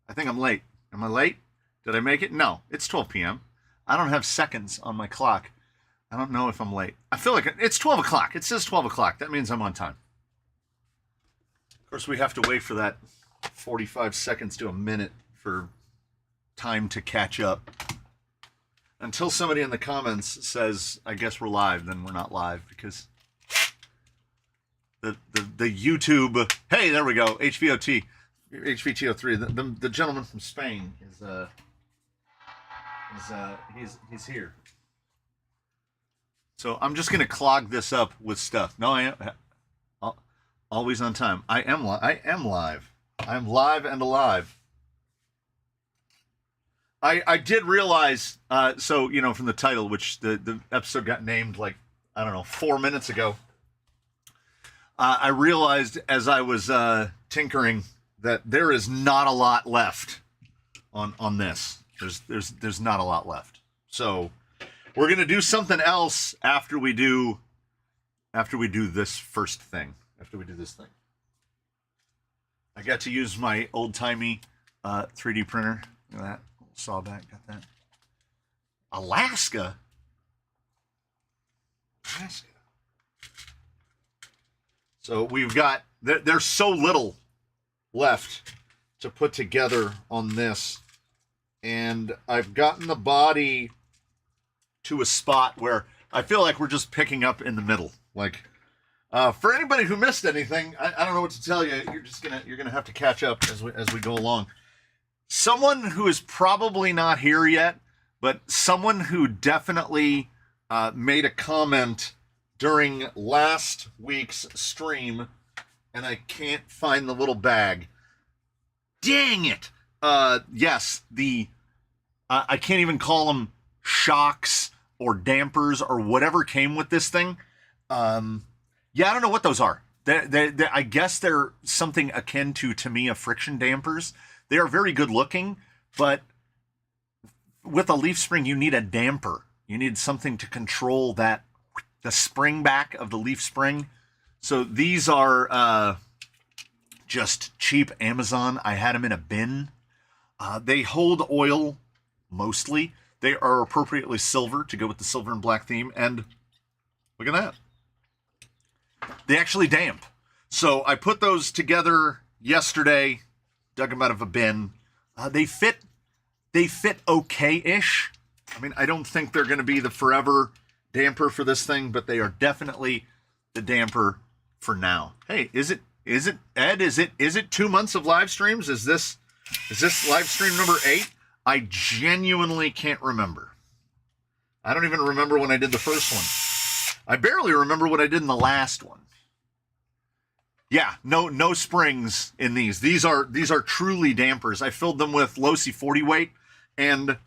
I think I'm late. Am I late? Did I make it? No, it's 12 p.m. I don't have seconds on my clock. I don't know if I'm late. I feel like it's 12 o'clock. It says 12 o'clock. That means I'm on time. Of course, we have to wait for that 45 seconds to a minute for time to catch up. Until somebody in the comments says, I guess we're live, then we're not live because the YouTube, hey, there we go, HVTO3, the gentleman from Spain he's here. So I'm just gonna clog this up with stuff. No, I am always on time. I am live. I'm live and alive. I did realize, so, you know, from the title, which the episode got named like, I don't know, 4 minutes ago, I realized as I was tinkering that there is not a lot left on this. There's not a lot left. So we're gonna do something else after we do this first thing. After we do this thing, I got to use my old-timey 3D printer. Look at that. Sawback, got that. Alaska. So we've got, there's so little left to put together on this. And I've gotten the body to a spot where I feel like we're just picking up in the middle. Like, for anybody who missed anything, I don't know what to tell you. You're gonna have to catch up as we go along. Someone who is probably not here yet, but someone who definitely made a comment during last week's stream, and I can't find the little bag. Dang it! Yes, I can't even call them shocks or dampers or whatever came with this thing. Yeah, I don't know what those are. I guess they're something akin to Tamiya friction dampers. They are very good looking, but with a leaf spring, you need a damper. You need something to control the spring back of the leaf spring. So these are just cheap Amazon. I had them in a bin. They hold oil mostly. They are appropriately silver to go with the silver and black theme. And look at that. They actually damp. So I put those together yesterday. Dug them out of a bin. They fit okay-ish. I mean, I don't think they're going to be the forever damper for this thing, but they are definitely the damper for now. Hey, is it Ed? Is it 2 months of live streams? Is this live stream number 8? I genuinely can't remember. I don't even remember when I did the first one. I barely remember what I did in the last one. Yeah, no springs in these. These are truly dampers. I filled them with Losi 40 weight, and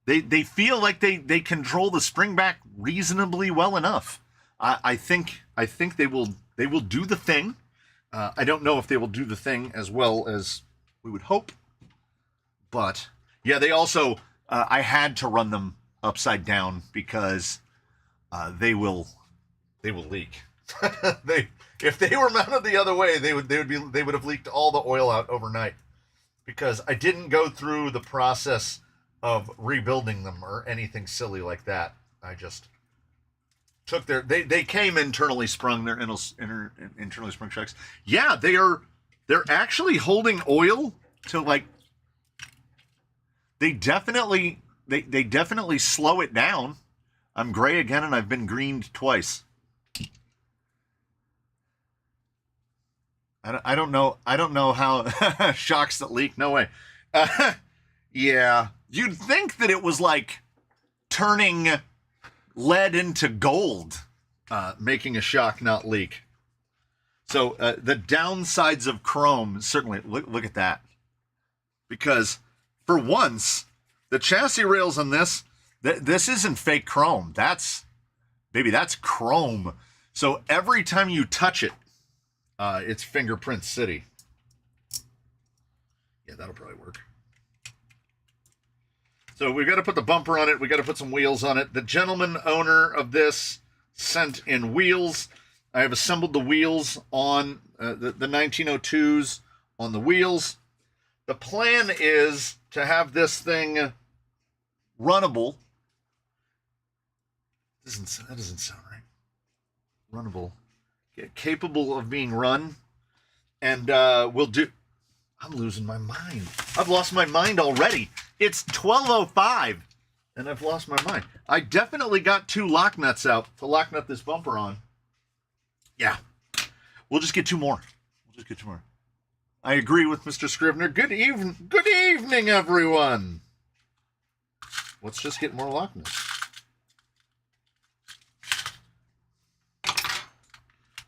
they feel like they control the spring back reasonably well enough. I think they will do the thing. I don't know if they will do the thing as well as we would hope, but yeah, they also I had to run them upside down because they will leak. If they were mounted the other way, they would have leaked all the oil out overnight, because I didn't go through the process of rebuilding them or anything silly like that. I just took they came internally sprung. They're internally sprung shocks. Yeah, they're actually holding oil to, like, they definitely slow it down. I'm gray again, and I've been greened twice. I don't know how shocks that leak. No way. Yeah, you'd think that it was like turning lead into gold, making a shock not leak. So the downsides of chrome, certainly, look at that. Because for once, the chassis rails on this isn't fake chrome. That's chrome. So every time you touch it, it's fingerprint city. Yeah, that'll probably work. So we've got to put the bumper on it. We've got to put some wheels on it. The gentleman owner of this sent in wheels. I have assembled the wheels on the 1902s on the wheels. the plan is to have this thing runnable. That doesn't sound right. Runnable. Capable of being run. And we'll do... I'm losing my mind. I've lost my mind already. It's 12:05, and I've lost my mind. I definitely got 2 lock nuts out to lock nut this bumper on. Yeah. We'll just get 2 more. I agree with Mr. Scrivener. Good evening, everyone. Let's just get more lock nuts.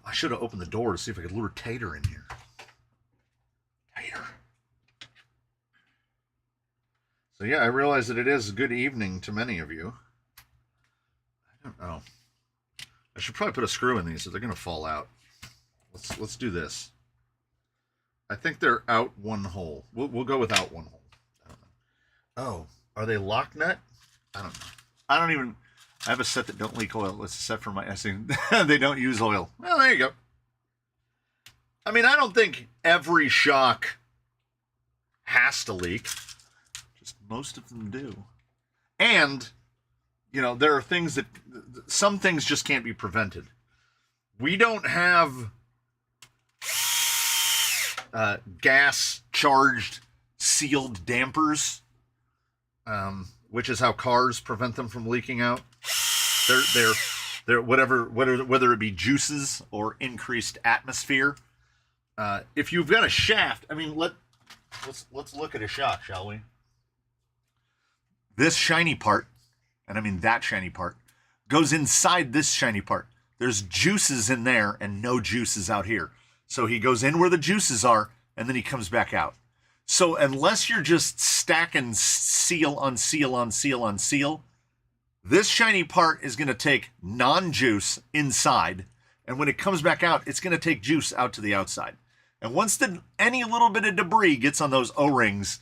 I should have opened the door to see if I could lure Tater in here. Tater. So yeah, I realize that it is good evening to many of you. I don't know. I should probably put a screw in these so they're going to fall out. Let's do this. I think they're out 1 hole. We'll go without 1 hole. I don't know. Oh, are they lock nut? I don't know. I have a set that don't leak oil. It's a set for my essing. They don't use oil. Well, there you go. I mean, I don't think every shock has to leak. Just most of them do. And, you know, there are things that... Some things just can't be prevented. We don't have gas-charged sealed dampers, which is how cars prevent them from leaking out. They're whether it be juices or increased atmosphere. If you've got a shaft, I mean, let's look at a shock, shall we? This shiny part, and I mean that shiny part, goes inside this shiny part. There's juices in there and no juices out here. So he goes in where the juices are, and then he comes back out. So unless you're just stacking seal on seal on seal on seal, this shiny part is going to take non-juice inside, and when it comes back out, it's going to take juice out to the outside. And once any little bit of debris gets on those O-rings,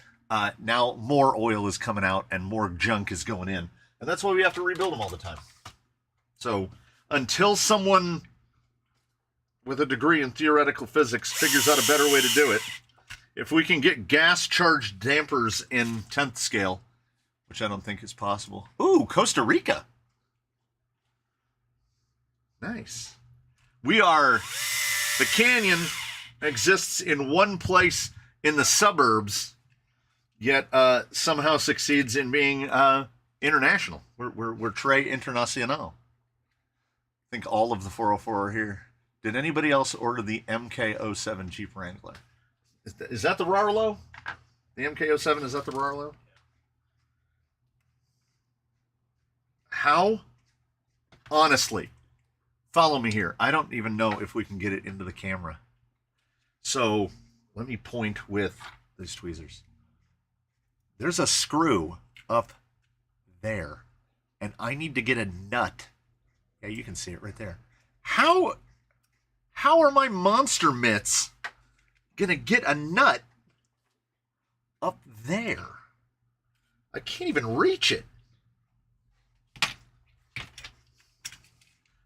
now more oil is coming out and more junk is going in. And that's why we have to rebuild them all the time. So until someone with a degree in theoretical physics figures out a better way to do it, if we can get gas-charged dampers in 10th scale, which I don't think is possible. Ooh, Costa Rica. Nice. The canyon exists in one place in the suburbs, yet somehow succeeds in being international. We're très international. I think all of the 404 are here. Did anybody else order the MK07 Jeep Wrangler? Is that the Rarlo? The MK07, is that the Rarlo? How? Honestly, follow me here. I don't even know if we can get it into the camera. So let me point with these tweezers. There's a screw up there, and I need to get a nut. Yeah, you can see it right there. How are my monster mitts gonna get a nut up there? I can't even reach it.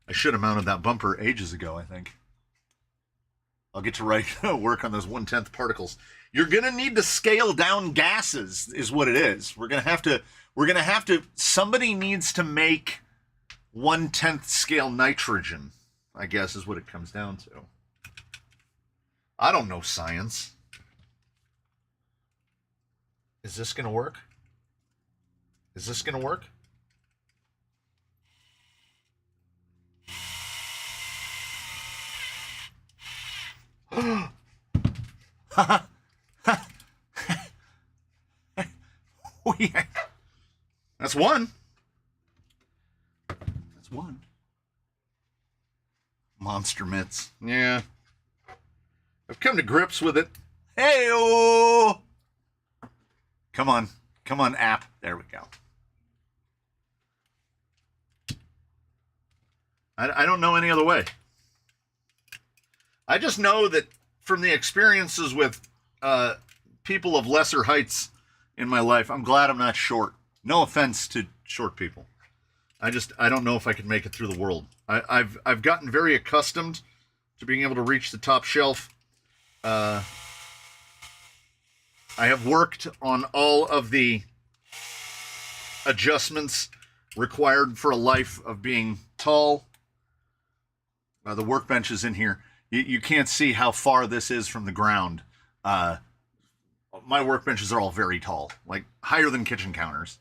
I should have mounted that bumper ages ago, I think. I'll get to work on those 1/10 particles. You're gonna need to scale down gases, is what it is. We're gonna have to, somebody needs to make 1/10 scale nitrogen, I guess is what it comes down to. I don't know science. Is this gonna work? Is this gonna work? That's one. That's one. Monster mitts. Yeah. I've come to grips with it. Hey-oh! Come on. Come on, app. There we go. I don't know any other way. I just know that from the experiences with people of lesser heights in my life, I'm glad I'm not short. No offense to short people. I don't know if I could make it through the world. I've gotten very accustomed to being able to reach the top shelf. I have worked on all of the adjustments required for a life of being tall. The workbench is in here. You can't see how far this is from the ground. My workbenches are all very tall, like higher than kitchen counters.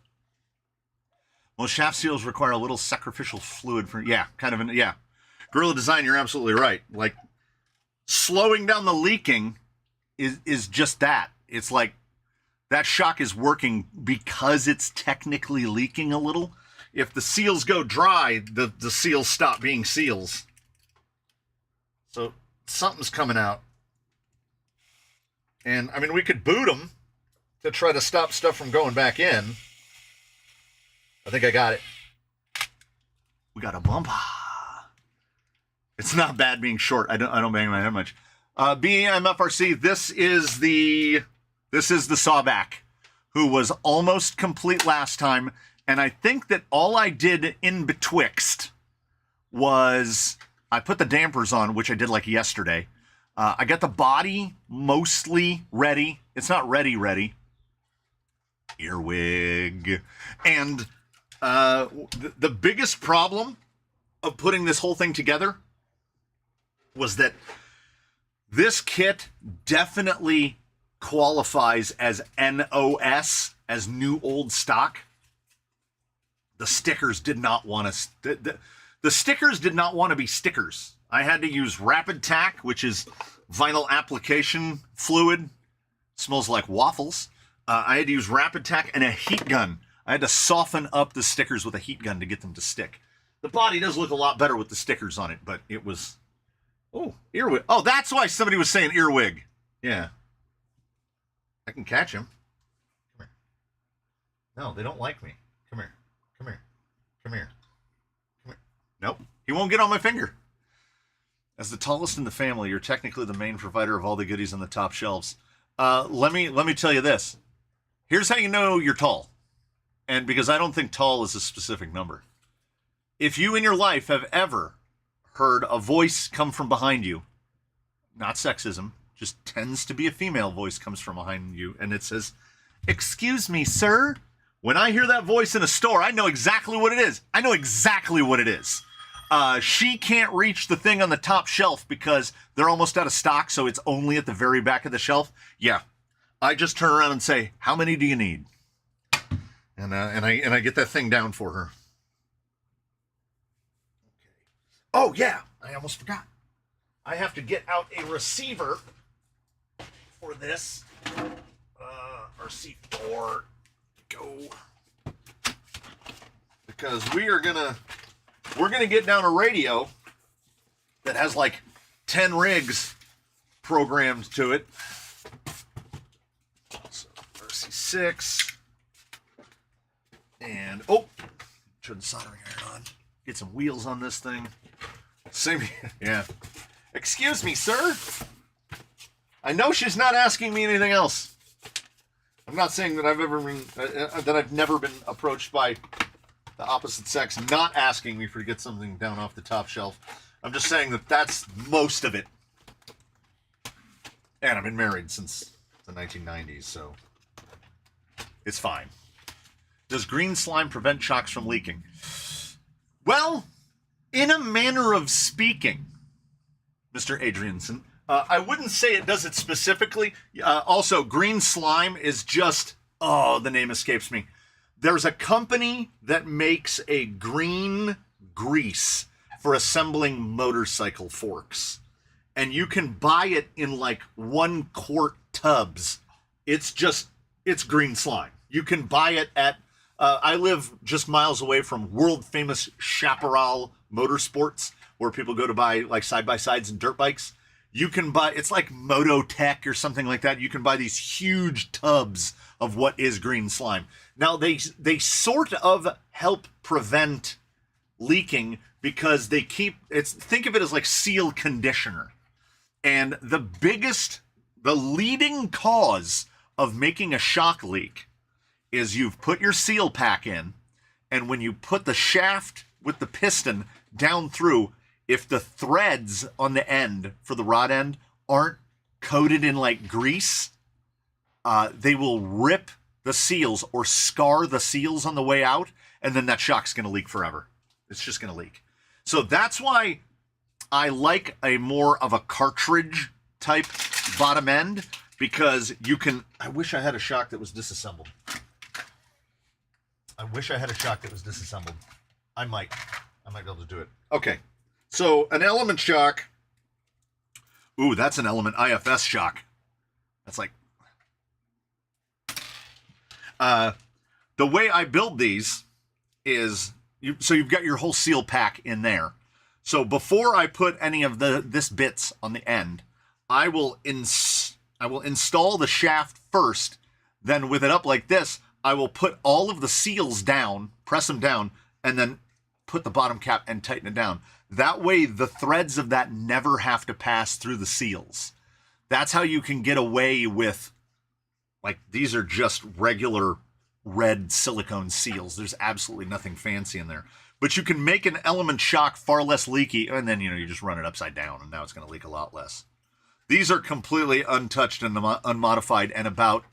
Most shaft seals require a little sacrificial fluid for, Gorilla Design, you're absolutely right. Like, slowing down the leaking is just that. It's like that shock is working because it's technically leaking a little. If the seals go dry, the seals stop being seals. So something's coming out. And, I mean, we could boot them to try to stop stuff from going back in. I think I got it. We got a bump. It's not bad being short. I don't bang my head much. BMFRC, this is the sawback, who was almost complete last time, and I think that all I did in betwixt was I put the dampers on, which I did like yesterday. I got the body mostly ready. It's not ready. Earwig. And the biggest problem of putting this whole thing together was that this kit definitely qualifies as NOS, as new old stock. The stickers did not want to... The stickers did not want to be stickers. I had to use Rapid Tack, which is vinyl application fluid. Smells like waffles. I had to use Rapid Tack and a heat gun. I had to soften up the stickers with a heat gun to get them to stick. The body does look a lot better with the stickers on it, but it was... Oh, earwig. Oh, that's why somebody was saying earwig. Yeah. I can catch him. Come here. No, they don't like me. Come here. Come here. Come here. Come here. Nope. He won't get on my finger. As the tallest in the family, you're technically the main provider of all the goodies on the top shelves. Let me tell you this. Here's how you know you're tall. And because I don't think tall is a specific number. If you in your life have ever heard a voice come from behind you, not sexism, just tends to be a female voice comes from behind you, and it says, "Excuse me, sir." When I hear that voice in a store, I know exactly what it is. I know exactly what it is. She can't reach the thing on the top shelf because they're almost out of stock, so it's only at the very back of the shelf. Yeah. I just turn around and say, "How many do you need?" And I get that thing down for her. Oh, yeah, I almost forgot. I have to get out a receiver for this. RC4, go. Because we're gonna get down a radio that has like 10 rigs programmed to it. So RC6. And, turn the soldering iron on. Get some wheels on this thing. Same, yeah. Excuse me, sir. I know she's not asking me anything else. I'm not saying that I've never been approached by the opposite sex not asking me to get something down off the top shelf. I'm just saying that that's most of it. And I've been married since the 1990s, so it's fine. Does green slime prevent shocks from leaking? Well, in a manner of speaking, Mr. Adrianson, I wouldn't say it does it specifically. Also, green slime is just, the name escapes me. There's a company that makes a green grease for assembling motorcycle forks. And you can buy it in like 1 quart tubs. It's green slime. You can buy it at, I live just miles away from world famous Chaparral Motorsports, where people go to buy like side-by-sides and dirt bikes. You can buy, it's like Mototech or something like that. You can buy these huge tubs of what is green slime. Now, they sort of help prevent leaking because they think of it as like seal conditioner. And the leading cause of making a shock leak is you've put your seal pack in, and when you put the shaft with the piston down through, if the threads on the end for the rod end aren't coated in like grease, they will rip the seals or scar the seals on the way out, and then that shock's going to leak forever. It's just going to leak. So that's why I like a more of a cartridge type bottom end, because you can... I wish I had a shock that was disassembled. I might be able to do it. Okay. So an element shock. Ooh, that's an element IFS shock. That's like... the way I build these is... So you've got your whole seal pack in there. So before I put any of this bits on the end, I will install the shaft first. Then with it up like this, I will put all of the seals down, press them down, and then put the bottom cap and tighten it down. That way the threads of that never have to pass through the seals. That's how you can get away with, like, these are just regular red silicone seals. There's absolutely nothing fancy in there. But you can make an element shock far less leaky, and then, you just run it upside down, and now it's going to leak a lot less. These are completely untouched and unmodified and about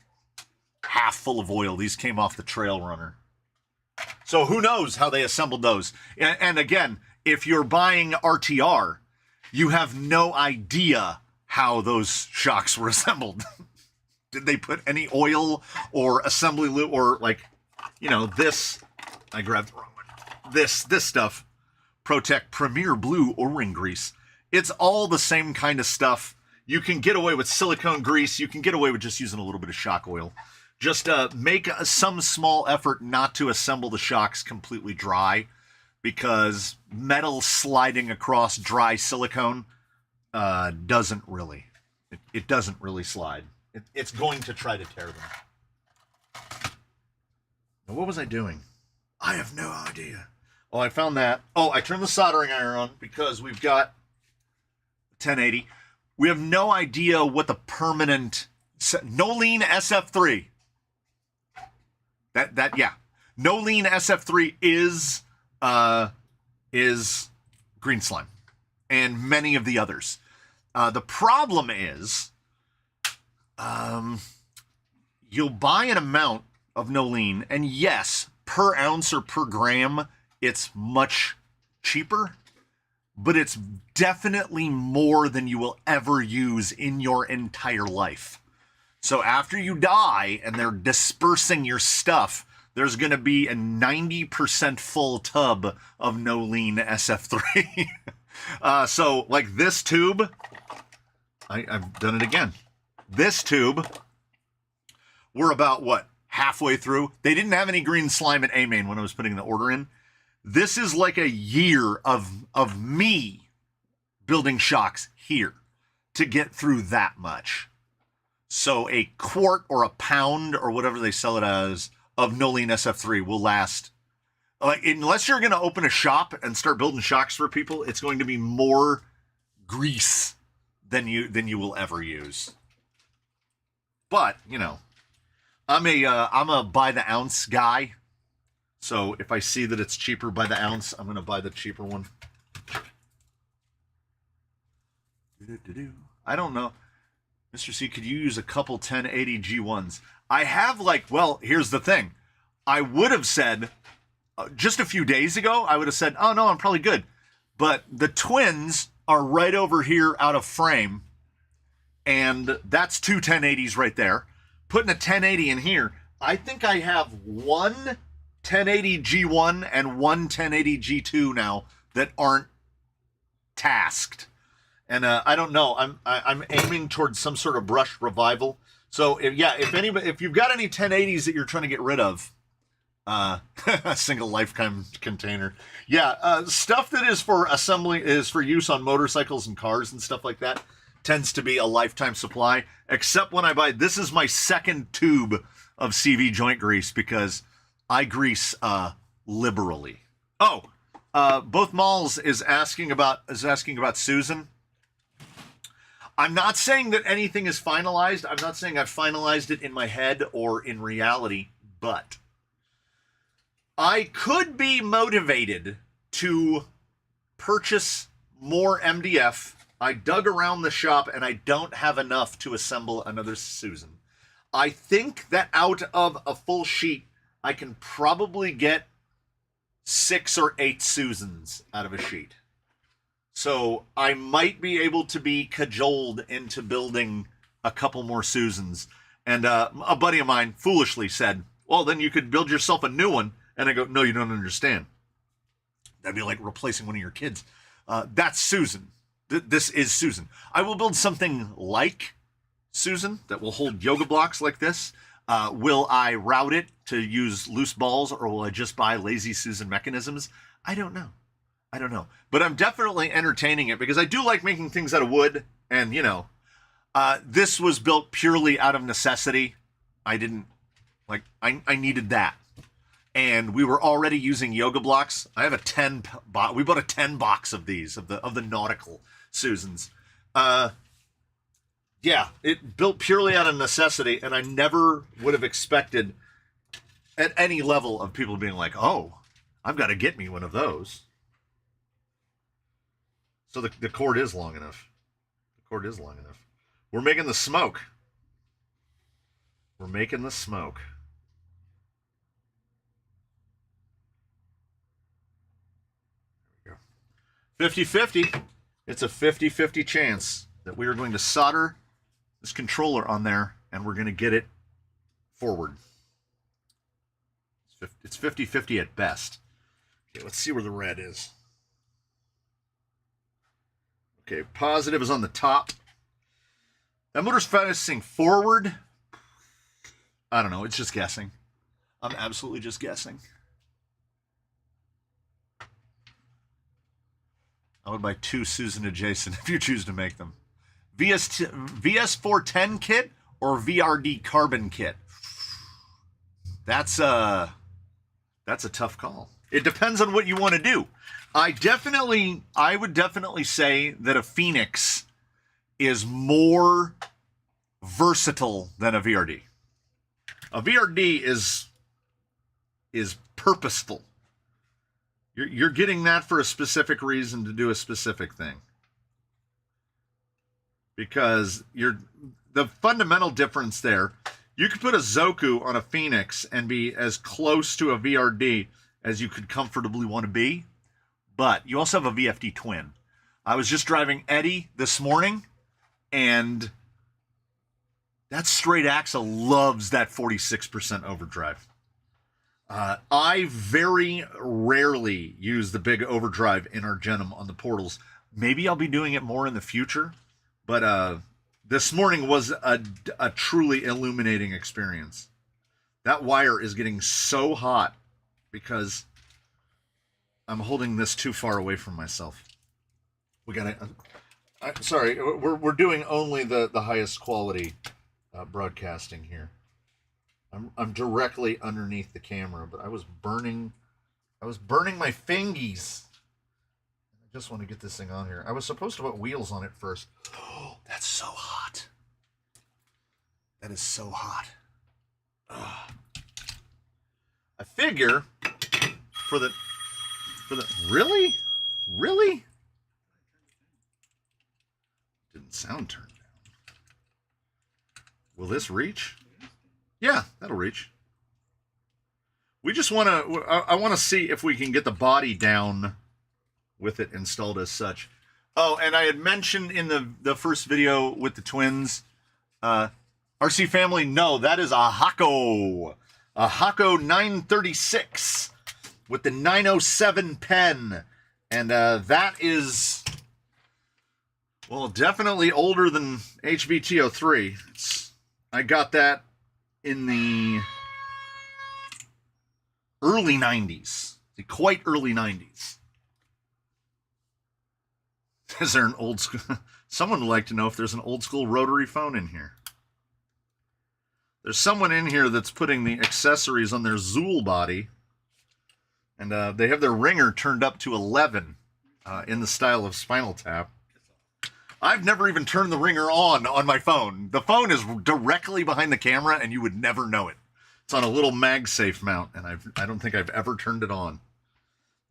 half full of oil. These came off the Trail Runner. So who knows how they assembled those. And again, if you're buying RTR, you have no idea how those shocks were assembled. Did they put any oil or assembly lube or, like, this? I grabbed the wrong one. This stuff, Protect Premier Blue O-ring grease. It's all the same kind of stuff. You can get away with silicone grease. You can get away with just using a little bit of shock oil. Just make some small effort not to assemble the shocks completely dry, because metal sliding across dry silicone doesn't really. It doesn't really slide. It's going to try to tear them. Now, what was I doing? I have no idea. Oh, I found that. Oh, I turned the soldering iron on because we've got 1080. We have no idea what the permanent... No lean SF3. Yeah. No lean SF3 is green slime. And many of the others. The problem is... you'll buy an amount of no lean, and yes, per ounce or per gram, it's much cheaper, but it's definitely more than you will ever use in your entire life. So after you die and they're dispersing your stuff, there's going to be a 90% full tub of no lean SF3. So like this tube, I've done it again. This tube, we're about, what, halfway through? They didn't have any green slime at A-Main when I was putting the order in. This is like a year of me building shocks here to get through that much. So a quart or a pound or whatever they sell it as of no lean SF3 will last. Unless you're going to open a shop and start building shocks for people, it's going to be more grease than you will ever use. But, I'm a by the ounce guy. So if I see that it's cheaper by the ounce, I'm going to buy the cheaper one. I don't know. Mr. C, could you use a couple 1080 G1s? I have, here's the thing. I would have said, just a few days ago, I would have said, oh no, I'm probably good. But the twins are right over here out of frame. And that's two 1080s right there. Putting a 1080 in here, I think I have one 1080 G1 and one 1080 G2 now that aren't tasked. And I don't know. I'm aiming towards some sort of brush revival. So if you've got any 1080s that you're trying to get rid of, a single lifetime container. Yeah, stuff that is for assembly is for use on motorcycles and cars and stuff like that. Tends to be a lifetime supply, except when I buy, this is my second tube of CV joint grease because I grease liberally. Oh, both Malls is asking about Susan. I'm not saying that anything is finalized. I'm not saying I've finalized it in my head or in reality, but I could be motivated to purchase more MDF. I dug around the shop and I don't have enough to assemble another Susan. I think that out of a full sheet, I can probably get 6 or 8 Susans out of a sheet. So I might be able to be cajoled into building a couple more Susans. And a buddy of mine foolishly said, well, then you could build yourself a new one. And I go, no, you don't understand. That'd be like replacing one of your kids. That's Susan. This is Susan. I will build something like Susan that will hold yoga blocks like this. Will I route it to use loose balls, or will I just buy lazy Susan mechanisms? I don't know. But I'm definitely entertaining it because I do like making things out of wood. And, you know, this was built purely out of necessity. I didn't, like, I needed that. And we were already using yoga blocks. I have a 10 box. We bought a 10 box of these, of the nautical Susans. Yeah, it built purely out of necessity, and I never would have expected at any level of people being like, oh, I've got to get me one of those. So the cord is long enough. The cord is long enough. We're making the smoke. We're making the smoke. There we go. 50-50. It's a 50-50 chance that we are going to solder this controller on there and we're going to get it forward. It's 50-50 at best. Okay, let's see where the red is. Okay, positive is on the top. That motor's facing forward. I don't know, it's just guessing. I'm absolutely just guessing. I would buy 2 Susan adjacent if you choose to make them. VS410 kit or VRD carbon kit? That's a tough call. It depends on what you want to do. I would definitely say that a Phoenix is more versatile than a VRD. A VRD is purposeful. You're getting that for a specific reason to do a specific thing. Because the fundamental difference there, you could put a Zoku on a Phoenix and be as close to a VRD as you could comfortably want to be, but you also have a VFD twin. I was just driving Eddie this morning, and that straight axle loves that 46% overdrive. I very rarely use the big overdrive in our Genom on the portals. Maybe I'll be doing it more in the future. But this morning was a truly illuminating experience. That wire is getting so hot because I'm holding this too far away from myself. We gotta. Sorry, we're doing only the highest quality broadcasting here. I'm directly underneath the camera, but I was burning my fingies. Just want to get this thing on here. I was supposed to put wheels on it first. Oh, that's so hot. That is so hot. Ugh. I figure for the really? Didn't sound turned down. Will this reach? Yeah, that'll reach. We just want to, I want to see if we can get the body down with it installed as such. Oh, and I had mentioned in the first video with the twins, RC family, no, that is a Hako 936 with the 907 pen. And that is, well, definitely older than HVT03. I got that in the early 90s, the quite early 90s. Is there an old school? Someone would like to know if there's an old school rotary phone in here. There's someone in here that's putting the accessories on their Zool body, and they have their ringer turned up to 11 in the style of Spinal Tap. I've never even turned the ringer on my phone. The phone is directly behind the camera, and you would never know it. It's on a little MagSafe mount, and I don't think I've ever turned it on.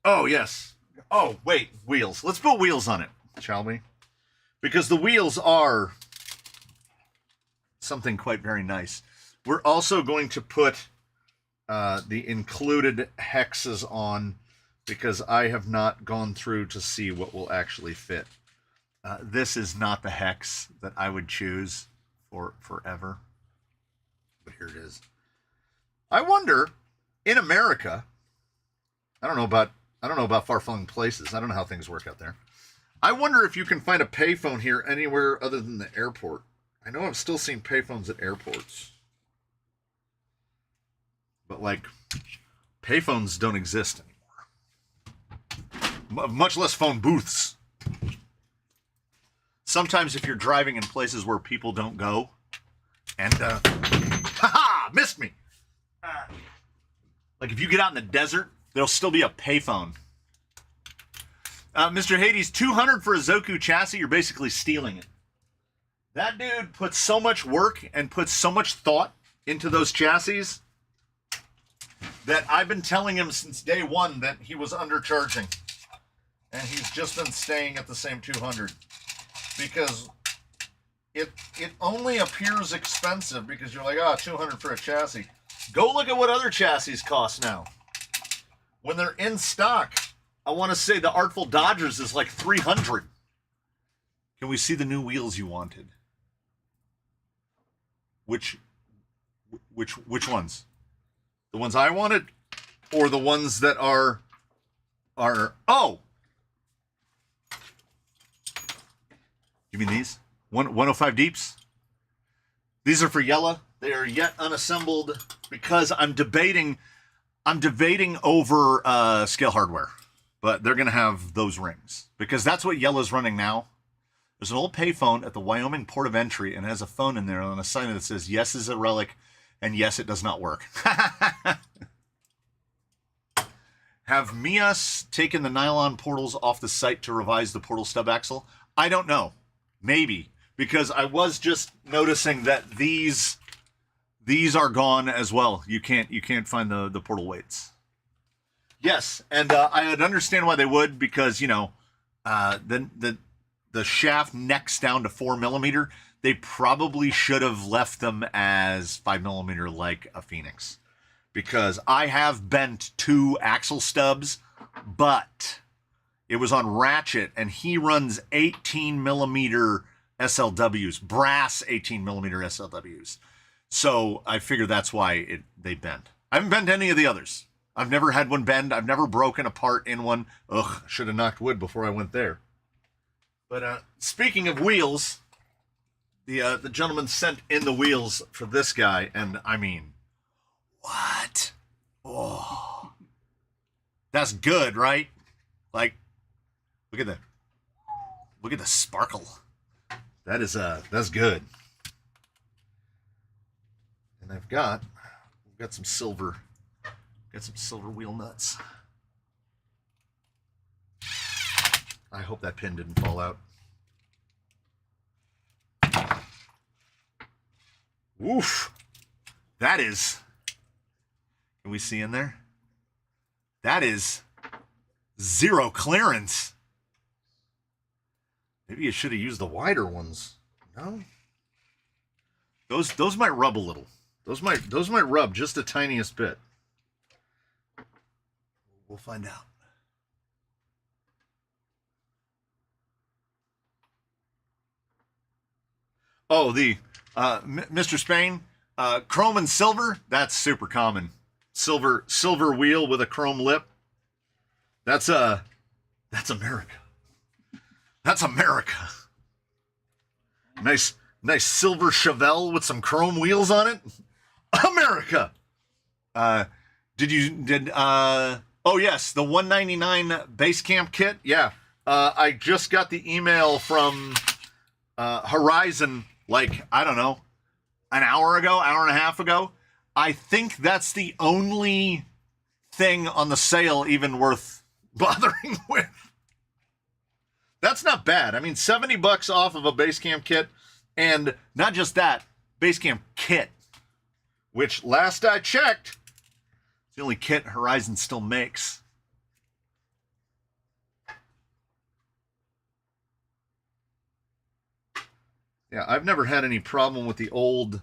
Oh, yes. Oh, wait, wheels. Let's put wheels on it, shall we? Because the wheels are something quite very nice. We're also going to put the included hexes on because I have not gone through to see what will actually fit. This is not the hex that I would choose for forever, but here it is. I wonder, in America, I don't know about far-flung places. I don't know how things work out there. I wonder if you can find a payphone here anywhere other than the airport. I know I've still seen payphones at airports. But, like, payphones don't exist anymore. Much less phone booths. Sometimes if you're driving in places where people don't go, and, haha, missed me. Like, if you get out in the desert, there'll still be a payphone. Mr. Hades, $200 for a Zoku chassis, you're basically stealing it. That dude puts so much work and puts so much thought into those chassis that I've been telling him since day one that he was undercharging. And he's just been staying at the same 200. Because it only appears expensive because you're like, oh, 200 for a chassis. Go look at what other chassis cost now. When they're in stock, I want to say the Artful Dodgers is like 300. Can we see the new wheels you wanted? Which ones? The ones I wanted, or the ones that are oh. You mean these? 105 deeps? These are for Yella. They are yet unassembled because I'm debating over Scale Hardware. But they're going to have those rings because that's what Yella's running now. There's an old payphone at the Wyoming port of entry and it has a phone in there on a sign that says, yes is a relic and yes, it does not work. Have Mias taken the nylon portals off the site to revise the portal stub axle? I don't know. Maybe. Because I was just noticing that these are gone as well. You can't find the portal weights. Yes, and I would understand why they would because, you know, the shaft necks down to 4mm. They probably should have left them as 5mm like a Phoenix. Because I have bent 2 axle stubs, but it was on Ratchet, and he runs 18mm SLWs, brass 18mm SLWs. So I figure that's why they bent. I haven't bent any of the others. I've never had one bend. I've never broken a part in one. Ugh, should have knocked wood before I went there. But speaking of wheels, the gentleman sent in the wheels for this guy, and I mean, what? Oh, that's good, right? Like, look at the sparkle. That's good. And we've got some silver. Got some silver wheel nuts. I hope that pin didn't fall out. Woof. That is. Can we see in there? That is 0 clearance. Maybe you should have used the wider ones. No? Those might rub a little. Those might rub just the tiniest bit. We'll find out. Oh, the Mr. Spain, chrome and silver. That's super common. Silver wheel with a chrome lip. That's America. That's America. Nice silver Chevelle with some chrome wheels on it. America. Oh yes, the 199 base camp kit. Yeah. I just got the email from Horizon, like, I don't know, an hour and a half ago. I think that's the only thing on the sale even worth bothering with. That's not bad. I mean, $70 off of a base camp kit, and not just that, base camp kit, which last I checked, it's the only kit Horizon still makes. Yeah, I've never had any problem with the old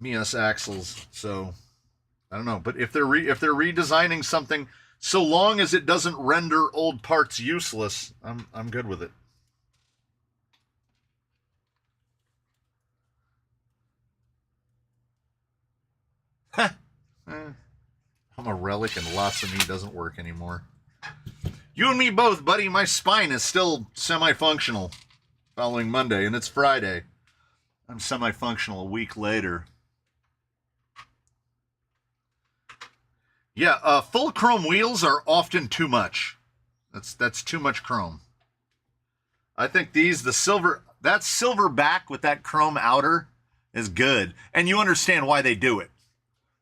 Mias axles. So I don't know, but if they're redesigning something, so long as it doesn't render old parts useless, I'm good with it. I'm a relic and lots of me doesn't work anymore. You and me both, buddy. My spine is still semi-functional following Monday, and it's Friday. I'm semi-functional a week later. Yeah, full chrome wheels are often too much. That's too much chrome. I think that silver back with that chrome outer is good. And you understand why they do it.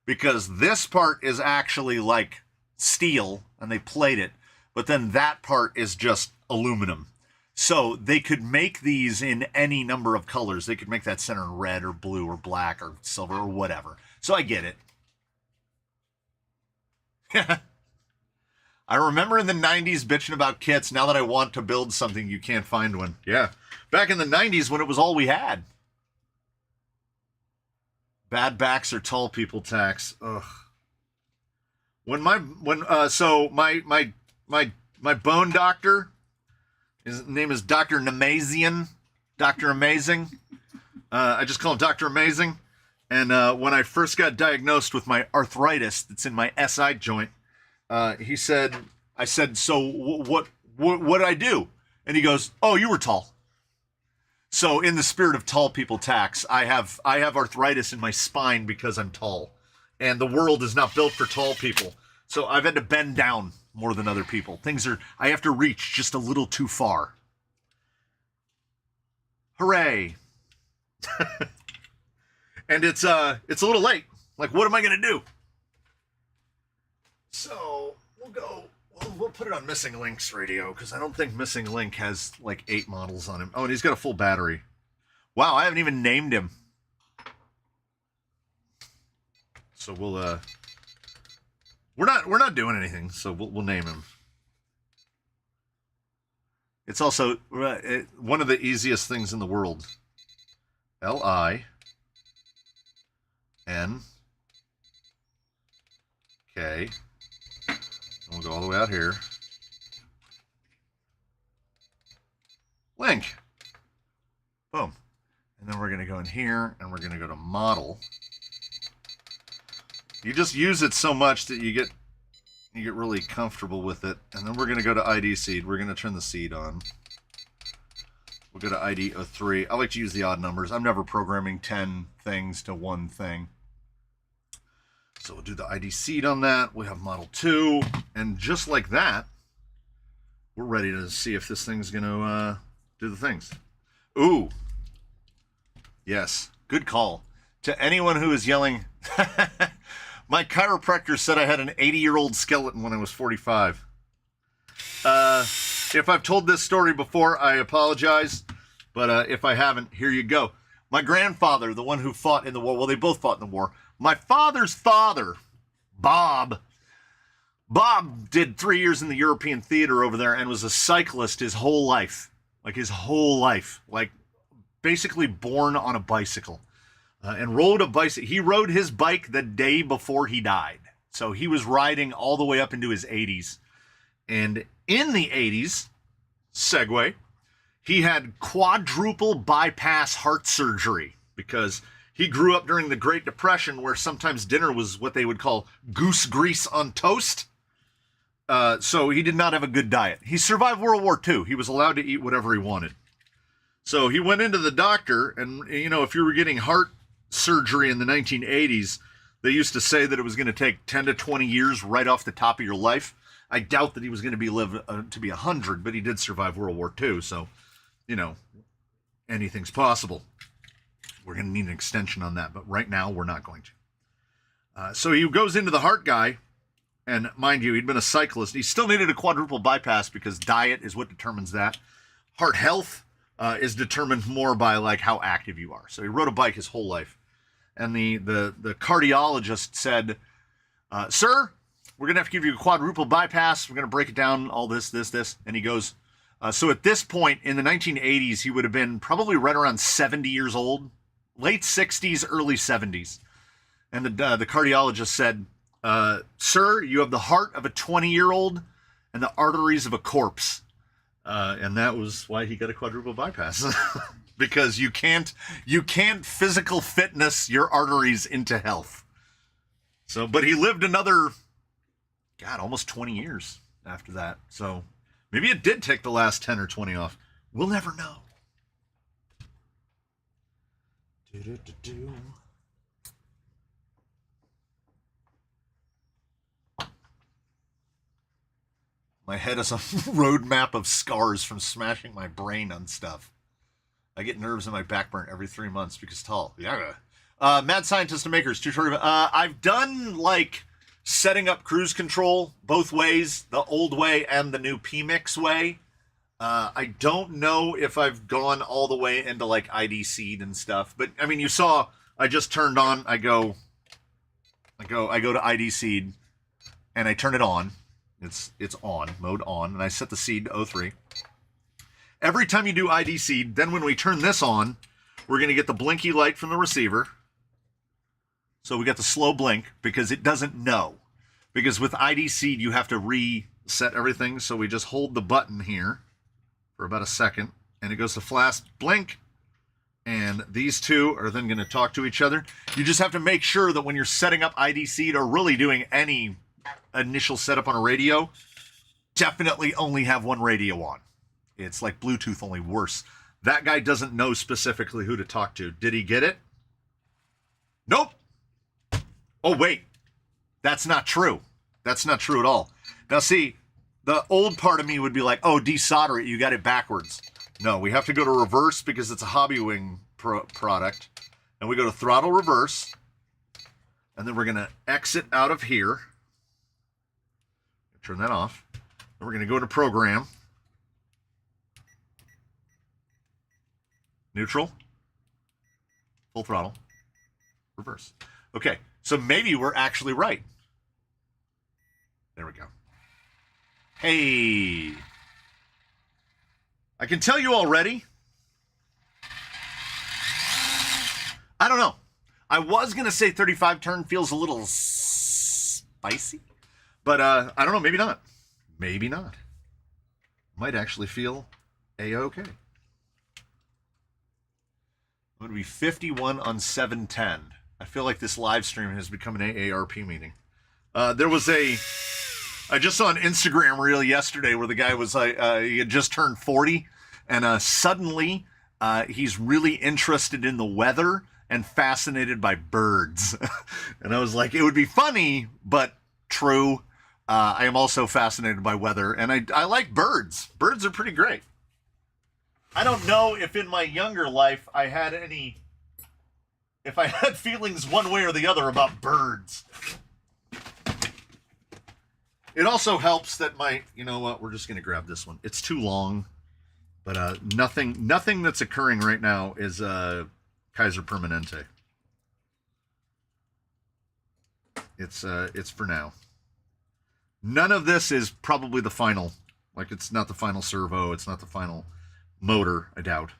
Because this part is actually like steel, and they plate it. But then that part is just aluminum. So they could make these in any number of colors. They could make that center in red or blue or black or silver or whatever. So I get it. I remember in the 90s bitching about kits. Now that I want to build something, you can't find one. Yeah. Back in the 90s when it was all we had. Bad backs or tall people tax. Ugh. My bone doctor, his name is Dr. Namazian. Dr. Amazing. I just call him Dr. Amazing. And when I first got diagnosed with my arthritis that's in my SI joint, I said, so what did I do? And he goes, oh, you were tall. So in the spirit of tall people tax, I have arthritis in my spine because I'm tall. And the world is not built for tall people. So I've had to bend down more than other people. I have to reach just a little too far. Hooray. And it's a little late. Like, what am I going to do? So we'll put it on Missing Link's radio, because I don't think Missing Link has like 8 models on him. Oh, and he's got a full battery. Wow, I haven't even named him. So we're not doing anything, so we'll name him. It's also one of the easiest things in the world. L-I-N-K. We'll go all the way out here. Link. Boom. And then we're going to go in here, and we're going to go to model. You just use it so much that you get really comfortable with it. And then we're going to go to ID seed. We're going to turn the seed on. We'll go to ID 03. I like to use the odd numbers. I'm never programming 10 things to one thing. So we'll do the ID seed on that. We have model 2. And just like that, we're ready to see if this thing's going to do the things. Ooh. Yes. Good call. To anyone who is yelling, my chiropractor said I had an 80-year-old skeleton when I was 45. If I've told this story before, I apologize. But if I haven't, here you go. My grandfather, the one who fought in the war, well, they both fought in the war. My father's father, Bob did 3 years in the European theater over there and was a cyclist his whole life. Like basically born on a bicycle. And rode a bicycle. He rode his bike the day before he died. So he was riding all the way up into his 80s. And in the 80s, segue, he had quadruple bypass heart surgery because he grew up during the Great Depression, where sometimes dinner was what they would call goose grease on toast. So he did not have a good diet. He survived World War II. He was allowed to eat whatever he wanted. So he went into the doctor, and, if you were getting heart surgery in the 1980s, they used to say that it was going to take 10 to 20 years right off the top of your life. I doubt that he was going to live to be 100, but he did survive World War II, so, anything's possible. We're going to need an extension on that, but right now we're not going to. So he goes into the heart guy, and mind you, he'd been a cyclist. He still needed a quadruple bypass because diet is what determines that. Heart health is determined more by like how active you are. So he rode a bike his whole life. And the cardiologist said, sir, we're going to have to give you a quadruple bypass. We're going to break it down, all this. And he goes, so at this point in the 1980s, he would have been probably right around 70 years old, late 60s, early 70s. And the cardiologist said, "Sir, you have the heart of a 20-year-old and the arteries of a corpse." And that was why he got a quadruple bypass. Because you can't physical fitness your arteries into health. So, but he lived another, God, almost 20 years after that. So maybe it did take the last 10 or 20 off. We'll never know. My head is a roadmap of scars from smashing my brain on stuff. I get nerves in my back burn every 3 months because tall. Yeah. Mad Scientist and Makers, tutorial. I've done like setting up cruise control both ways, the old way and the new PMix way. I don't know if I've gone all the way into like ID seed and stuff, but I mean, you saw I just turned on. I go to ID seed, and I turn it on. It's on, mode on, and I set the seed to 03. Every time you do ID seed, then when we turn this on, we're going to get the blinky light from the receiver. So we got the slow blink because it doesn't know. Because with ID seed, you have to reset everything. So we just hold the button here for about a second, and it goes to flash blink. And these two are then going to talk to each other. You just have to make sure that when you're setting up ID seed or really doing any initial setup on a radio, definitely only have one radio on. It's like Bluetooth, only worse. That guy doesn't know specifically who to talk to. Did he get it? Nope. Oh, wait. That's not true. That's not true at all. Now, see, the old part of me would be like, oh, desolder it. You got it backwards. No, we have to go to reverse because it's a Hobby Wing product. And we go to throttle reverse. And then we're going to exit out of here. Turn that off. And we're going to go to program. Neutral. Full throttle. Reverse. Okay, so maybe we're actually right. There we go. Hey. I can tell you already. I don't know. I was going to say 35 turn feels a little spicy. But I don't know. Maybe not. Maybe not. Might actually feel A-okay. I'm going to be 51 on 710. I feel like this live stream has become an AARP meeting. There was I just saw an Instagram reel yesterday where the guy was he had just turned 40, and suddenly he's really interested in the weather and fascinated by birds. And I was like, it would be funny, but true. I am also fascinated by weather, and I like birds. Birds are pretty great. I don't know if in my younger life I had feelings one way or the other about birds. It also helps that you know what, we're just going to grab this one. It's too long, but nothing that's occurring right now is Kaiser Permanente. It's for now. None of this is probably the final. Like, it's not the final servo. It's not the final motor, I doubt.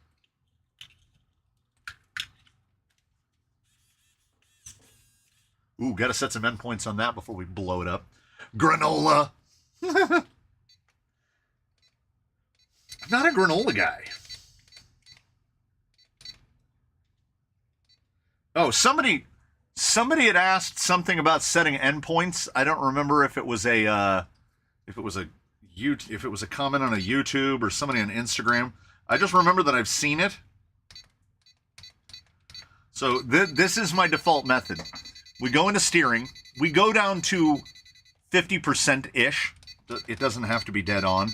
Ooh, gotta set some endpoints on that before we blow it up. Granola! I'm not a granola guy. Oh, somebody had asked something about setting endpoints. I don't remember if it was a comment on a YouTube or somebody on Instagram. I just remember that I've seen it. So this is my default method. We go into steering. We go down to 50%-ish. It doesn't have to be dead on.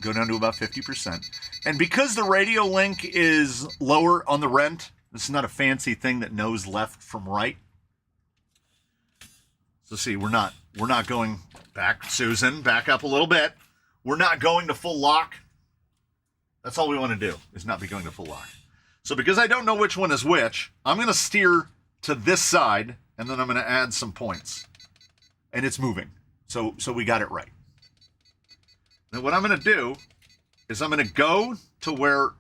Go down to about 50%. And because the radio link is lower on the rent, this is not a fancy thing that knows left from right. So see, we're not going back. Susan, back up a little bit. We're not going to full lock. That's all we want to do, is not be going to full lock. So because I don't know which one is which, I'm going to steer to this side, and then I'm going to add some points. And it's moving. So we got it right. Now what I'm going to do is I'm going to go to where...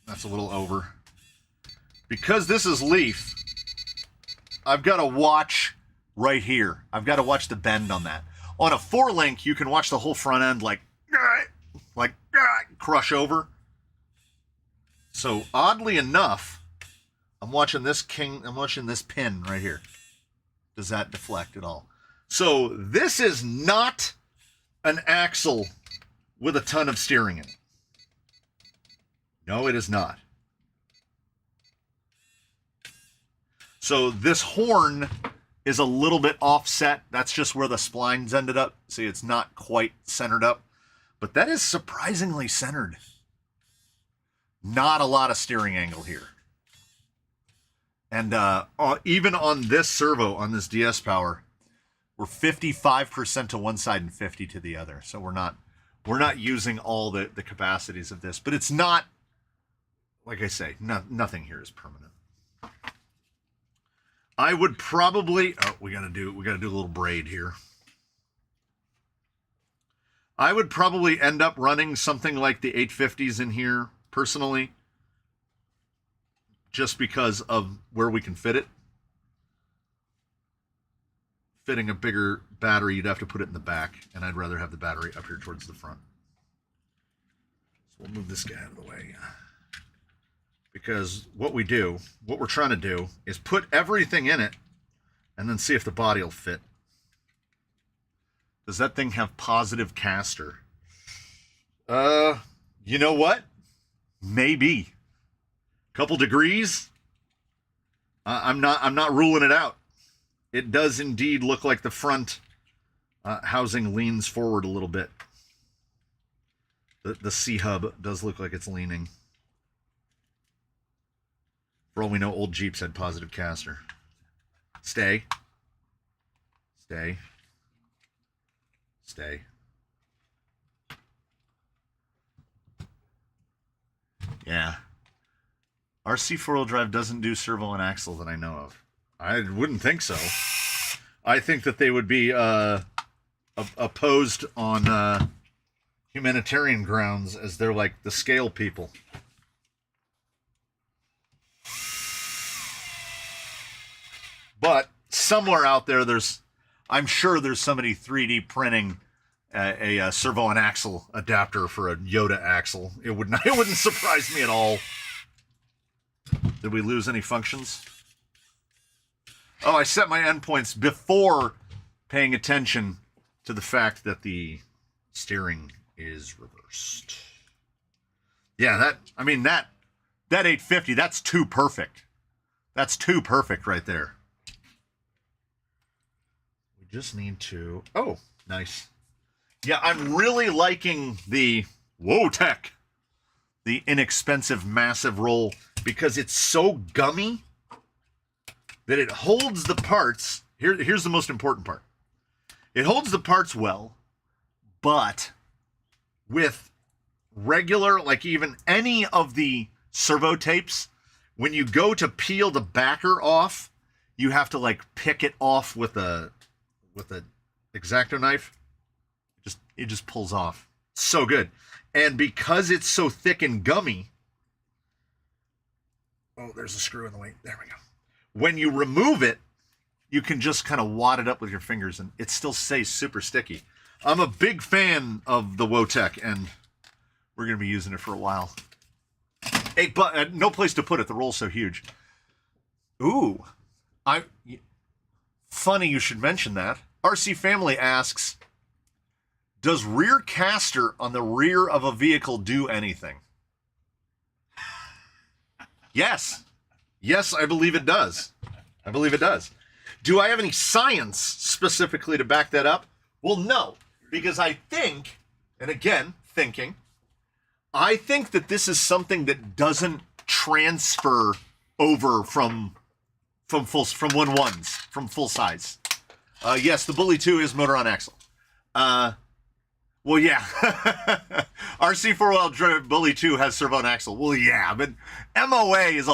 That's a little over. Because this is leaf, I've got to watch right here. I've got to watch the bend on that. On a 4-link, you can watch the whole front end like crush over. So oddly enough, I'm watching this pin right here. Does that deflect at all? So this is not an axle with a ton of steering in it. No, it is not. So this horn is a little bit offset. That's just where the splines ended up. See, it's not quite centered up, but that is surprisingly centered. Not a lot of steering angle here. And even on this servo, on this DS Power, we're 55% to one side and 50 to the other. So we're not using all the capacities of this, but it's not, like I say, nothing here is permanent. I would probably, we gotta do a little braid here. I would probably end up running something like the 850s in here, personally, just because of where we can fit it. Fitting a bigger battery, you'd have to put it in the back, and I'd rather have the battery up here towards the front. So we'll move this guy out of the way. Because what we're trying to do is put everything in it and then see if the body will fit. Does that thing have positive caster? You know what? Maybe. Couple degrees? I'm not ruling it out. It does indeed look like the front housing leans forward a little bit. The C-hub does look like it's leaning. For all we know, old Jeeps had positive caster. Stay. Stay. Stay. Yeah. RC four-wheel drive doesn't do servo and axle that I know of. I wouldn't think so. I think that they would be opposed on humanitarian grounds, as they're like the scale people. But somewhere out there, I'm sure there's somebody 3D printing a servo and axle adapter for a Yoda axle. It wouldn't surprise me at all. Did we lose any functions? Oh, I set my endpoints before paying attention to the fact that the steering is reversed. Yeah, that 850, that's too perfect. That's too perfect right there. Just need to, oh, nice. Yeah, I'm really liking the Wotech, the inexpensive massive roll, because it's so gummy that it holds the parts. Here's the most important part. It holds the parts well, but with regular, like even any of the servo tapes, when you go to peel the backer off, you have to like pick it off with a X-Acto knife. It just pulls off. So good. And because it's so thick and gummy, oh, there's a screw in the way. There we go. When you remove it, you can just kind of wad it up with your fingers and it still stays super sticky. I'm a big fan of the Wotech, and we're going to be using it for a while. Hey, but no place to put it. The roll's so huge. Ooh. Funny you should mention that. RC Family asks, does rear caster on the rear of a vehicle do anything? Yes. Yes, I believe it does. I believe it does. Do I have any science specifically to back that up? Well, no, because I think, and again, I think that this is something that doesn't transfer over from full size. Yes, the Bully 2 is motor on axle. Well, yeah. RC 4-wheel drive Bully 2 has servo and axle. Well, yeah, but MOA is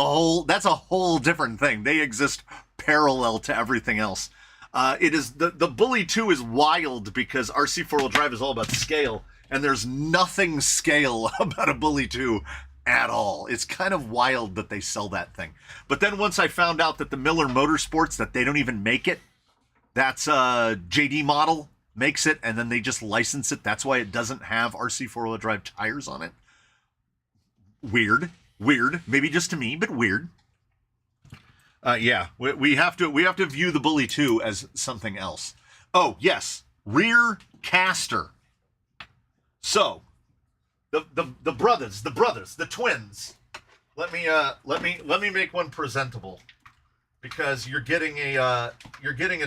that's a whole different thing. They exist parallel to everything else. It is the Bully 2 is wild because RC 4-wheel drive is all about scale, and there's nothing scale about a Bully 2 at all. It's kind of wild that they sell that thing. But then once I found out that the Miller Motorsports, that they don't even make it, that's a JD model makes it, and then they just license it. That's why it doesn't have RC four-wheel drive tires on it. Weird. Maybe just to me, but weird. Yeah, we have to view the Bully 2 as something else. Oh yes, rear caster. So the brothers, the twins. Let me make one presentable, because you're getting a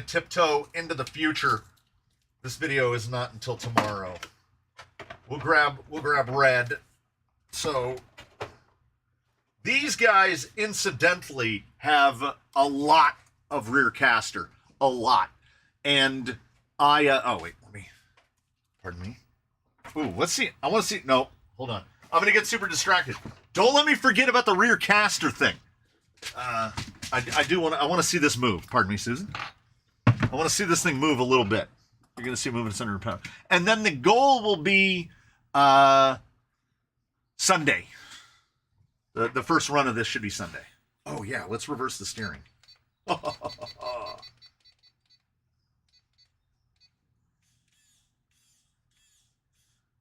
tiptoe into the future. This video is not until tomorrow. We'll grab red. So these guys incidentally have a lot of rear caster, a lot. And pardon me. Ooh, let's see. I want to see. No, hold on. I'm going to get super distracted. Don't let me forget about the rear caster thing. I want to see this move. Pardon me, Susan. I want to see this thing move a little bit. You're going to see it moving at 100 pounds. And then the goal will be Sunday. The first run of this should be Sunday. Oh, yeah. Let's reverse the steering.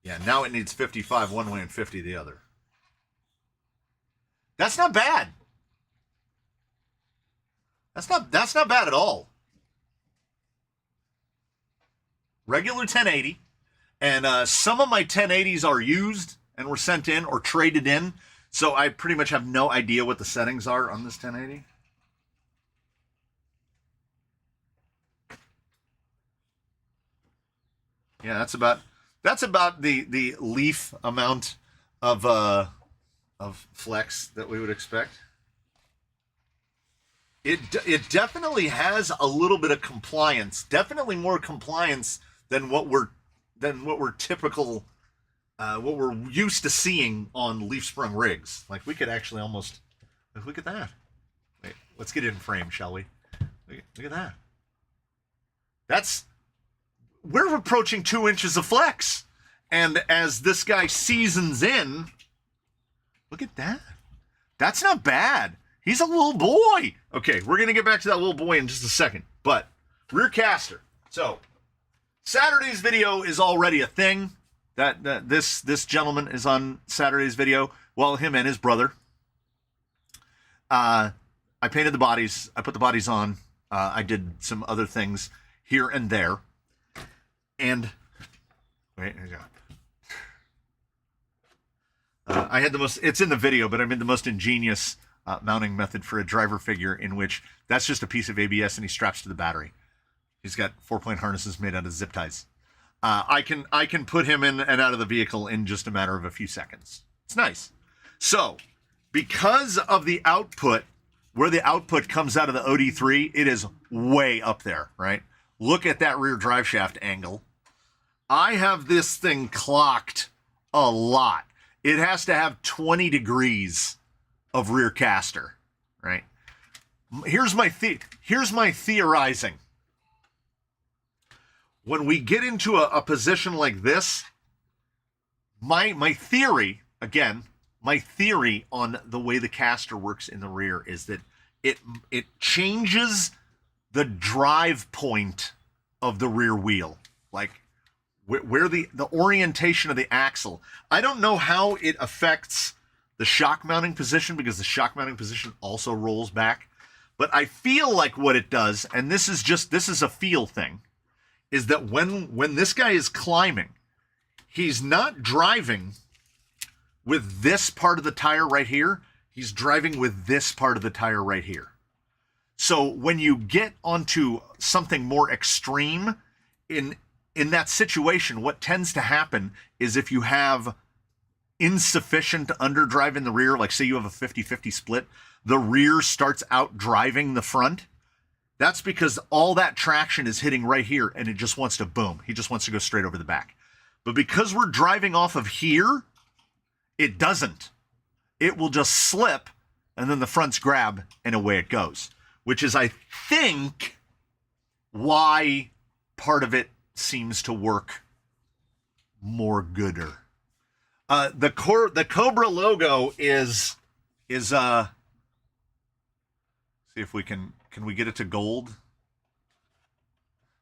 Yeah, now it needs 55 one way and 50 the other. That's not bad. That's not bad at all. Regular 1080, and some of my 1080s are used and were sent in or traded in, so I pretty much have no idea what the settings are on this 1080. Yeah, that's about the leaf amount of flex that we would expect. It definitely has a little bit of compliance, definitely more compliance than what we're typical, what we're used to seeing on leaf sprung rigs. Like, we could actually almost look at that. Wait, let's get in frame, shall we? Look at that. We're approaching 2 inches of flex, and as this guy seasons in, look at that. That's not bad. He's a little boy. Okay, we're going to get back to that little boy in just a second. But rear caster. So Saturday's video is already a thing. This gentleman is on Saturday's video. Well, him and his brother. I painted the bodies. I put the bodies on. I did some other things here and there. And wait, here we go. I had the most. It's in the video, but I made the most ingenious mounting method for a driver figure, in which that's just a piece of ABS and he straps to the battery. He's got 4-point harnesses made out of zip ties. I can put him in and out of the vehicle in just a matter of a few seconds. It's nice. So, because of the output, where the output comes out of the OD3, it is way up there, right? Look at that rear drive shaft angle. I have this thing clocked a lot. It has to have 20 degrees of rear caster, right? Here's my theorizing. When we get into a position like this, my theory on the way the caster works in the rear is that it changes the drive point of the rear wheel, like where the orientation of the axle. I don't know how it affects the shock mounting position, because the shock mounting position also rolls back. But I feel like what it does, and this is a feel thing, is that when this guy is climbing, he's not driving with this part of the tire right here. He's driving with this part of the tire right here. So when you get onto something more extreme, in that situation, what tends to happen is, if you have insufficient underdrive in the rear, like say you have a 50-50 split, the rear starts out driving the front. That's because all that traction is hitting right here, and it just wants to boom. He just wants to go straight over the back. But because we're driving off of here, it doesn't. It will just slip, and then the fronts grab, and away it goes. Which is, I think, why part of it seems to work more gooder. The Cobra logo is see if we can we get it to gold?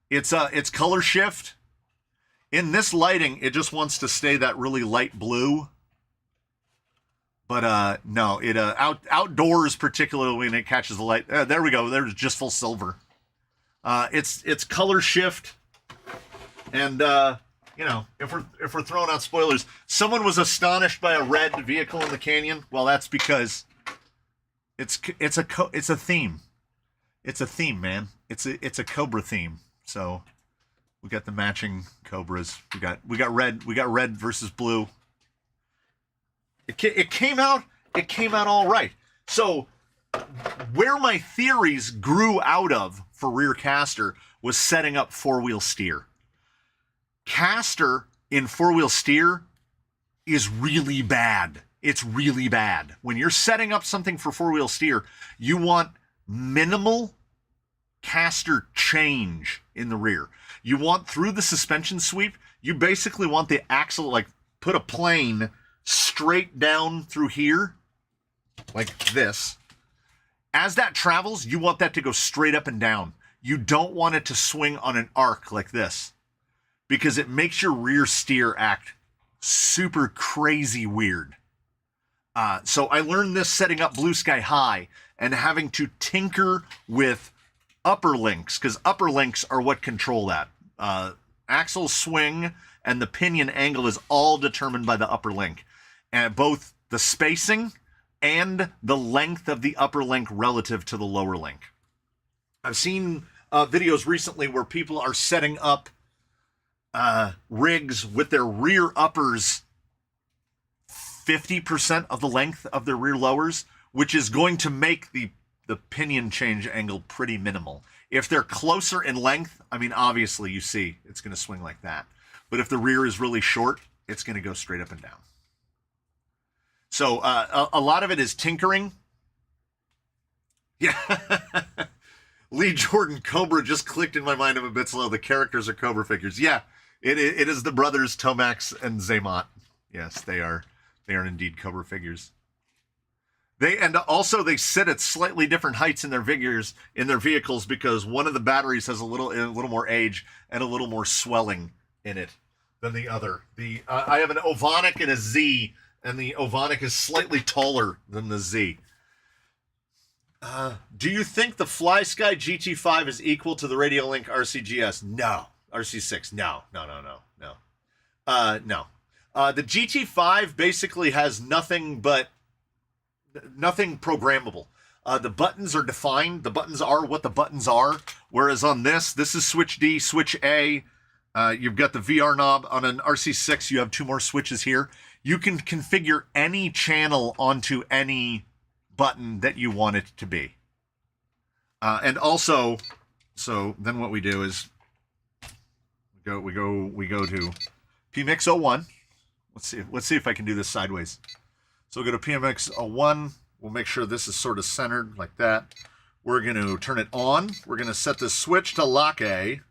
It's color shift. In this lighting, it just wants to stay that really light blue. But no, it outdoors, particularly when it catches the light. There we go. There's just full silver. It's color shift, and you know, if we're throwing out spoilers, someone was astonished by a red vehicle in the canyon. Well, that's because it's a theme. It's a theme, man. It's a Cobra theme. So we got the matching Cobras. We got red versus blue. It came out all right. So where my theories grew out of for rear caster was setting up four-wheel steer. Caster in four-wheel steer is really bad. It's really bad. When you're setting up something for four-wheel steer, you want minimal caster change in the rear. You want through the suspension sweep, you basically want the axle, like put a plane straight down through here, like this. As that travels, you want that to go straight up and down. You don't want it to swing on an arc like this, because it makes your rear steer act super crazy weird. So I learned this setting up Blue Sky High and having to tinker with upper links, because upper links are what control that. Axle swing and the pinion angle is all determined by the upper link. And both the spacing and the length of the upper link relative to the lower link. I've seen videos recently where people are setting up rigs with their rear uppers 50% of the length of their rear lowers, which is going to make the pinion change angle pretty minimal. If they're closer in length, I mean, obviously you see it's going to swing like that. But if the rear is really short, it's going to go straight up and down. So a lot of it is tinkering. Yeah. Lee Jordan, Cobra just clicked in my mind. I'm a bit slow. The characters are Cobra figures. Yeah, it is the brothers Tomax and Zaymot. Yes, they are indeed Cobra figures. They sit at slightly different heights in their vehicles because one of the batteries has a little more age and a little more swelling in it than the other. I have an Ovonic and a Z, and the Ovonic is slightly taller than the Z. Do you think the FlySky GT5 is equal to the Radiolink RCGS? No. RC6? No. No. No. The GT5 basically has nothing programmable. The buttons are defined. The buttons are what the buttons are. Whereas on this is switch D, switch A. You've got the VR knob. On an RC6, you have two more switches here. You can configure any channel onto any button that you want it to be. And also, so then what we do is we go to PMix 01. Let's see if I can do this sideways. So we'll go to PMX 01. We'll make sure this is sort of centered like that. We're going to turn it on. We're going to set the switch to lock A.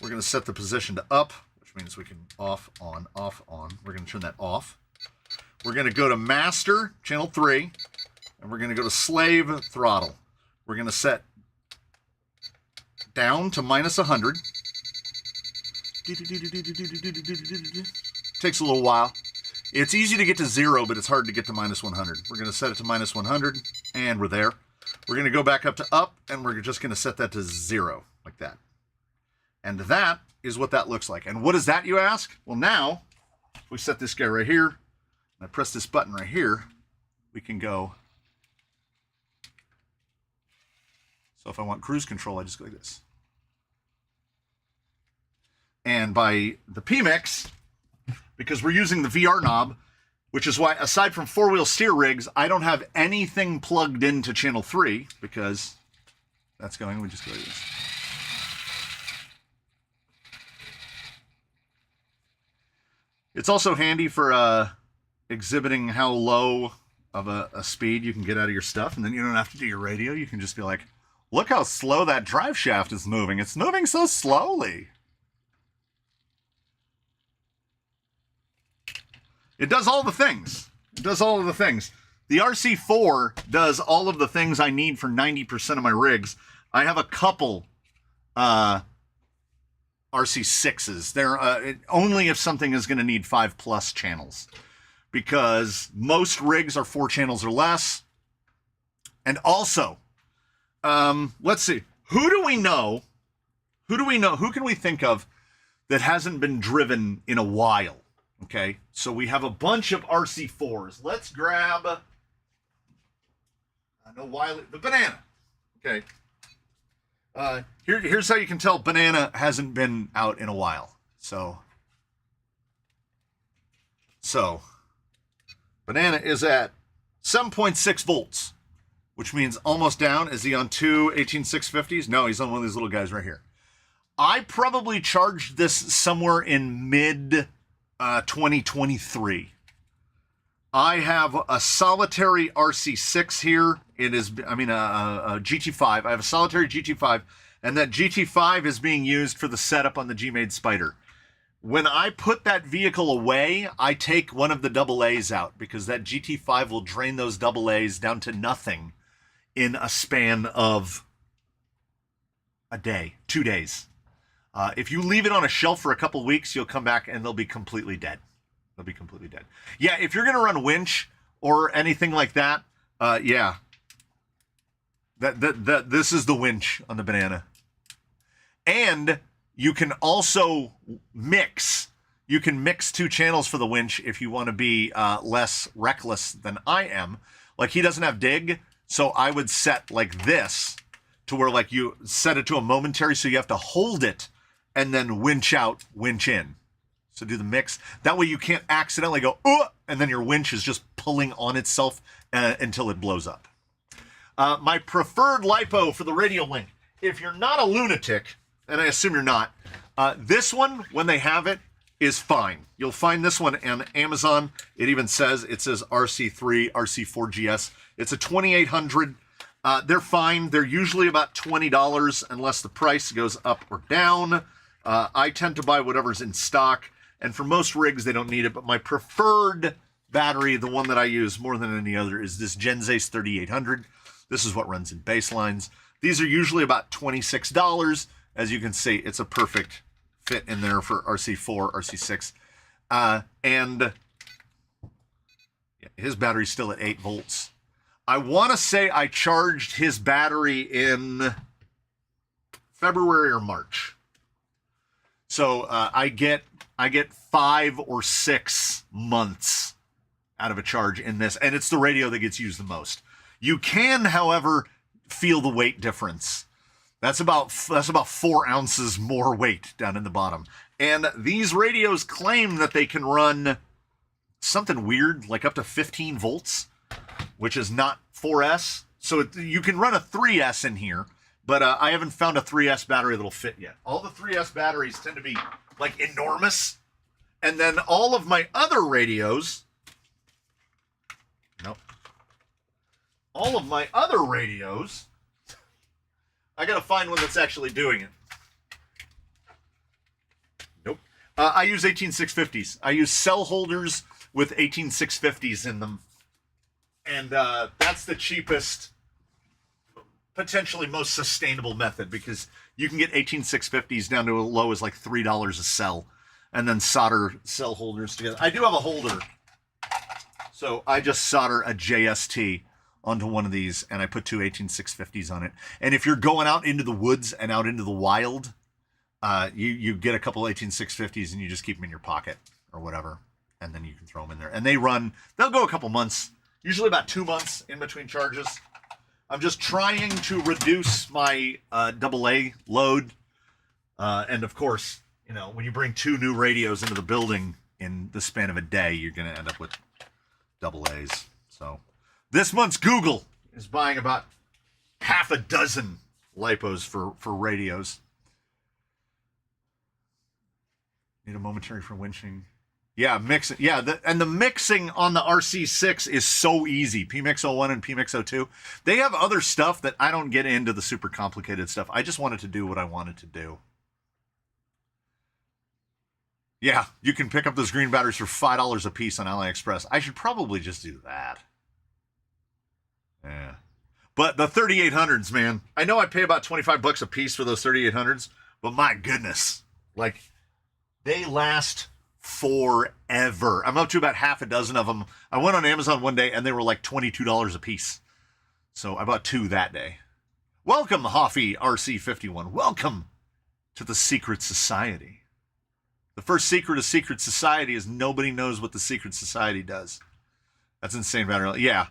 We're going to set the position to up, which means we can off, on, off, on. We're going to turn that off. We're going to go to master, channel 3, and we're going to go to slave throttle. We're going to set down to minus 100. Takes a little while. It's easy to get to 0, but it's hard to get to minus 100. We're going to set it to minus 100, and we're there. We're going to go back up to up, and we're just going to set that to 0, like that. And that is what that looks like. And what is that, you ask? Well, now, if we set this guy right here, and I press this button right here, we can go. So if I want cruise control, I just go like this. And by the PMix, because we're using the VR knob, which is why, aside from four-wheel steer rigs, I don't have anything plugged into channel 3, because that's going, we just go like this. It's also handy for exhibiting how low of a speed you can get out of your stuff, and then you don't have to do your radio. You can just be like, look how slow that drive shaft is moving. It's moving so slowly. It does all the things. It does all of the things. The RC4 does all of the things I need for 90% of my rigs. I have a couple RC6s. They're only if something is going to need 5+ channels, because most rigs are 4 channels or less. And also, let's see, who do we know? Who can we think of that hasn't been driven in a while? Okay, so we have a bunch of RC4s. Let's grab, the Banana. Okay. Here's how you can tell Banana hasn't been out in a while. So Banana is at 7.6 volts, which means almost down. Is he on two 18650s? No, he's on one of these little guys right here. I probably charged this somewhere in mid 2023. I have a solitary RC6 here. It is, a GT5. I have a solitary GT5, and that GT5 is being used for the setup on the G-Made Spider. When I put that vehicle away, I take one of the AA's out, because that GT5 will drain those AA's down to nothing in a span of a day, 2 days. If you leave it on a shelf for a couple weeks, you'll come back and they'll be completely dead. They'll be completely dead. Yeah, if you're going to run winch or anything like that, yeah. This is the winch on the Banana. And you can also mix. You can mix 2 channels for the winch if you want to be less reckless than I am. Like, he doesn't have dig, so I would set like this to where, like, you set it to a momentary, so you have to hold it and then winch out, winch in. So do the mix. That way you can't accidentally go, and then your winch is just pulling on itself until it blows up. My preferred LiPo for the Radio Link. If you're not a lunatic, and I assume you're not, this one, when they have it, is fine. You'll find this one on Amazon. It even says, RC3, RC4GS. It's a 2800. They're fine. They're usually about $20 unless the price goes up or down. I tend to buy whatever's in stock, and for most rigs, they don't need it, but my preferred battery, the one that I use more than any other, is this Genzace 3800. This is what runs in baselines. These are usually about $26. As you can see, it's a perfect fit in there for RC4, RC6. And his battery's still at 8 volts. I want to say I charged his battery in February or March. So I get 5 or 6 months out of a charge in this, and it's the radio that gets used the most. You can, however, feel the weight difference. That's about 4 ounces more weight down in the bottom. And these radios claim that they can run something weird, like up to 15 volts, which is not 4S. So you can run a 3S in here, but I haven't found a 3S battery that'll fit yet. All the 3S batteries tend to be like enormous. And then all of my other radios, all of my other radios, I gotta find one that's actually doing it. Nope. I use 18650s. I use cell holders with 18650s in them. And that's the cheapest, potentially most sustainable method, because you can get 18650s down to as low as like $3 a cell, and then solder cell holders together. I do have a holder, so I just solder a JST onto one of these, and I put 2 18650s on it. And if you're going out into the woods and out into the wild, you get a couple 18650s and you just keep them in your pocket or whatever, and then you can throw them in there. And they'll go a couple months, usually about 2 months in between charges. I'm just trying to reduce my AA load. And of course, when you bring 2 new radios into the building in the span of a day, you're going to end up with AA's. So this month's Google is buying about half a dozen LiPos for radios. Need a momentary for winching. Yeah, mixing. Yeah, and the mixing on the RC6 is so easy. PMix 01 and PMix 02. They have other stuff that I don't get into, the super complicated stuff. I just wanted to do what I wanted to do. Yeah, you can pick up those green batteries for $5 a piece on AliExpress. I should probably just do that. Yeah. But the 3800s, man, I know I pay about $25 a piece for those 3800s, but my goodness, like, they last forever. I'm up to about half a dozen of them. I went on Amazon one day and they were like $22 a piece. So I bought 2 that day. Welcome, Hoffy RC51. Welcome to the Secret Society. The first secret of Secret Society is nobody knows what the Secret Society does. That's insane, matter. Yeah.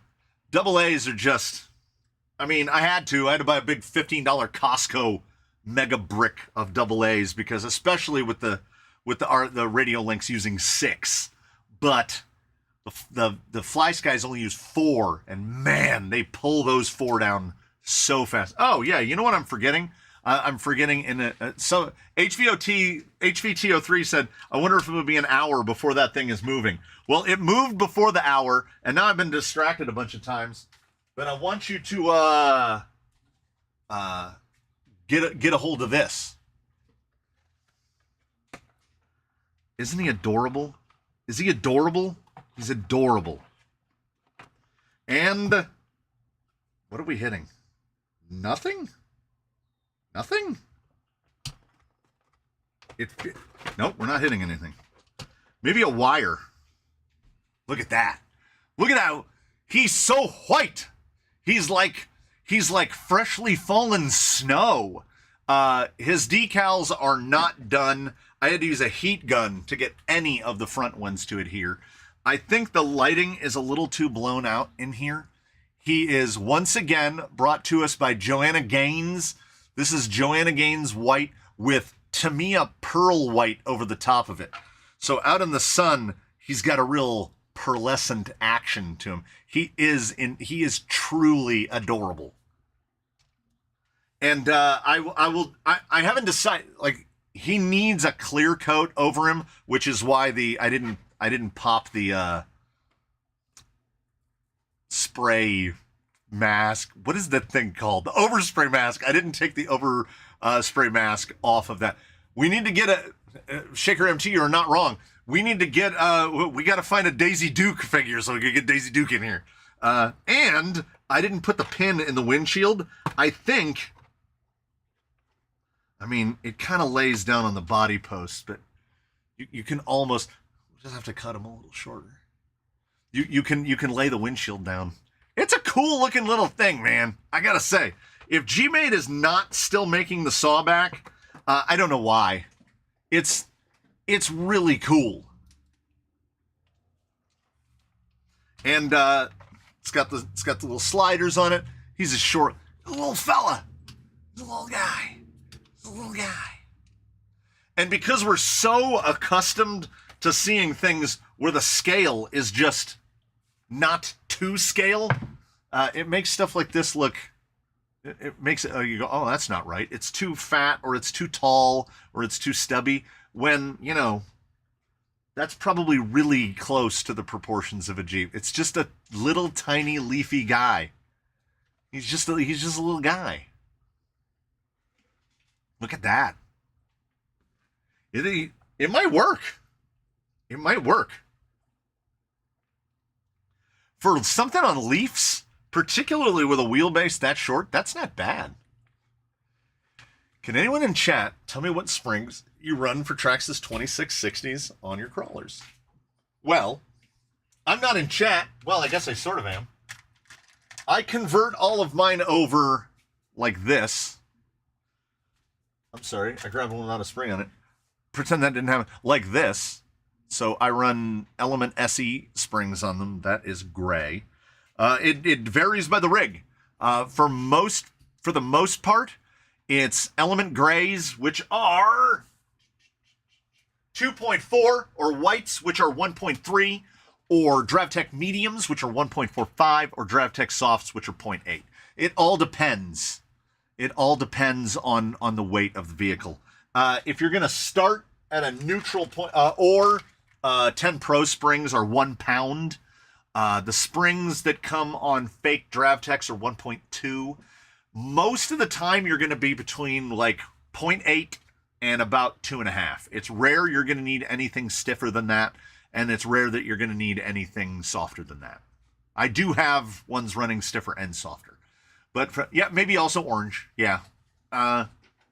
Double A's are just, I mean, I had to buy a big $15 Costco mega brick of double A's because especially with the radio links using 6, but the Fly Skies only use 4, and man, they pull those 4 down so fast. Oh yeah, you know what I'm forgetting? I'm forgetting so HVTO3 said, I wonder if it would be an hour before that thing is moving. Well, it moved before the hour, and now I've been distracted a bunch of times. But I want you to get a hold of this. Isn't he adorable? Is he adorable? He's adorable. And what are we hitting? Nothing? Nothing? Nope, we're not hitting anything. Maybe a wire. Look at that. Look at how he's so white. He's like freshly fallen snow. His decals are not done. I had to use a heat gun to get any of the front ones to adhere. I think the lighting is a little too blown out in here. He is once again brought to us by Joanna Gaines. This is Joanna Gaines white with Tamiya pearl white over the top of it. So out in the sun, he's got a real pearlescent action to him. He is truly adorable. And I haven't decided, like, he needs a clear coat over him, which is why I didn't pop the spray mask. What is that thing called? The overspray mask. I didn't take the spray mask off of that. We need to get Shaker MT, you're not wrong. We need to get we got to find a Daisy Duke figure so we can get Daisy Duke in here. And I didn't put the pin in the windshield. I mean, it kind of lays down on the body post, but you can almost just have to cut them a little shorter. You can lay the windshield down. It's a cool looking little thing, man. I gotta say, if G-Made is not still making the sawback, I don't know why. It's really cool. And it's got the little sliders on it. He's a little fella. He's a little guy. He's a little guy. And because we're so accustomed to seeing things where the scale is just not to scale, it makes stuff like this look, it makes it, you go, oh, that's not right. It's too fat, or it's too tall, or it's too stubby, when, you know, that's probably really close to the proportions of a Jeep. It's just a little tiny leafy guy. He's just a little guy. Look at that. It might work. It might work. For something on leafs, particularly with a wheelbase that short, that's not bad. Can anyone in chat tell me what springs you run for Traxxas 2660s on your crawlers? Well, I'm not in chat. Well, I guess I sort of am. I convert all of mine over like this. I'm sorry, I grabbed one without a spring on it. Pretend that didn't happen. Like this. So I run Element SE springs on them. That is gray. It varies by the rig. For the most part, it's Element grays, which are 2.4, or whites, which are 1.3, or DravTech mediums, which are 1.45, or DravTech softs, which are 0.8. It all depends. It all depends on the weight of the vehicle. If you're going to start at a neutral point, or 10 Pro springs are 1 pound. The springs that come on fake DravTechs are 1.2. Most of the time, you're going to be between like 0.8 and about 2.5. It's rare you're going to need anything stiffer than that, and it's rare that you're going to need anything softer than that. I do have ones running stiffer and softer. But yeah, maybe also orange. Yeah.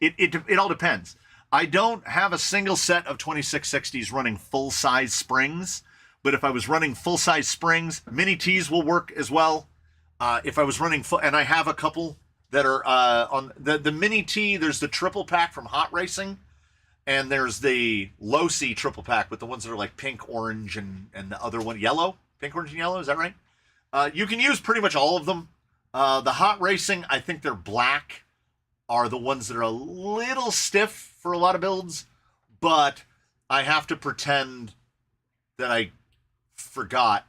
It all depends. I don't have a single set of 2660s running full-size springs, but if I was running full-size springs, mini T's will work as well. If I was running full, and I have a couple that are on the mini T, there's the triple pack from Hot Racing, and there's the low C triple pack with the ones that are like pink, orange, and the other one, yellow. Pink, orange, and yellow, is that right? You can use pretty much all of them. The Hot Racing, I think they're black, are the ones that are a little stiff for a lot of builds, but I have to pretend that I forgot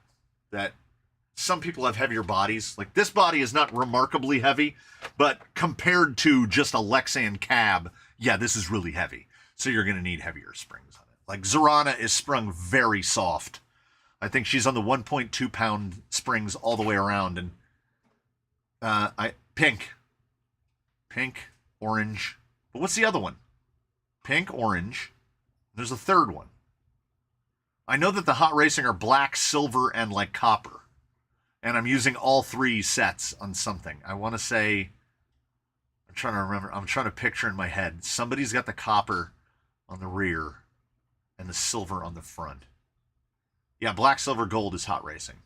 that some people have heavier bodies. Like, this body is not remarkably heavy, but compared to just a Lexan cab, yeah, this is really heavy. So you're going to need heavier springs on it. Like, Zorana is sprung very soft. I think she's on the 1.2 pound springs all the way around, and pink, orange. But what's the other one? Pink, orange. There's a third one. I know that the Hot Racing are black, silver, and like copper. And I'm using all three sets on something. I want to say, I'm trying to remember. I'm trying to picture in my head. Somebody's got the copper on the rear and the silver on the front. Yeah, black, silver, gold is Hot Racing.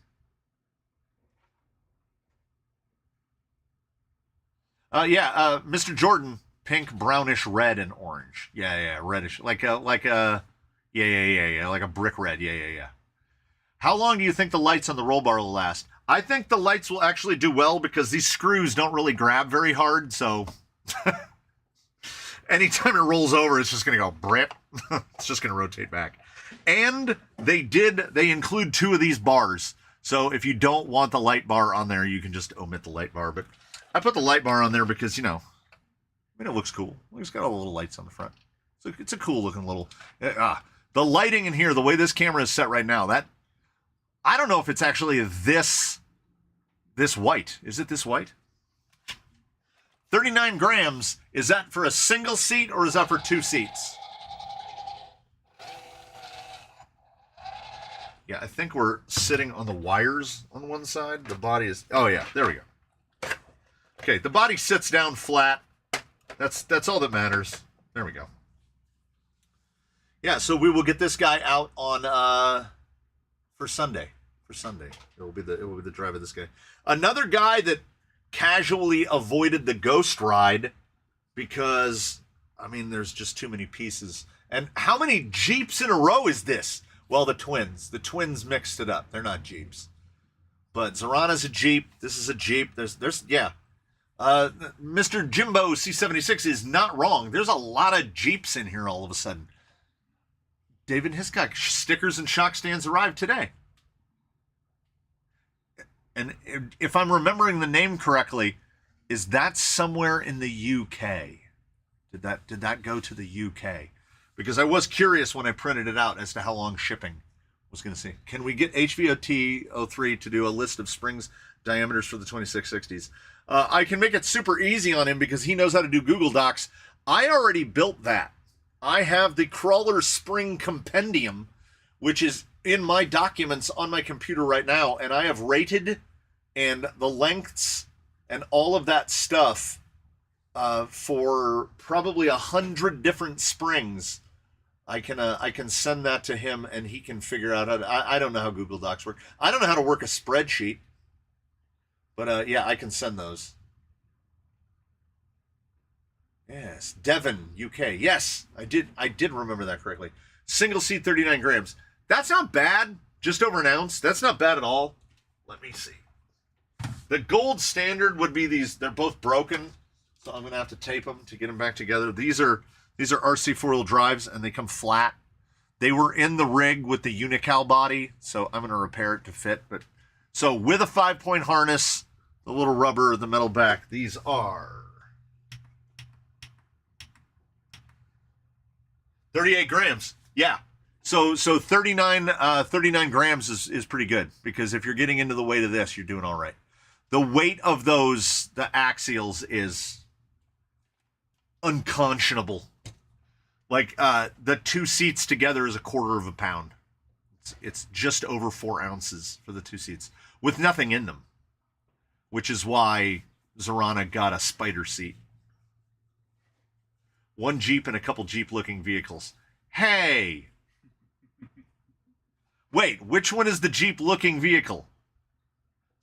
Mr. Jordan, pink, brownish, red, and orange. Yeah, reddish, like a brick red. Yeah. How long do you think the lights on the roll bar will last? I think the lights will actually do well because these screws don't really grab very hard, so anytime it rolls over, it's just going to go brip. It's just going to rotate back. And they include 2 of these bars. So if you don't want the light bar on there, you can just omit the light bar. But I put the light bar on there because, it looks cool. It's got all the little lights on the front. So it's a cool looking little... the lighting in here, the way this camera is set right now, that... I don't know if it's actually this white. Is it this white? 39 grams. Is that for a single seat or is that for 2 seats? Yeah, I think we're sitting on the wires on one side. The body is... Oh, yeah. There we go. Okay, the body sits down flat. That's all that matters. There we go. Yeah, so we will get this guy out on... For Sunday. It will be the drive of this guy. Another guy that casually avoided the ghost ride because, there's just too many pieces. And how many Jeeps in a row is this? Well, the twins mixed it up. They're not Jeeps. But Zorana's a Jeep. This is a Jeep. Mr. Jimbo C76 is not wrong. There's a lot of Jeeps in here all of a sudden. David Hiscock, stickers and shock stands arrived today. And if I'm remembering the name correctly, is that somewhere in the UK? Did that go to the UK? Because I was curious when I printed it out as to how long shipping was going to see. Can we get HVOT03 to do a list of springs diameters for the 2660s? I can make it super easy on him because he knows how to do Google Docs. I already built that. I have the Crawler Spring Compendium, which is in my documents on my computer right now, and I have rated and the lengths and all of that stuff for probably 100 different springs. I can send that to him, and he can figure out how to... I don't know how Google Docs work. I don't know how to work a spreadsheet, but yeah, I can send those. Yes, Devon, UK. Yes, I did remember that correctly. Single seat, 39 grams. That's not bad. Just over an ounce. That's not bad at all. Let me see. The gold standard would be these. They're both broken, so I'm going to have to tape them to get them back together. These are RC four-wheel drives, and they come flat. They were in the rig with the Unical body, so I'm going to repair it to fit. But so with a 5-point harness, the little rubber, the metal back, these are 38 grams. Yeah. So 39 grams is pretty good, because if you're getting into the weight of this, you're doing all right. The weight of the axials is unconscionable. Like the 2 seats together is 1/4 of a pound. It's just over 4 ounces for the 2 seats with nothing in them, which is why Zorana got a spider seat. 1 Jeep and a couple Jeep-looking vehicles. Hey! Wait, which one is the Jeep-looking vehicle?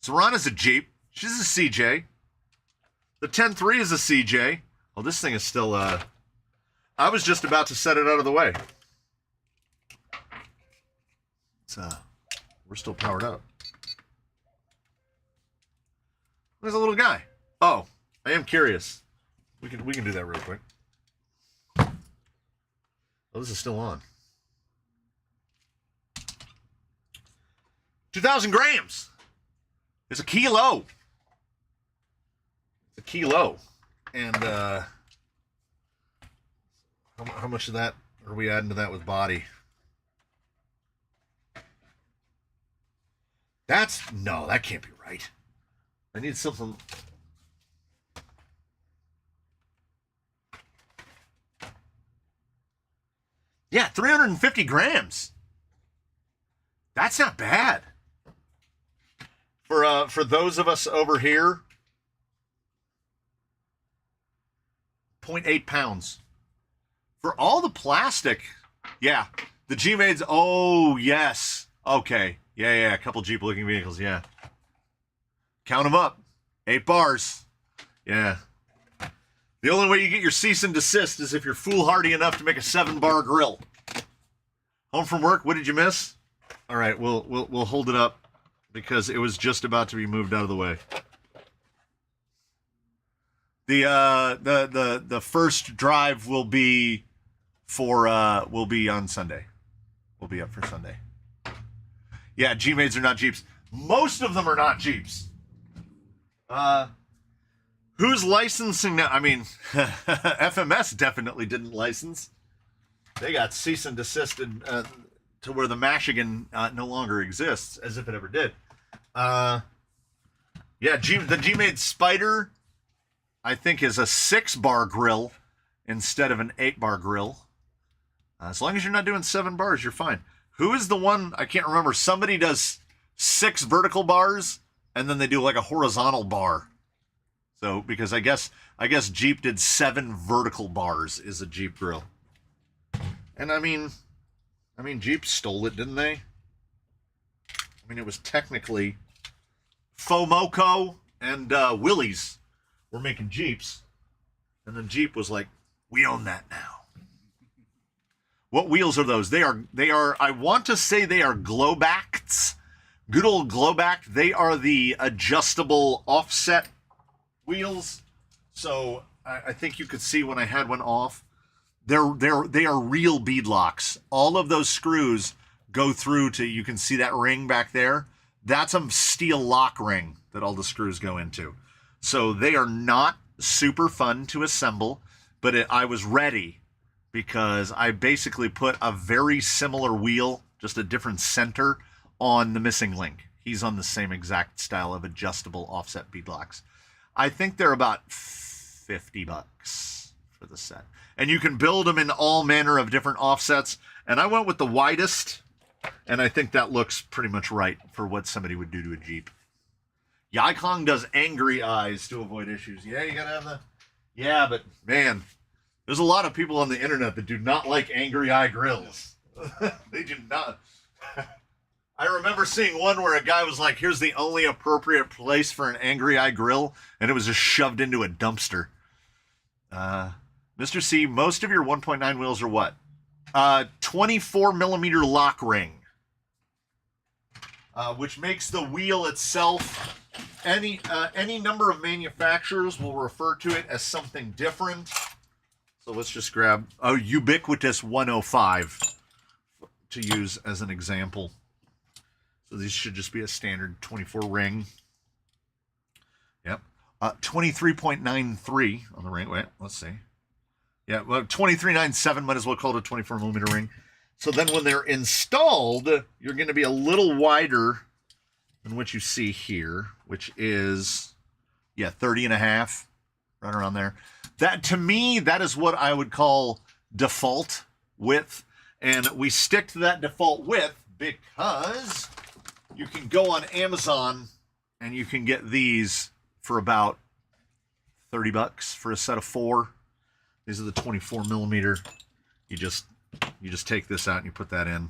Zorana's a Jeep. She's a CJ. The 10-3 is a CJ. Oh, this thing is still, I was just about to set it out of the way. It's, we're still powered up. There's a little guy. Oh, I am curious. We can do that real quick. Oh, this is still on. 2,000 grams. It's a kilo. It's a kilo. And how much of that are we adding to that with body? No, that can't be right. I need something. Yeah, 350 grams. That's not bad. For those of us over here, 0.8 pounds. For all the plastic, yeah. The G-Maids, oh, yes. Okay. Yeah, a couple Jeep-looking vehicles, yeah. Count them up. 8 bars. Yeah. The only way you get your cease and desist is if you're foolhardy enough to make a 7-bar grill. Home from work, what did you miss? All right, we'll hold it up because it was just about to be moved out of the way. The first drive will be on Sunday. We'll be up for Sunday. Yeah, G-Maids are not Jeeps. Most of them are not Jeeps. Who's licensing now? I mean, FMS definitely didn't license. They got cease and desisted to where the Michigan no longer exists, as if it ever did. Yeah, the G-Maid Spider, I think, is a 6-bar grill instead of an 8-bar grill. As long as you're not doing 7 bars, you're fine. Who is the one? I can't remember. Somebody does 6 vertical bars, and then they do like a horizontal bar. So, because I guess Jeep did 7 vertical bars is a Jeep grill. And I mean, Jeep stole it, didn't they? I mean, it was technically Fomoco and Willys were making Jeeps, and then Jeep was like, "We own that now." What wheels are those? They are. I want to say they are Globacts. Good old Globact. They are the adjustable offset wheels. So I think you could see when I had one off. They are real bead locks. All of those screws go through to, you can see that ring back there. That's a steel lock ring that all the screws go into. So they are not super fun to assemble, but I was ready because I basically put a very similar wheel, just a different center, on the missing link. He's on the same exact style of adjustable offset bead locks. I think they're about $50 for the set. And you can build them in all manner of different offsets. And I went with the widest, and I think that looks pretty much right for what somebody would do to a Jeep. Yaikong does angry eyes to avoid issues. Yeah, you gotta have the... Yeah, but man, there's a lot of people on the internet that do not like angry eye grills. They do not. I remember seeing one where a guy was like, here's the only appropriate place for an angry eye grill, and it was just shoved into a dumpster. Mr. C, most of your 1.9 wheels are what? 24 millimeter lock ring, which makes the wheel itself, any number of manufacturers will refer to it as something different. So let's just grab a ubiquitous 105 to use as an example. So these should just be a standard 24 ring. Yep. 23.93 on the ring. Wait, let's see. Yeah, well, 23.97 might as well call it a 24 millimeter ring. So then when they're installed, you're going to be a little wider than what you see here, which is, yeah, 30 and a half, right around there. That, to me, that is what I would call default width, and we stick to that default width because you can go on Amazon and you can get these for about $30 for a set of 4. These are the 24 millimeter. You just take this out and you put that in.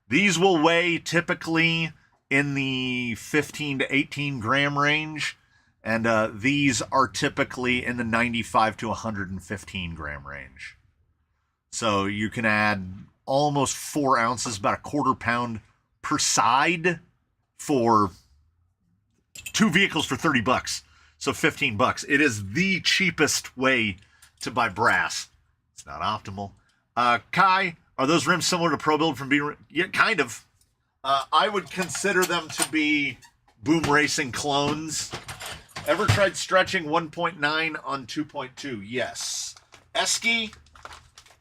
These will weigh typically in the 15 to 18 gram range, and these are typically in the 95 to 115 gram range. So you can add almost 4 ounces, about a quarter pound per side for 2 vehicles for $30. So $15. It is the cheapest way to buy brass. It's not optimal. Kai, are those rims similar to Pro Build from Beam? Yeah, kind of. I would consider them to be Boom Racing clones. Ever tried stretching 1.9 on 2.2? Yes. Esky,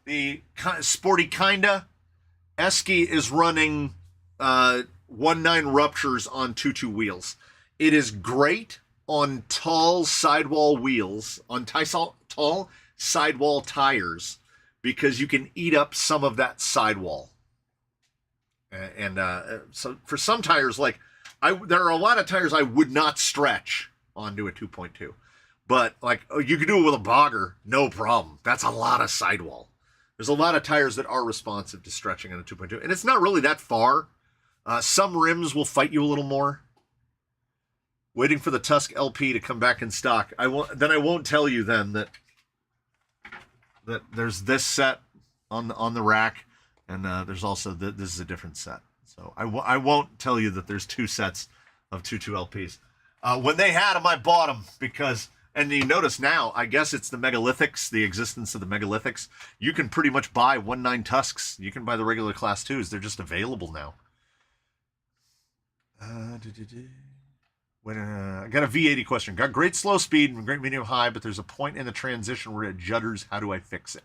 the sporty kinda. Esky is running 1.9 ruptures on 2.2 wheels. It is great on tall sidewall wheels, on tall sidewall tires, because you can eat up some of that sidewall. And so for some tires, like there are a lot of tires I would not stretch onto a 2.2, but like you can do it with a bogger, no problem. That's a lot of sidewall. There's a lot of tires that are responsive to stretching on a 2.2, and it's not really that far. Some rims will fight you a little more. Waiting for the Tusk LP to come back in stock. I won't tell you then that there's this set on the rack, and there's also this is a different set. So I won't tell you that there's 2 sets of 2.2 LPs. When they had them, I bought them because, and you notice now, I guess it's the megalithics, the existence of the megalithics. You can pretty much buy 1.9 Tusks. You can buy the regular Class 2s. They're just available now. I got a V80 question. Got great slow speed and great medium high, but there's a point in the transition where it judders. How do I fix it?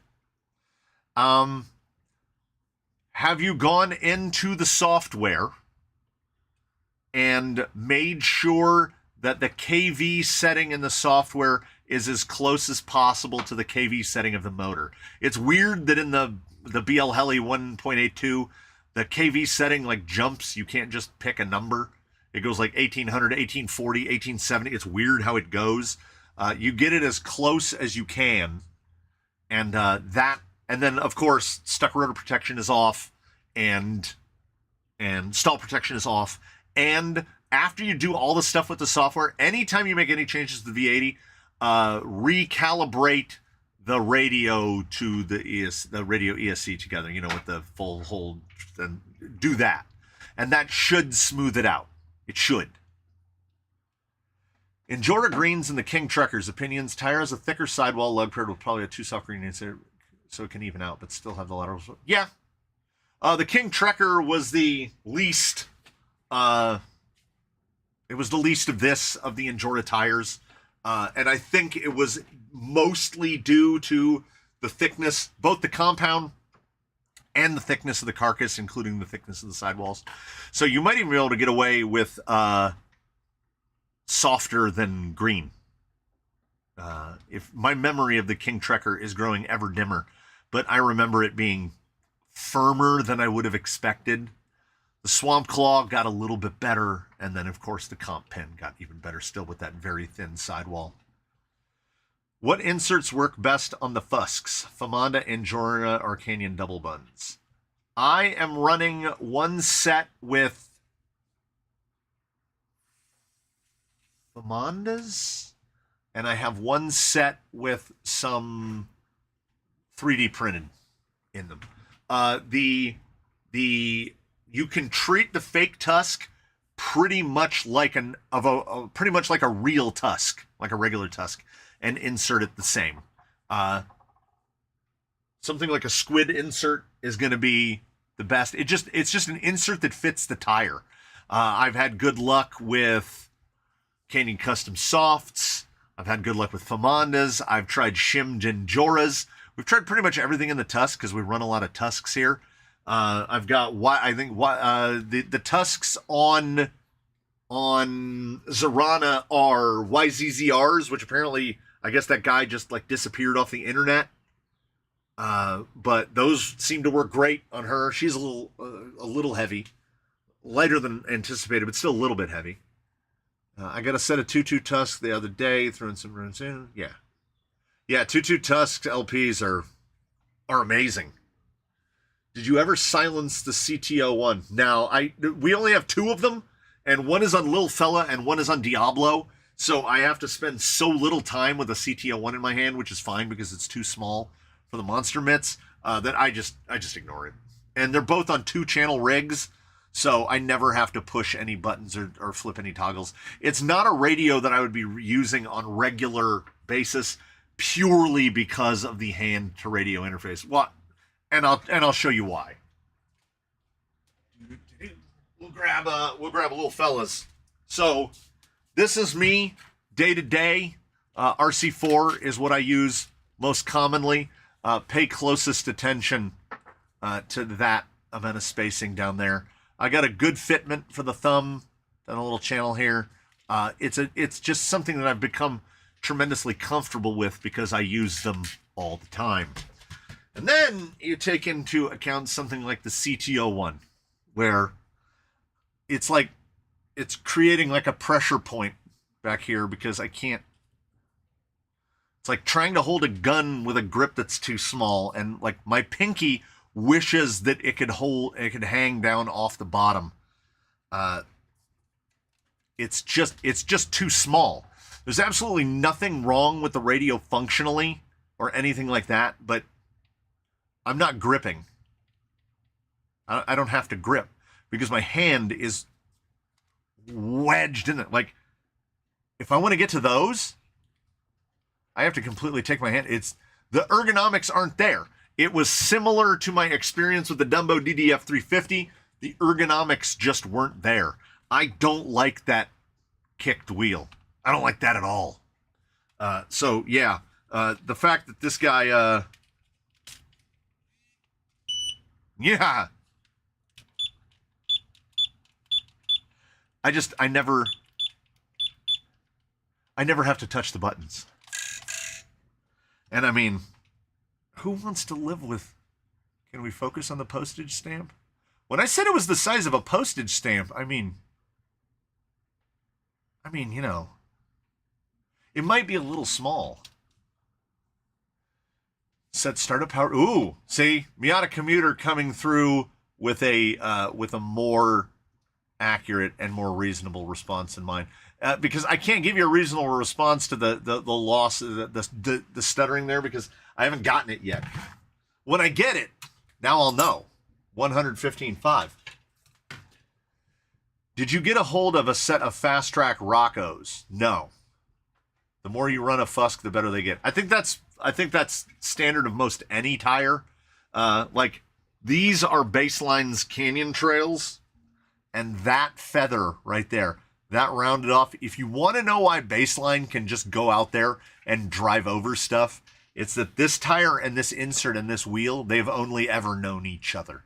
Have you gone into the software and made sure that the KV setting in the software is as close as possible to the KV setting of the motor? It's weird that in the BL Heli 1.82, the KV setting like jumps. You can't just pick a number. It goes like 1800, 1840, 1870. It's weird how it goes. You get it as close as you can. And and then of course, stuck rotor protection is off and stall protection is off. And after you do all the stuff with the software, anytime you make any changes to the V80, recalibrate the radio to the radio ESC together, with the full hold, and do that. And that should smooth it out. It should. Injora Greens and the King Truckers opinions. Tire has a thicker sidewall lug paired with probably a 2 soft green insert, so it can even out, but still have the laterals. Yeah. The King Trucker was the least. It was the least of the Injora tires, and I think it was mostly due to the thickness, both the compound and the thickness of the carcass, including the thickness of the sidewalls. So you might even be able to get away with softer than green. If my memory of the King Trekker is growing ever dimmer, but I remember it being firmer than I would have expected. The Swamp Claw got a little bit better, and then of course the Comp Pin got even better still with that very thin sidewall. What inserts work best on the Fusks? Famanda, Injora, or Canyon double buns? I am running one set with Famandas, and I have one set with some 3D printed in them. You can treat the fake tusk pretty much like a real tusk, like a regular tusk, and insert it the same. Something like a squid insert is going to be the best. It's just an insert that fits the tire. I've had good luck with Canyon Custom Softs. I've had good luck with Famandas. I've tried shimmed Injoras. We've tried pretty much everything in the tusk because we run a lot of tusks here. I've got the tusks on Zarana are YZZRs, which apparently I guess that guy just like disappeared off the internet. But those seem to work great on her. She's a little heavy, lighter than anticipated, but still a little bit heavy. I got a set of 2-2 Tusks the other day, throwing some runes in. Yeah. Yeah, 2-2 Tusks LPs are amazing. Did you ever silence the CTO1? Now, we only have 2 of them, and one is on Lil Fella and one is on Diablo. So I have to spend so little time with a CTO1 in my hand, which is fine because it's too small for the monster mitts, that I just ignore it. And they're both on 2-channel rigs, so I never have to push any buttons or flip any toggles. It's not a radio that I would be using on regular basis purely because of the hand to radio interface. What? And I'll show you why. We'll grab a little fellas. So this is me day to day. RC4 is what I use most commonly. Pay closest attention to that amount of spacing down there. I got a good fitment for the thumb and a little channel here. It's just something that I've become tremendously comfortable with because I use them all the time. And then you take into account something like the CTO1, where it's like it's creating like a pressure point back here because I can't. It's like trying to hold a gun with a grip that's too small, and like my pinky wishes that it could hang down off the bottom. It's just too small. There's absolutely nothing wrong with the radio functionally or anything like that, but I'm not gripping. I don't have to grip because my hand is wedged in it. Like, if I want to get to those, I have to completely take my hand. The ergonomics aren't there. It was similar to my experience with the Dumbo DDF 350. The ergonomics just weren't there. I don't like that kicked wheel. I don't like that at all. So yeah, the fact that this guy, yeah, I never have to touch the buttons. And I mean, who wants to live with, can we focus on the postage stamp? When I said it was the size of a postage stamp, I mean, you know, it might be a little small. Set startup power. Ooh, see, Miata Commuter coming through with a more accurate and more reasonable response in mind. Because I can't give you a reasonable response to the loss, the stuttering there, because I haven't gotten it yet. When I get it, now I'll know. 115.5. Did you get a hold of a set of fast track Roccos? No. The more you run a Fusk, the better they get. I think that's standard of most any tire. Like, these are Baseline's Canyon Trails, and that feather right there, that rounded off. If you want to know why Baseline can just go out there and drive over stuff, it's that this tire and this insert and this wheel, they've only ever known each other.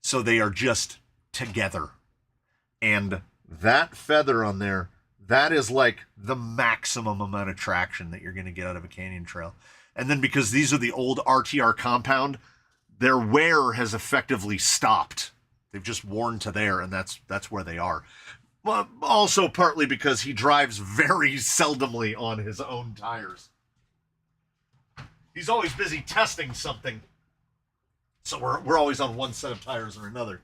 So they are just together. And that feather on there, that is like the maximum amount of traction that you're going to get out of a Canyon Trail. And then because these are the old RTR compound, their wear has effectively stopped. They've just worn to there, and that's where they are. Well, also partly because he drives very seldomly on his own tires. He's always busy testing something. So we're always on one set of tires or another.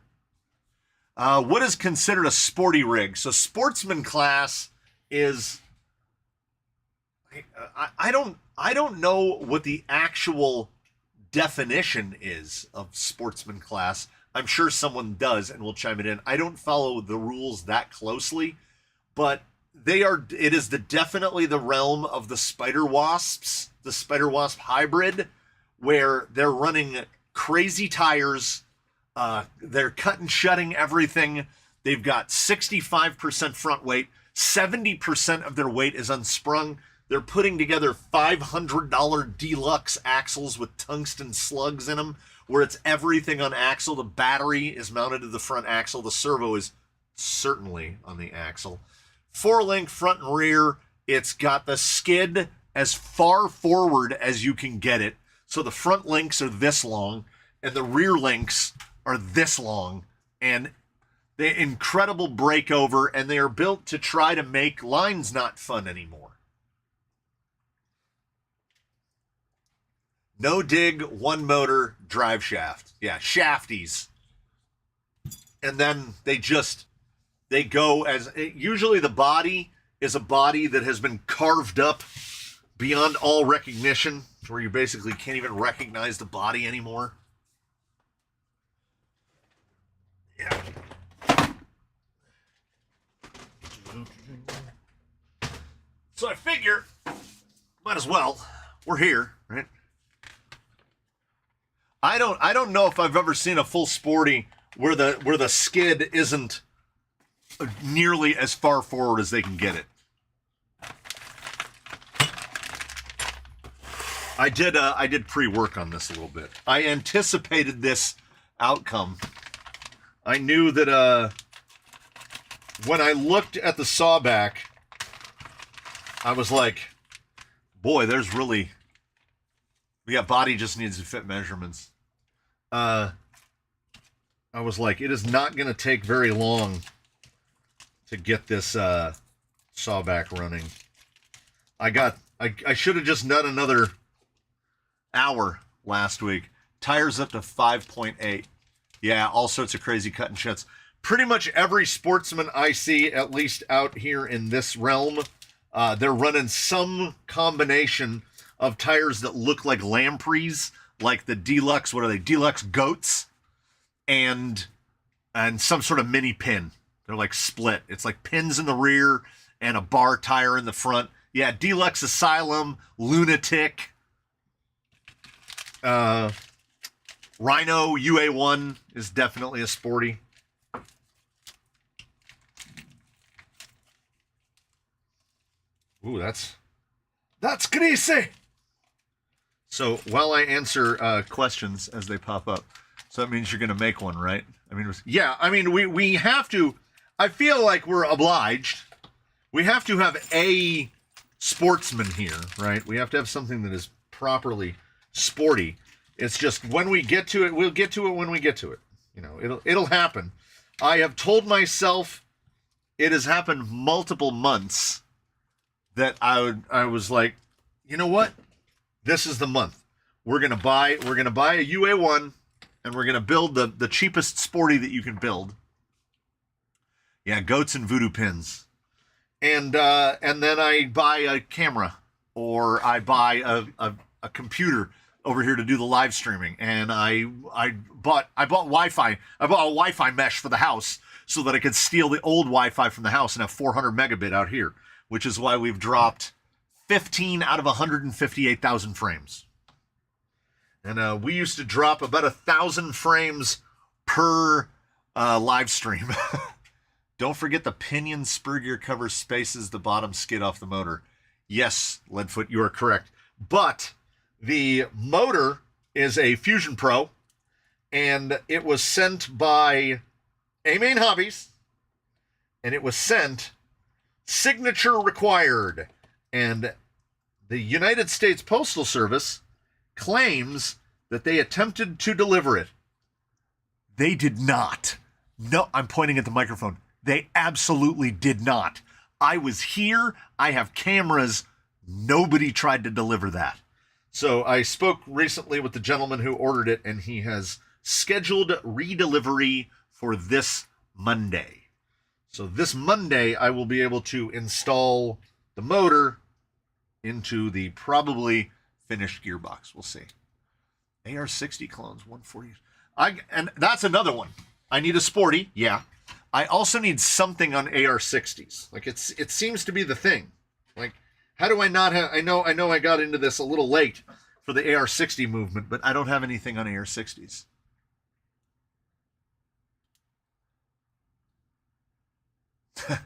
What is considered a sporty rig? So Sportsman class is... I don't know what the actual definition is of Sportsman class. I'm sure someone does and will chime it in. I don't follow the rules that closely, but it is definitely the realm of the Spider Wasps, the Spider Wasp hybrid, where they're running crazy tires. They're cut and shutting everything. They've got 65% front weight. 70% of their weight is unsprung. They're putting together $500 deluxe axles with tungsten slugs in them, where it's everything on axle. The battery is mounted to the front axle. The servo is certainly on the axle. 4-link front and rear. It's got the skid as far forward as you can get it. So the front links are this long, and the rear links are this long, and they incredible breakover, and they are built to try to make lines not fun anymore. No dig, one motor, drive shaft. Yeah, shafties. And then they go as, usually the body is a body that has been carved up beyond all recognition, where you basically can't even recognize the body anymore. Yeah. So I figure, might as well. We're here, right? I don't know if I've ever seen a full sporty where the skid isn't nearly as far forward as they can get it. I did pre-work on this a little bit. I anticipated this outcome. I knew that when I looked at the sawback, I was like, boy, there's really, yeah, body just needs to fit measurements. I was like, it is not going to take very long to get this sawback running. I should have just done another hour last week. Tires up to 5.8. Yeah, all sorts of crazy cut and shuts. Pretty much every Sportsman I see, at least out here in this realm, they're running some combination of tires that look like lampreys, like the deluxe, what are they, deluxe goats, and some sort of mini pin. They're like split. It's like pins in the rear and a bar tire in the front. Yeah, deluxe asylum, lunatic, Rhino UA1 is definitely a sporty. Ooh, that's greasy. So while I answer questions as they pop up, so that means you're going to make one, right? I mean, yeah. I mean, we have to. I feel like we're obliged. We have to have a Sportsman here, right? We have to have something that is properly sporty. It's just when we get to it, we'll get to it when we get to it. You know, it'll happen. I have told myself it has happened multiple months that I was like, you know what? This is the month. We're gonna buy a UA1 and we're gonna build the cheapest sporty that you can build. Yeah, goats and voodoo pins. And then I buy a camera, or I buy a computer over here to do the live streaming, and I bought Wi-Fi. I bought a Wi-Fi mesh for the house so that I could steal the old Wi-Fi from the house and have 400 megabit out here, which is why we've dropped 15 out of 158,000 frames. And we used to drop about 1,000 frames per live stream. Don't forget the pinion spur gear cover spaces the bottom skid off the motor. Yes, Leadfoot, you are correct. But the motor is a Fusion Pro, and it was sent by A-Main Hobbies, and it was sent signature required. And the United States Postal Service claims that they attempted to deliver it. They did not. No, I'm pointing at the microphone. They absolutely did not. I was here. I have cameras. Nobody tried to deliver that. So I spoke recently with the gentleman who ordered it, and he has scheduled redelivery for this Monday. So this Monday, I will be able to install the motor into the probably finished gearbox. We'll see. AR60 clones, 140. And that's another one. I need a sporty, yeah. I also need something on AR60s. Like it seems to be the thing. Like, how do I not have? I know I got into this a little late for the AR60 movement, but I don't have anything on AR60s. Been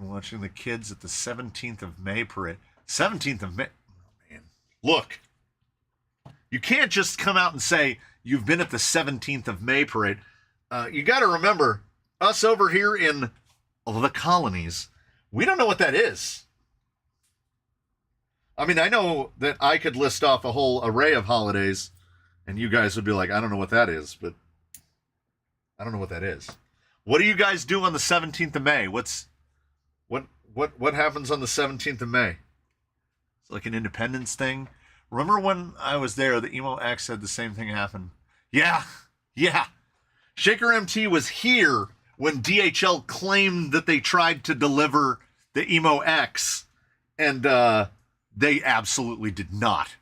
watching the kids at the 17th of May parade. 17th of May. Oh, man. Look, you can't just come out and say you've been at the 17th of May parade. You got to remember, us over here in the colonies, we don't know what that is. I mean, I know that I could list off a whole array of holidays, and you guys would be like, I don't know what that is, but I don't know what that is. What do you guys do on the 17th of May? What happens on the 17th of May? It's like an independence thing. Remember when I was there, the Emo X said the same thing happened. Yeah. Shaker MT was here when DHL claimed that they tried to deliver the Emo X, and they absolutely did not.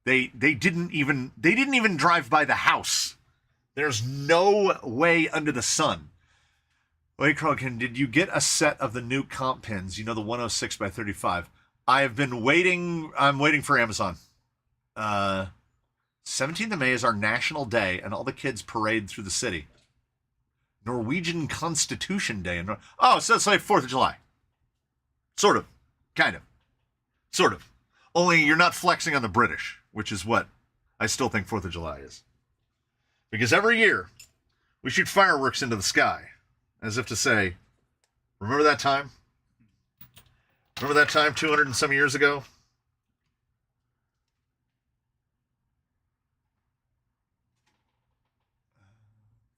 They didn't even drive by the house. There's no way under the sun. Wait, Crokin, did you get a set of the new comp pins? You know, the 106 by 35. I've been waiting. I'm waiting for Amazon. 17th of May is our national day, and all the kids parade through the city. Norwegian Constitution Day. Oh, so it's like 4th of July. Sort of. Kind of. Sort of. Only you're not flexing on the British, which is what I still think 4th of July is. Because every year, we shoot fireworks into the sky, as if to say, remember that time? Remember that time 200 and some years ago?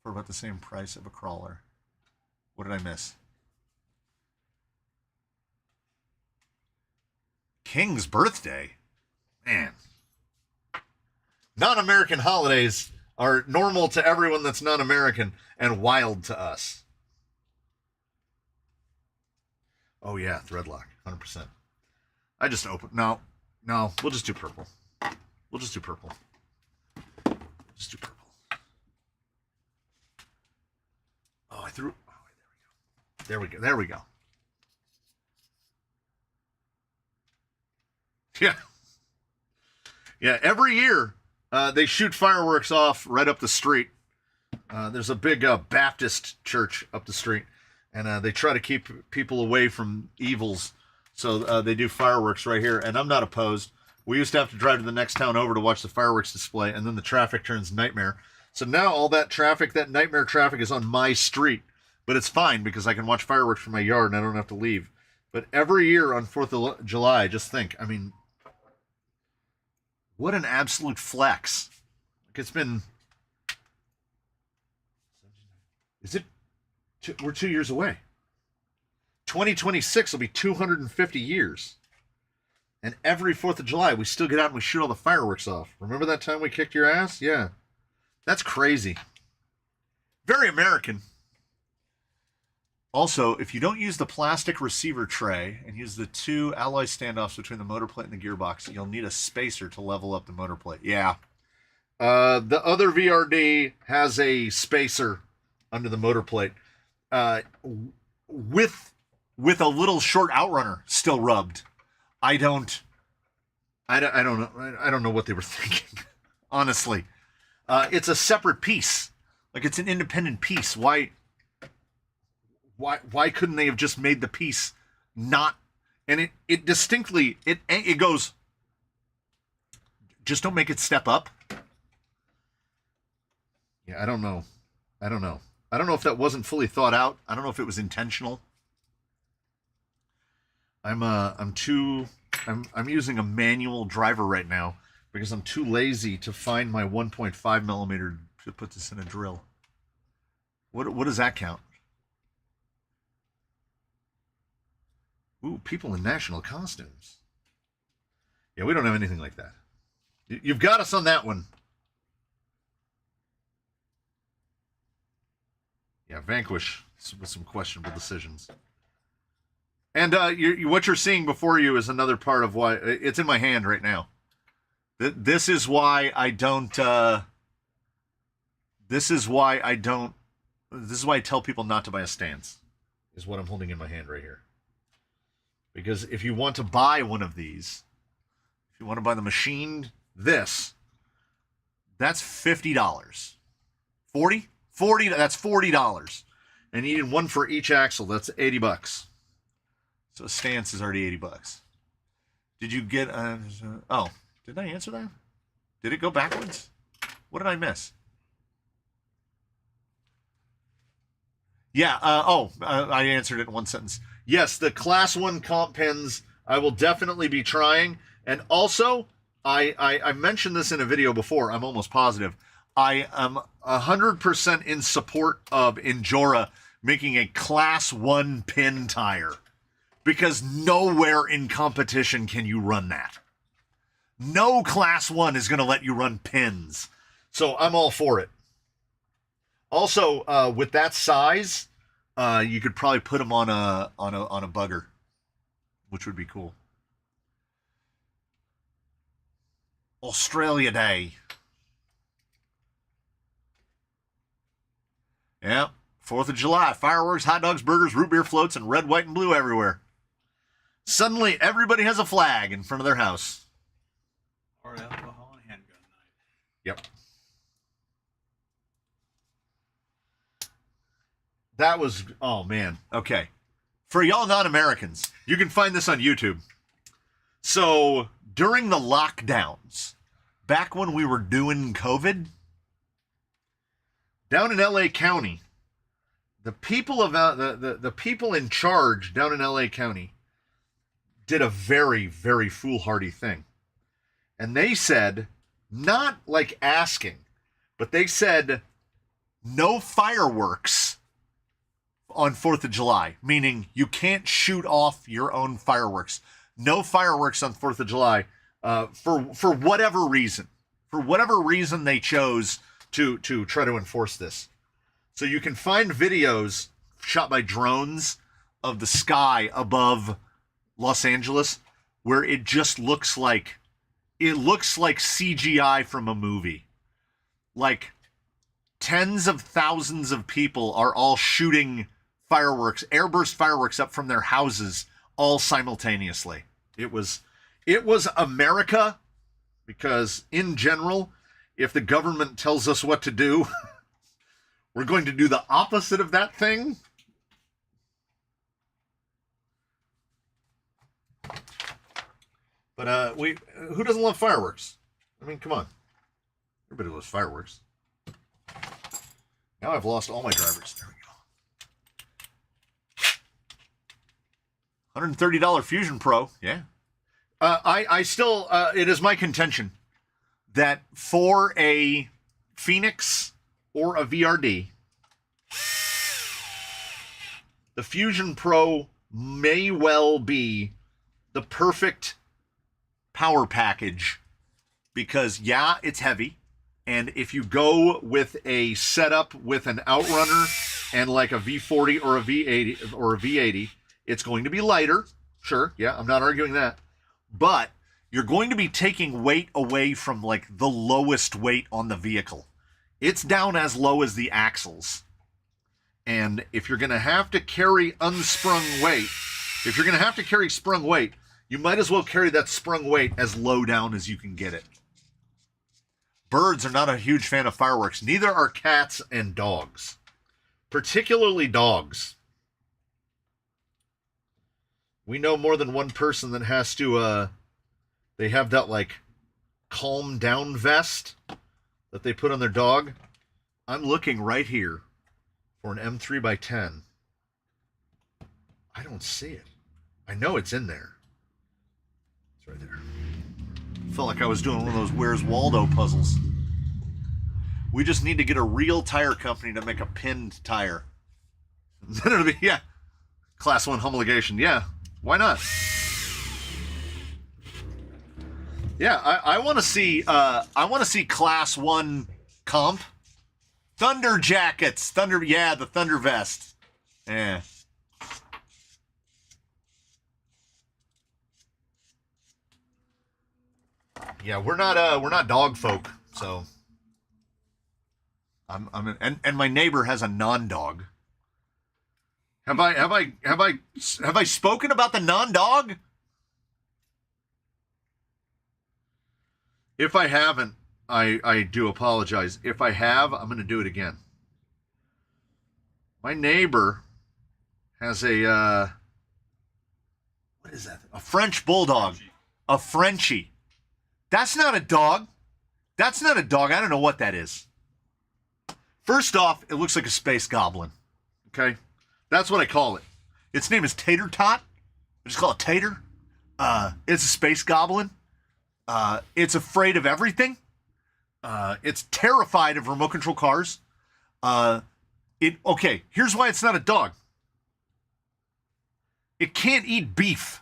For about the same price of a crawler. What did I miss? King's birthday? Man. Non-American holidays are normal to everyone that's non-American and wild to us. Oh yeah, Threadlock, 100%. I just opened. No, we'll just do purple. We'll just do purple. Just do purple. Oh, I threw. Oh, there we go. There we go. Yeah. Yeah, every year they shoot fireworks off right up the street. There's a big Baptist church up the street, and they try to keep people away from evils. So they do fireworks right here, and I'm not opposed. We used to have to drive to the next town over to watch the fireworks display, and then the traffic turns nightmare. So now all that traffic, that nightmare traffic, is on my street. But it's fine because I can watch fireworks from my yard and I don't have to leave. But every year on 4th of July, just think, I mean, what an absolute flex. Like it's been... Is it... We're 2 years away. 2026 will be 250 years. And every 4th of July, we still get out and we shoot all the fireworks off. Remember that time we kicked your ass? Yeah. That's crazy. Very American. Also, if you don't use the plastic receiver tray and use the two alloy standoffs between the motor plate and the gearbox, you'll need a spacer to level up the motor plate. Yeah. The other VRD has a spacer under the motor plate with a little short outrunner still rubbed. I don't know what they were thinking. Honestly. It's a separate piece. Like it's an independent piece. Why couldn't they have just made the piece not? And it distinctly it goes. Just don't make it step up. Yeah, I don't know. I don't know if that wasn't fully thought out. I don't know if it was intentional. I'm using a manual driver right now because I'm too lazy to find my 1.5 millimeter to put this in a drill. What does that count? Ooh, people in national costumes. Yeah, we don't have anything like that. You've got us on that one. Yeah, Vanquish with some questionable decisions. And what you're seeing before you is another part of why it's in my hand right now. This is why I don't. This is why I tell people not to buy a stance. Is what I'm holding in my hand right here. Because if you want to buy one of these, if you want to buy the machined that's $50. 40? 40, that's $40. And you need one for each axle, that's $80. So a stance is already $80. Did you get oh, did I answer that? Did it go backwards? What did I miss? Yeah, I answered it in one sentence. Yes, the Class 1 comp pins I will definitely be trying, And also, I mentioned this in a video before, I'm almost positive. I am 100% in support of Injora making a Class 1 pin tire. Because nowhere in competition can you run that. No Class 1 is going to let you run pins. So I'm all for it. Also, with that size, you could probably put them on a bugger, which would be cool. Australia Day. Yeah, 4th of July. Fireworks, hot dogs, burgers, root beer floats, and red, white, and blue everywhere. Suddenly, everybody has a flag in front of their house. Or alcohol and handgun night. Yep. That was, oh man, okay. For y'all non-Americans, you can find this on YouTube. So, during the lockdowns, back when we were doing COVID, down in LA County, the people of the people in charge down in LA County did a very, very foolhardy thing. And they said, not like asking, but they said no fireworks on 4th of July, meaning you can't shoot off your own fireworks. No fireworks on 4th of July for whatever reason. For whatever reason they chose to try to enforce this. So you can find videos shot by drones of the sky above Los Angeles where it just looks like CGI from a movie. Like tens of thousands of people are all shooting fireworks, airburst fireworks up from their houses all simultaneously. It was America, because in general, if the government tells us what to do, we're going to do the opposite of that thing. But who doesn't love fireworks? I mean, come on. Everybody loves fireworks. Now I've lost all my drivers. There we go. $130 Fusion Pro, yeah. I still, it is my contention that for a Phoenix or a VRD, the Fusion Pro may well be the perfect power package, because yeah, it's heavy, and if you go with a setup with an Outrunner and like a V40 or a V80 it's going to be lighter. Sure, yeah, I'm not arguing that, but you're going to be taking weight away from like the lowest weight on the vehicle. It's down as low as the axles, and if you're going to have to carry unsprung weight, if you're going to have to carry sprung weight, you might as well carry that sprung weight as low down as you can get it. Birds are not a huge fan of fireworks. Neither are cats and dogs. Particularly dogs. We know more than one person that has to, they have that, like, calm down vest that they put on their dog. I'm looking right here for an M3x10. I don't see it. I know it's in there. Right there. Felt like I was doing one of those Where's Waldo puzzles. We just need to get a real tire company to make a pinned tire. Then it'll be, yeah, Class 1 homologation. Yeah, why not? Yeah, I want to see Class 1 comp. Thunder jackets. The Thunder vest. Yeah. Yeah, we're not dog folk, so and my neighbor has a non-dog. Have I spoken about the non-dog? If I haven't, I do apologize. If I have, I'm going to do it again. My neighbor has a what is that? A French bulldog, a Frenchie. That's not a dog. That's not a dog. I don't know what that is. First off, it looks like a space goblin. Okay? That's what I call it. Its name is Tater Tot. I just call it Tater. It's a space goblin. It's afraid of everything. It's terrified of remote control cars. Okay, here's why it's not a dog. It can't eat beef.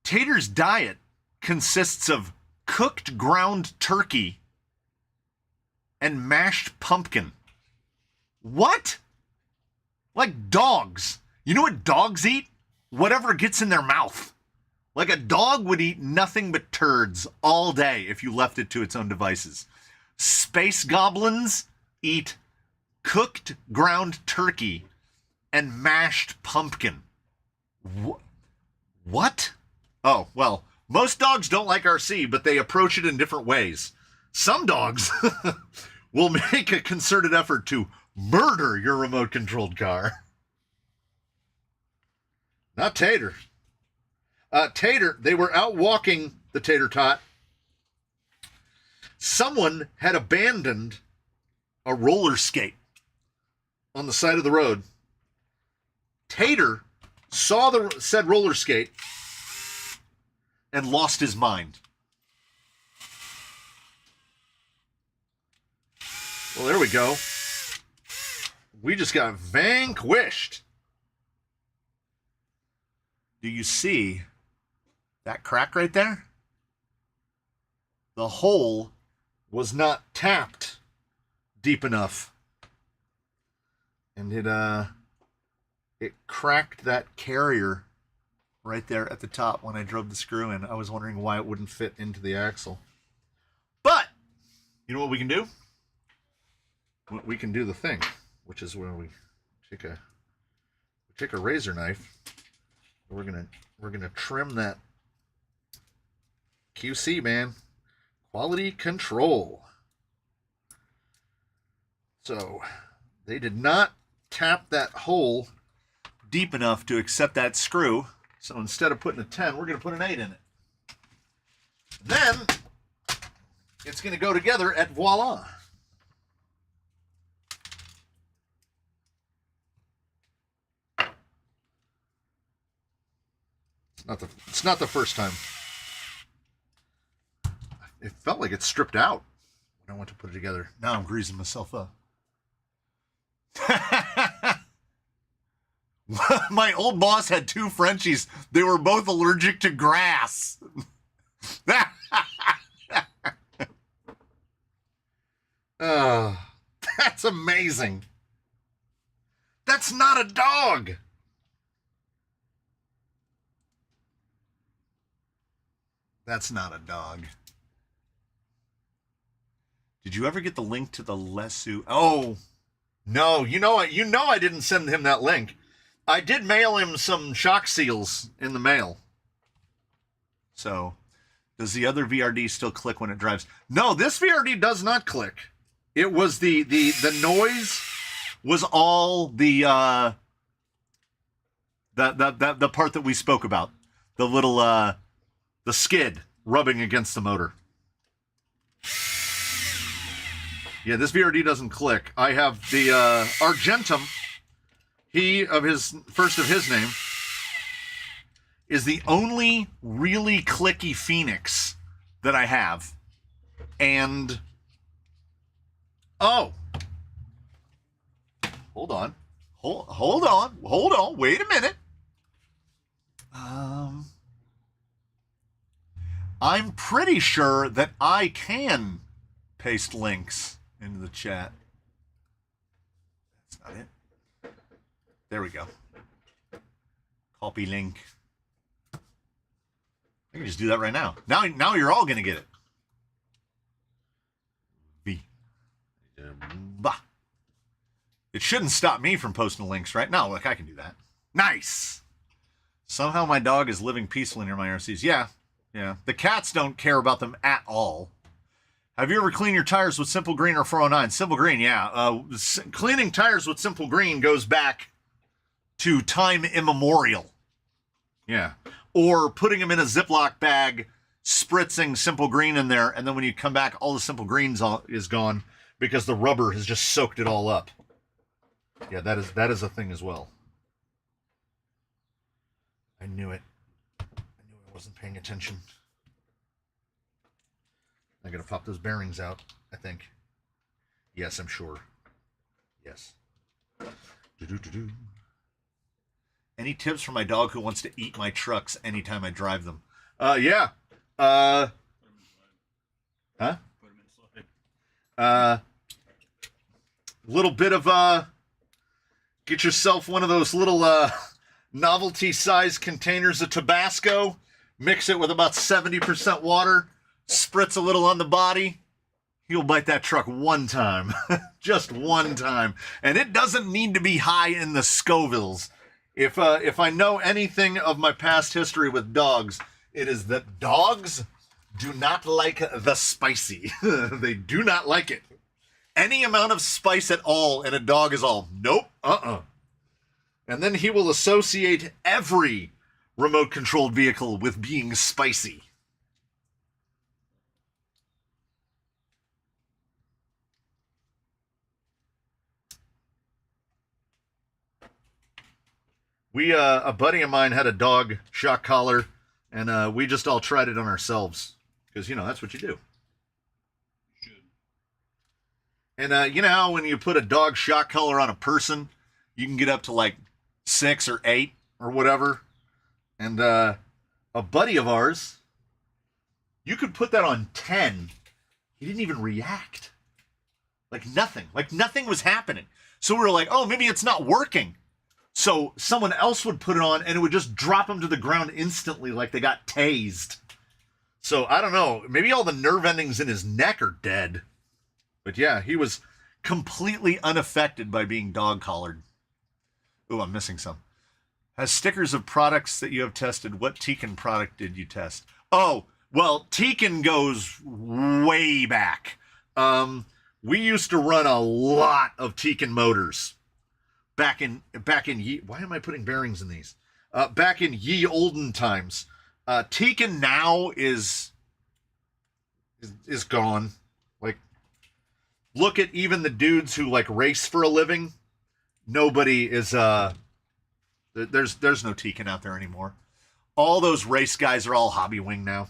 Tater's diet consists of cooked ground turkey and mashed pumpkin. What? Like dogs. You know what dogs eat? Whatever gets in their mouth. Like a dog would eat nothing but turds all day if you left it to its own devices. Space goblins eat cooked ground turkey and mashed pumpkin. What? Oh, well, most dogs don't like RC, but they approach it in different ways. Some dogs will make a concerted effort to murder your remote-controlled car. Not Tater. Tater, they were out walking the tater tot. Someone had abandoned a roller skate on the side of the road. Tater saw the said roller skate and lost his mind. Well, there we go. We just got vanquished. Do you see that crack right there? The hole was not tapped deep enough. And it cracked that carrier right there at the top when I drove the screw in. I was wondering why it wouldn't fit into the axle. But, you know what we can do? We can do the thing, which is where we take a razor knife. We're gonna trim that QC, man. Quality control. So they did not tap that hole deep enough to accept that screw. So instead of putting a 10, we're gonna put an 8 in it. Then it's gonna go together at voila. It's not the first time. It felt like it stripped out when I went to put it together. Now I'm greasing myself up. My old boss had 2 Frenchies. They were both allergic to grass. That's amazing. That's not a dog. That's not a dog. Did you ever get the link to the Lesu? Oh, no. You know I didn't send him that link. I did mail him some shock seals in the mail. So, does the other VRD still click when it drives? No, this VRD does not click. It was the noise was all the part that we spoke about. The little the skid rubbing against the motor. Yeah, this VRD doesn't click. I have the Argentum. He of his first of his name is the only really clicky Phoenix that I have. And oh, hold on, wait a minute. I'm pretty sure that I can paste links into the chat. That's not it. There we go. Copy link. I can just do that right now. Now you're all going to get it. V. Bah. It shouldn't stop me from posting links, right? No, look, I can do that. Nice. Somehow my dog is living peacefully near my RCs. Yeah. The cats don't care about them at all. Have you ever cleaned your tires with Simple Green or 409? Simple Green, yeah. Cleaning tires with Simple Green goes back to time immemorial. Yeah. Or putting them in a Ziploc bag, spritzing Simple Green in there, and then when you come back, all the Simple Greens is gone because the rubber has just soaked it all up. Yeah, that is a thing as well. I knew it. I wasn't paying attention. I gotta pop those bearings out, I think. Yes, I'm sure. Yes. Do-do-do-do. Any tips for my dog who wants to eat my trucks anytime I drive them? Yeah. Huh? Put them in slide. Little bit of get yourself one of those little novelty size containers of Tabasco, mix it with about 70% water, spritz a little on the body. He'll bite that truck one time. Just one time. And it doesn't need to be high in the Scovilles. If I know anything of my past history with dogs, it is that dogs do not like the spicy. They do not like it. Any amount of spice at all, and a dog is all, nope, And then he will associate every remote-controlled vehicle with being spicy. A buddy of mine had a dog shock collar, and we just all tried it on ourselves. Because, that's what you do. And you know how when you put a dog shock collar on a person, you can get up to like 6 or 8 or whatever. And a buddy of ours, you could put that on 10. He didn't even react. Like nothing was happening. So we were like, oh, maybe it's not working. So someone else would put it on and it would just drop them to the ground instantly like they got tased. So I don't know. Maybe all the nerve endings in his neck are dead. But yeah, he was completely unaffected by being dog collared. Ooh, I'm missing some. Has stickers of products that you have tested. What Tekin product did you test? Oh, well, Tekin goes way back. We used to run a lot of Tekin motors. Back in ye, why am I putting bearings in these? Back in ye olden times. Tekin now is gone. Like, look at even the dudes who like race for a living. Nobody is there's no Tekin out there anymore. All those race guys are all hobby wing now.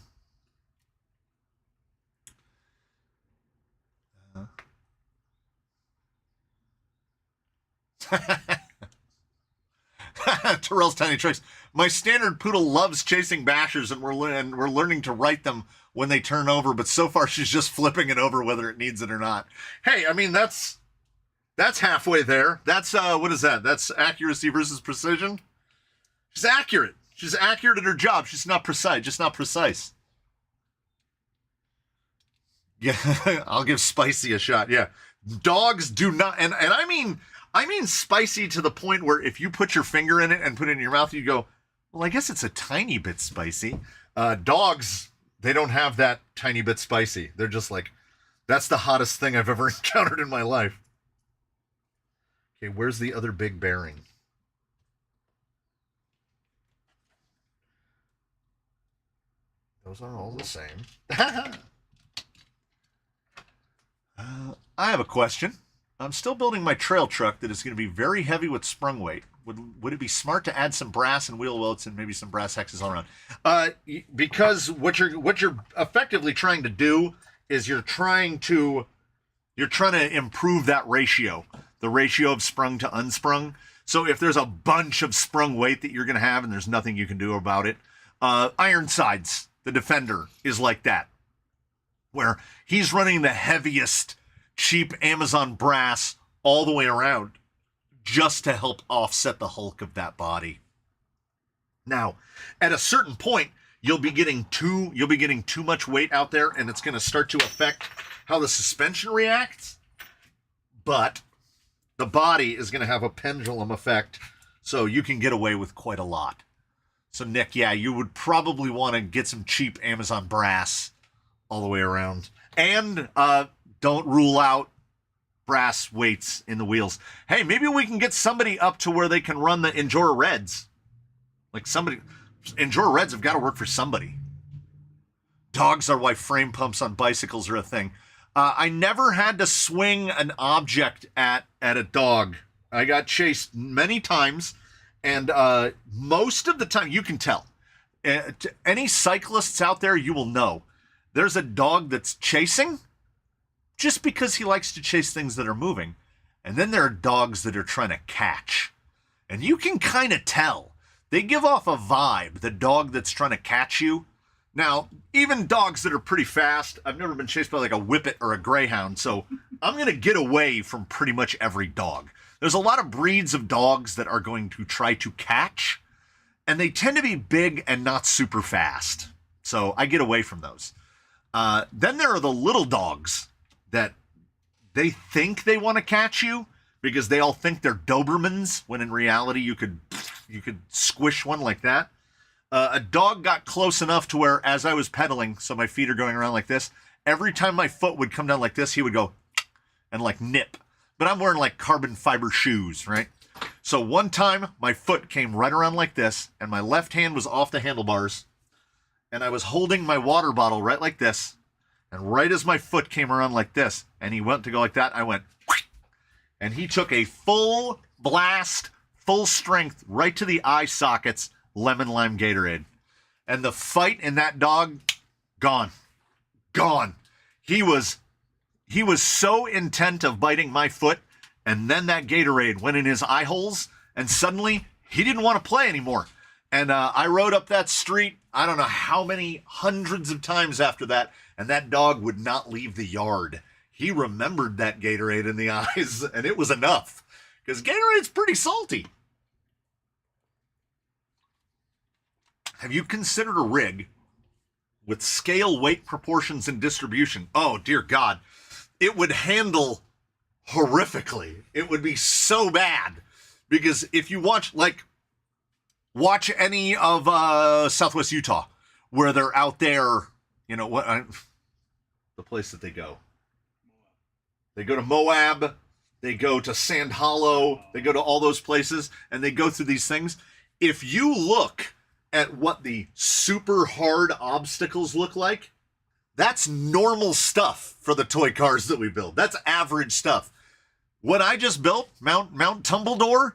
Terrell's Tiny Tricks. My standard poodle loves chasing bashers, and we're learning to write them when they turn over, but so far she's just flipping it over whether it needs it or not. Hey, I mean, that's halfway there. That's what is that? That's accuracy versus precision. She's accurate. She's accurate at her job. She's not precise, just not precise. Yeah, I'll give spicy a shot. Yeah. Dogs do not, and I mean spicy to the point where if you put your finger in it and put it in your mouth, you go, well, I guess it's a tiny bit spicy. Dogs, they don't have that tiny bit spicy. They're just like, that's the hottest thing I've ever encountered in my life. Okay, where's the other big bearing? Those are all the same. I have a question. I'm still building my trail truck that is going to be very heavy with sprung weight. Would it be smart to add some brass and wheel welts and maybe some brass hexes all around? Because what you're effectively trying to do is you're trying to improve that ratio, the ratio of sprung to unsprung. So if there's a bunch of sprung weight that you're going to have and there's nothing you can do about it, Ironsides, the Defender, is like that, where he's running the heaviest cheap Amazon brass all the way around just to help offset the hulk of that body. Now, at a certain point, you'll be getting too much weight out there, and it's going to start to affect how the suspension reacts. But the body is going to have a pendulum effect, so you can get away with quite a lot. So, Nick, yeah, you would probably want to get some cheap Amazon brass all the way around. And don't rule out brass weights in the wheels. Hey, maybe we can get somebody up to where they can run the Endura Reds. Like Endura Reds have got to work for somebody. Dogs are why frame pumps on bicycles are a thing. I never had to swing an object at a dog. I got chased many times, and most of the time, you can tell. To any cyclists out there, you will know there's a dog that's chasing just because he likes to chase things that are moving. And then there are dogs that are trying to catch. And you can kind of tell. They give off a vibe, the dog that's trying to catch you. Now, even dogs that are pretty fast, I've never been chased by like a whippet or a greyhound, so I'm going to get away from pretty much every dog. There's a lot of breeds of dogs that are going to try to catch, and they tend to be big and not super fast. So I get away from those. Then there are the little dogs that they think they want to catch you because they all think they're Dobermans, when in reality you could squish one like that. A dog got close enough to where, as I was pedaling, so my feet are going around like this, every time my foot would come down like this, he would go and like nip. But I'm wearing like carbon fiber shoes, right? So one time my foot came right around like this, and my left hand was off the handlebars, and I was holding my water bottle right like this, and right as my foot came around like this, and he went to go like that, I went, and he took a full blast, full strength, right to the eye sockets, lemon lime Gatorade. And the fight in that dog, gone. He was so intent of biting my foot, and then that Gatorade went in his eye holes, and suddenly he didn't want to play anymore. And I rode up that street, I don't know how many hundreds of times after that, and that dog would not leave the yard. He remembered that Gatorade in the eyes, and it was enough, because Gatorade's pretty salty. Have you considered a rig with scale, weight, proportions, and distribution? Oh, dear God. It would handle horrifically. It would be so bad. Because if you watch any of Southwest Utah, where they're out there, you know, the place that they go. They go to Moab, they go to Sand Hollow, they go to all those places, and they go through these things. If you look at what the super hard obstacles look like, that's normal stuff for the toy cars that we build. That's average stuff. What I just built, Mount Tumbledore,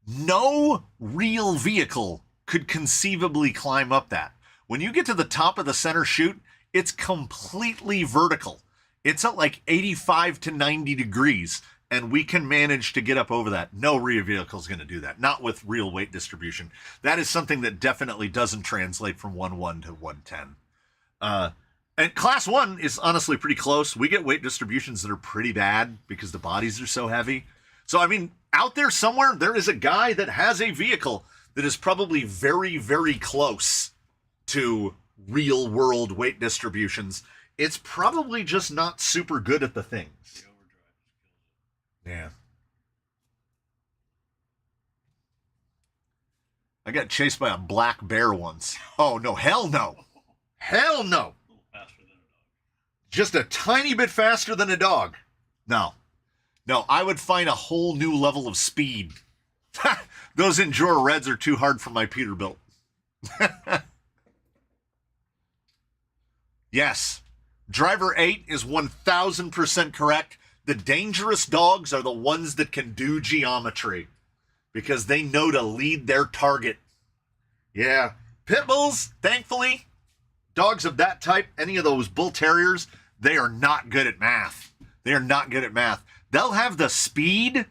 no real vehicle could conceivably climb up that. When you get to the top of the center chute, it's completely vertical. It's at like 85 to 90 degrees. And we can manage to get up over that. No rear vehicle is going to do that. Not with real weight distribution. That is something that definitely doesn't translate from 1.1 to 1.10. And class 1 is honestly pretty close. We get weight distributions that are pretty bad because the bodies are so heavy. So, I mean, out there somewhere, there is a guy that has a vehicle that is probably very, very close to real world weight distributions. It's probably just not super good at the things. Yeah. I got chased by a black bear once. Oh, no. Hell no. Hell no. A little faster than a dog. Just a tiny bit faster than a dog. No. No, I would find a whole new level of speed. Those Endura Reds are too hard for my Peterbilt. Yes. Driver 8 is 1,000% correct. The dangerous dogs are the ones that can do geometry because they know to lead their target. Yeah. Pit bulls, thankfully, dogs of that type, any of those bull terriers, they are not good at math. They are not good at math. They'll have the speed,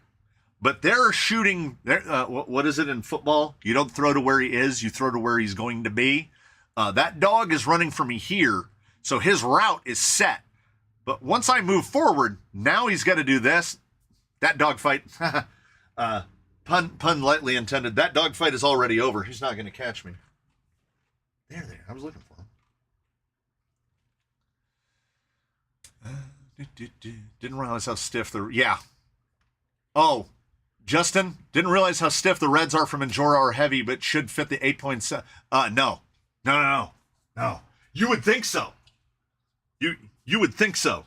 but they're shooting. What is it in football? You don't throw to where he is, you throw to where he's going to be. That dog is running for me here, so his route is set. But once I move forward, now he's got to do this. That dogfight, pun lightly intended, that dogfight is already over. He's not going to catch me. There. I was looking for him. Didn't realize how stiff the... Yeah. Oh, Justin, didn't realize how stiff the Reds are from Endura or heavy, but should fit the 8.7. No. You would think so. You would think so.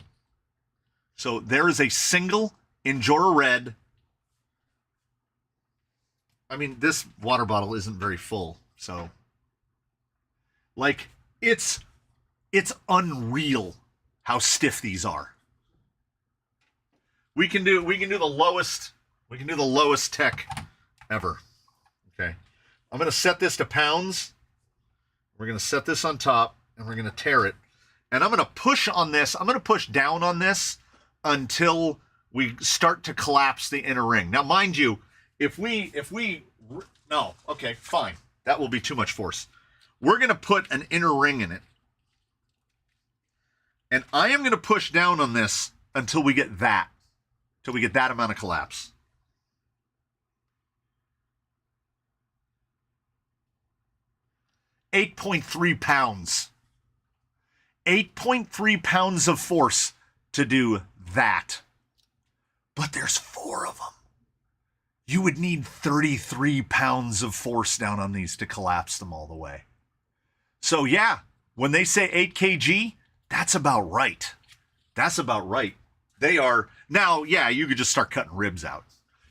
So there is a single Endura Red. I mean, this water bottle isn't very full, so like it's unreal how stiff these are. We can do the lowest tech ever. Okay. I'm going to set this to pounds We're going to set this on top, and we're going to tear it. And I'm going to push on this. I'm going to push down on this until we start to collapse the inner ring. Now, mind you, no, okay, fine. That will be too much force. We're going to put an inner ring in it. And I am going to push down on this until we get that amount of collapse. £8.3 pounds. 8.3 pounds of force to do that. But there's 4 of them. You would need 33 pounds of force down on these to collapse them all the way. So yeah, when they say 8 kg, that's about right. That's about right. They are, now, yeah, you could just start cutting ribs out.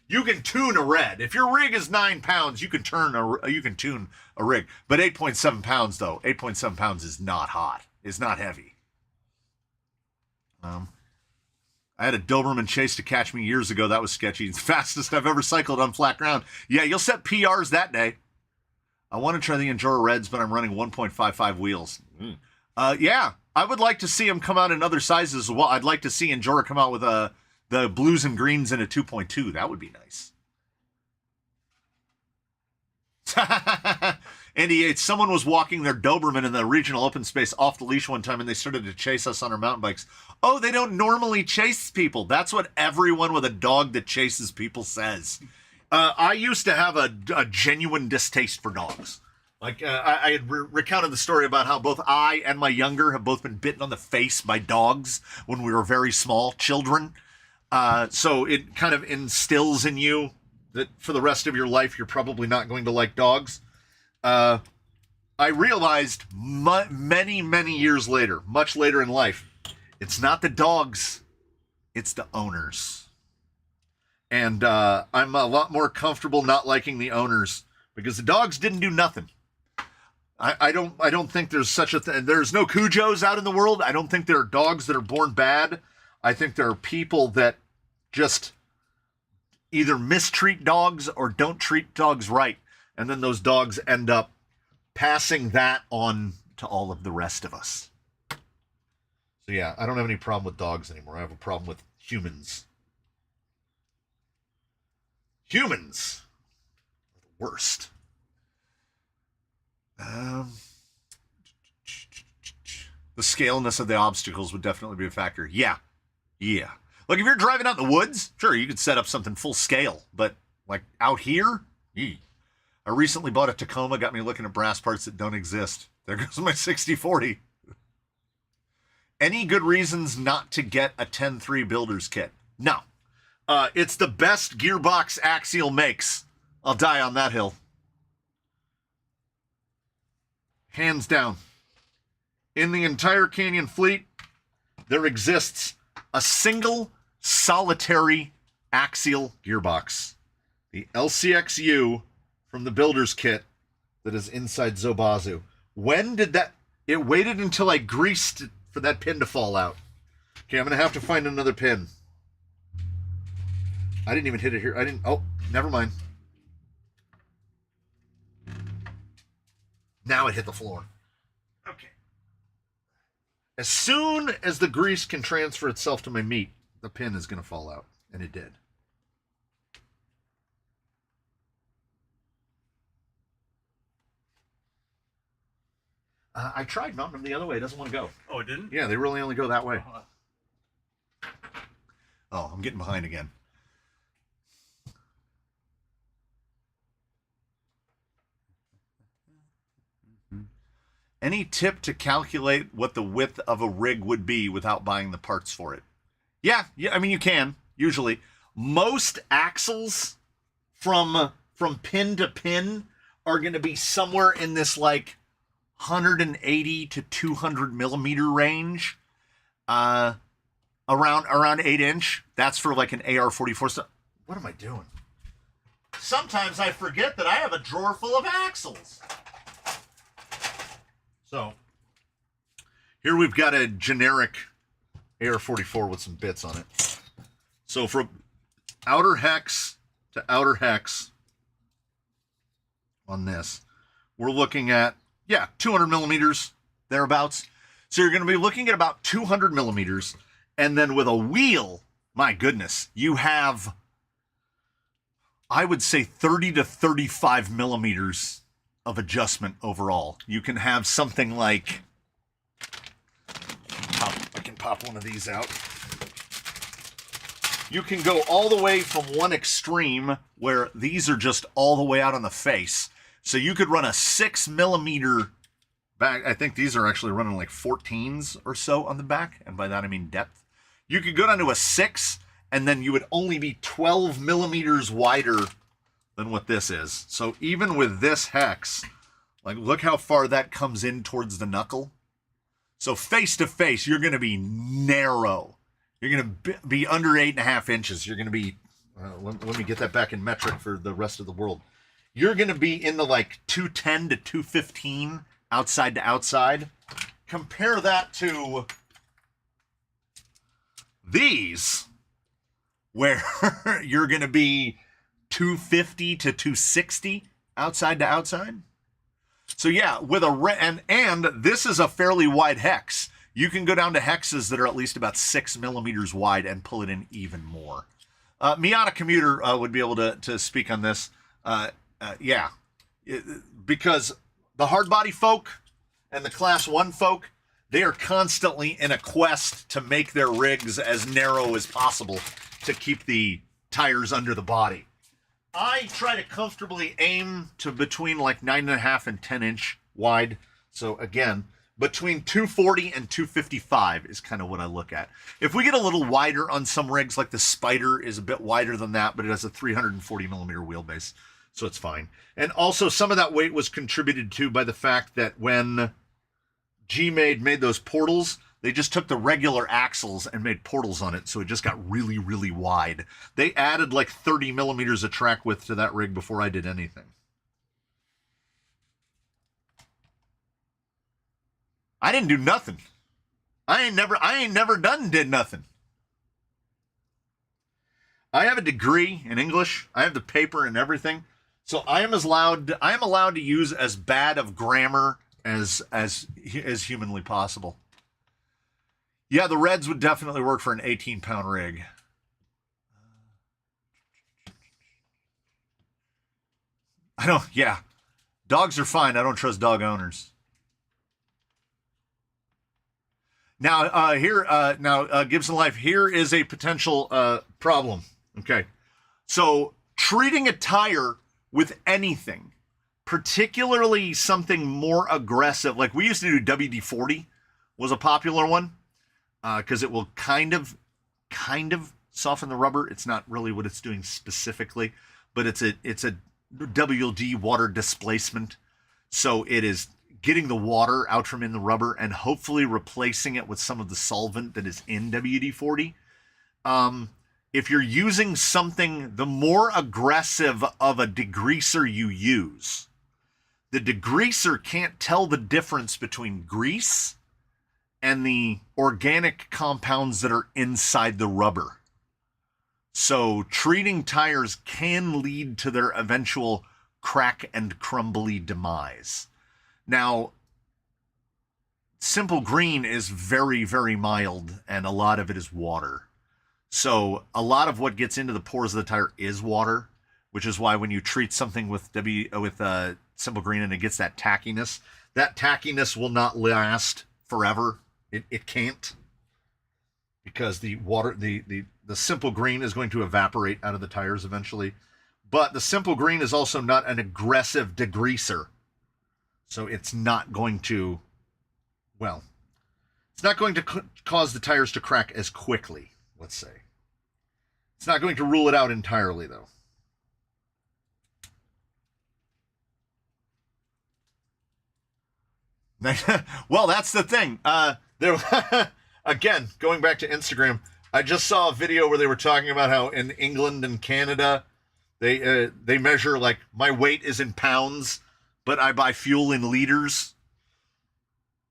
You can tune a red. If your rig is 9 pounds, you can tune a rig. But 8.7 pounds, though, 8.7 pounds is not hot. It's not heavy. I had a Doberman chase to catch me years ago. That was sketchy. It's the fastest I've ever cycled on flat ground. Yeah, you'll set PRs that day. I want to try the Endura Reds, but I'm running 1.55 wheels. Yeah, I would like to see them come out in other sizes as well. I'd like to see Endura come out with the blues and greens in a 2.2. That would be nice. Andy Yates, someone was walking their Doberman in the regional open space off the leash one time, and they started to chase us on our mountain bikes. Oh, they don't normally chase people. That's what everyone with a dog that chases people says. I used to have a genuine distaste for dogs. Like, I had recounted the story about how both I and my younger have both been bitten on the face by dogs when we were very small children. So it kind of instills in you that for the rest of your life, you're probably not going to like dogs. I realized many, many years later, much later in life, it's not the dogs, it's the owners. And I'm a lot more comfortable not liking the owners because the dogs didn't do nothing. I don't think there's such a thing. There's no Cujos out in the world. I don't think there are dogs that are born bad. I think there are people that just either mistreat dogs or don't treat dogs right. And then those dogs end up passing that on to all of the rest of us. So yeah, I don't have any problem with dogs anymore. I have a problem with humans. Humans are the worst. The scaleness of the obstacles would definitely be a factor. Yeah. Like if you're driving out in the woods, sure, you could set up something full scale. But like out here, I recently bought a Tacoma, got me looking at brass parts that don't exist. There goes my 6040. Any good reasons not to get a 10.3 builder's kit? No. It's the best Gearbox Axial makes. I'll die on that hill. Hands down. In the entire Canyon fleet, there exists a single solitary axial gearbox. The LCXU from the builder's kit that is inside Zobazu. When did that... It waited until I greased for that pin to fall out. Okay, I'm going to have to find another pin. I didn't even hit it here. Oh, never mind. Now it hit the floor. Okay. As soon as the grease can transfer itself to my meat, the pin is going to fall out. And it did. I tried mounting them the other way. It doesn't want to go. Oh, it didn't? Yeah, they really only go that way. Oh, I'm getting behind again. Any tip to calculate what the width of a rig would be without buying the parts for it? Yeah, I mean, you can, usually. Most axles from pin to pin are going to be somewhere in this, like, 180 to 200 millimeter range. Around 8 inch. That's for, like, an AR-44. So, what am I doing? Sometimes I forget that I have a drawer full of axles. So, here we've got a generic AR-44 with some bits on it. So from outer hex to outer hex on this, we're looking at Yeah, 200 millimeters, thereabouts. So you're going to be looking at about 200 millimeters. And then with a wheel, my goodness, you have, I would say, 30 to 35 millimeters of adjustment overall. You can have something like, I can pop one of these out. You can go all the way from one extreme where these are just all the way out on the face. So you could run a 6 millimeter back. I think these are actually running like 14s or so on the back. And by that, I mean depth. You could go down to a 6, and then you would only be 12 millimeters wider than what this is. So even with this hex, like, look how far that comes in towards the knuckle. So face to face, you're going to be narrow. You're going to be under 8.5 inches. You're going to be, let me get that back in metric for the rest of the world. You're going to be in the like 210 to 215 outside to outside. Compare that to these, where you're going to be 250 to 260 outside to outside. So yeah, with a and this is a fairly wide hex. You can go down to hexes that are at least about 6 millimeters wide and pull it in even more. Miata Commuter would be able to speak on this. Yeah, because the hard body folk and the class 1 folk, they are constantly in a quest to make their rigs as narrow as possible to keep the tires under the body. I try to comfortably aim to between like 9.5 and 10 inch wide. So again, between 240 and 255 is kind of what I look at. If we get a little wider on some rigs, like the Spider is a bit wider than that, but it has a 340 millimeter wheelbase, so it's fine. And also some of that weight was contributed to by the fact that when G-Made those portals, they just took the regular axles and made portals on it, so it just got really, really wide. They added like 30 millimeters of track width to that rig before I did anything. I didn't do nothing. I ain't never did nothing. I have a degree in English. I have the paper and everything. So I am allowed to use as bad of grammar as humanly possible. Yeah, the Reds would definitely work for an 18-pound rig. Yeah. Dogs are fine. I don't trust dog owners. Now, Gibson Life, here is a potential problem. Okay. So treating a tire with anything, particularly something more aggressive, like we used to do WD-40 was a popular one, because it will kind of soften the rubber. It's not really what it's doing specifically, but it's a WD water displacement. So it is getting the water out from in the rubber and hopefully replacing it with some of the solvent that is in WD-40. If you're using something, the more aggressive of a degreaser you use, the degreaser can't tell the difference between grease and the organic compounds that are inside the rubber. So treating tires can lead to their eventual crack and crumbly demise. Now, Simple Green is very, very mild, and a lot of it is water. So a lot of what gets into the pores of the tire is water, which is why when you treat something with Simple Green and it gets that tackiness will not last forever. It can't, because the water, the Simple Green is going to evaporate out of the tires eventually. But the Simple Green is also not an aggressive degreaser. So it's not going to, it's not going to cause the tires to crack as quickly, let's say. It's not going to rule it out entirely, though. Well, that's the thing. Again, going back to Instagram, I just saw a video where they were talking about how in England and Canada, they measure, like, my weight is in pounds, but I buy fuel in liters,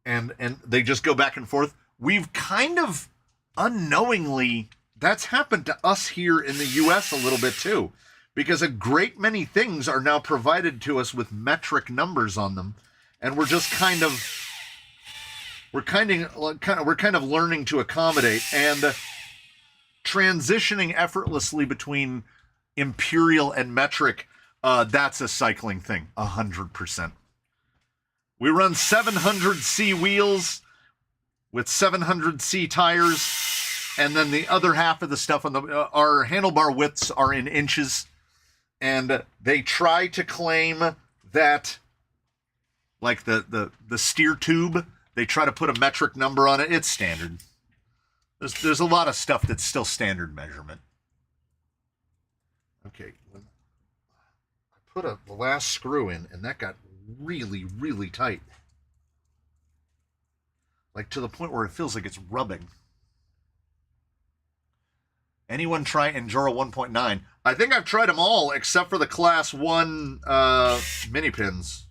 and they just go back and forth. We've kind of unknowingly, that's happened to us here in the U.S. a little bit too, because a great many things are now provided to us with metric numbers on them, and we're just kind of learning to accommodate and transitioning effortlessly between imperial and metric. That's a cycling thing, 100%. We run 700C wheels with 700C tires, and then the other half of the stuff on our handlebar widths are in inches, and they try to claim that, like the steer tube, they try to put a metric number on it. It's standard. There's a lot of stuff that's still standard measurement. Okay, I put the last screw in, and that got really, really tight. Like to the point where it feels like it's rubbing. Anyone try Enduro 1.9? I think I've tried them all except for the Class 1 mini pins.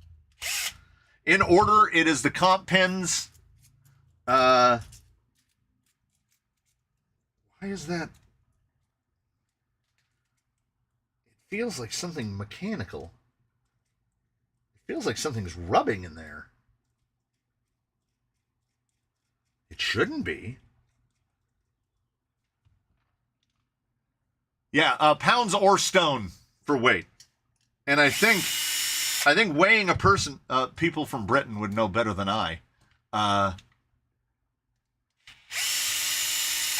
In order, it is the comp pins. Why is that? It feels like something mechanical. It feels like something's rubbing in there. It shouldn't be. Yeah, pounds or stone for weight. And I think weighing a person, people from Britain would know better than I.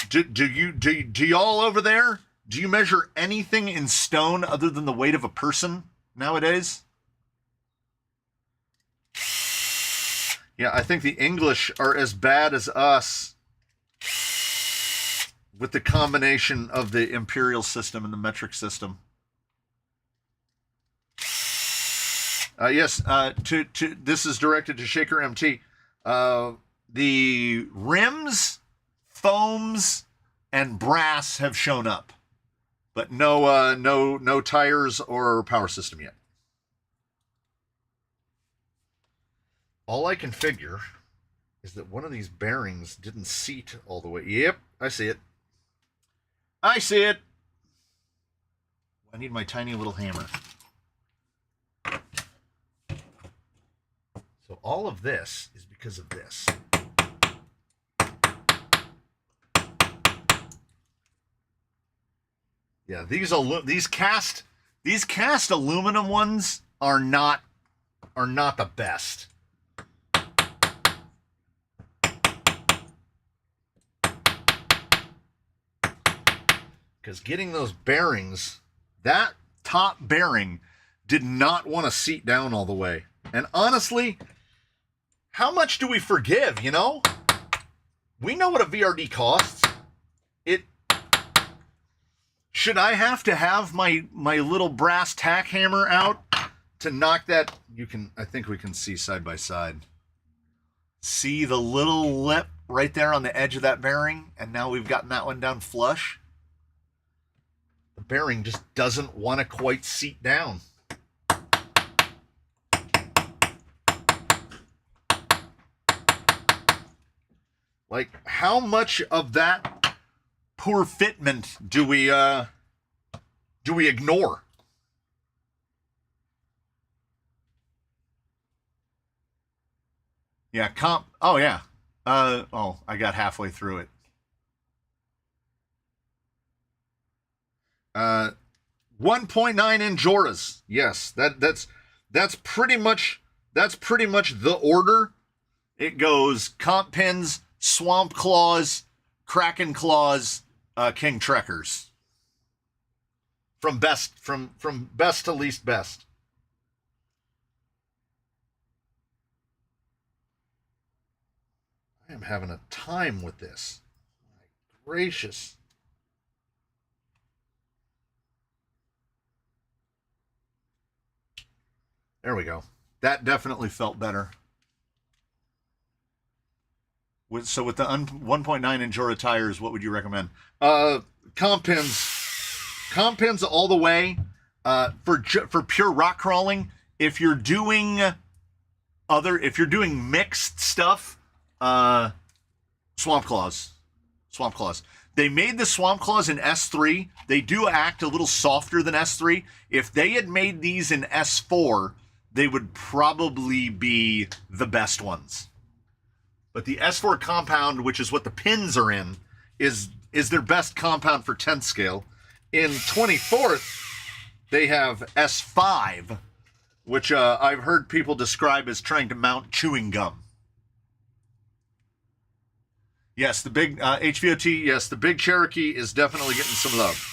Do y'all over there, do you measure anything in stone other than the weight of a person nowadays? Yeah, I think the English are as bad as us with the combination of the imperial system and the metric system. Yes, this is directed to Shaker MT. The rims, foams, and brass have shown up, but no tires or power system yet. All I can figure is that one of these bearings didn't seat all the way. Yep, I see it. I see it. I need my tiny little hammer. So all of this is because of this. Yeah, these cast aluminum ones are not the best. Because getting those bearings, that top bearing did not want to seat down all the way. And honestly, how much do we forgive, you know? We know what a VRD costs. Should I have to have my little brass tack hammer out to knock that? I think we can see side by side. See the little lip right there on the edge of that bearing? And now we've gotten that one down flush. The bearing just doesn't want to quite seat down. Like, how much of that poor fitment do we ignore? Yeah, oh yeah. I got halfway through it. 1.9 inch Joras. Yes, that's pretty much the order. It goes comp pins, swamp claws, kraken claws, king trekkers. From best to least best. I am having a time with this. My gracious. There we go. That definitely felt better. So with the 1.9 inch Jura tires, what would you recommend? Comp pins all the way. For pure rock crawling, if you're doing mixed stuff, swamp claws. They made the swamp claws in S3. They do act a little softer than S3. If they had made these in S4, they would probably be the best ones. But the S4 compound, which is what the pins are in, is their best compound for 10th scale. In 24th, they have S5, which I've heard people describe as trying to mount chewing gum. Yes, the big HVOT, yes, the big Cherokee is definitely getting some love.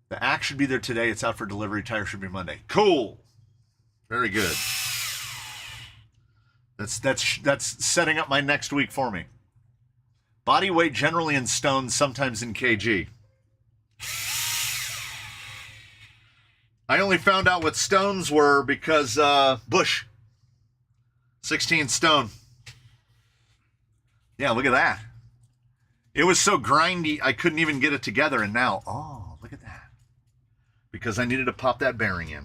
The axe should be there today. It's out for delivery. Tire should be Monday. Cool. Very good. That's setting up my next week for me. Body weight generally in stones, sometimes in kg. I only found out what stones were because Bush. 16 stone. Yeah, look at that. It was so grindy, I couldn't even get it together. And now, oh, look at that. Because I needed to pop that bearing in.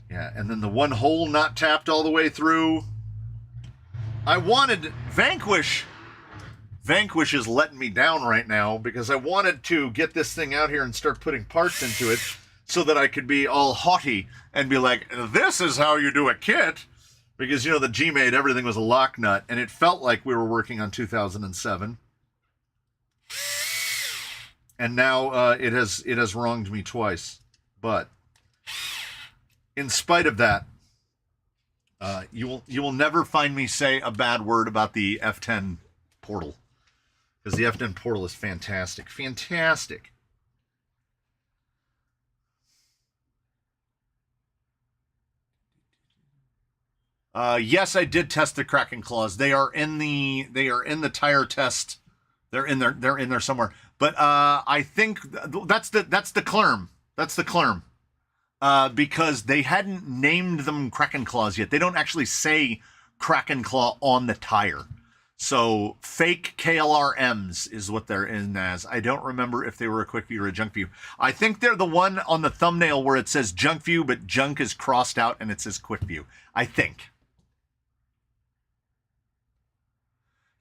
Yeah, and then the one hole not tapped all the way through. I wanted Vanquish. Vanquish is letting me down right now because I wanted to get this thing out here and start putting parts into it so that I could be all haughty and be like, this is how you do a kit. Because, you know, the G-Made, everything was a lock nut, and it felt like we were working on 2007. And now it has wronged me twice. But in spite of that, you will never find me say a bad word about the F10 portal. Because the F10 portal is fantastic. Fantastic. Yes, I did test the Kraken claws. They are in the tire test. They're in there somewhere. But I think that's the Clerm. That's the Clerm. Because they hadn't named them Kraken claws yet. They don't actually say Kraken claw on the tire. So fake KLRMs is what they're in as. I don't remember if they were a quick view or a junk view. I think they're the one on the thumbnail where it says junk view, but junk is crossed out and it says quick view. I think.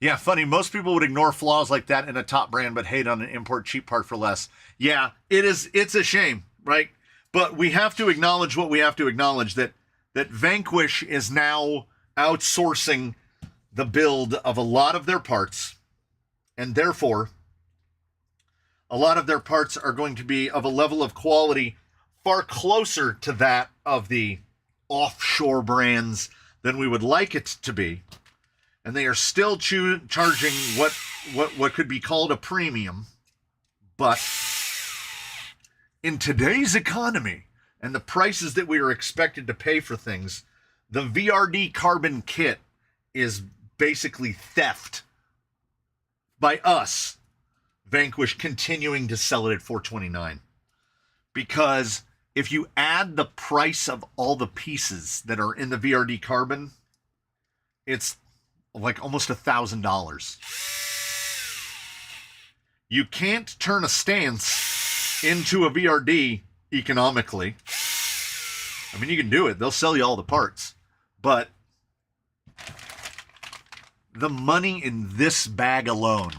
Yeah, funny. Most people would ignore flaws like that in a top brand, but hate on an import cheap part for less. Yeah, it's a shame, right? But we have to acknowledge what we have to acknowledge, that Vanquish is now outsourcing the build of a lot of their parts, and therefore a lot of their parts are going to be of a level of quality far closer to that of the offshore brands than we would like it to be. And they are still charging what could be called a premium. But in today's economy and the prices that we are expected to pay for things, the VRD carbon kit is basically theft by us, Vanquish, continuing to sell it at $429. Because if you add the price of all the pieces that are in the VRD carbon, it's like almost $1,000. You can't turn a stance into a VRD economically. I mean, you can do it. They'll sell you all the parts. But the money in this bag alone,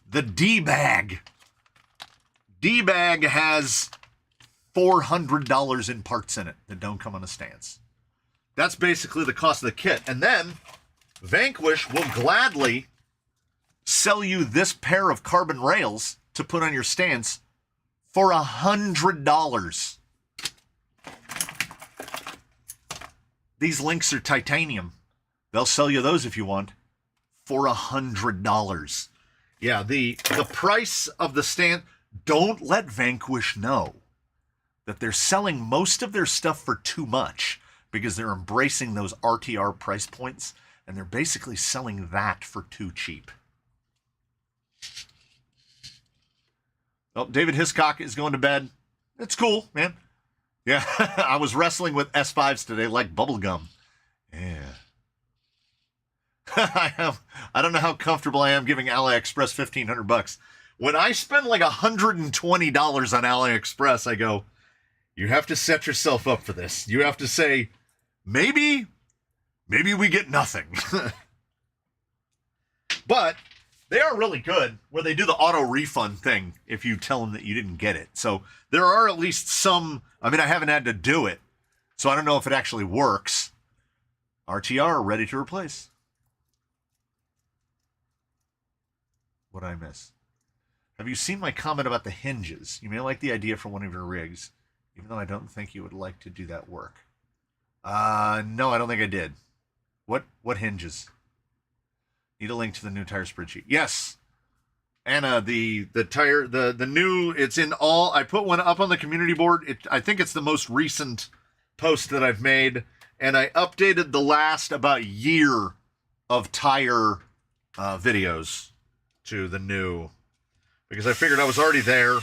the D-bag has $400 in parts in it that don't come on a stance. That's basically the cost of the kit. And then Vanquish will gladly sell you this pair of carbon rails to put on your stance for $100. These links are titanium. They'll sell you those if you want for $100. Yeah, the price of the stand. Don't let Vanquish know that they're selling most of their stuff for too much because they're embracing those RTR price points. And they're basically selling that for too cheap. Oh, David Hiscock is going to bed. It's cool, man. Yeah, I was wrestling with S5s today like bubblegum. Yeah. I don't know how comfortable I am giving AliExpress $1,500. When I spend like $120 on AliExpress, I go, you have to set yourself up for this. You have to say, maybe we get nothing. But They are really good, where they do the auto refund thing if you tell them that you didn't get it. So there are at least some. I mean, I haven't had to do it, so I don't know if it actually works. RTR, ready to replace. What did I miss? Have you seen my comment about the hinges? You may like the idea for one of your rigs, even though I don't think you would like to do that work. No, I don't think I did. What hinges? Need a link to the new tire spreadsheet. Yes. Anna, the tire, the new, it's in all, I put one up on the community board. I think it's the most recent post that I've made, and I updated the last about year of tire videos to the new, because I figured I was already there,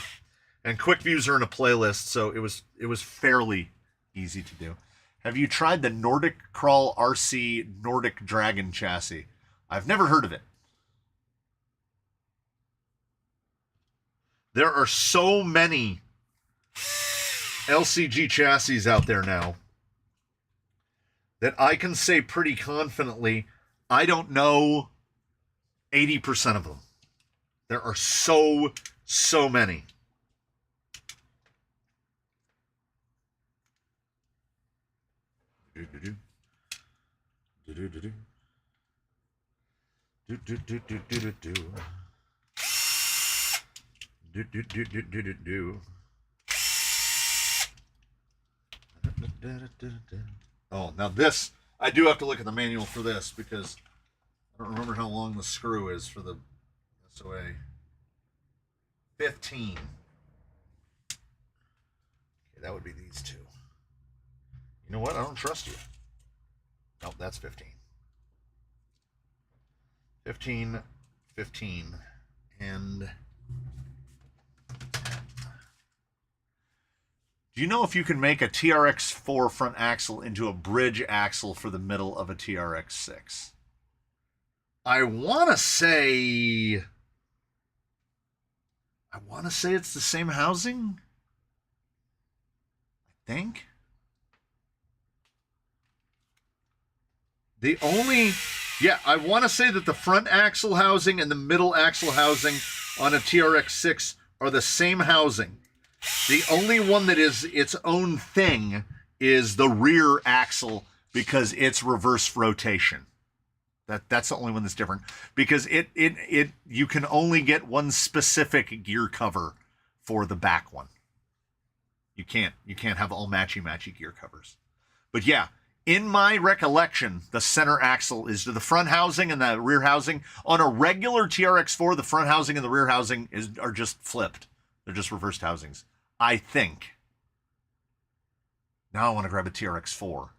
and quick views are in a playlist, so it was fairly easy to do. Have you tried the Nordic Crawl RC Nordic Dragon chassis? I've never heard of it. There are so many LCG chassis out there now that I can say pretty confidently I don't know 80% of them. There are so many. Oh, now this, I do have to look at the manual for this because I don't remember how long the screw is for the SOA. 15. Okay, that would be these two. You know what? I don't trust you. Nope, that's 15. 15, 15, and 10. Do you know if you can make a TRX4 front axle into a bridge axle for the middle of a TRX6? I want to say it's the same housing. I think. I want to say that the front axle housing and the middle axle housing on a TRX6 are the same housing. The only one that is its own thing is the rear axle because it's reverse rotation. That's the only one that's different because you can only get one specific gear cover for the back one. You can't have all matchy gear covers. But yeah, in my recollection, the center axle is to the front housing and the rear housing. On a regular TRX4, the front housing and the rear housing are just flipped. They're just reversed housings, I think. Now I want to grab a TRX4.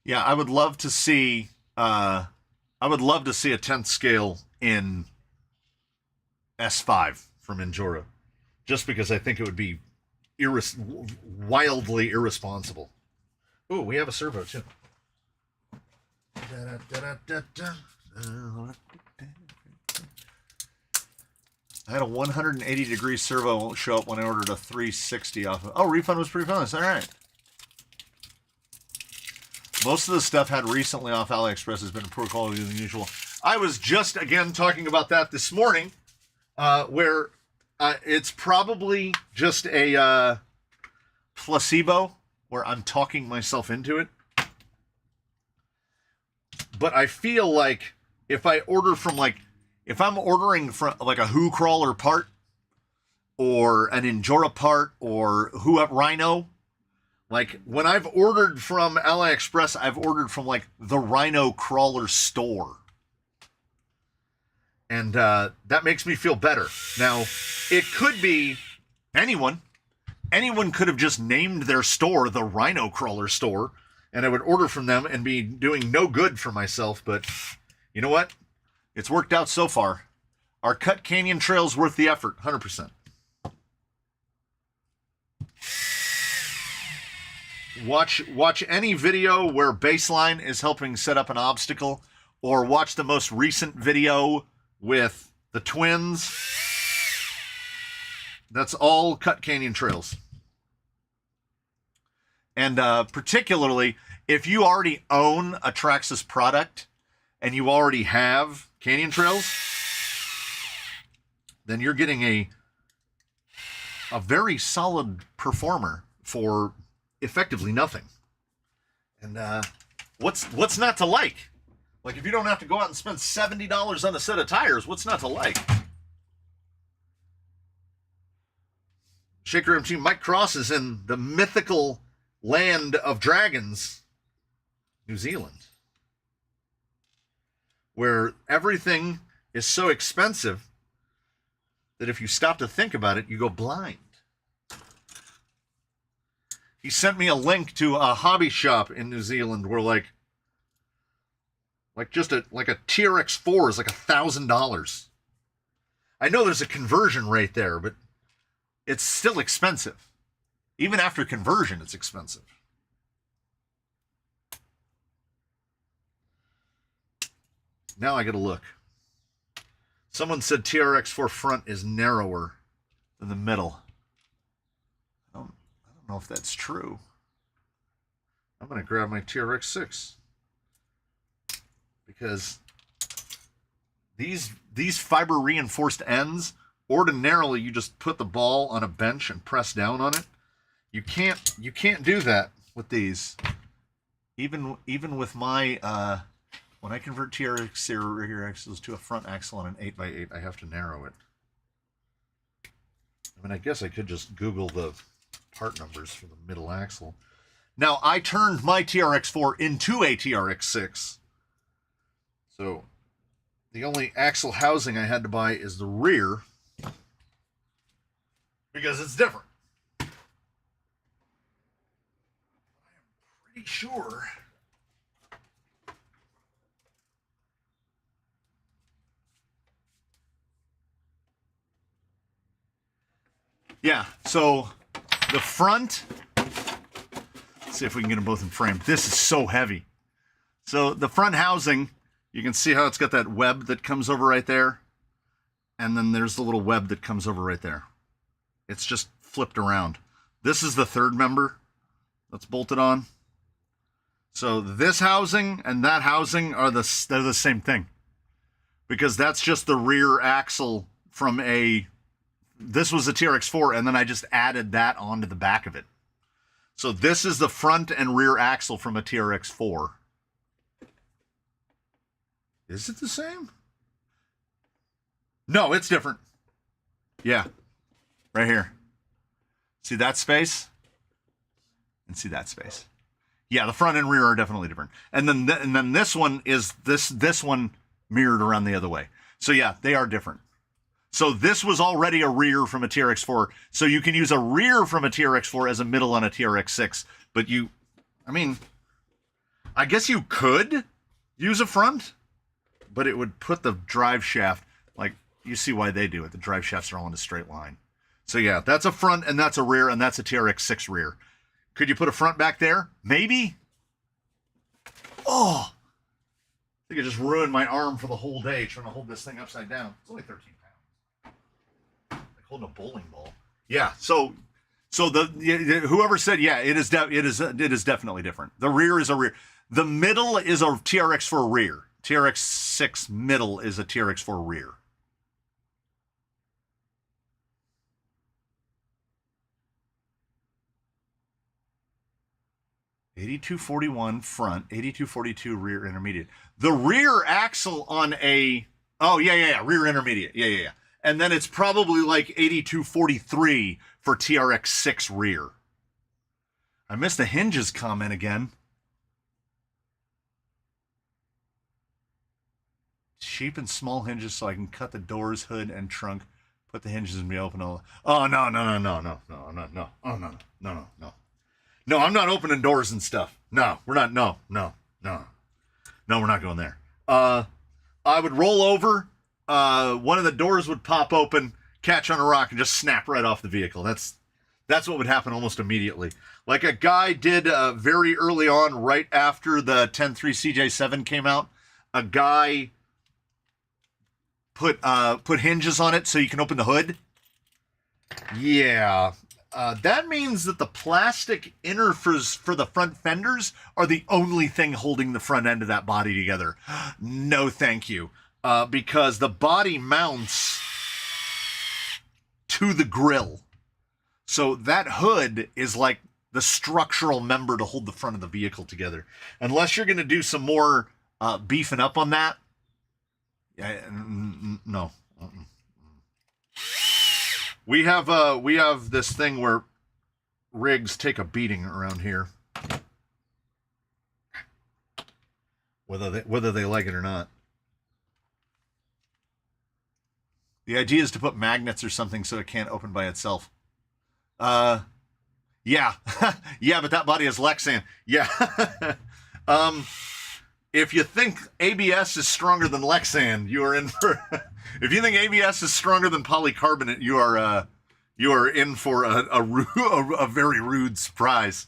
Yeah, I would love to see a 10th scale in S5 from Injora, just because I think it would be wildly irresponsible. Ooh, we have a servo too. I had a 180-degree servo won't show up when I ordered a 360 off of. Oh, refund was pretty fun. All right. Most of the stuff had recently off AliExpress has been poor quality than usual. I was just, again, talking about that this morning, where it's probably just a placebo, where I'm talking myself into it. But I feel like if I order from, if I'm ordering from, a Who Crawler part, or an Injora part, or Rhino, when I've ordered from AliExpress, I've ordered from, the Rhino Crawler store. And that makes me feel better. Now, it could be anyone. Anyone could have just named their store the Rhino Crawler store, and I would order from them and be doing no good for myself. But you know what? It's worked out so far. Are Cut Canyon trails worth the effort? 100%. Watch any video where Baseline is helping set up an obstacle, or watch the most recent video with the twins. That's all Cut Canyon trails. And particularly, if you already own a Traxxas product and you already have Canyon Trails, then you're getting a very solid performer for effectively nothing. And what's not to like? Like, if you don't have to go out and spend $70 on a set of tires, what's not to like? Shaker MT Mike Cross is in the mythical land of dragons, New Zealand, where everything is so expensive that if you stop to think about it, you go blind. He sent me a link to a hobby shop in New Zealand where like just a TRX4 is like $1,000. I know there's a conversion rate there, but it's still expensive. Even after conversion, it's expensive. Now I gotta look. Someone said TRX4 front is narrower than the middle. I don't know if that's true. I'm gonna grab my TRX6 because these fiber reinforced ends, ordinarily you just put the ball on a bench and press down on it. You can't do that with these. Even with my when I convert TRX rear axles to a front axle on an 8x8, I have to narrow it. I mean, I guess I could just Google the part numbers for the middle axle. Now, I turned my TRX4 into a TRX6. So, the only axle housing I had to buy is the rear, because it's different. I am pretty sure yeah, so the front, let's see if we can get them both in frame. This is so heavy. So the front housing, you can see how it's got that web that comes over right there. And then there's the little web that comes over right there. It's just flipped around. This is the third member that's bolted on. So this housing and that housing they're the same thing. Because that's just the rear axle from this was a TRX4, and then I just added that onto the back of it. So this is the front and rear axle from a TRX4. Is it the same? No, it's different. Yeah, right here. See that space? And see that space. Yeah, the front and rear are definitely different. And then this one is this one mirrored around the other way. So yeah, they are different. So this was already a rear from a TRX4. So you can use a rear from a TRX4 as a middle on a TRX6. But I guess you could use a front, but it would put the drive shaft, like, you see why they do it. The drive shafts are all in a straight line. So yeah, that's a front and that's a rear and that's a TRX6 rear. Could you put a front back there? Maybe. Oh, I think I just ruined my arm for the whole day trying to hold this thing upside down. It's only 13 pounds. Holding a bowling ball. Yeah. So whoever said, yeah, it is definitely different. The rear is a rear. The middle is a TRX4 rear. TRX6 middle is a TRX4 rear. $82.41 front, $82.42 rear intermediate. The rear axle on a rear intermediate. Yeah. And then it's probably like $82.43 for TRX6 rear. I missed the hinges comment again. Cheap and small hinges so I can cut the doors, hood, and trunk. Put the hinges in me open. Oh, no. No, I'm not opening doors and stuff. No, we're not. No, we're not going there. I would roll over. One of the doors would pop open, catch on a rock, and just snap right off the vehicle. That's what would happen almost immediately. Like a guy did very early on, right after the 10.3 CJ7 came out. A guy put hinges on it so you can open the hood. Yeah, that means that the plastic inners for the front fenders are the only thing holding the front end of that body together. No, thank you. Because the body mounts to the grill. So that hood is like the structural member to hold the front of the vehicle together. Unless you're going to do some more beefing up on that. No. We have this thing where rigs take a beating around here. Whether they like it or not. The idea is to put magnets or something so it can't open by itself. Yeah. Yeah, but that body is Lexan. Yeah. If you think ABS is stronger than Lexan, you are in for... If you think ABS is stronger than polycarbonate, you are in for a very rude surprise.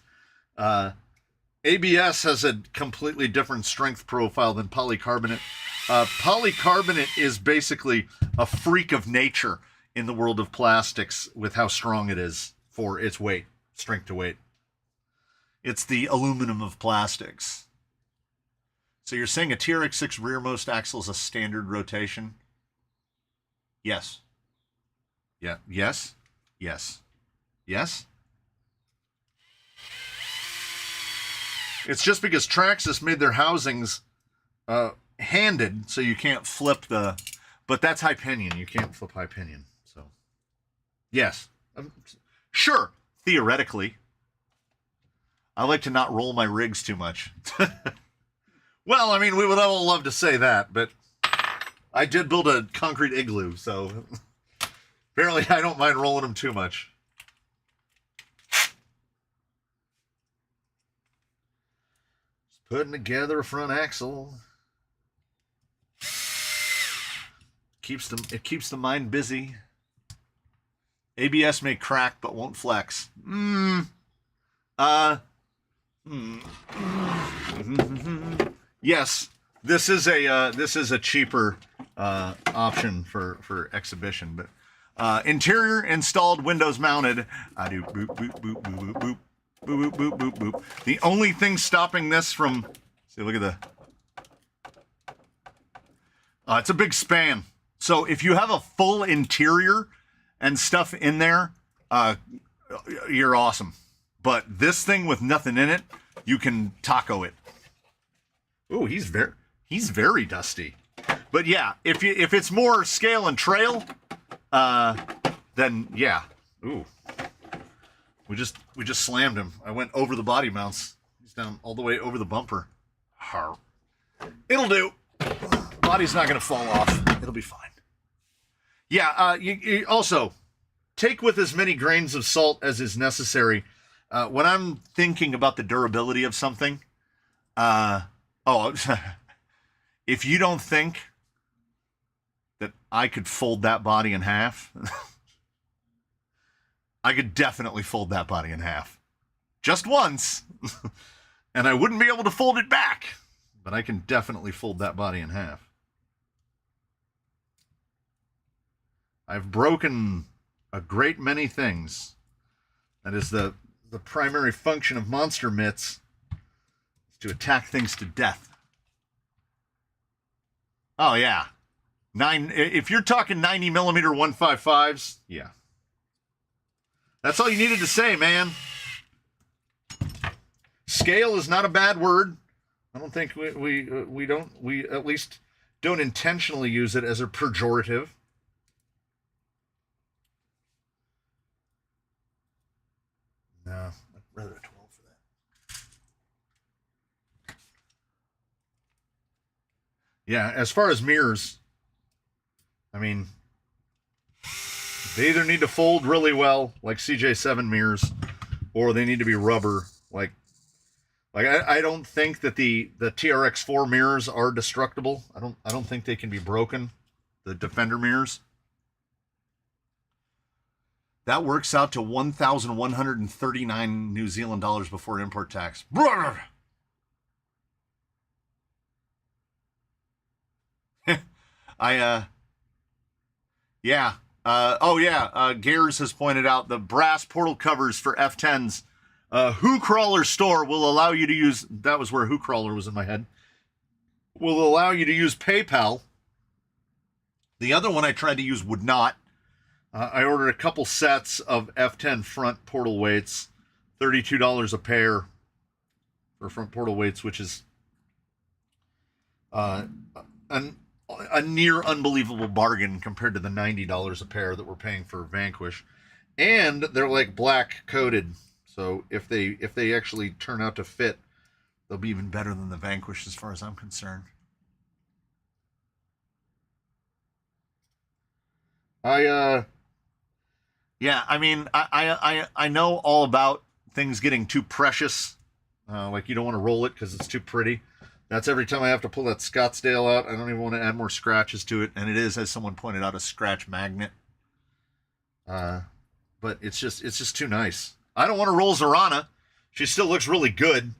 ABS has a completely different strength profile than polycarbonate. Polycarbonate is basically a freak of nature in the world of plastics with how strong it is for its weight, strength to weight. It's the aluminum of plastics. So you're saying a TRX6 rearmost axle is a standard rotation? Yes. Yeah. Yes. Yes. Yes. It's just because Traxxas made their housings handed, so you can't flip the... But that's high pinion. You can't flip high pinion. So, yes. Sure, theoretically. I like to not roll my rigs too much. Well, I mean, we would all love to say that, but I did build a concrete igloo, so apparently I don't mind rolling them too much. Just putting together a front axle. It keeps the mind busy. ABS may crack but won't flex. Yes, this is a cheaper option for exhibition, but interior installed, windows mounted. I do boop boop boop boop boop boop boop boop boop boop. The only thing stopping this from, see, look at the, it's a big span. So if you have a full interior and stuff in there, you're awesome. But this thing with nothing in it, you can taco it. Ooh, he's very dusty. But yeah, if it's more scale and trail, then yeah. Ooh. We just slammed him. I went over the body mounts. He's down all the way over the bumper. It'll do. Body's not gonna fall off. It'll be fine. Yeah, you also take with as many grains of salt as is necessary. When I'm thinking about the durability of something, if you don't think that I could fold that body in half, I could definitely fold that body in half. Just once. And I wouldn't be able to fold it back, but I can definitely fold that body in half. I've broken a great many things. That is the primary function of monster mitts, is to attack things to death. Oh yeah, if you're talking 90 millimeter 155s, yeah, that's all you needed to say, man. Scale is not a bad word. I don't think we at least don't intentionally use it as a pejorative. No, I'd rather a 12 for that. Yeah, as far as mirrors, I mean, they either need to fold really well, like CJ7 mirrors, or they need to be rubber, like I don't think that the TRX4 mirrors are destructible. I don't think they can be broken, the Defender mirrors. That works out to 1,139 New Zealand dollars before import tax. Yeah. Oh yeah, Gears has pointed out the brass portal covers for F10s. Who Crawler store will allow you to use, that was where Who Crawler was in my head, will allow you to use PayPal. The other one I tried to use would not. I ordered a couple sets of F10 front portal weights, $32 a pair for front portal weights, which is a near unbelievable bargain compared to the $90 a pair that we're paying for Vanquish. And they're like black coated. So if they actually turn out to fit, they'll be even better than the Vanquish as far as I'm concerned. Yeah, I mean, I know all about things getting too precious. Like you don't want to roll it because it's too pretty. That's every time I have to pull that Scottsdale out. I don't even want to add more scratches to it. And it is, as someone pointed out, a scratch magnet. But it's just too nice. I don't want to roll Zorana. She still looks really good.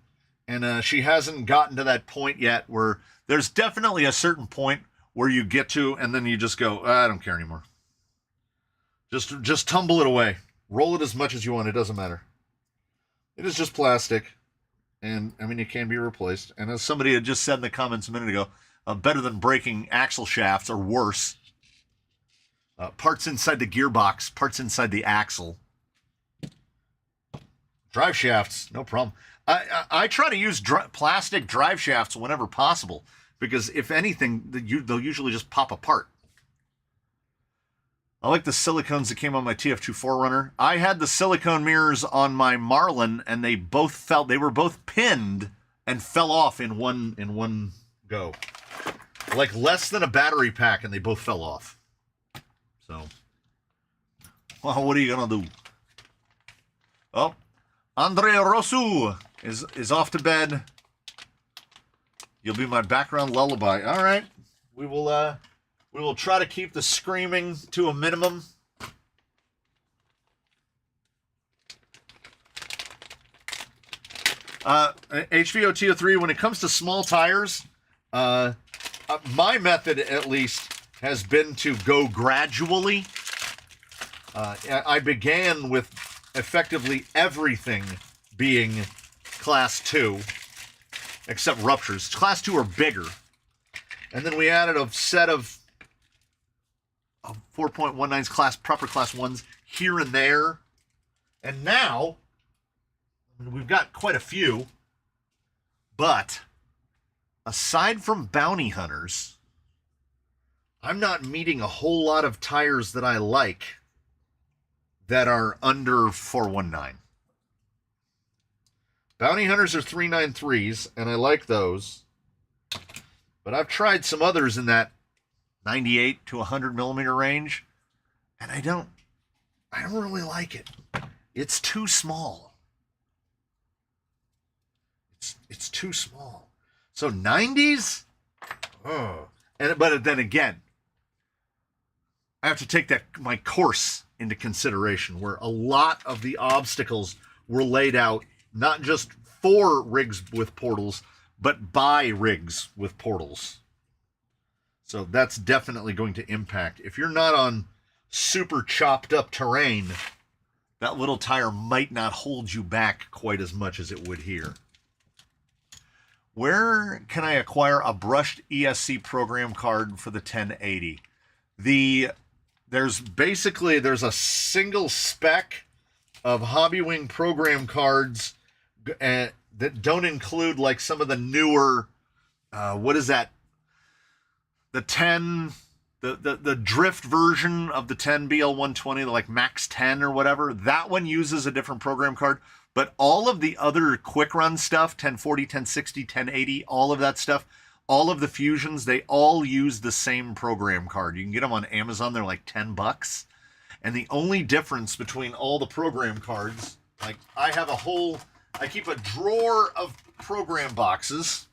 And she hasn't gotten to that point yet where there's definitely a certain point where you get to and then you just go, I don't care anymore. Just tumble it away. Roll it as much as you want. It doesn't matter. It is just plastic. And, I mean, it can be replaced. And as somebody had just said in the comments a minute ago, better than breaking axle shafts or worse. Parts inside the gearbox, parts inside the axle. Drive shafts, no problem. I try to use plastic drive shafts whenever possible because, if anything, they'll usually just pop apart. I like the silicones that came on my TF2 4Runner. I had the silicone mirrors on my Marlin, and they were both pinned and fell off in one go. Like less than a battery pack, and they both fell off. So, well, what are you gonna do? Oh, Andre Rosu is off to bed. You'll be my background lullaby. All right, we will try to keep the screaming to a minimum. HVO TO3, when it comes to small tires, my method at least has been to go gradually. I began with effectively everything being class 2, except ruptures. Class 2 are bigger. And then we added a set of 4.19s proper class 1s here and there. And now, we've got quite a few. But, aside from bounty hunters, I'm not meeting a whole lot of tires that I like that are under 419. Bounty hunters are 393s, and I like those. But I've tried some others in that 98 to 100 millimeter range, and I don't really like it. It's too small. It's too small. So 90s? Oh. But then again, I have to take my course into consideration, where a lot of the obstacles were laid out not just for rigs with portals, but by rigs with portals. So that's definitely going to impact. If you're not on super chopped up terrain, that little tire might not hold you back quite as much as it would here. Where can I acquire a brushed ESC program card for the 1080? There's a single spec of Hobbywing program cards that don't include like some of the newer, what is that? The 10, the drift version of the 10 BL120, like Max 10 or whatever. That one uses a different program card. But all of the other quick run stuff, 1040, 1060, 1080, all of that stuff, all of the Fusions, they all use the same program card. You can get them on Amazon. They're like $10. And the only difference between all the program cards, like I keep a drawer of program boxes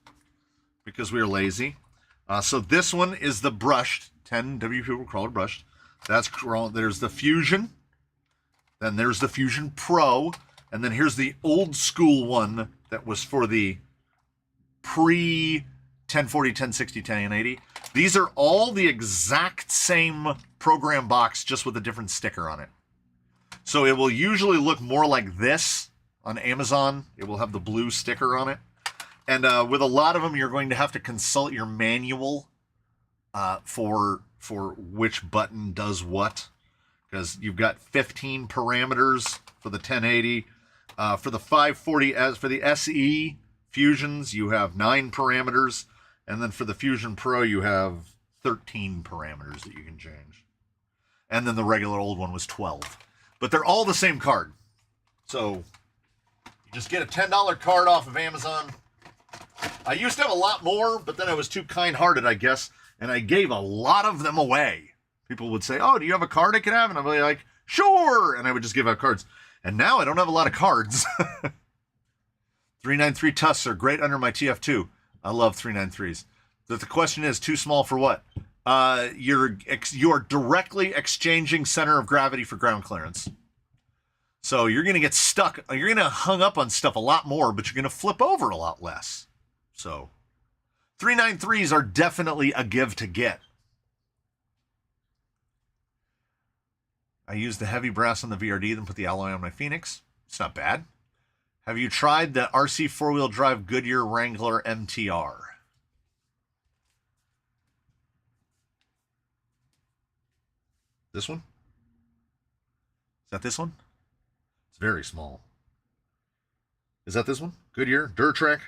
because we're lazy. So this one is the brushed, 10 WP Crawler brushed. There's the Fusion. Then there's the Fusion Pro. And then here's the old school one that was for the pre 1040, 1060, 1080. These are all the exact same program box, just with a different sticker on it. So it will usually look more like this on Amazon. It will have the blue sticker on it. And with a lot of them, you're going to have to consult your manual for which button does what. Because you've got 15 parameters for the 1080. For the 540S, for the SE Fusions, you have 9 parameters. And then for the Fusion Pro, you have 13 parameters that you can change. And then the regular old one was 12. But they're all the same card. So you just get a $10 card off of Amazon. I used to have a lot more, but then I was too kind-hearted, I guess, and I gave a lot of them away. People would say, oh, do you have a card I can have? And I'd be like, sure! And I would just give out cards. And now I don't have a lot of cards. 393 Tusks are great under my TF2. I love 393s. But the question is, too small for what? You're directly exchanging center of gravity for ground clearance. So you're going to get stuck. You're going to hung up on stuff a lot more, but you're going to flip over a lot less. So 393s are definitely a give to get. I use the heavy brass on the VRD, then put the alloy on my Phoenix. It's not bad. Have you tried the RC four-wheel drive Goodyear Wrangler MTR? This one? Is that this one? It's very small. Is that this one? Goodyear Durtrack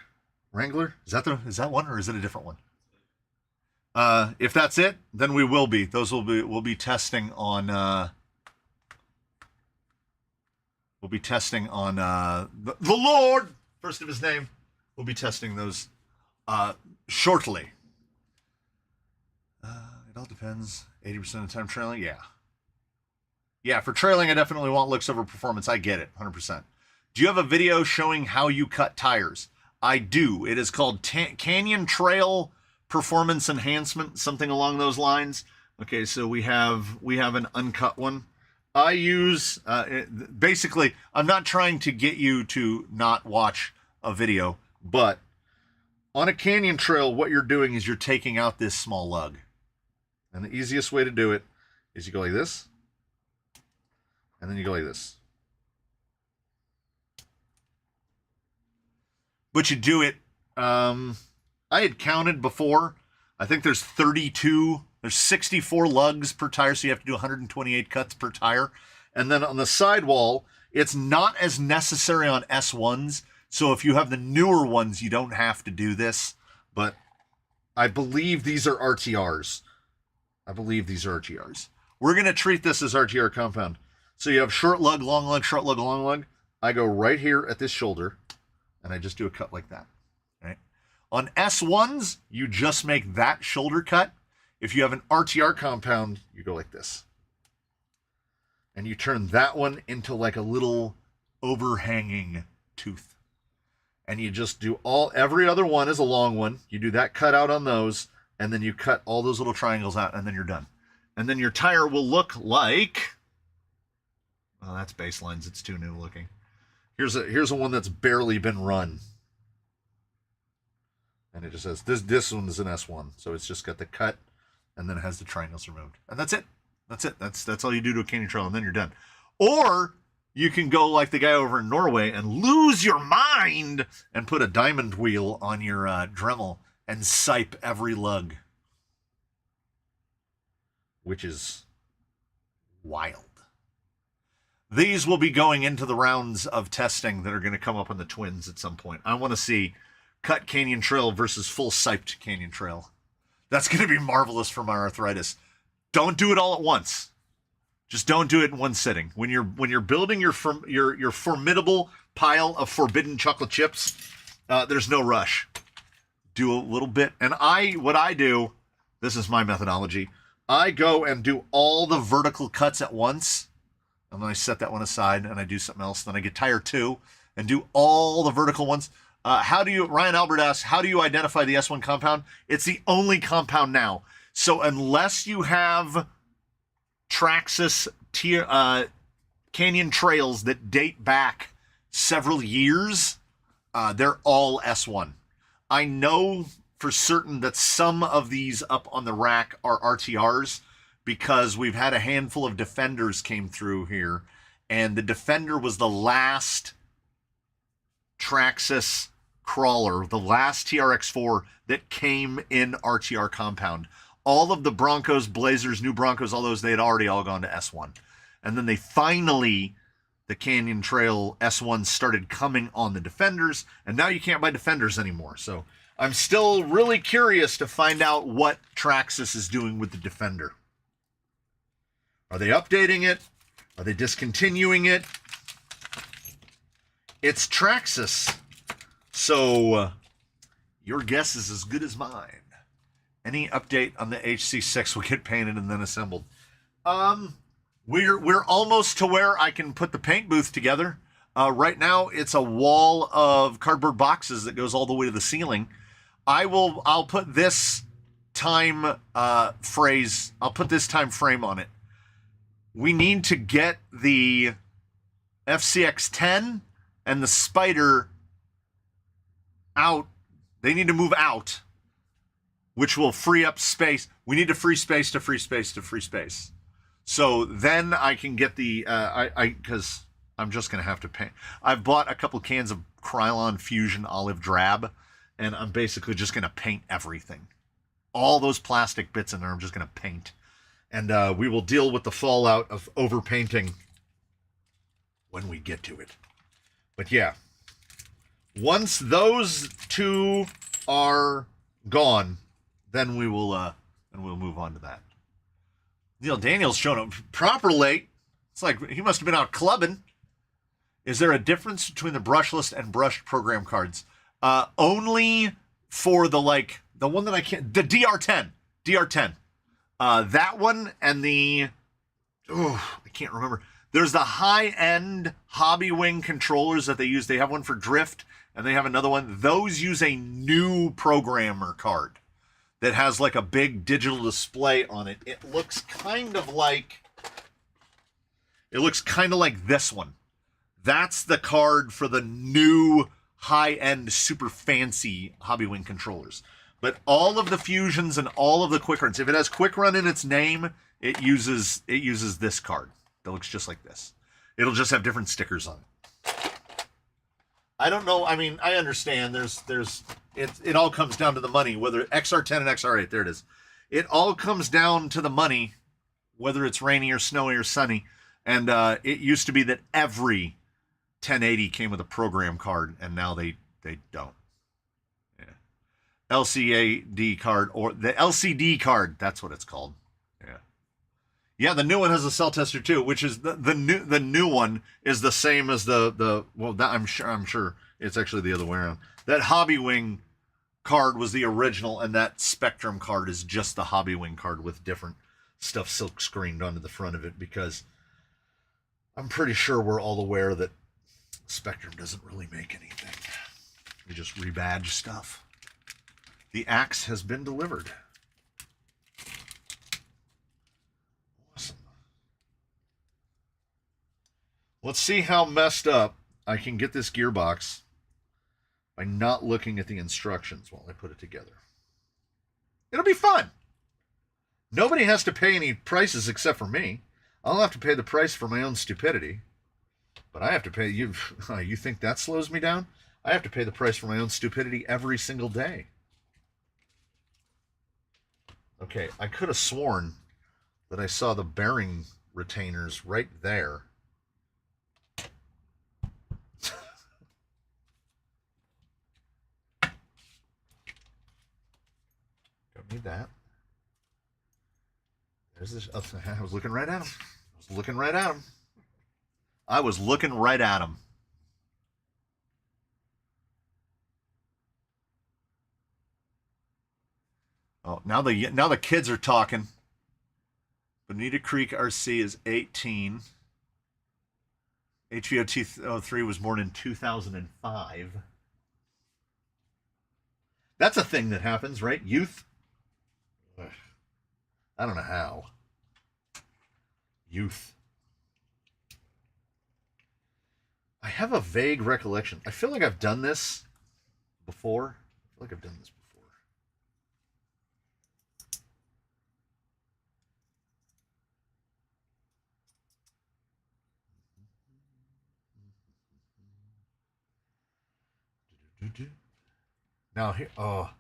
Wrangler? Is that one, or is it a different one? If that's it, then we will be. We'll be testing on the Lord, first of his name. We'll be testing those shortly. It all depends. 80% of the time trailing, yeah. Yeah, for trailing, I definitely want looks over performance. I get it, 100%. Do you have a video showing how you cut tires? I do. It is called Canyon Trail Performance Enhancement, something along those lines. Okay, so we have an uncut one. I use, basically, I'm not trying to get you to not watch a video, but on a canyon trail, what you're doing is you're taking out this small lug. And the easiest way to do it is you go like this, and then you go like this. But you do it, I had counted before. I think there's 64 lugs per tire, so you have to do 128 cuts per tire. And then on the sidewall, it's not as necessary on S1s. So if you have the newer ones, you don't have to do this. But I believe these are RTRs. We're going to treat this as RTR compound. So you have short lug, long lug, short lug, long lug. I go right here at this shoulder, and I just do a cut like that. Right? On S1s, you just make that shoulder cut. If you have an RTR compound, you go like this. And you turn that one into like a little overhanging tooth. And you just do every other one is a long one. You do that cut out on those, and then you cut all those little triangles out, and then you're done. And then your tire will look like, oh, that's baselines. It's too new looking. Here's a one that's barely been run. And it just says, this one is an S1. So it's just got the cut, and then it has the triangles removed. And that's it. That's all you do to a canyon trail, and then you're done. Or you can go like the guy over in Norway and lose your mind and put a diamond wheel on your Dremel and sipe every lug. Which is wild. These will be going into the rounds of testing that are going to come up on the twins at some point. I want to see cut canyon trail versus full siped canyon trail. That's going to be marvelous for my arthritis. Don't do it all at once. Just don't do it in one sitting. When you're building your formidable pile of forbidden chocolate chips, there's no rush. Do a little bit. And what I do, this is my methodology. I go and do all the vertical cuts at once. And then I set that one aside and I do something else. Then I get tire 2 and do all the vertical ones. Ryan Albert asks, how do you identify the S1 compound? It's the only compound now. So unless you have Traxxas canyon trails that date back several years, they're all S1. I know for certain that some of these up on the rack are RTRs because we've had a handful of Defenders came through here, and the Defender was the last Traxxas crawler, the last TRX4 that came in RTR compound. All of the Broncos, Blazers, new Broncos, all those, they had already all gone to S1. And then they finally, the Canyon Trail S1 started coming on the Defenders, and now you can't buy Defenders anymore. So I'm still really curious to find out what Traxxas is doing with the Defender. Are they updating it? Are they discontinuing it? It's Traxxas, so your guess is as good as mine. Any update on the HC6 will get painted and then assembled. We're almost to where I can put the paint booth together. Right now, it's a wall of cardboard boxes that goes all the way to the ceiling. I'll put this time phrase. I'll put this time frame on it. We need to get the FCX10 and the Spider out. They need to move out, which will free up space. We need to free space to free space to free space. So then I can get the, because I'm just going to have to paint. I've bought a couple cans of Krylon Fusion Olive Drab, and I'm basically just going to paint everything. All those plastic bits in there, I'm just going to paint. And we will deal with the fallout of overpainting when we get to it. But yeah, once those two are gone, then we'll move on to that. Neil Daniels showing up proper late. It's like he must have been out clubbing. Is there a difference between the brushless and brushed program cards? Only for the one that I can't, the DR10. That one and the, I can't remember. There's the high-end Hobby Wing controllers that they use. They have one for drift, and they have another one. Those use a new programmer card that has like a big digital display on it. It looks kind of like this one. That's the card for the new high-end, super fancy Hobby Wing controllers. But all of the fusions and all of the quick runs, if it has quick run in its name, it uses this card that looks just like this. It'll just have different stickers on it. I don't know. I mean, I understand. It all comes down to the money. Whether XR10 and XR8, there it is. It all comes down to the money, whether it's rainy or snowy or sunny. And it used to be that every 1080 came with a program card, and now they don't. Yeah. LCAD card, or the LCD card. That's what it's called. Yeah. Yeah, the new one has a cell tester too, which is the new one is the same as I'm sure it's actually the other way around. That Hobby Wing card was the original, and that Spectrum card is just the Hobby Wing card with different stuff silk screened onto the front of it, because I'm pretty sure we're all aware that Spectrum doesn't really make anything. We just rebadge stuff. The axe has been delivered. Awesome. Let's see how messed up I can get this gearbox by not looking at the instructions while I put it together. It'll be fun. Nobody has to pay any prices except for me. I'll have to pay the price for my own stupidity. But I have to pay you. You think that slows me down? I have to pay the price for my own stupidity every single day. Okay, I could have sworn that I saw the bearing retainers right there. Don't need that. There's this. Oh, I was looking right at him. I was looking right at him. Oh, now the kids are talking. Bonita Creek RC is 18. HVO 03 was born in 2005. That's a thing that happens, right? Youth. Ugh. I don't know how. Youth. I have a vague recollection. I feel like I've done this before. Now here, oh,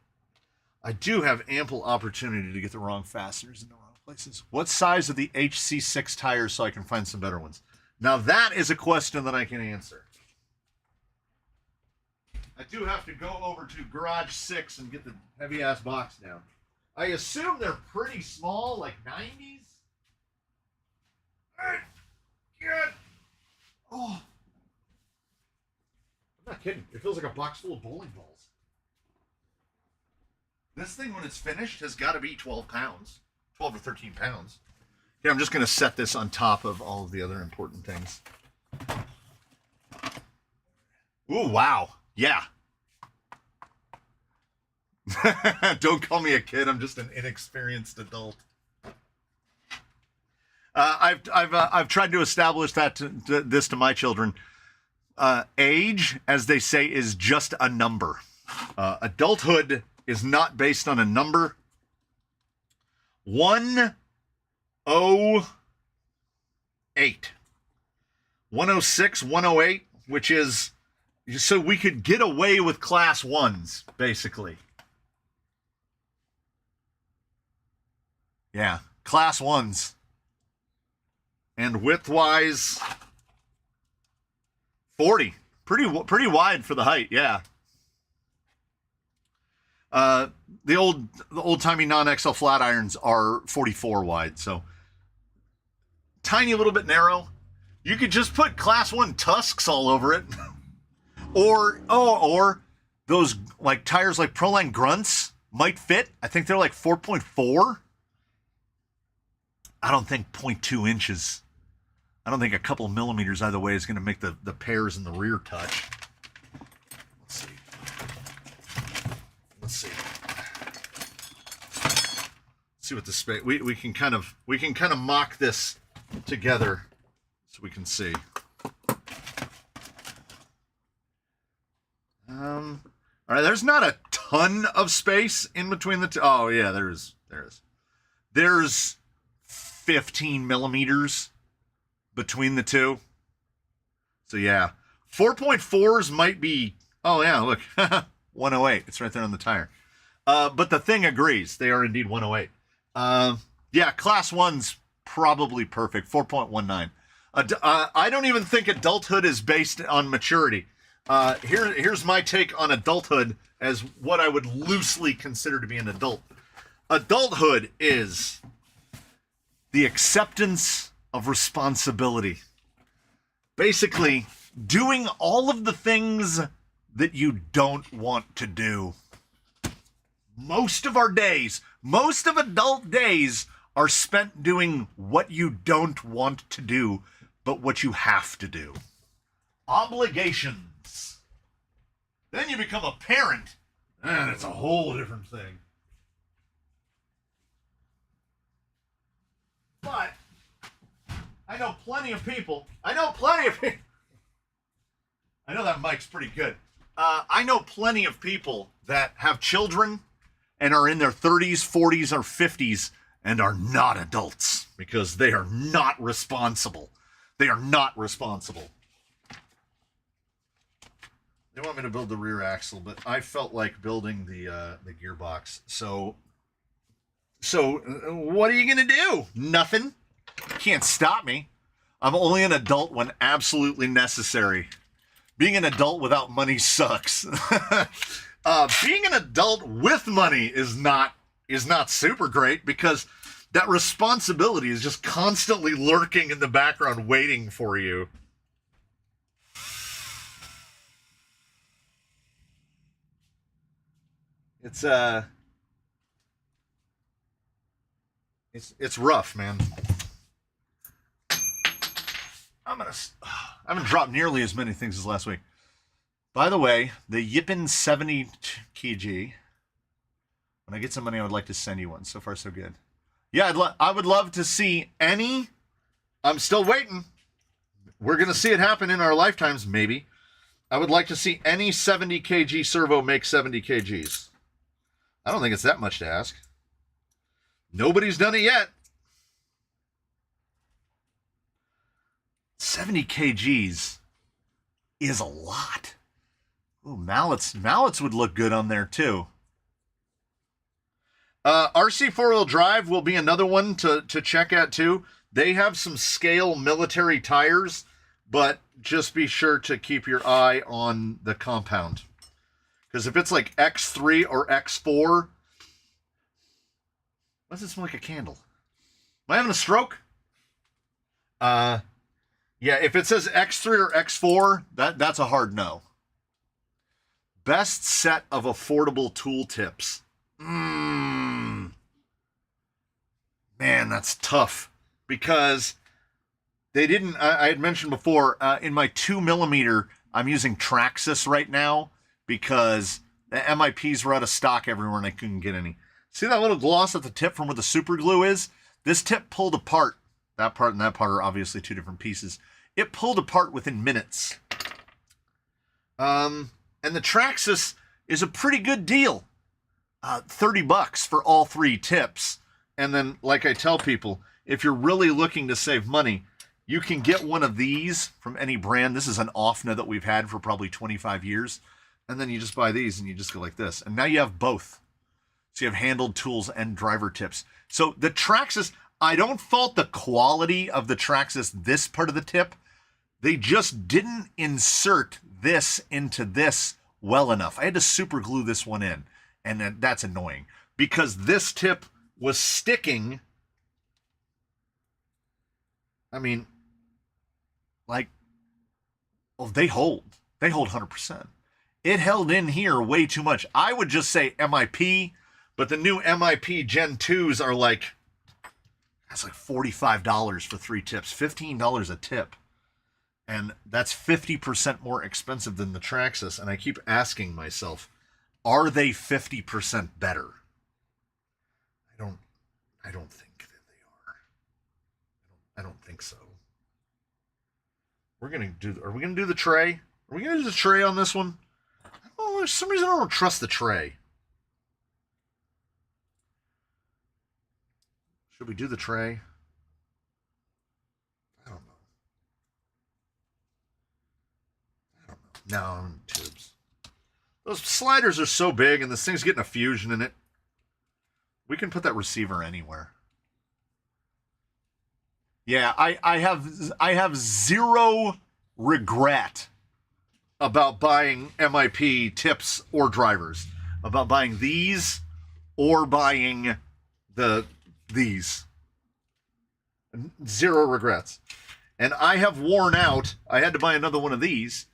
I do have ample opportunity to get the wrong fasteners in the wrong places. What size are the HC6 tires so I can find some better ones? Now that is a question that I can answer. I do have to go over to Garage 6 and get the heavy-ass box down. I assume they're pretty small, like 90s. Good. Oh. I'm not kidding. It feels like a box full of bowling balls. This thing, when it's finished, has got to be 12 pounds. 12 or 13 pounds. Yeah, I'm just going to set this on top of all of the other important things. Ooh, wow. Yeah. Don't call me a kid. I'm just an inexperienced adult. I've tried to establish that this to my children. Age, as they say, is just a number. Adulthood is not based on a number. 108. 106, 108, which is so we could get away with class 1s, basically. Yeah, class 1s. And width-wise, 40. Pretty wide for the height, yeah. The old-timey non-XL flat irons are 44 wide, so tiny little bit narrow. You could just put class 1 tusks all over it. or those like tires like Proline Grunts might fit. I think they're like 4.4. I don't think 0.2 inches. I don't think a couple of millimeters either way is going to make the pairs in the rear touch. Let's see. Let's see what the space. We can kind of mock this together so we can see. All right, there's not a ton of space in between the two. Oh yeah, there is. There's 15 millimeters between the two. So yeah, 4.4s might be. Oh yeah, look, 108. It's right there on the tire. But the thing agrees. They are indeed 108. Yeah, class 1's probably perfect. 4.19. I don't even think adulthood is based on maturity. Here's my take on adulthood as what I would loosely consider to be an adult. Adulthood is the acceptance of responsibility. Basically, doing all of the things that you don't want to do. Most of adult days are spent doing what you don't want to do, but what you have to do. Obligations. Then you become a parent, and it's a whole different thing. But I know plenty of people. I know that mic's pretty good. I know plenty of people that have children and are in their 30s, 40s, or 50s and are not adults because they are not responsible. They are not responsible. They want me to build the rear axle, but I felt like building the gearbox. So what are you going to do? Nothing. Can't stop me. I'm only an adult when absolutely necessary. Being an adult without money sucks. Being an adult with money is not super great because that responsibility is just constantly lurking in the background waiting for you. It's rough, man. I haven't dropped nearly as many things as last week. By the way, the Yippin 70 kg. When I get some money, I would like to send you one. So far, so good. Yeah, I would love to see any. I'm still waiting. We're going to see it happen in our lifetimes, maybe. I would like to see any 70 kg servo make 70 kgs. I don't think it's that much to ask. Nobody's done it yet. 70 kgs is a lot. Ooh, mallets would look good on there too. RC four-wheel drive will be another one to check out too. They have some scale military tires, but just be sure to keep your eye on the compound. Because if it's like X3 or X4, why does it smell like a candle? Am I having a stroke? Yeah, if it says X3 or X4, that's a hard no. Best set of affordable tool tips. Man, that's tough. Because they didn't, I had mentioned before, in my 2mm, I'm using Traxxas right now because the MIPs were out of stock everywhere and I couldn't get any. See that little gloss at the tip from where the super glue is? This tip pulled apart. That part and that part are obviously two different pieces. It pulled apart within minutes. And the Traxxas is a pretty good deal. $30 for all three tips. And then, like I tell people, if you're really looking to save money, you can get one of these from any brand. This is an OFNA that we've had for probably 25 years. And then you just buy these and you just go like this. And now you have both. So you have handled tools and driver tips. So the Traxxas, I don't fault the quality of the Traxxas, this part of the tip. They just didn't insert this into this well enough. I had to super glue this one in. And that's annoying. Because this tip was sticking. I mean, like, well, they hold 100%. It held in here way too much. I would just say MIP, but the new MIP Gen 2s are like, that's like $45 for 3 tips, $15 a tip. And that's 50% more expensive than the Traxxas. And I keep asking myself, are they 50% better? I don't think that they are. I don't think so. Are we gonna do the tray? Are we gonna do the tray on this one? Oh, for some reason I don't trust the tray. Should we do the tray? I don't know. No, I'm tubes. Those sliders are so big and this thing's getting a fusion in it. We can put that receiver anywhere. Yeah, I have zero regret about buying MIP tips or drivers. About buying these or buying these. Zero regrets. And I have worn out, I had to buy another one of these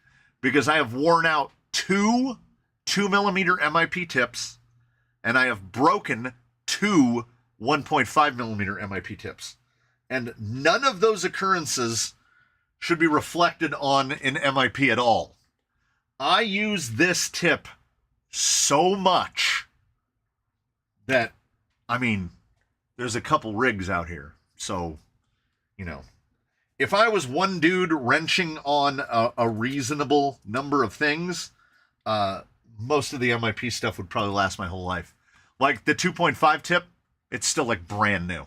because I have worn out 2 2mm MIP tips and I have broken 2 1.5mm MIP tips. And none of those occurrences should be reflected on an MIP at all. I use this tip so much that, I mean, there's a couple rigs out here. So, you know, if I was one dude wrenching on a reasonable number of things, most of the MIP stuff would probably last my whole life. Like the 2.5 tip, it's still like brand new.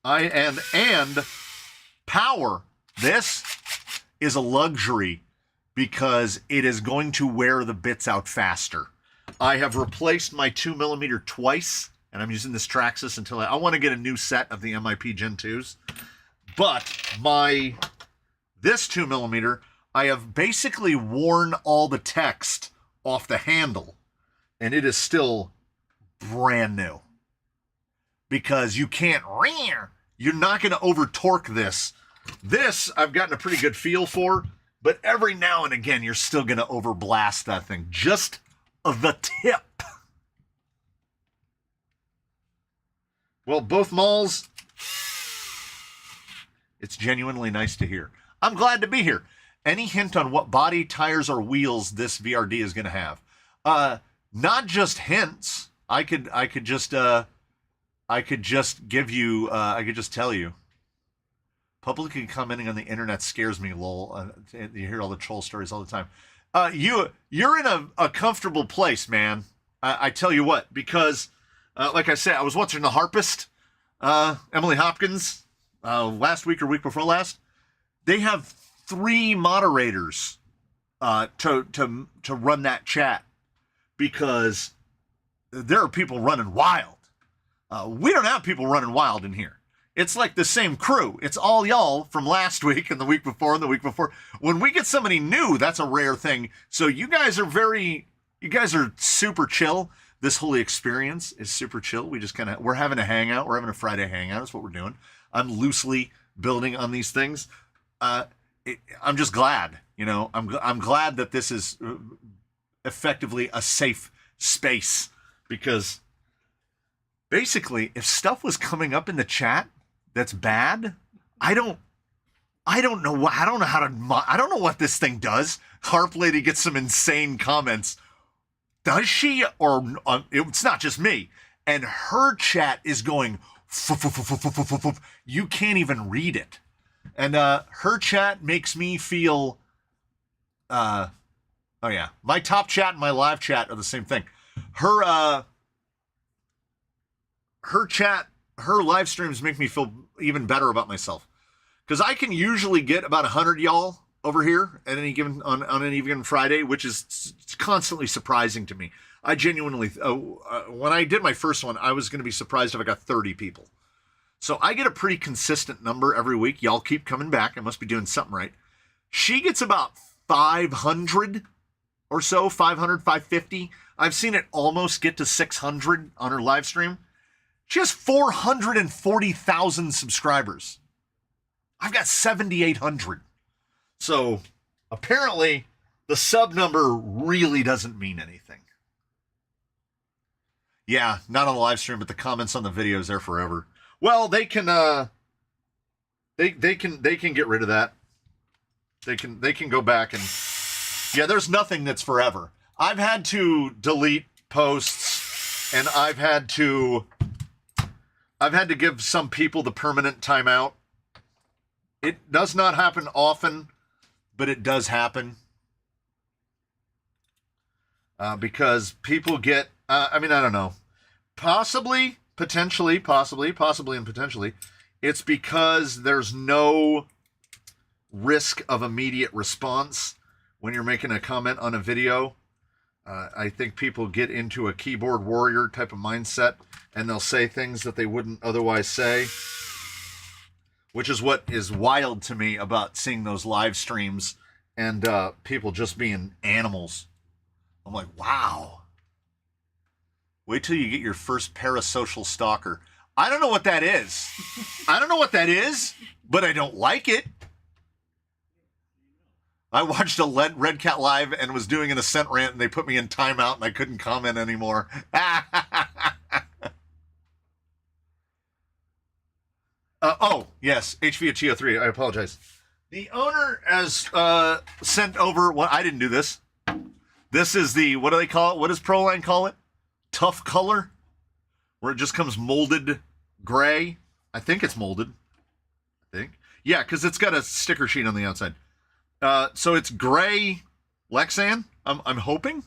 And power, this is a luxury because it is going to wear the bits out faster. I have replaced my 2mm twice, and I'm using this Traxxas until I want to get a new set of the MIP Gen 2s. But this 2mm, I have basically worn all the text off the handle, and it is still brand new. Because you can't, you're not going to over torque this. This I've gotten a pretty good feel for, but every now and again you're still going to over blast that thing. Just the tip. Well, both malls, it's genuinely nice to hear. I'm glad to be here. Any hint on what body, tires, or wheels this VRD is going to have? Not just hints. I could just give you, I could just tell you. Publicly commenting on the internet scares me, lol. You hear all the troll stories all the time. You're in a comfortable place, man. I tell you what, because, like I said, I was watching The Harpist, Emily Hopkins, last week or week before last. They have 3 moderators to run that chat, because there are people running wild. We don't have people running wild in here. It's like the same crew. It's all y'all from last week and the week before and the week before. When we get somebody new, that's a rare thing. So you guys are super chill. This whole experience is super chill. We're having a hangout. We're having a Friday hangout. That's what we're doing. I'm loosely building on these things. I'm just glad, I'm glad that this is effectively a safe space, because basically if stuff was coming up in the chat that's bad, I don't know what this thing does. Harp Lady gets some insane comments. Does she? Or it's not just me. And her chat is going, you can't even read it. And her chat makes me feel, oh yeah, my top chat and my live chat are the same thing. Her chat, her live streams make me feel even better about myself, because I can usually get about 100 y'all over here at any given on any given Friday, which is constantly surprising to me. I genuinely, when I did my first one, I was going to be surprised if I got 30 people. So I get a pretty consistent number every week. Y'all keep coming back. I must be doing something right. She gets about 500 or so, 500, 550. I've seen it almost get to 600 on her live stream. She has 440,000 subscribers. I've got 7,800. So apparently the sub number really doesn't mean anything. Yeah, not on the live stream, but the comments on the video is there forever. Well, they can they can get rid of that. They can go back and, yeah, there's nothing that's forever. I've had to delete posts, and I've had to give some people the permanent timeout. It does not happen often, but it does happen. Because people get, I don't know. Possibly, and potentially, it's because there's no risk of immediate response when you're making a comment on a video. I think people get into a keyboard warrior type of mindset, and they'll say things that they wouldn't otherwise say, which is what is wild to me about seeing those live streams and people just being animals. I'm like, wow. Wait till you get your first parasocial stalker. I don't know what that is. But I don't like it. I watched a Red Cat Live and was doing an Ascent rant, and they put me in timeout, and I couldn't comment anymore. Oh, yes, HVHEO3, I apologize. The owner has sent over, I didn't do this. This is the, what do they call it? What does Proline call it? Tough color, where it just comes molded gray. I think it's molded. Yeah, because it's got a sticker sheet on the outside. So it's gray Lexan, I'm hoping.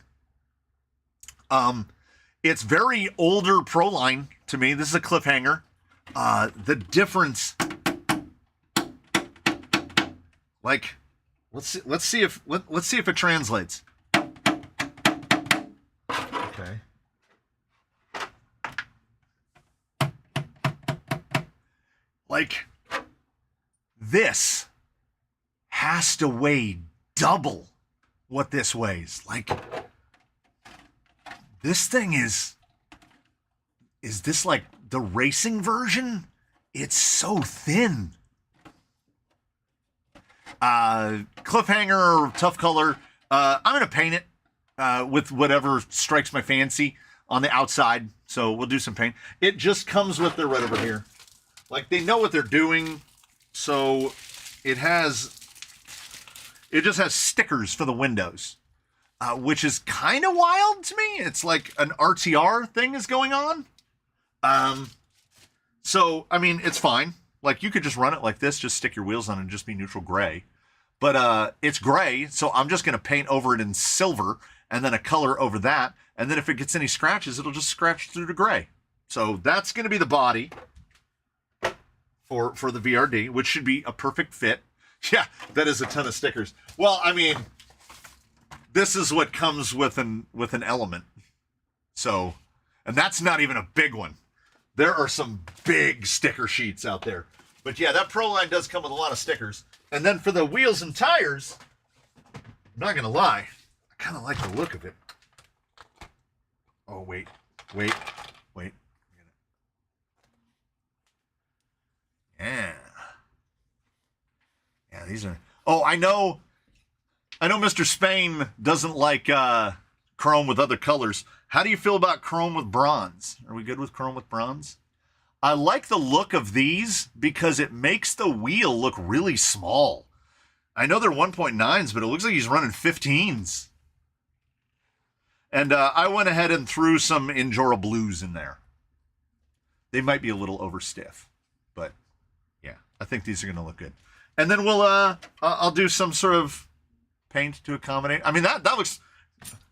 It's very older Proline to me. This is a cliffhanger. The difference, like, let's see if it translates. Okay. Like, this has to weigh double what this weighs. Like, this thing is this like the racing version? It's so thin. Cliffhanger, tough color. I'm going to paint it with whatever strikes my fancy on the outside. So we'll do some paint. It just comes with the right over here. Like, they know what they're doing. So it just has stickers for the windows, which is kind of wild to me. It's like an RTR thing is going on. So, I mean, it's fine. Like, you could just run it like this, just stick your wheels on it and just be neutral gray. But it's gray, so I'm just going to paint over it in silver and then a color over that. And then if it gets any scratches, it'll just scratch through the gray. So that's going to be the body for the VRD, which should be a perfect fit. Yeah, that is a ton of stickers. Well, I mean, this is what comes with an element. So, and that's not even a big one. There are some big sticker sheets out there. But yeah, that Pro line does come with a lot of stickers. And then for the wheels and tires, I'm not going to lie, I kind of like the look of it. Oh, wait. Yeah. Yeah, these are... Oh, I know Mr. Spain doesn't like chrome with other colors. How do you feel about chrome with bronze? Are we good with chrome with bronze? I like the look of these because it makes the wheel look really small. I know they're 1.9s, but it looks like he's running 15s. And I went ahead and threw some Injora blues in there. They might be a little over stiff, but yeah, I think these are going to look good. And then I'll do some sort of paint to accommodate. I mean, that looks...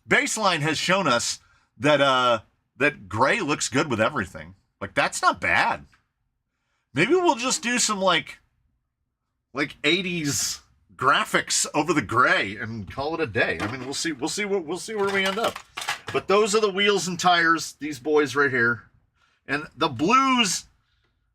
Baseline has shown us that gray looks good with everything. Like, that's not bad. Maybe we'll just do some like 80s graphics over the gray and call it a day. I mean, we'll see where we end up. But those are the wheels and tires, these boys right here. And the blues,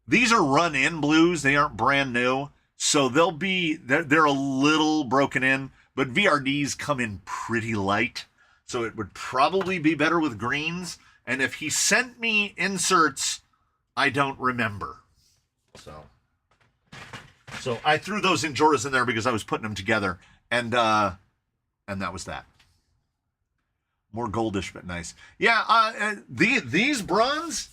these are run-in blues. They aren't brand new. So they're a little broken in, but VRDs come in pretty light. So it would probably be better with greens. And if he sent me inserts, I don't remember. So I threw those Injoras in there because I was putting them together. And that was that. More goldish, but nice. Yeah, these bronze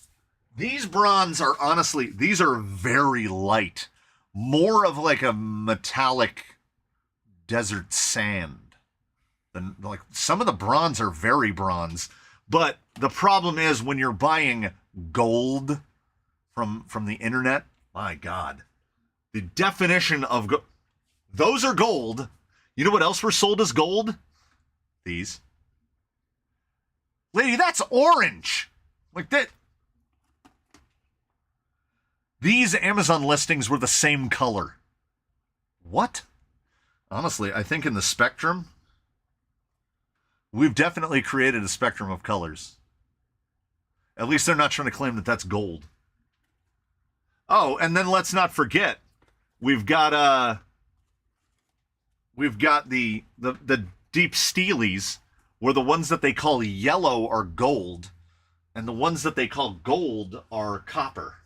are honestly, these are very light. More of like a metallic desert sand. Than, like, some of the bronze are very bronze. But the problem is when you're buying gold from the internet, my God, the definition of those are gold. You know what else were sold as gold? These. Lady, that's orange. Like that. These Amazon listings were the same color. What? Honestly, I think in the spectrum, we've definitely created a spectrum of colors. At least they're not trying to claim that that's gold. Oh, and then let's not forget, we've got the deep steelies, where the ones that they call yellow are gold, and the ones that they call gold are copper.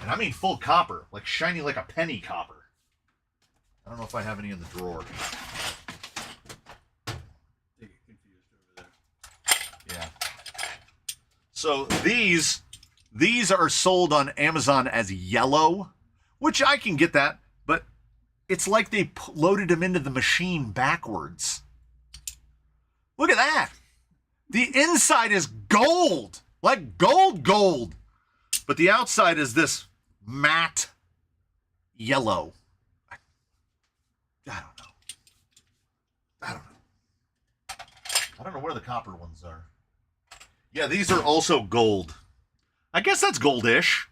And I mean full copper, like shiny like a penny copper. I don't know if I have any in the drawer. They get confused over there. Yeah. So these are sold on Amazon as yellow, which I can get that, but it's like they loaded them into the machine backwards. Look at that. The inside is gold, like gold. But the outside is this matte yellow. I don't know where the copper ones are. Yeah, these are also gold. I guess that's goldish.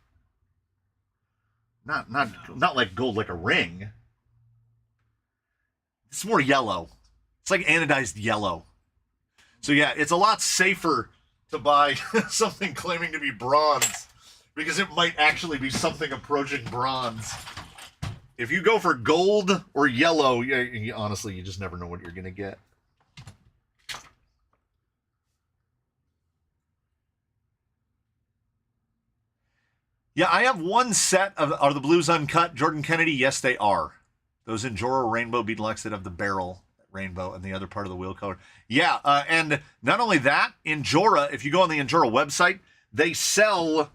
Not like gold like a ring. It's more yellow. It's like anodized yellow. So yeah, it's a lot safer to buy something claiming to be bronze because it might actually be something approaching bronze. If you go for gold or yellow, honestly, you just never know what you're going to get. Yeah, I have one set of, are the blues uncut? Jordan Kennedy, yes, they are. Those Injora Rainbow Beetlux that have the barrel rainbow and the other part of the wheel color. Yeah, and not only that, Injora, if you go on the Injora website, they sell...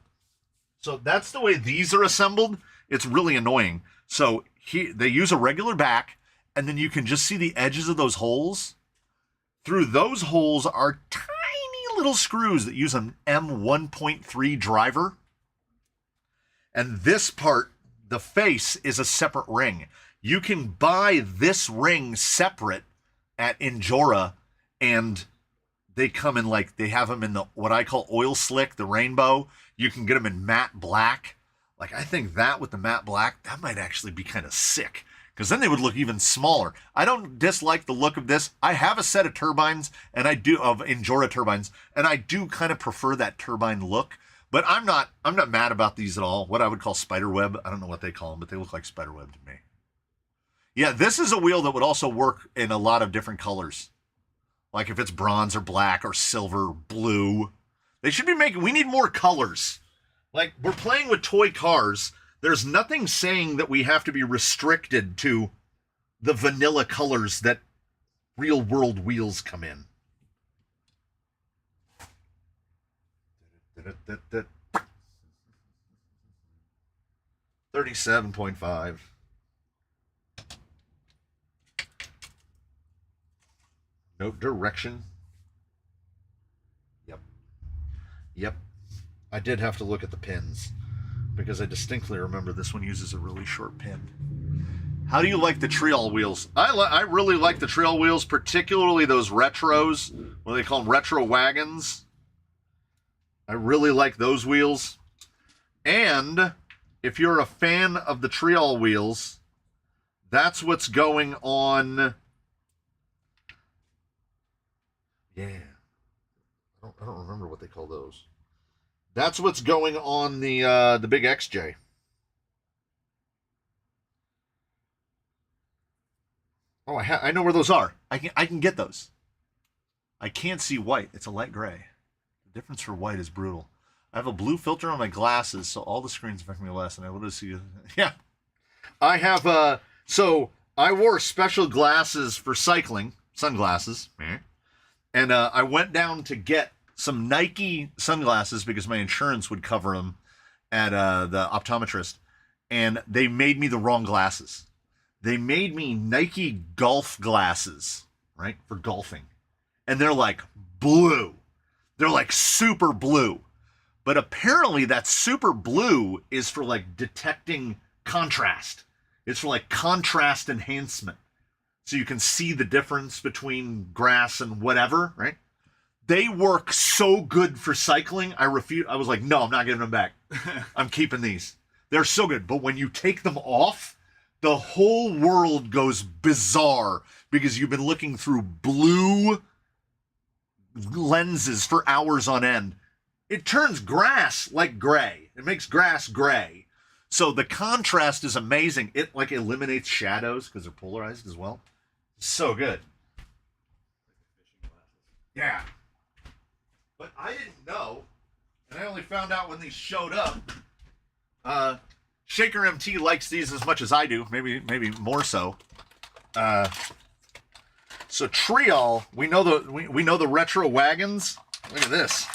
So that's the way these are assembled. It's really annoying. So they use a regular back, and then you can just see the edges of those holes. Through those holes are tiny little screws that use an M1.3 driver. And this part, the face, is a separate ring. You can buy this ring separate at Injora, and they come in like, they have them in the, what I call oil slick, the rainbow. You can get them in matte black. Like, I think that with the matte black, that might actually be kind of sick. because then they would look even smaller. I don't dislike the look of this. I have a set of turbines, and I do of Injora turbines, and I do kind of prefer that turbine look. But I'm not mad about these at all. What I would call spiderweb. I don't know what they call them, but they look like spiderweb to me. Yeah, this is a wheel that would also work in a lot of different colors. Like if it's bronze or black or silver, blue. They should be making, we need more colors. Like, we're playing with toy cars. There's nothing saying that we have to be restricted to the vanilla colors that real world wheels come in. 37.5. No direction. Yep. I did have to look at the pins because I distinctly remember this one uses a really short pin. How do you like the Trial wheels? I really like the Trial wheels, particularly those retros. What do they call them? Retro wagons. I really like those wheels. And if you're a fan of the Trial wheels, that's what's going on. Yeah. I don't remember what they call those. That's what's going on the big XJ. Oh, I know where those are. I can get those. I can't see white. It's a light gray. The difference for white is brutal. I have a blue filter on my glasses, so all the screens affect me less, and I will see. Yeah, I have so I wore special glasses for cycling, sunglasses, and I went down to get some Nike sunglasses because my insurance would cover them at the optometrist, and they made me the wrong glasses. They made me Nike golf glasses, right, for golfing, and they're like blue. They're like super blue. But apparently that super blue is for like detecting contrast. It's for like contrast enhancement. So you can see the difference between grass and whatever, right? They work so good for cycling. I was like, no, I'm not giving them back. I'm keeping these. They're so good. But when you take them off, the whole world goes bizarre because you've been looking through blue lenses for hours on end. It turns grass like gray. It makes grass gray. So the contrast is amazing. It like eliminates shadows because they're polarized as well. So good. Yeah. But I didn't know, and I only found out when these showed up. Shaker MT likes these as much as I do, maybe more so. So Trial, we know the retro wagons. Look at this.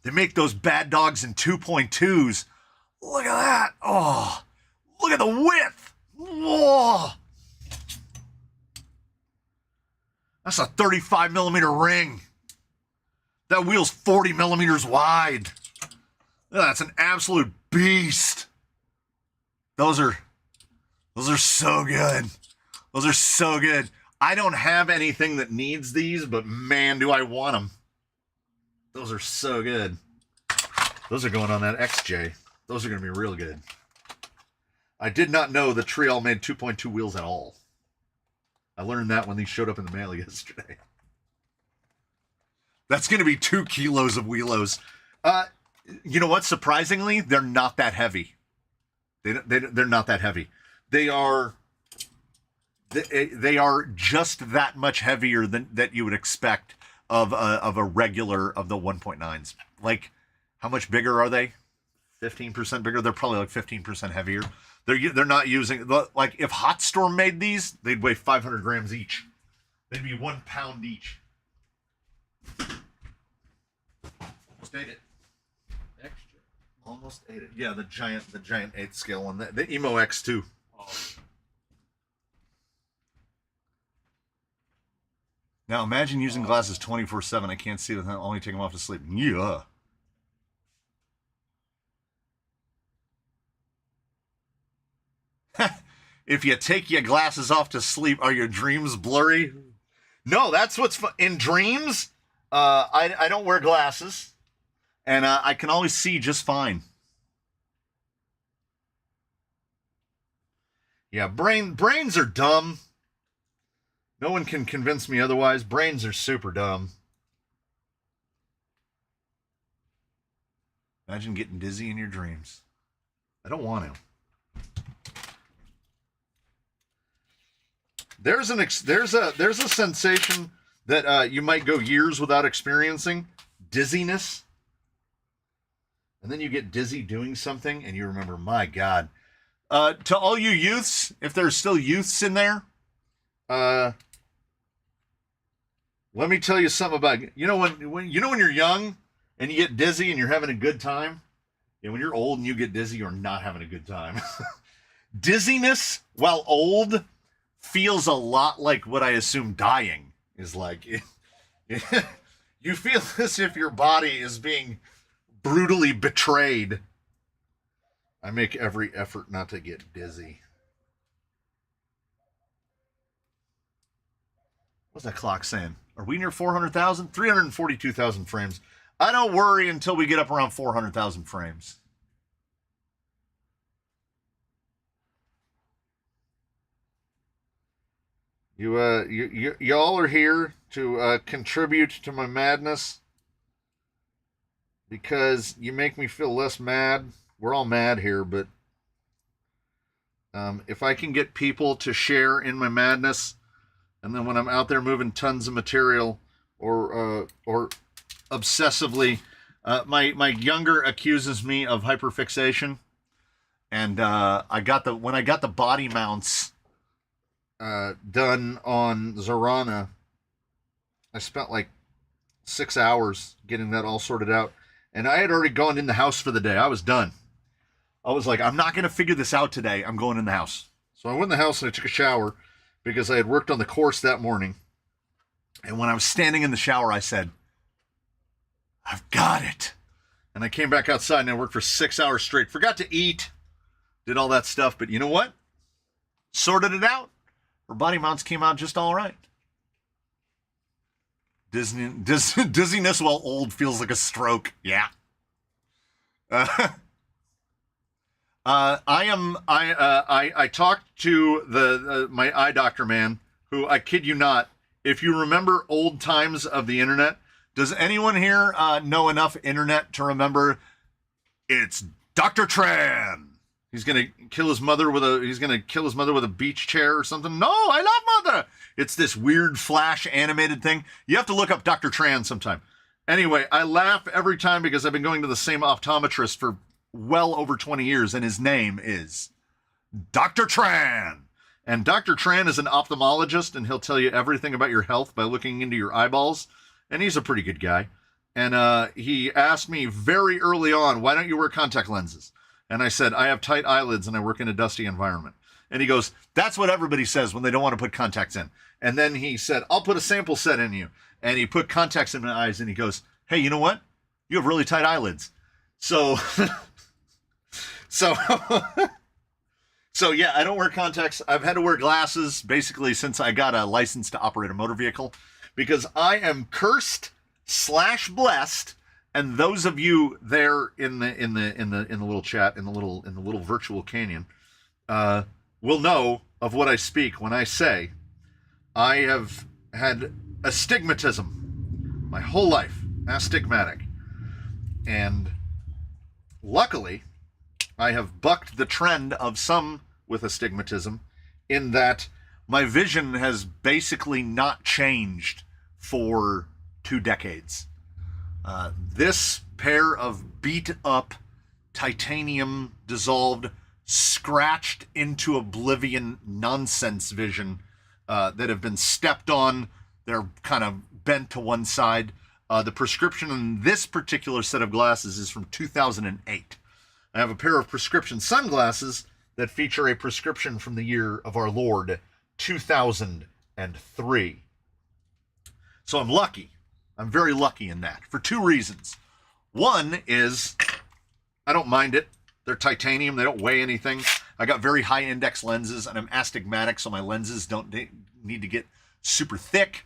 They make those bad dogs in 2.2s. Look at that. Oh, look at the width. Whoa. That's a 35 millimeter ring. That wheel's 40 millimeters wide. That's an absolute beast. Those are so good. Those are so good. I don't have anything that needs these, but man, do I want them. Those are so good. Those are going on that XJ. Those are going to be real good. I did not know that Trial made 2.2 wheels at all. I learned that when these showed up in the mail yesterday. That's going to be 2 kilos of wheelos. You know what? Surprisingly, they're not that heavy. They're not that heavy. They are just that much heavier than that you would expect of a regular of the 1.9s. Like, how much bigger are they? 15% bigger. They're probably like 15% heavier. They're not using, like, if Hot Storm made these, they'd weigh 500 grams each. They'd be 1 pound each. Almost ate it. Extra. Almost ate it. Yeah, the giant 8th scale one. The Emo X2. Oh. Now imagine using glasses 24/7. I can't see without only taking them off to sleep. Yeah. If you take your glasses off to sleep, are your dreams blurry? No, that's what's fun. In dreams, I don't wear glasses, and I can always see just fine. Yeah, brains are dumb. No one can convince me otherwise. Brains are super dumb. Imagine getting dizzy in your dreams. I don't want to. There's a sensation that you might go years without experiencing, dizziness. And then you get dizzy doing something and you remember, my God. To all you youths, if there's still youths in there, let me tell you something about, when you're young and you get dizzy and you're having a good time, and when you're old and you get dizzy, you're not having a good time. Dizziness while old feels a lot like what I assume dying is like. You feel as if your body is being brutally betrayed. I make every effort not to get dizzy. What's that clock saying? Are we near 400,000? 342,000 frames. I don't worry until we get up around 400,000 frames. Y'all are here to contribute to my madness because you make me feel less mad. We're all mad here, but if I can get people to share in my madness, and then when I'm out there moving tons of material or obsessively, my younger accuses me of hyperfixation, and when I got the body mounts done on Zorana, I spent like 6 hours getting that all sorted out, and I had already gone in the house for the day. I was done. I was like, I'm not going to figure this out today. I'm going in the house. So I went in the house and I took a shower because I had worked on the course that morning. And when I was standing in the shower, I said, I've got it. And I came back outside and I worked for 6 hours straight. Forgot to eat, did all that stuff. But you know what? Sorted it out. Her body mounts came out just all right. Dizziness while old feels like a stroke. Yeah. I talked to my eye doctor man, who, I kid you not, if you remember old times of the internet, does anyone here know enough internet to remember it's Dr. Tran? He's gonna kill his mother with a beach chair or something. No, I love Mother. It's this weird flash animated thing. You have to look up Dr. Tran sometime. Anyway, I laugh every time because I've been going to the same optometrist for well over 20 years, and his name is Dr. Tran. And Dr. Tran is an ophthalmologist, and he'll tell you everything about your health by looking into your eyeballs. And he's a pretty good guy. And he asked me very early on, why don't you wear contact lenses? And I said, I have tight eyelids and I work in a dusty environment. And he goes, that's what everybody says when they don't want to put contacts in. And then he said, I'll put a sample set in you. And he put contacts in my eyes and he goes, hey, you know what? You have really tight eyelids. So, so yeah, I don't wear contacts. I've had to wear glasses basically since I got a license to operate a motor vehicle because I am cursed / blessed. And those of you there in the little chat, in the little virtual canyon, will know of what I speak when I say I have had astigmatism my whole life, astigmatic. And luckily, I have bucked the trend of some with astigmatism in that my vision has basically not changed for 2 decades. This pair of beat up, titanium dissolved, scratched into oblivion nonsense vision that have been stepped on. They're kind of bent to one side. The prescription in this particular set of glasses is from 2008. I have a pair of prescription sunglasses that feature a prescription from the year of our Lord, 2003. So I'm lucky. I'm very lucky in that for 2 reasons. One is I don't mind it. They're titanium. They don't weigh anything. I got very high index lenses and I'm astigmatic, so my lenses don't need to get super thick.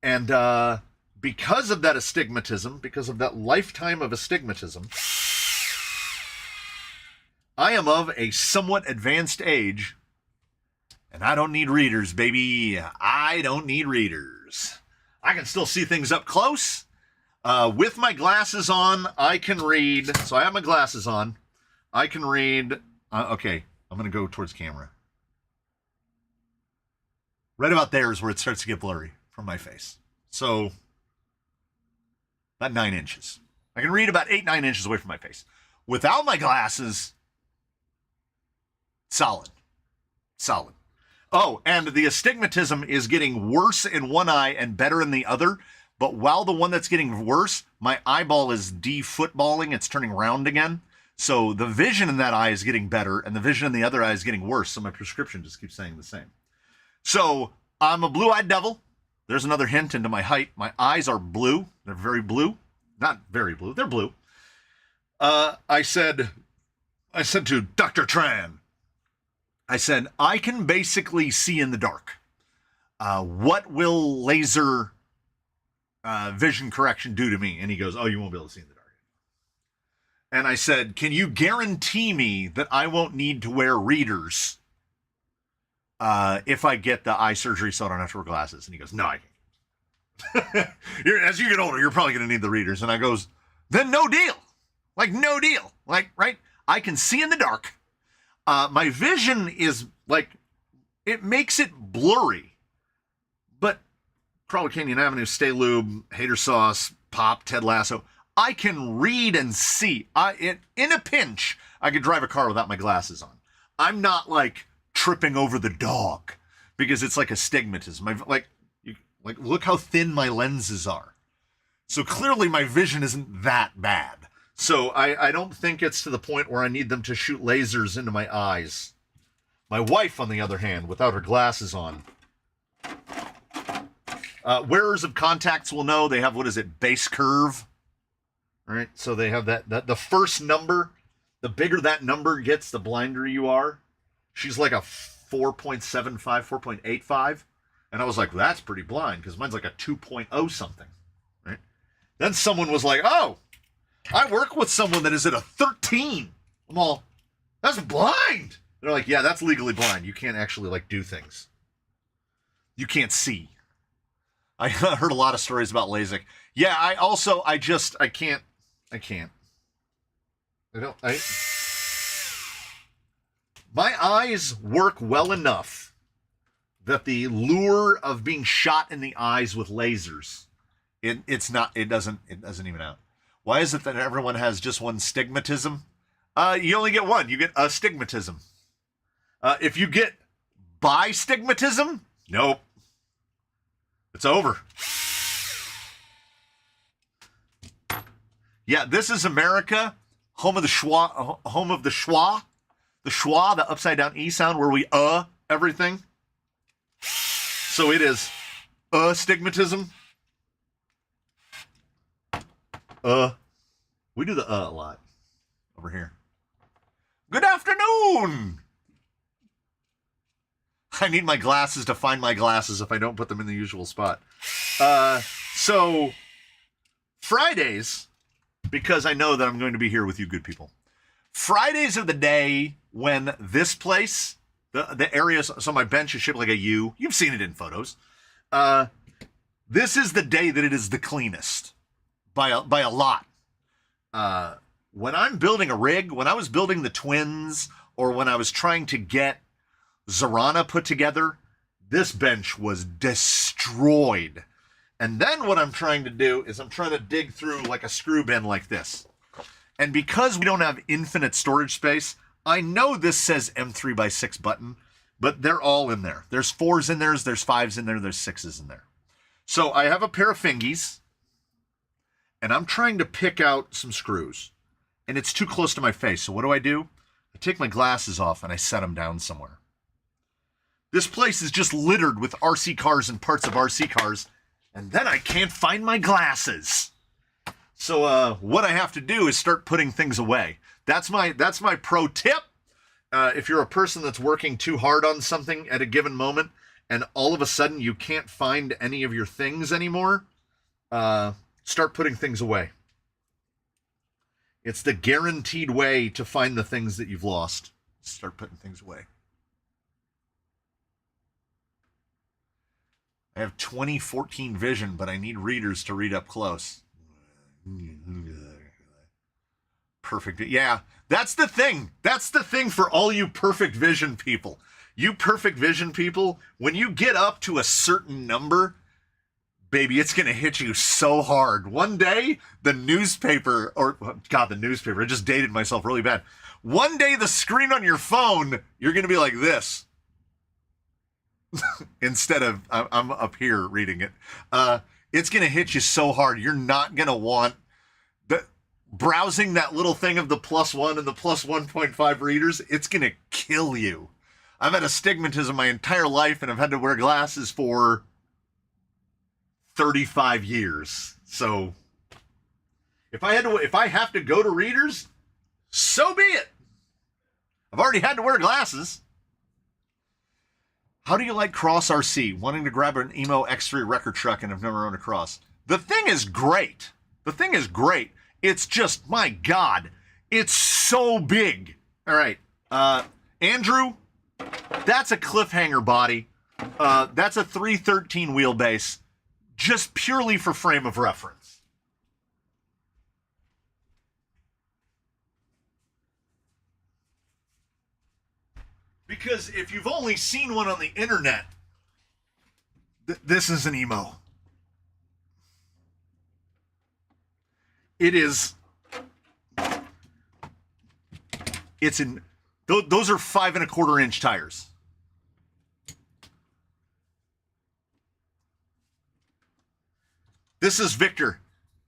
And because of that astigmatism, because of that lifetime of astigmatism, I am of a somewhat advanced age And I don't need readers, baby. I don't need readers. I can still see things up close. With my glasses on, I can read. So I have my glasses on. I can read. Okay, I'm going to go towards camera. Right about there is where it starts to get blurry from my face. So about 9 inches. I can read about 8, 9 inches away from my face. Without my glasses, solid. Solid. Oh, and the astigmatism is getting worse in one eye and better in the other. But while the one that's getting worse, my eyeball is de-footballing. It's turning round again. So the vision in that eye is getting better, and the vision in the other eye is getting worse. So my prescription just keeps saying the same. So I'm a blue-eyed devil. There's another hint into my height. My eyes are blue. They're very blue. Not very blue. They're blue. I said to Dr. Tran, I said, I can basically see in the dark. What will laser vision correction do to me? And he goes, oh, you won't be able to see in the dark. And I said, can you guarantee me that I won't need to wear readers if I get the eye surgery so I don't have to wear glasses? And he goes, no, I can't. As you get older, you're probably going to need the readers. And I goes, then no deal. Like, no deal. Like, right? I can see in the dark. My vision is like, it makes it blurry. But Crawler Canyon Avenue, Stay Lube, Hater Sauce, Pop, Ted Lasso, I can read and see. In a pinch, I could drive a car without my glasses on. I'm not like tripping over the dog because it's like astigmatism. Like, look how thin my lenses are. So clearly my vision isn't that bad. So I don't think it's to the point where I need them to shoot lasers into my eyes. My wife, on the other hand, without her glasses on. Wearers of contacts will know they have, what is it, base curve? All right, so they have that the first number, the bigger that number gets, the blinder you are. She's like a 4.75, 4.85. And I was like, well, that's pretty blind, because mine's like a 2.0 something, right? Then someone was like, oh, I work with someone that is at a 13. I'm all, that's blind. They're like, yeah, that's legally blind. You can't actually, like, do things. You can't see. I heard a lot of stories about LASIK. Yeah, I can't. My eyes work well enough that the lure of being shot in the eyes with lasers, it doesn't even out. Why is it that everyone has just one stigmatism? You only get one. You get astigmatism. If you get bistigmatism, nope. It's over. Yeah, this is America, home of the schwa, the upside down E sound where we everything. So it is astigmatism. We do the a lot over here. Good afternoon. I need my glasses to find my glasses if I don't put them in the usual spot. So Fridays, because I know that I'm going to be here with you good people. Fridays are the day when this place, the area, so my bench is shaped like a U. You've seen it in photos. This is the day that it is the cleanest by a lot. When I'm building a rig, when I was building the twins, or when I was trying to get Zorana put together, this bench was destroyed. And then what I'm trying to do is I'm trying to dig through like a screw bin like this. And because we don't have infinite storage space, I know this says M3x6 button, but they're all in there. There's 4s in there, there's 5s in there, there's 6s in there. So I have a pair of fingies, and I'm trying to pick out some screws. And it's too close to my face, so what do? I take my glasses off and I set them down somewhere. This place is just littered with RC cars and parts of RC cars, and then I can't find my glasses. So what I have to do is start putting things away. That's my pro tip. If you're a person that's working too hard on something at a given moment, and all of a sudden you can't find any of your things anymore, start putting things away. It's the guaranteed way to find the things that you've lost. Start putting things away. I have 20/14 vision, but I need readers to read up close. Perfect. Yeah, that's the thing. That's the thing for all you perfect vision people. You perfect vision people, when you get up to a certain number, baby, it's going to hit you so hard. One day, the newspaper, the newspaper, I just dated myself really bad. One day, the screen on your phone, you're going to be like this. Instead of, I'm up here reading it. It's going to hit you so hard, you're not going to want browsing that little thing of the +1 and the +1.5 readers. It's going to kill you. I've had astigmatism my entire life, and I've had to wear glasses for 35 years. So if I have to go to readers, so be it. I've already had to wear glasses. How do you like Cross RC? Wanting to grab an Emo X3 record truck and have never owned a Cross. The thing is great. It's just, my God, it's so big. All right, Andrew, that's a cliffhanger body. That's a 313 wheelbase, just purely for frame of reference. Because if you've only seen one on the internet, this is an Emo. Those are 5 1/4 inch tires. This is Victor.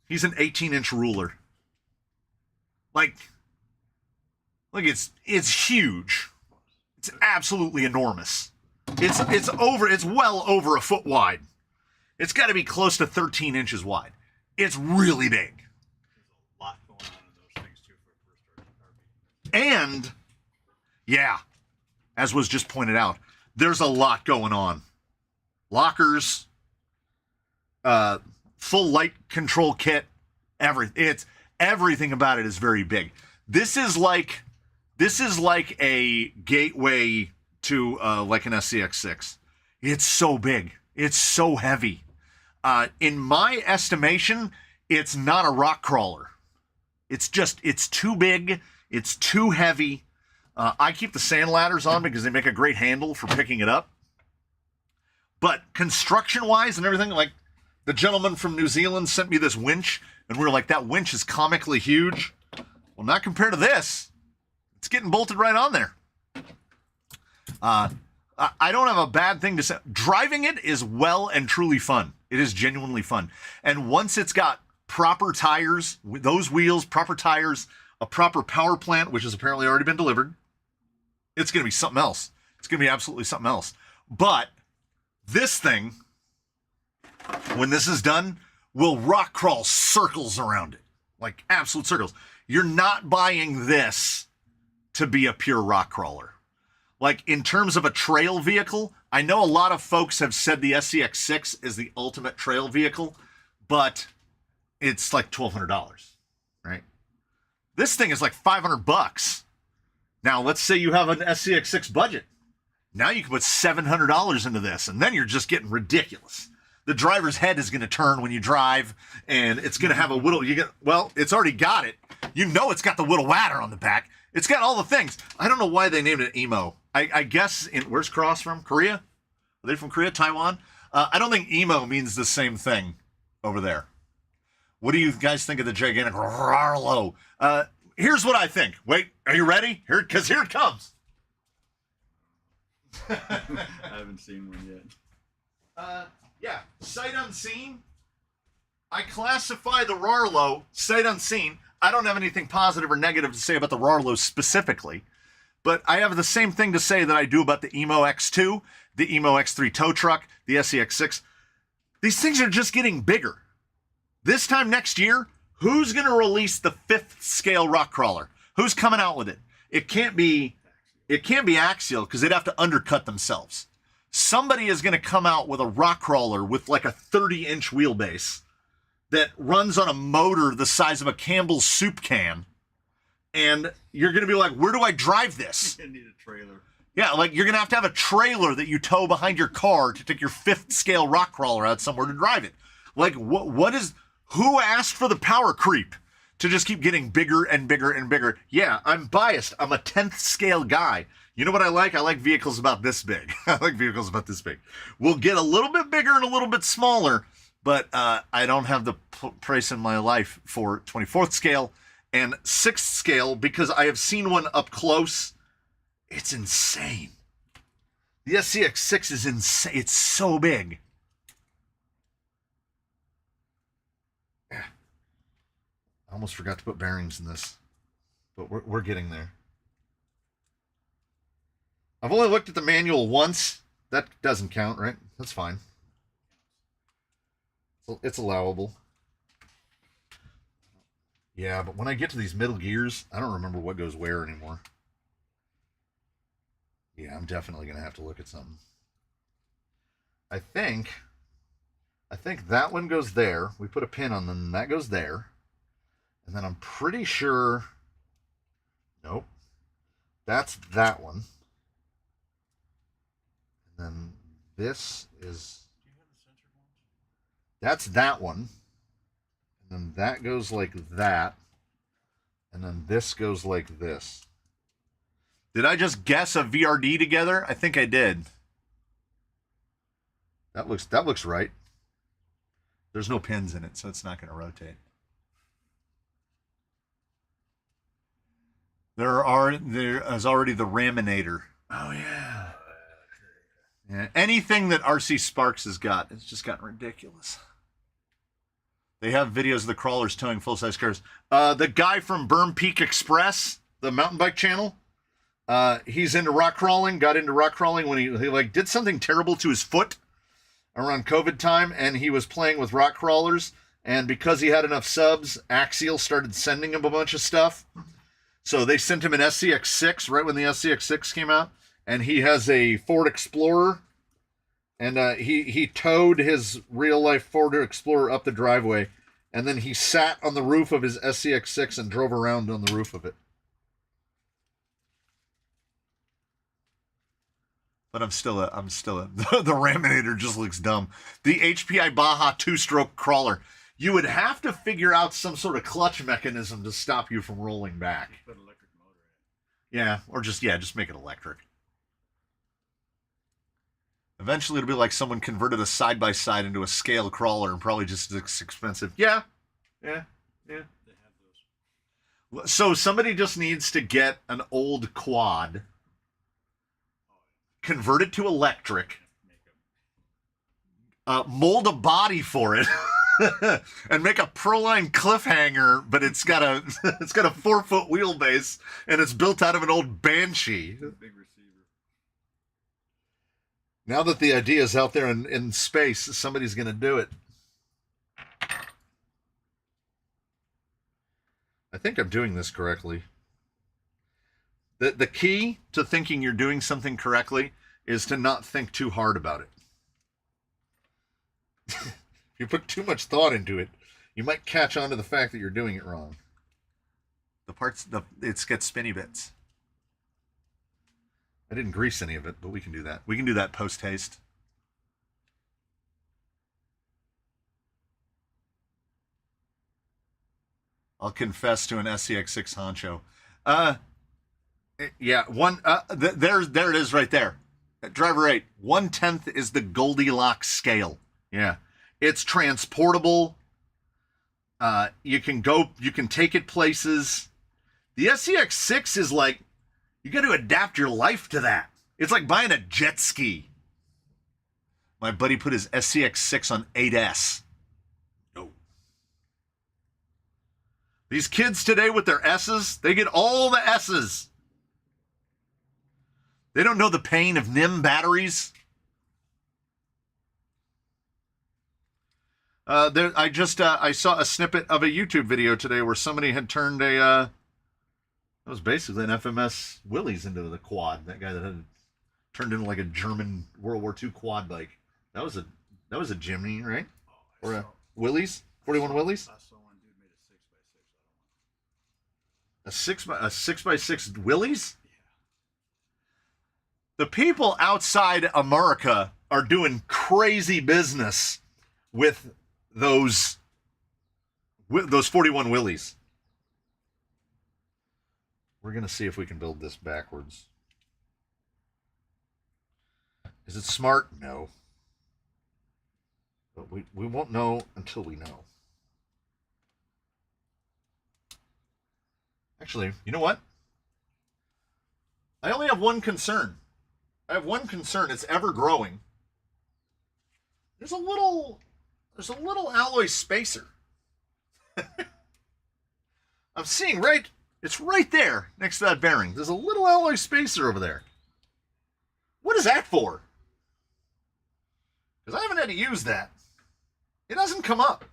He's an 18-inch ruler. Like it's huge. It's absolutely enormous. It's well over a foot wide. It's got to be close to 13 inches wide. It's really big. There's a lot going on in those things too for a first RV. And yeah, as was just pointed out, there's a lot going on. Lockers, full light control kit, everything about it is very big. This is like a gateway to like an SCX6. It's so big. It's so heavy. In my estimation, it's not a rock crawler. It's too big. It's too heavy. I keep the sand ladders on because they make a great handle for picking it up. But construction-wise and everything, like the gentleman from New Zealand sent me this winch, and we were like, that winch is comically huge. Well, not compared to this. It's getting bolted right on there. I don't have a bad thing to say. Driving it is well and truly fun. It is genuinely fun. And once it's got proper tires, those wheels, proper tires, a proper power plant, which has apparently already been delivered, it's going to be something else. It's going to be absolutely something else. But this thing, when this is done, will rock crawl circles around it. Like absolute circles. You're not buying this to be a pure rock crawler. Like in terms of a trail vehicle, I know a lot of folks have said the SCX6 is the ultimate trail vehicle, but it's like $1,200, right? This thing is like $500. Now, let's say you have an SCX6 budget. Now you can put $700 into this, and then you're just getting ridiculous. The driver's head is going to turn when you drive, and it's going to have a whittle. It's already got it. You know it's got the whittle wadder on the back. It's got all the things. I don't know why they named it Emo. I guess, where's Cross from? Korea? Are they from Korea? Taiwan? I don't think Emo means the same thing over there. What do you guys think of the gigantic Rarlo? Here's what I think. Wait, are you ready? Because here it comes. I haven't seen one yet. Yeah, sight unseen. I classify the Rarlo sight unseen. I don't have anything positive or negative to say about the Rarlo specifically, but I have the same thing to say that I do about the Emo X2, the Emo X3 tow truck, the SCX6. These things are just getting bigger. This time next year, who's going to release the 5th scale rock crawler? Who's coming out with it? It can't be Axial because they'd have to undercut themselves. Somebody is going to come out with a rock crawler with like a 30-inch wheelbase that runs on a motor the size of a Campbell's soup can, and you're going to be like, where do I drive this? I need a trailer. Yeah, like you're gonna have a trailer that you tow behind your car to take your 5th scale rock crawler out somewhere to drive it. Like who asked for the power creep to just keep getting bigger and bigger and bigger? Yeah, I'm biased. I'm a 10th scale guy. You know what I like? I like vehicles about this big. I like vehicles about this big. We'll get a little bit bigger and a little bit smaller, but I don't have the price in my life for 24th scale and 6th scale because I have seen one up close. It's insane. The SCX6 is insane. It's so big. I almost forgot to put bearings in this, but we're getting there. I've only looked at the manual once. That doesn't count, right? That's fine. It's allowable. Yeah, but when I get to these middle gears, I don't remember what goes where anymore. Yeah, I'm definitely going to have to look at something. I think that one goes there. We put a pin on them, and that goes there. And then I'm pretty sure... Nope. That's that one. And then this is... That's that one. And then that goes like that. And then this goes like this. Did I just guess a VRD together? I think I did. That looks right. There's no pins in it, so it's not going to rotate. There is already the Raminator. Oh yeah. Yeah. Anything that RC Sparks has got, it's just gotten ridiculous. They have videos of the crawlers towing full-size cars. The guy from Berm Peak Express, the mountain bike channel, he's into rock crawling, got into rock crawling when he like did something terrible to his foot around COVID time, and he was playing with rock crawlers, and because he had enough subs, Axial started sending him a bunch of stuff. So they sent him an SCX6 right when the SCX6 came out, and he has a Ford Explorer, and he towed his real-life Ford Explorer up the driveway, and then he sat on the roof of his SCX6 and drove around on the roof of it. But I'm still the Raminator just looks dumb. The HPI Baja 2-stroke crawler. You would have to figure out some sort of clutch mechanism to stop you from rolling back. Put an electric motor in. Yeah, or just make it electric. Eventually it'll be like someone converted a side-by-side into a scale crawler and probably just as expensive. Yeah. They have those. So somebody just needs to get an old quad, convert it to electric, mold a body for it, and make a Proline cliffhanger, but it's got a 4-foot wheelbase and it's built out of an old Banshee. Big receiver. Now that the idea is out there in space, somebody's going to do it. I think I'm doing this correctly. The key to thinking you're doing something correctly is to not think too hard about it. If you put too much thought into it, you might catch on to the fact that you're doing it wrong. It gets spinny bits. I didn't grease any of it, but we can do that. We can do that post-haste. I'll confess to an SCX6 honcho. Yeah, there it is right there. At driver 8, 1/10 is the Goldilocks scale. Yeah, it's transportable. You can take it places. The SCX6 is like, you got to adapt your life to that. It's like buying a jet ski. My buddy put his SCX6 on 8S. No. These kids today with their S's, they get all the S's. They don't know the pain of NIM batteries. I saw a snippet of a YouTube video today where somebody had turned it was basically an FMS Willys into the quad. That guy that had turned into like a German World War II quad bike. That was a Jimny, right? Or a Willys? 41 Willys? I saw one dude made a 6x6. A 6x6 Willys? the people outside America are doing crazy business with those 41 Willies. We're going to see if we can build this backwards. Is it smart? No. But we won't know until we know. Actually, you know what? I only have one concern. I have one concern. It's ever growing. There's a little alloy spacer. I'm seeing it's right there next to that bearing. There's a little alloy spacer over there. What is that for? Because I haven't had to use that. It doesn't come up.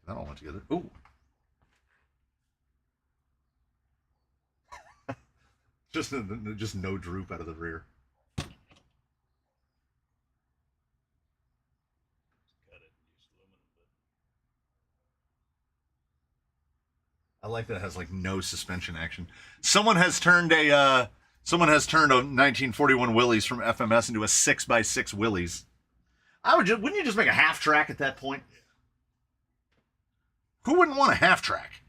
That all went together. Ooh. just no droop out of the rear. I like that it has like no suspension action. Someone has turned a 1941 Willys from FMS into a 6x6 Willys. Wouldn't you just make a half track at that point? Who wouldn't want a half track?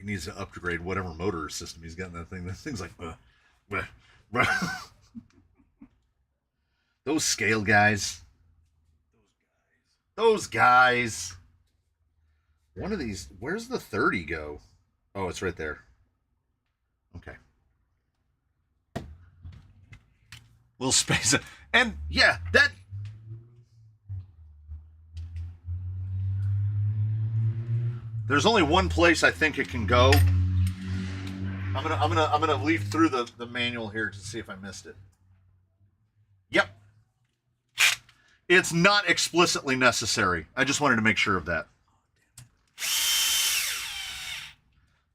He needs to upgrade whatever motor system he's got in that thing. That thing's like, those scale guys. Those guys. One of these, where's the 30 go? Oh, it's right there. Okay. Little space. And yeah, that. There's only one place I think it can go. I'm gonna leaf through the manual here to see if I missed it. Yep. It's not explicitly necessary. I just wanted to make sure of that.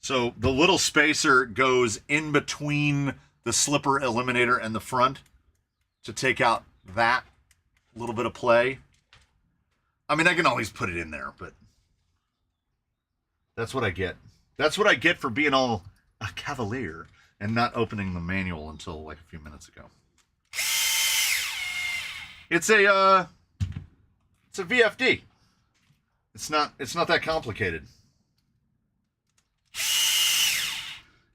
So the little spacer goes in between the slipper eliminator and the front to take out that little bit of play. I mean, I can always put it in there, but that's what I get. That's what I get for being all a cavalier and not opening the manual until like a few minutes ago. It's a VFD. It's not that complicated.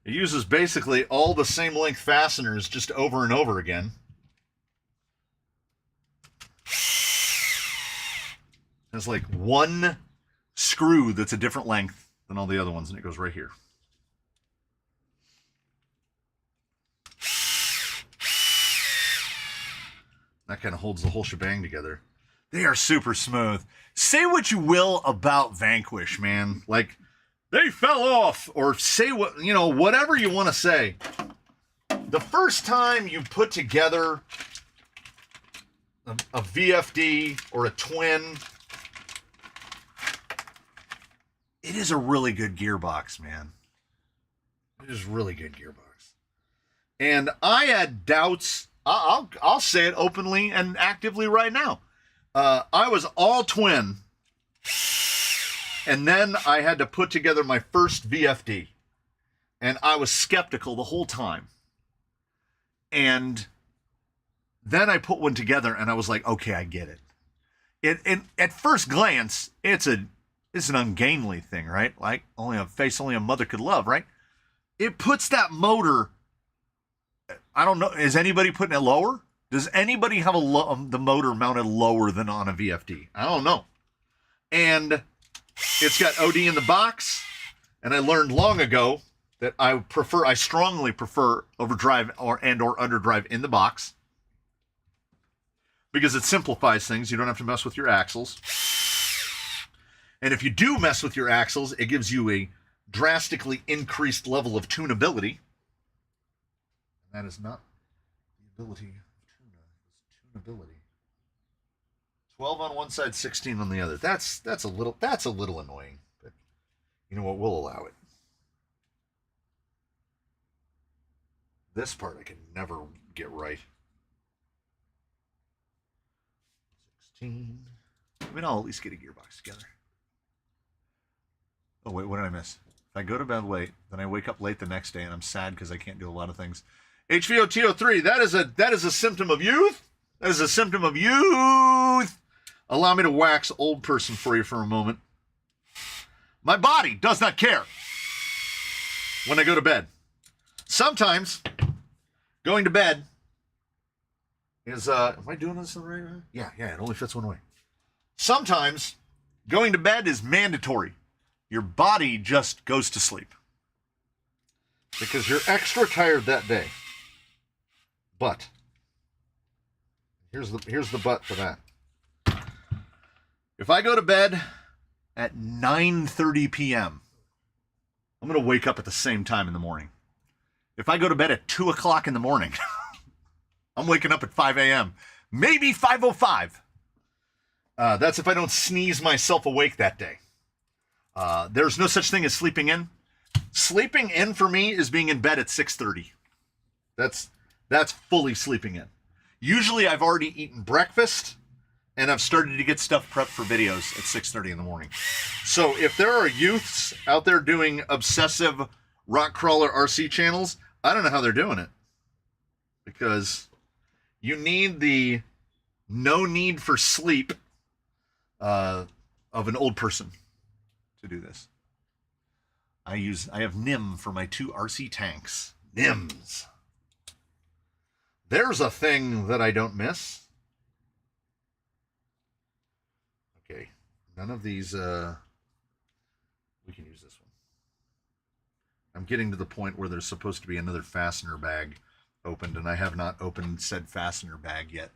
It uses basically all the same length fasteners just over and over again. There's like one screw that's a different length than all the other ones, and it goes right here. That kind of holds the whole shebang together. They are super smooth. Say what you will about Vanquish, man. Like, they fell off, or say what, whatever you want to say. The first time you put together a VFD or a twin, it is a really good gearbox, man. It is really good gearbox. And I had doubts. I'll say it openly and actively right now. I was all twin. And then I had to put together my first VFD. And I was skeptical the whole time. And then I put one together and I was like, okay, I get it. At first glance, it's an ungainly thing, right? Like only a mother could love, right? It puts that motor, I don't know, is anybody putting it lower? Does anybody have the motor mounted lower than on a VFD? I don't know. And it's got OD in the box, and I learned long ago that I strongly prefer overdrive or underdrive in the box because it simplifies things. You don't have to mess with your axles. And if you do mess with your axles, it gives you a drastically increased level of tunability. And that is not the ability of tuna, it's tunability. 12 on one side, 16 on the other. That's a little annoying, but you know what? We'll allow it. This part I can never get right. 13. I mean, I'll at least get a gearbox together. Oh, wait, what did I miss? If I go to bed late, then I wake up late the next day, and I'm sad because I can't do a lot of things. HVOTO3, that is a symptom of youth. That is a symptom of youth. Allow me to wax old person for you for a moment. My body does not care when I go to bed. Sometimes going to bed is, am I doing this the right way? Yeah, it only fits one way. Sometimes going to bed is mandatory. Your body just goes to sleep because you're extra tired that day. But here's the but for that. If I go to bed at 9:30 p.m., I'm going to wake up at the same time in the morning. If I go to bed at 2 o'clock in the morning, I'm waking up at 5 a.m., maybe 5:05. That's if I don't sneeze myself awake that day. There's no such thing as sleeping in. Sleeping in for me is being in bed at 6:30. That's fully sleeping in. Usually I've already eaten breakfast and I've started to get stuff prepped for videos at 6:30 in the morning. So if there are youths out there doing obsessive rock crawler RC channels, I don't know how they're doing it. Because you need the no need for sleep of an old person to do this. I have NIM for my 2 RC tanks. NIMs. There's a thing that I don't miss. Okay. None of these, we can use this one. I'm getting to the point where there's supposed to be another fastener bag opened, and I have not opened said fastener bag yet.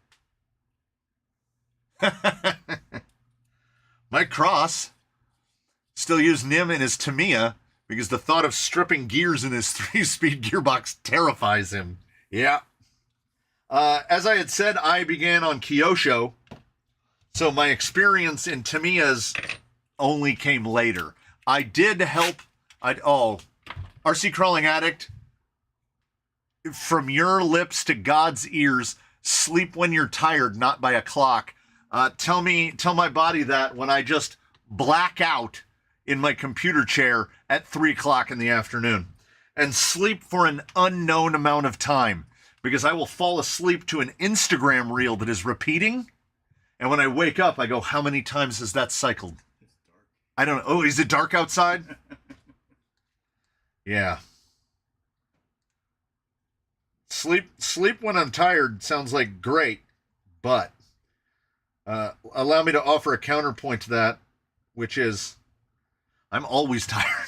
Mike Cross still use NIM in his Tamiya because the thought of stripping gears in his 3-speed gearbox terrifies him. Yeah. As I had said, I began on Kyosho, so my experience in Tamiyas only came later. I did help. RC Crawling Addict, from your lips to God's ears, sleep when you're tired, not by a clock. Tell my body that when I just black out in my computer chair at 3 o'clock in the afternoon and sleep for an unknown amount of time, because I will fall asleep to an Instagram reel that is repeating. And when I wake up, I go, how many times has that cycled? It's dark. I don't know. Oh, is it dark outside? Yeah. Sleep when I'm tired sounds like great, but allow me to offer a counterpoint to that, which is I'm always tired.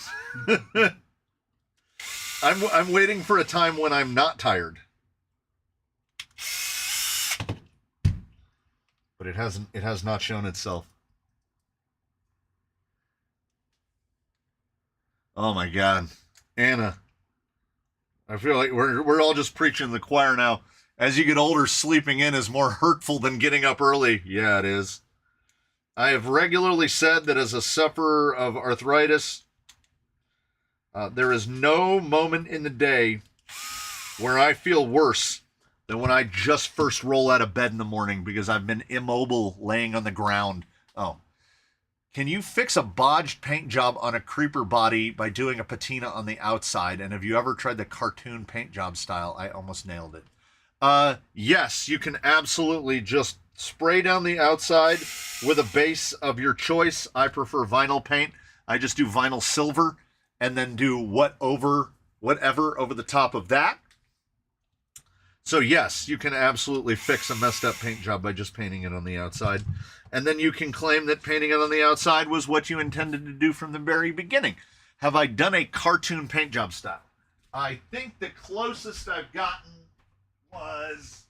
I'm waiting for a time when I'm not tired. But it has not shown itself. Oh my God. Anna, I feel like we're all just preaching to the choir now. As you get older, sleeping in is more hurtful than getting up early. Yeah, it is. I have regularly said that as a sufferer of arthritis, there is no moment in the day where I feel worse than when I just first roll out of bed in the morning because I've been immobile laying on the ground. Oh. Can you fix a bodged paint job on a creeper body by doing a patina on the outside? And have you ever tried the cartoon paint job style? I almost nailed it. Yes, you can absolutely just spray down the outside with a base of your choice. I prefer vinyl paint. I just do vinyl silver and then do whatever over the top of that. So yes, you can absolutely fix a messed up paint job by just painting it on the outside. And then you can claim that painting it on the outside was what you intended to do from the very beginning. Have I done a cartoon paint job style? I think the closest I've gotten was...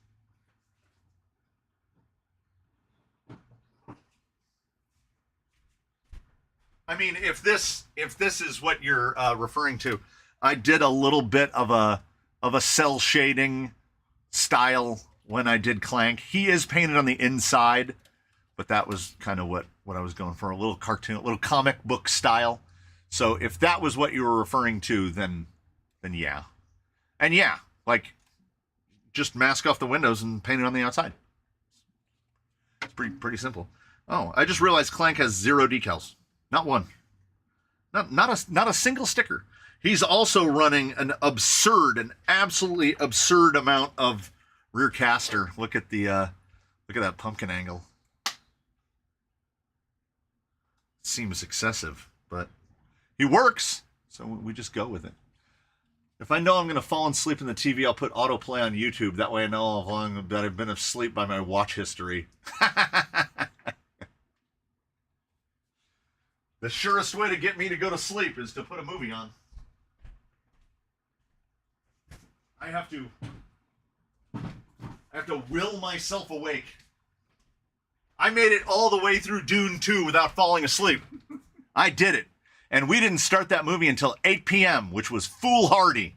I mean, if this is what you're referring to, I did a little bit of a cell shading style when I did Clank. He is painted on the inside, but that was kind of what I was going for, a little cartoon, a little comic book style. So if that was what you were referring to, then yeah. And yeah, like just mask off the windows and paint it on the outside. It's pretty simple. Oh, I just realized Clank has 0 decals. Not one. Not a single sticker. He's also running an absolutely absurd amount of rear caster. Look at that pumpkin angle. Seems excessive, but he works, so we just go with it. If I know I'm going to fall asleep in the TV, I'll put autoplay on YouTube. That way I know how long that I've been asleep by my watch history. The surest way to get me to go to sleep is to put a movie on. I have to will myself awake. I made it all the way through Dune 2 without falling asleep. I did it. And we didn't start that movie until 8 p.m., which was foolhardy.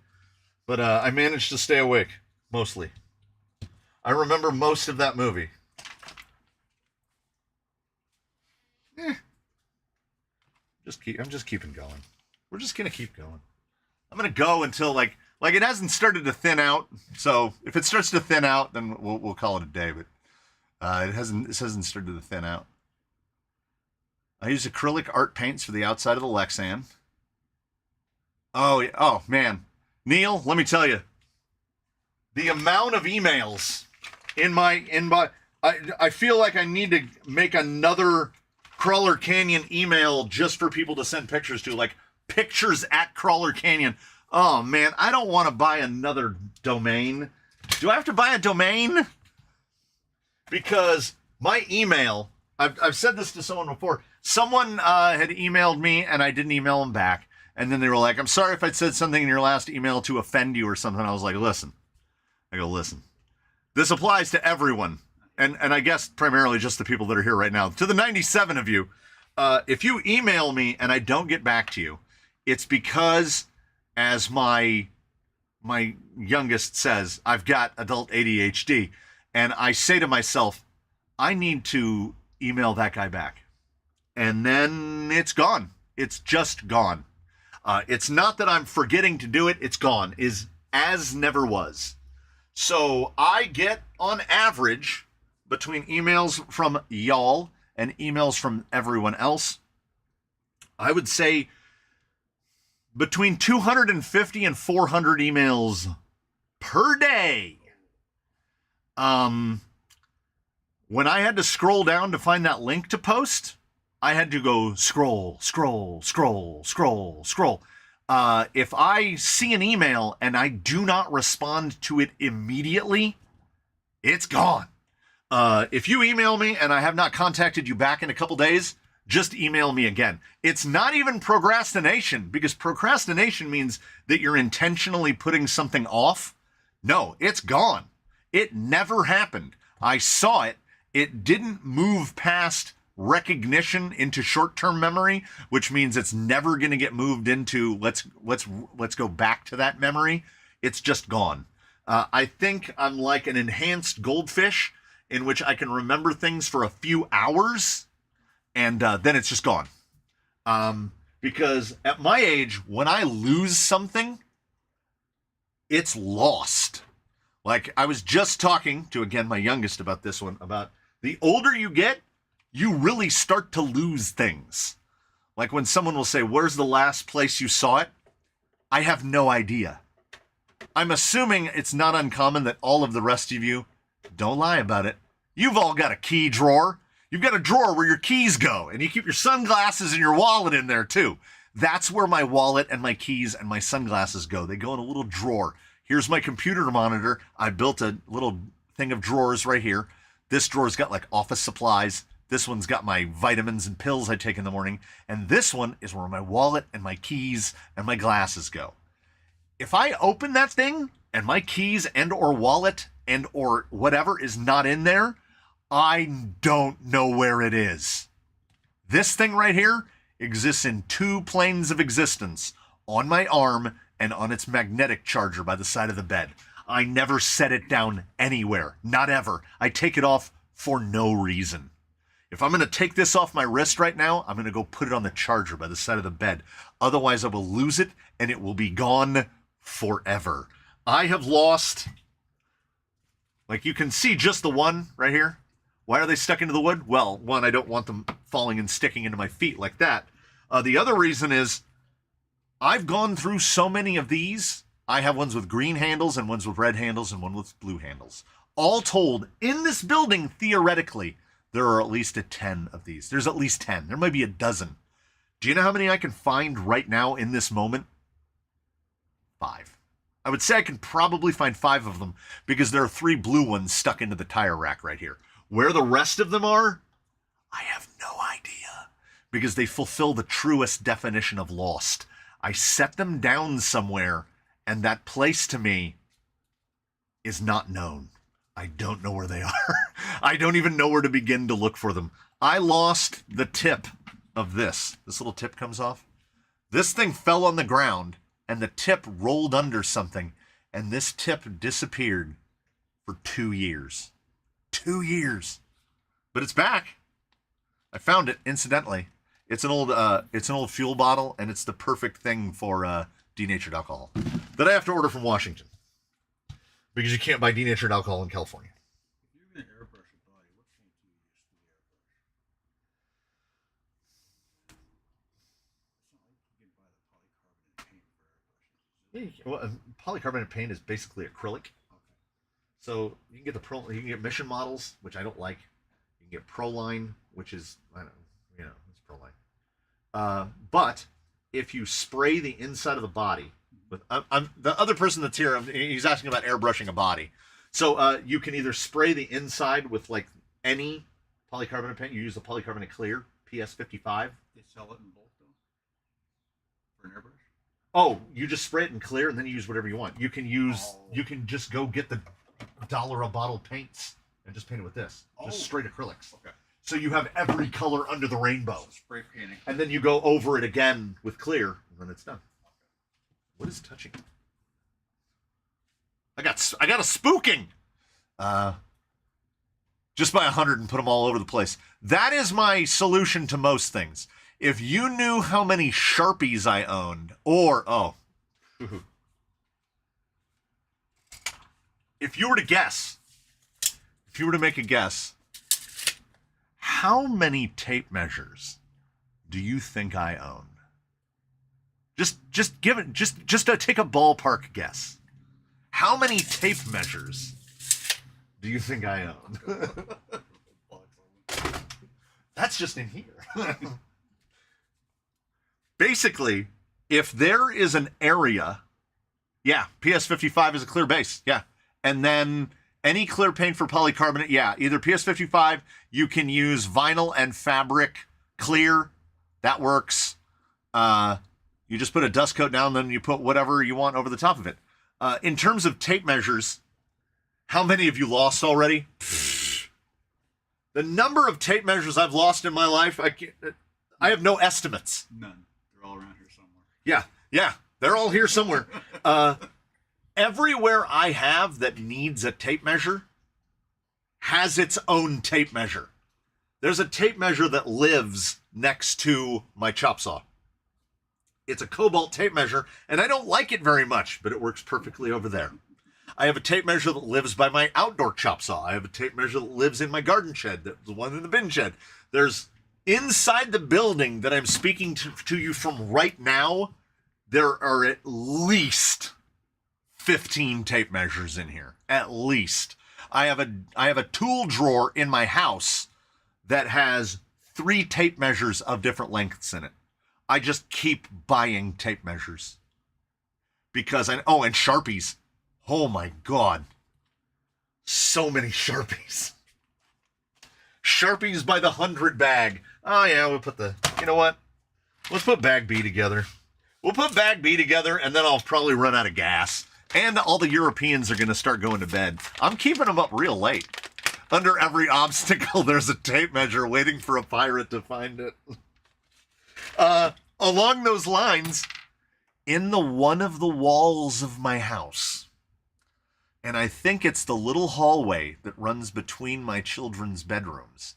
But I managed to stay awake, mostly. I remember most of that movie. I'm just keeping going. We're just going to keep going. I'm going to go until, like it hasn't started to thin out. So if it starts to thin out, then we'll call it a day. But this hasn't started to thin out. I use acrylic art paints for the outside of the Lexan. Oh man, Neil, let me tell you, the amount of emails in my inbox. I feel like I need to make another Crawler Canyon email just for people to send pictures to, like pictures at Crawler Canyon. Oh man, I don't want to buy another domain. Do I have to buy a domain? Because my email, I've said this to someone before. Someone had emailed me and I didn't email them back. And then they were like, I'm sorry if I said something in your last email to offend you or something. I was like, listen. This applies to everyone. And I guess primarily just the people that are here right now. To the 97 of you, if you email me and I don't get back to you, it's because, as my youngest says, I've got adult ADHD. And I say to myself, I need to email that guy back. And then it's gone. It's just gone. It's not that I'm forgetting to do it. It's gone. Is as never was. So I get, on average, between emails from y'all and emails from everyone else, I would say between 250 and 400 emails per day. When I had to scroll down to find that link to post, I had to go scroll. If I see an email and I do not respond to it immediately, it's gone. If you email me and I have not contacted you back in a couple days, just email me again. It's not even procrastination, because procrastination means that you're intentionally putting something off. No, it's gone. It never happened. I saw it. It didn't move past recognition into short-term memory, which means it's never going to get moved into let's go back to that memory. It's just gone. I think I'm like an enhanced goldfish in which I can remember things for a few hours, and then it's just gone. Because at my age, when I lose something, it's lost. Like, I was just talking to, again, my youngest about this one, about the older you get, you really start to lose things. Like when someone will say, where's the last place you saw it? I have no idea. I'm assuming it's not uncommon that all of the rest of you, don't lie about it, you've all got a key drawer. You've got a drawer where your keys go, and you keep your sunglasses and your wallet in there too. That's where my wallet and my keys and my sunglasses go. They go in a little drawer. Here's my computer monitor. I built a little thing of drawers right here. This drawer's got like office supplies. This one's got my vitamins and pills I take in the morning. And this one is where my wallet and my keys and my glasses go. If I open that thing and my keys and or wallet and or whatever is not in there, I don't know where it is. This thing right here exists in 2 planes of existence, on my arm and on its magnetic charger by the side of the bed. I never set it down anywhere, not ever. I take it off for no reason. If I'm going to take this off my wrist right now, I'm going to go put it on the charger by the side of the bed. Otherwise, I will lose it and it will be gone forever. I have lost, like you can see just the one right here. Why are they stuck into the wood? Well, one, I don't want them falling and sticking into my feet like that. The other reason is I've gone through so many of these. I have ones with green handles and ones with red handles and one with blue handles. All told, in this building, theoretically, there are at least 10 of these. There's at least 10. There might be a dozen. Do you know how many I can find right now in this moment? 5. I would say I can probably find 5 of them because there are 3 blue ones stuck into the tire rack right here. Where the rest of them are, I have no idea because they fulfill the truest definition of lost. I set them down somewhere, and that place to me is not known. I don't know where they are. I don't even know where to begin to look for them. I lost the tip of this. This little tip comes off. This thing fell on the ground, and the tip rolled under something, and this tip disappeared for 2 years. 2 years. But it's back. I found it, incidentally. It's an old fuel bottle, and it's the perfect thing for denatured alcohol that I have to order from Washington because you can't buy denatured alcohol in California. If you're going to airbrush a body, what paint do you use for the airbrush? It's not like you can buy the polycarbonate paint for airbrushing. Well, polycarbonate paint is basically acrylic. Okay. So you can get you can get Mission models, which I don't like. You can get Proline, which is it's Proline. But if you spray the inside of the body, with the other person that's here, he's asking about airbrushing a body. So you can either spray the inside with like any polycarbonate paint. You use the polycarbonate clear PS55. They sell it in bulk though for an airbrush. Oh, you just spray it in clear and then you use whatever you want. You can just go get the $1 a bottle paints and just paint it with this. Just straight acrylics. Okay. So you have every color under the rainbow. So spray painting. And then you go over it again with clear, and then it's done. What is touching? I got a spooking. Just buy 100 and put them all over the place. That is my solution to most things. If you knew how many Sharpies I owned, if you were to make a guess, how many tape measures do you think I own? Just take a ballpark guess. How many tape measures do you think I own? That's just in here. Basically, if there is an area, PS55 is a clear base, and then any clear paint for polycarbonate, either PS55, you can use vinyl and fabric clear, that works. You just put a dust coat down, then you put whatever you want over the top of it. In terms of tape measures, how many have you lost already? The number of tape measures I've lost in my life, I have no estimates. None. They're all around here somewhere. Yeah, they're all here somewhere. Everywhere I have that needs a tape measure has its own tape measure. There's a tape measure that lives next to my chop saw. It's a cobalt tape measure, and I don't like it very much, but it works perfectly over there. I have a tape measure that lives by my outdoor chop saw. I have a tape measure that lives in my garden shed, the one in the bin shed. There's inside the building that I'm speaking to you from right now, there are at least 15 tape measures in here. At least. I have a tool drawer in my house that has 3 tape measures of different lengths in it. I just keep buying tape measures. Because and Sharpies. Oh my God. So many Sharpies. Sharpies by the 100 bag. Oh yeah, we'll put you know what? Let's put bag B together. We'll put bag B together and then I'll probably run out of gas. And all the Europeans are going to start going to bed. I'm keeping them up real late. Under every obstacle, there's a tape measure waiting for a pirate to find it. Along those lines, in one of the walls of my house, and I think it's the little hallway that runs between my children's bedrooms,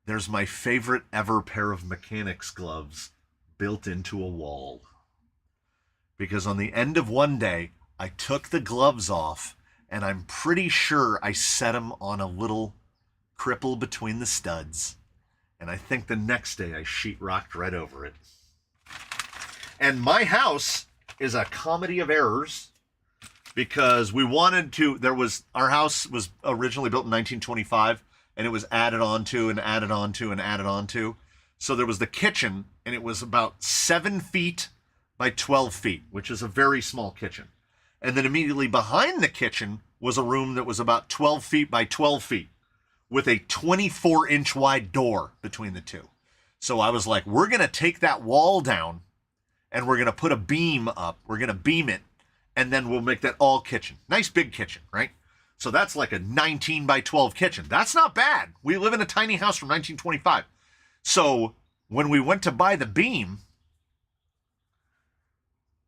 there's my favorite ever pair of mechanics gloves built into a wall. Because on the end of one day, I took the gloves off, and I'm pretty sure I set them on a little cripple between the studs. And I think the next day I sheetrocked right over it. And my house is a comedy of errors because we wanted to, our house was originally built in 1925 and it was added on to and added on to and added on to. So there was the kitchen and it was about 7 feet by 12 feet, which is a very small kitchen. And then immediately behind the kitchen was a room that was about 12 feet by 12 feet with a 24-inch wide door between the two. So I was like, we're going to take that wall down and we're going to put a beam up. We're going to beam it, and then we'll make that all kitchen. Nice big kitchen, right? So that's like a 19 by 12 kitchen. That's not bad. We live in a tiny house from 1925. So when we went to buy the beam,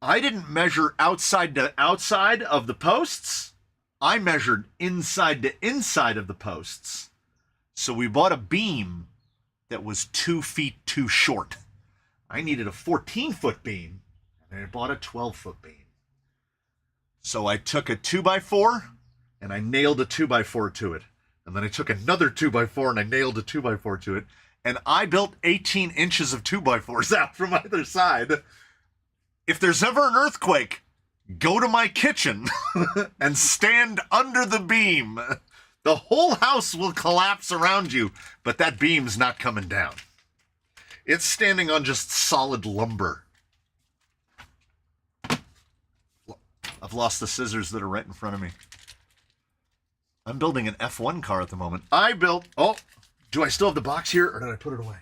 I didn't measure outside to outside of the posts. I measured inside to inside of the posts. So we bought a beam that was 2 feet too short. I needed a 14-foot beam, and I bought a 12-foot beam. So I took a 2x4, and I nailed a 2x4 to it. And then I took another 2x4, and I nailed a 2x4 to it. And I built 18 inches of 2x4s out from either side. If there's ever an earthquake, go to my kitchen and stand under the beam. The whole house will collapse around you, but that beam's not coming down. It's standing on just solid lumber. I've lost the scissors that are right in front of me. I'm building an F1 car at the moment. Oh, do I still have the box here, or did I put it away?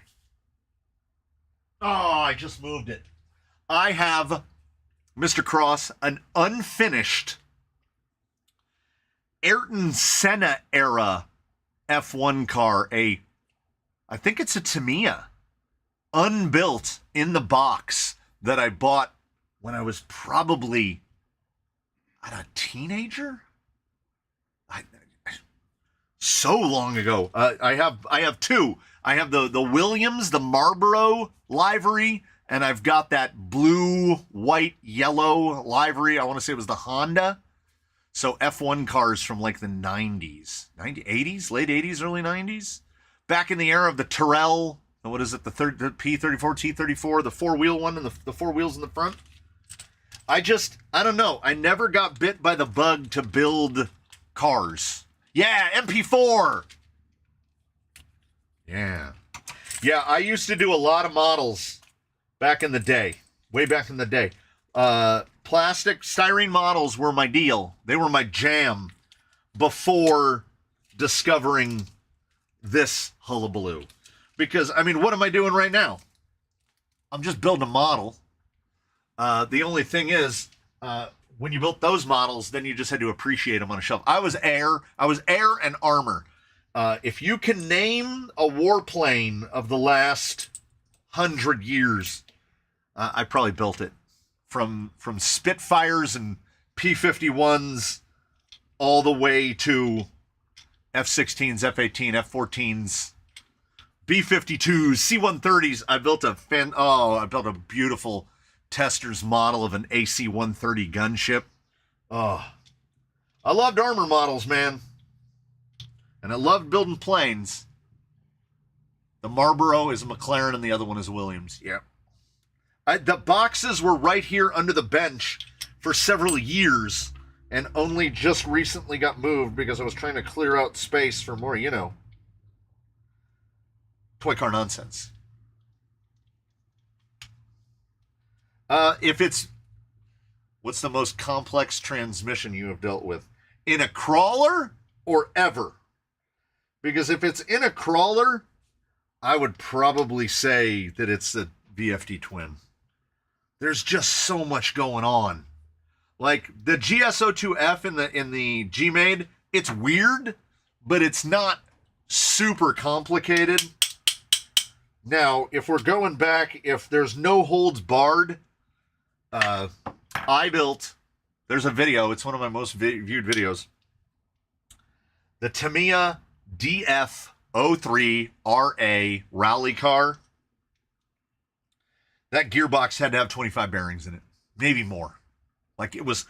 Oh, I just moved it. I have, Mr. Cross, an unfinished Ayrton Senna era F1 car. I think it's a Tamiya, unbuilt in the box that I bought when I was probably a teenager. So long ago. I have two. I have the Williams, the Marlboro livery, and I've got that blue, white, yellow livery. I want to say it was the Honda. So F1 cars from like the 90s, 80s, late 80s, early 90s. Back in the era of the Tyrrell, what is it, the P34, T34, the four-wheel one and the four wheels in the front. I don't know. I never got bit by the bug to build cars. Yeah, MP4. Yeah. Yeah, I used to do a lot of models back in the day, way back in the day. Plastic, styrene models were my deal. They were my jam before discovering this hullabaloo. Because, I mean, what am I doing right now? I'm just building a model. The only thing is, when you built those models, then you just had to appreciate them on a shelf. I was air and armor. If you can name a warplane of the last 100 years, I probably built it. From Spitfires and P-51s all the way to F-16s, F-18, F-14s, B-52s, C-130s. I built a beautiful tester's model of an AC-130 gunship. Oh, I loved armor models, man. And I loved building planes. The Marlboro is a McLaren and the other one is a Williams. Yeah. The boxes were right here under the bench for several years and only just recently got moved because I was trying to clear out space for more, toy car nonsense. What's the most complex transmission you have dealt with? In a crawler or ever? Because if it's in a crawler, I would probably say that it's the VFD twin. There's just so much going on. Like the GSO2F in the G-Made, it's weird, but it's not super complicated. Now, if we're going back, if there's no holds barred, there's a video, it's one of my most viewed videos. The Tamiya DF03RA rally car. That gearbox had to have 25 bearings in it, maybe more. Like it was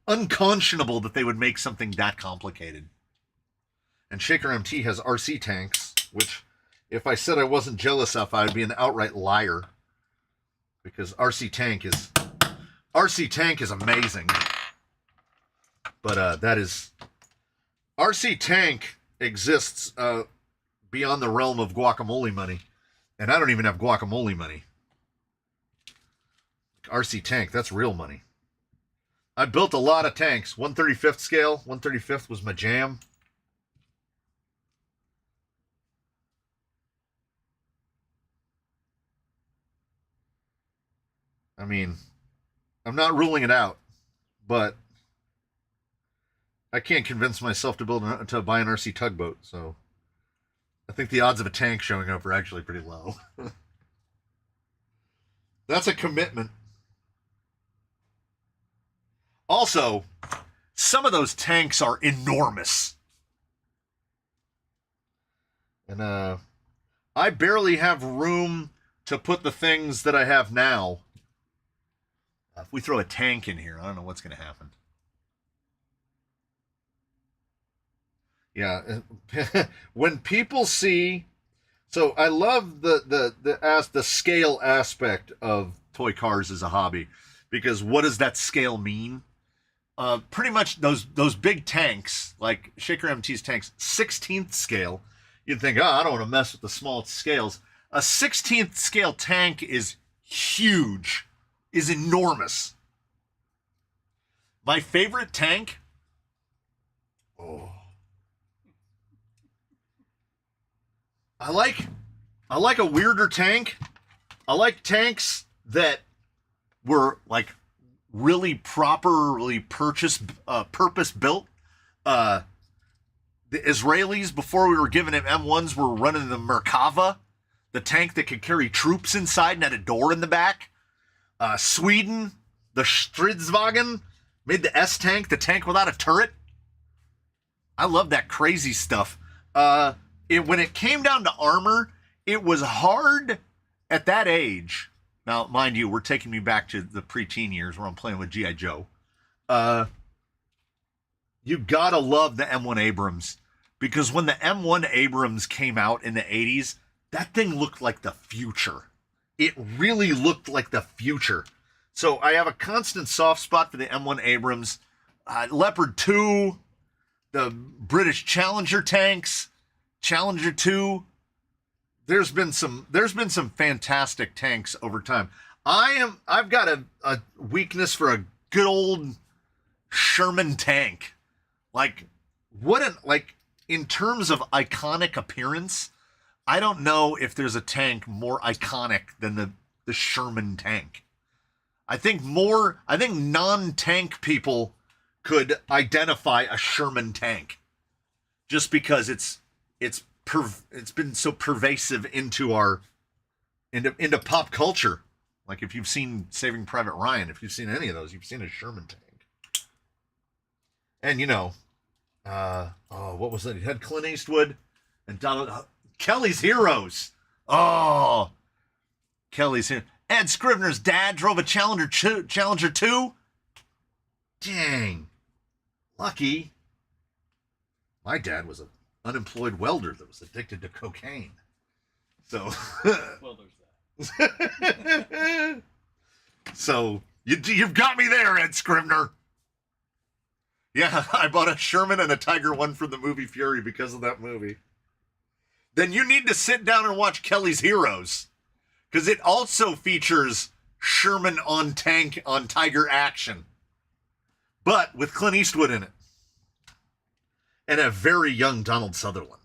unconscionable that they would make something that complicated. And Shaker MT has RC tanks, which if I said I wasn't jealous of, I'd be an outright liar. Because RC tank is amazing. But that is... RC tank exists beyond the realm of guacamole money. And I don't even have guacamole money. RC tank, that's real money. I built a lot of tanks. 1/35th scale. 1/35th was my jam. I mean, I'm not ruling it out, but I can't convince myself to buy an RC tugboat, so I think the odds of a tank showing up are actually pretty low. That's a commitment. Also, some of those tanks are enormous. And I barely have room to put the things that I have now. If we throw a tank in here, I don't know what's going to happen. Yeah, when people see, so I love the scale aspect of toy cars as a hobby, because what does that scale mean? Pretty much those big tanks, like Shaker MT's tanks, 16th scale. You'd think, oh, I don't want to mess with the small scales. A 16th scale tank is huge, is enormous. My favorite tank. Oh. I like a weirder tank. I like tanks that were like really properly purpose built. The Israelis, before we were giving him M1s, were running the Merkava, the tank that could carry troops inside and had a door in the back. Sweden, the Stridsvagn, made the S tank, the tank without a turret. I love that crazy stuff. When it came down to armor, it was hard at that age. Now, mind you, we're taking me back to the preteen years where I'm playing with G.I. Joe. You gotta love the M1 Abrams, because when the M1 Abrams came out in the 80s, that thing looked like the future. It really looked like the future. So I have a constant soft spot for the M1 Abrams. Leopard 2, the British Challenger tanks, Challenger 2. There's been some fantastic tanks over time. I've got a weakness for a good old Sherman tank. In terms of iconic appearance, I don't know if there's a tank more iconic than the Sherman tank. I think non-tank people could identify a Sherman tank just because it's been so pervasive into pop culture. Like if you've seen Saving Private Ryan, if you've seen any of those, you've seen a Sherman tank. And what was that? He had Clint Eastwood and Donald Kelly's Heroes. Oh, Kelly's Heroes. Ed Scrivener's dad drove a Challenger 2. Dang. Lucky. My dad was an unemployed welder that was addicted to cocaine. So. Well, there's that. So, you've got me there, Ed Scrivener. Yeah, I bought a Sherman and a Tiger 1 from the movie Fury because of that movie. Then you need to sit down and watch Kelly's Heroes, because it also features Sherman on tank on Tiger action, but with Clint Eastwood in it and a very young Donald Sutherland.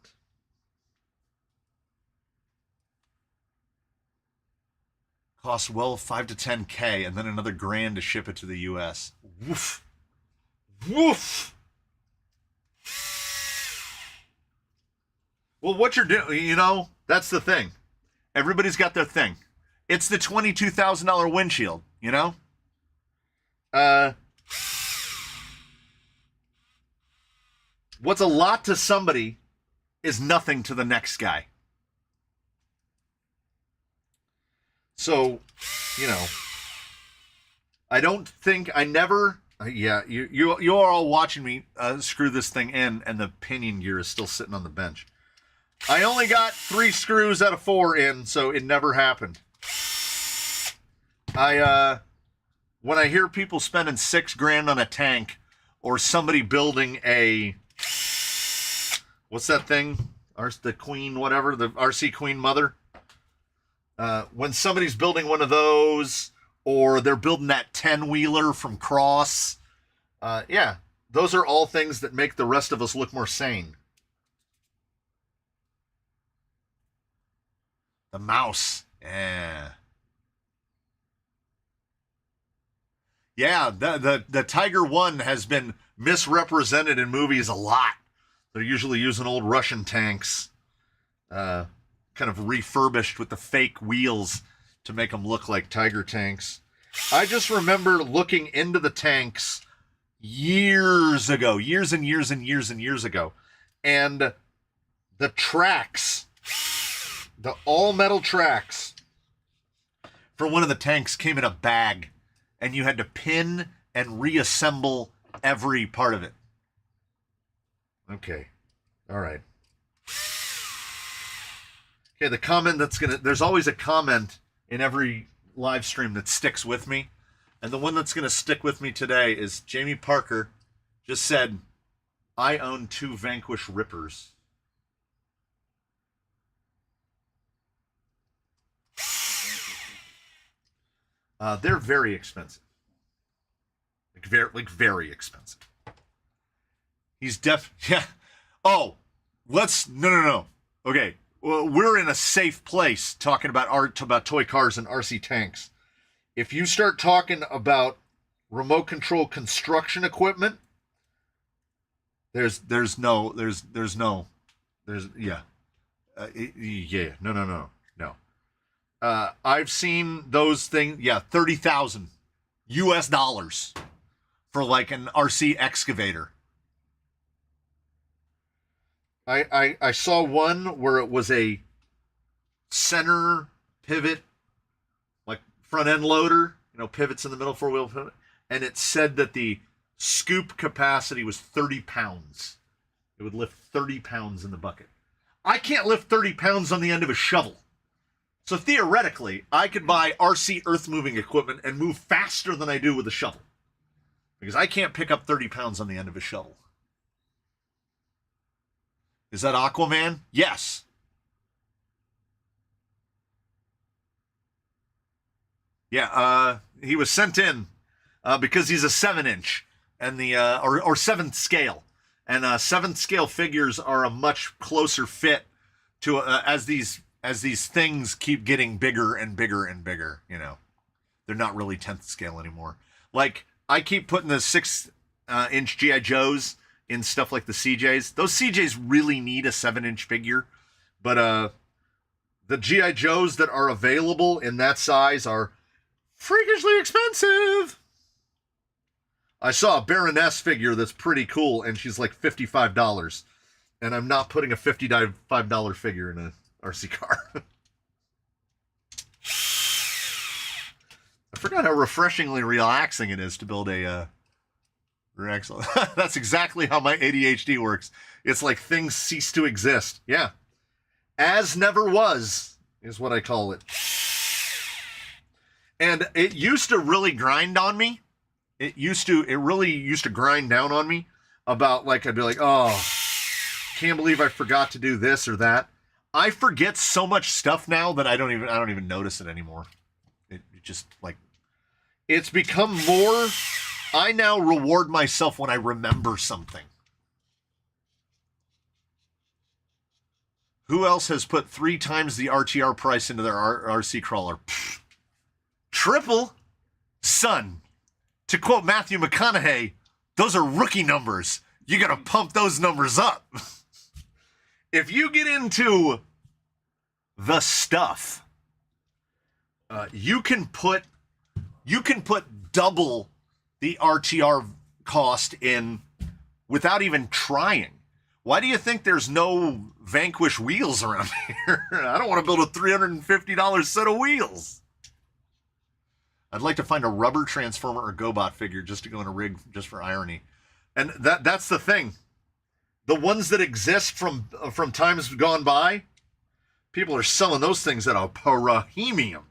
Costs well $5 to $10K and then another $1,000 to ship it to the U.S. Woof. Woof. Well, what you're doing, that's the thing. Everybody's got their thing. It's the $22,000 windshield, What's a lot to somebody is nothing to the next guy. So, I don't think, I never, Yeah, you are all watching me screw this thing in, and the pinion gear is still sitting on the bench. I only got 3 screws out of 4 in, so it never happened. When I hear people spending $6,000 on a tank, or somebody building a, what's that thing? The Queen, whatever, the RC Queen Mother. When somebody's building one of those, or they're building that 10-wheeler from Cross, yeah, those are all things that make the rest of us look more sane. The mouse, yeah. Yeah, the Tiger 1 has been misrepresented in movies a lot. They're usually using old Russian tanks, kind of refurbished with the fake wheels to make them look like Tiger tanks. I just remember looking into the tanks years ago, years and years and years and years ago, and the tracks, the all-metal tracks for one of the tanks came in a bag, and you had to pin and reassemble every part of it. Okay. All right. Okay, the comment there's always a comment in every live stream that sticks with me. And the one that's going to stick with me today is Jamie Parker just said, I own 2 Vanquish Rippers. They're very expensive. Like very expensive. He's yeah. Oh, no. Okay. Well, we're in a safe place talking about toy cars and RC tanks. If you start talking about remote control construction equipment, no. I've seen those things. Yeah, $30,000 US for like an RC excavator. I saw one where it was a center pivot, like front end loader, pivots in the middle, 4-wheel pivot, and it said that the scoop capacity was 30 pounds. It would lift 30 pounds in the bucket. I can't lift 30 pounds on the end of a shovel. So theoretically, I could buy RC earth moving equipment and move faster than I do with a shovel. Because I can't pick up 30 pounds on the end of a shovel. Is that Aquaman? Yes. Yeah, he was sent in because he's a 7-inch and or 7th scale. And 7th scale figures are a much closer fit to as these things keep getting bigger and bigger and bigger, They're not really 10th scale anymore. Like, I keep putting the 6-inch G.I. Joes in stuff like the CJs. Those CJs really need a 7-inch figure, but the G.I. Joes that are available in that size are freakishly expensive. I saw a Baroness figure that's pretty cool, and she's like $55, and I'm not putting a $55 figure in a RC car. I forgot how refreshingly relaxing it is to build a excellent. That's exactly how my ADHD works. It's like things cease to exist. Yeah. As never was is what I call it. And it used to really grind on me. It really used to grind down on me about, like, I'd be like, oh, can't believe I forgot to do this or that. I forget so much stuff now that I don't even notice it anymore. It just, like, it's become more. I now reward myself when I remember something. Who else has put 3 times the RTR price into their RC crawler? Pfft. Triple? Son, to quote Matthew McConaughey, those are rookie numbers. You gotta pump those numbers up. If you get into the stuff, you can put double the RTR cost in without even trying. Why do you think there's no Vanquish wheels around here? I don't want to build a $350 set of wheels. I'd like to find a rubber transformer or GoBot figure just to go in a rig, just for irony. And that's the thing. The ones that exist from times gone by, people are selling those things at a premium.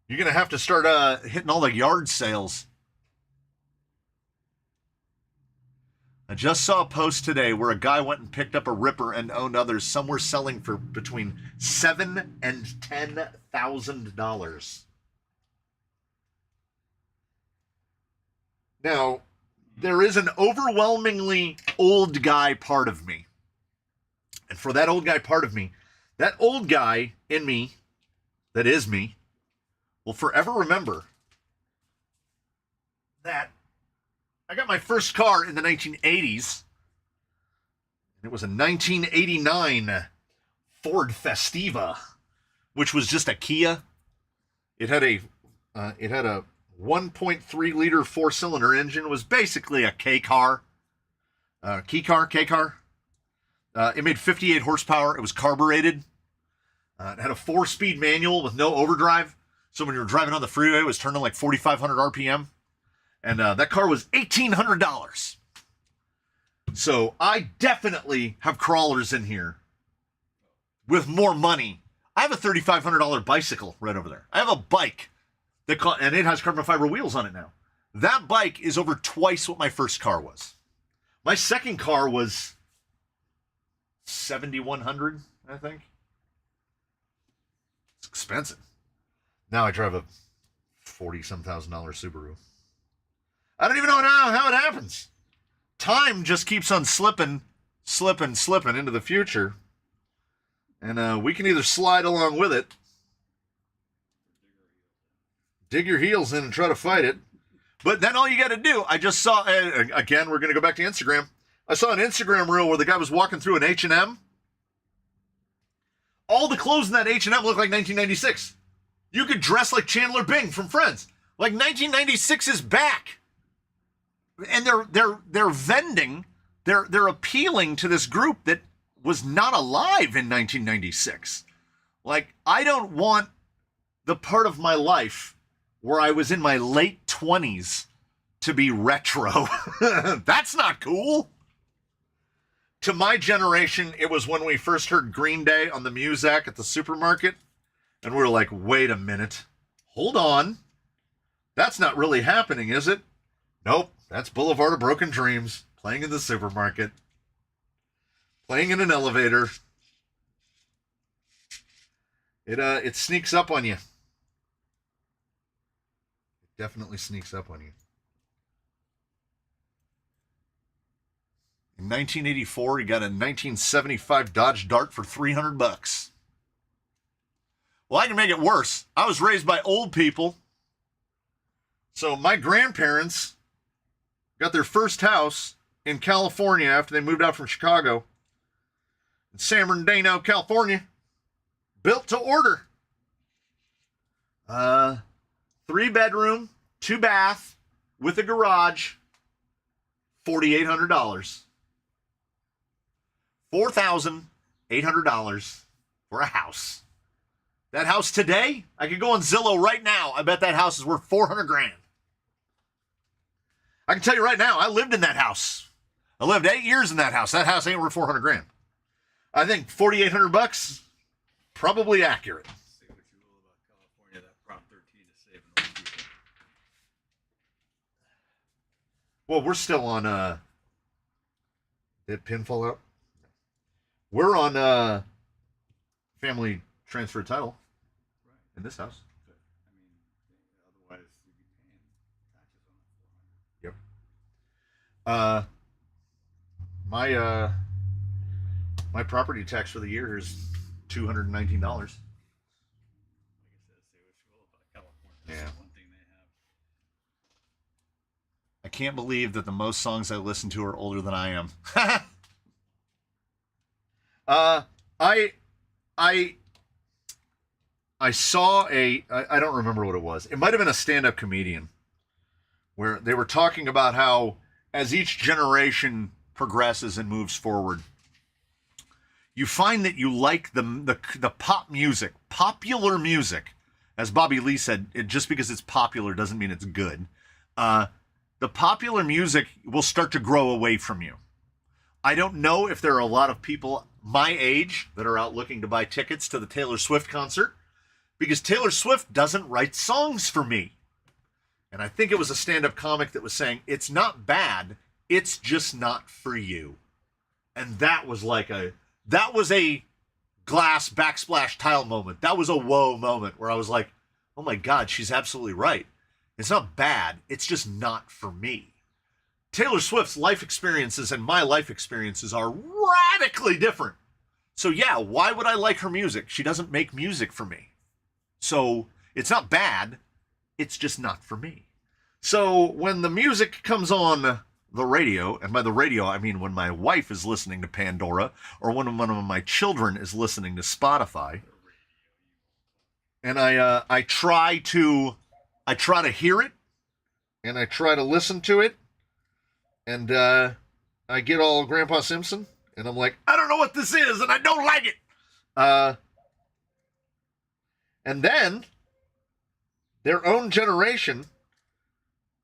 You're going to have to start hitting all the yard sales. I just saw a post today where a guy went and picked up a Ripper and owned others. Some were selling for between $7,000 and $10,000. Now, there is an overwhelmingly old guy part of me. And for that old guy part of me, that old guy in me, that is me, will forever remember that I got my first car in the 1980s. It was a 1989 Ford Festiva, which was just a Kia. It had a 1.3 liter 4-cylinder engine. It was basically a K car. It made 58 horsepower. It was carbureted. It had a 4-speed manual with no overdrive. So when you were driving on the freeway, it was turning like 4,500 RPM. And that car was $1,800. So I definitely have crawlers in here with more money. I have a $3,500 bicycle right over there. I have a bike and it has carbon fiber wheels on it now. That bike is over twice what my first car was. My second car was $7,100, I think. It's expensive. Now I drive a $40,000 Subaru. I don't even know how it happens. Time just keeps on slipping into the future. And we can either slide along with it, dig your heels in and try to fight it. But then all you got to do, I just saw, again, we're going to go back to Instagram. I saw an Instagram reel where the guy was walking through an H&M. All the clothes in that H&M look like 1996. You could dress like Chandler Bing from Friends. Like 1996 is back. And they're vending, they're appealing to this group that was not alive in 1996. Like, I don't want the part of my life where I was in my late 20s to be retro. That's not cool. To my generation, it was when we first heard Green Day on the Muzak at the supermarket, and we were like, wait a minute, hold on. That's not really happening, is it? Nope. That's Boulevard of Broken Dreams, playing in the supermarket, playing in an elevator. It sneaks up on you. It definitely sneaks up on you. In 1984, he got a 1975 Dodge Dart for $300. Well, I can make it worse. I was raised by old people. So my grandparents got their first house in California after they moved out from Chicago. In San Bernardino, California. Built to order. 3-bedroom, 2-bath, with a garage. $4,800. $4,800 for a house. That house today, I could go on Zillow right now. I bet that house is worth $400,000. I can tell you right now, I lived in that house. I lived 8 years in that house. That house ain't worth $400,000. I think $4,800, probably accurate. Say what you will about California, that Prop 13 is saving old people. Well, we're still on, did pin fall out? We're on, family transfer title. Right. In this house. But, I mean, otherwise you'd be paying taxes on it. My property tax for the year is $219. Like I said, say what you will about California. That's Yeah. the one thing they have. I can't believe that the most songs I listen to are older than I am. I saw I don't remember what it was. It might have been a stand-up comedian where they were talking about how as each generation progresses and moves forward, you find that you like the pop music, popular music, as Bobby Lee said, just because it's popular doesn't mean it's good. The popular music will start to grow away from you. I don't know if there are a lot of people my age that are out looking to buy tickets to the Taylor Swift concert, because Taylor Swift doesn't write songs for me. And I think it was a stand-up comic that was saying, it's not bad, it's just not for you. And that was a glass backsplash tile moment. That was a whoa moment where I was like, oh my God, she's absolutely right. It's not bad, it's just not for me. Taylor Swift's life experiences and my life experiences are radically different. So yeah, why would I like her music? She doesn't make music for me. So it's not bad, it's just not for me. So when the music comes on the radio, and by the radio I mean when my wife is listening to Pandora or when one of my children is listening to Spotify, and I try to hear it, and I try to listen to it, and I get all Grandpa Simpson, and I'm like, I don't know what this is, and I don't like it. And then their own generation,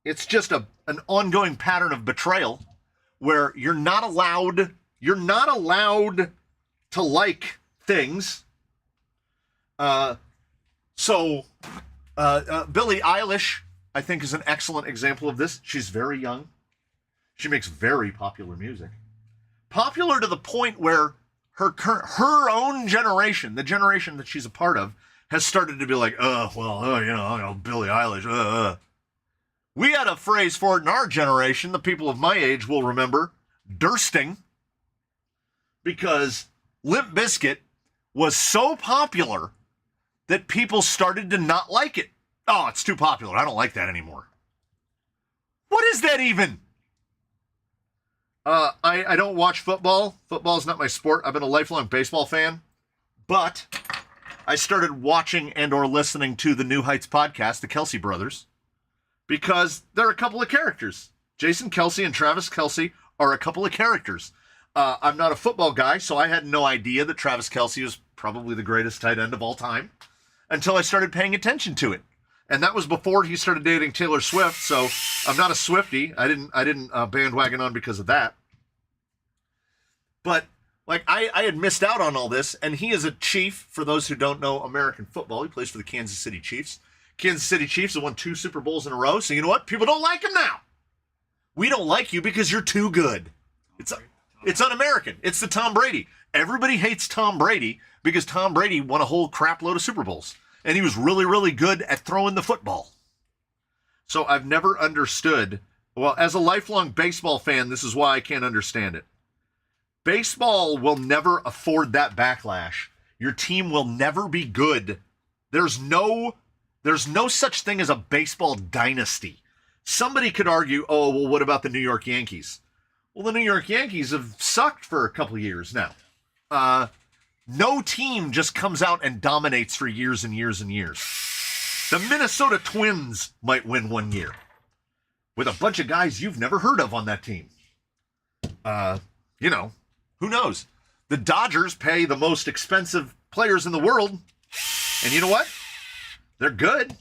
it's just an ongoing pattern of betrayal where you're not allowed to like things. So Billie Eilish, I think, is an excellent example of this. She's very young. She makes very popular music. Popular to the point where her own generation, the generation that she's a part of, has started to be like, Billie Eilish, We had a phrase for it in our generation, the people of my age will remember, dursting, because Limp Bizkit was so popular that people started to not like it. Oh, it's too popular. I don't like that anymore. What is that even? I don't watch football. Football's not my sport. I've been a lifelong baseball fan. But I started watching and or listening to the New Heights podcast, the Kelsey brothers, because they're a couple of characters. Jason Kelsey and Travis Kelsey are a couple of characters. I'm not a football guy, so I had no idea that Travis Kelsey was probably the greatest tight end of all time until I started paying attention to it. And that was before he started dating Taylor Swift, so I'm not a Swiftie. I didn't bandwagon on because of that. But like I had missed out on all this, and he is a Chief. For those who don't know American football, he plays for the Kansas City Chiefs. Kansas City Chiefs have won 2 Super Bowls in a row, so you know what? People don't like him now. We don't like you because you're too good. It's un-American. It's the Tom Brady. Everybody hates Tom Brady because Tom Brady won a whole crap load of Super Bowls. And he was really, really good at throwing the football. So I've never understood. Well, as a lifelong baseball fan, this is why I can't understand it. Baseball will never afford that backlash. Your team will never be good. There's no such thing as a baseball dynasty. Somebody could argue, oh, well, what about the New York Yankees? Well, the New York Yankees have sucked for a couple of years now. No team just comes out and dominates for years and years and years. The Minnesota Twins might win one year with a bunch of guys you've never heard of on that team. Who knows? The Dodgers pay the most expensive players in the world. And you know what? They're good,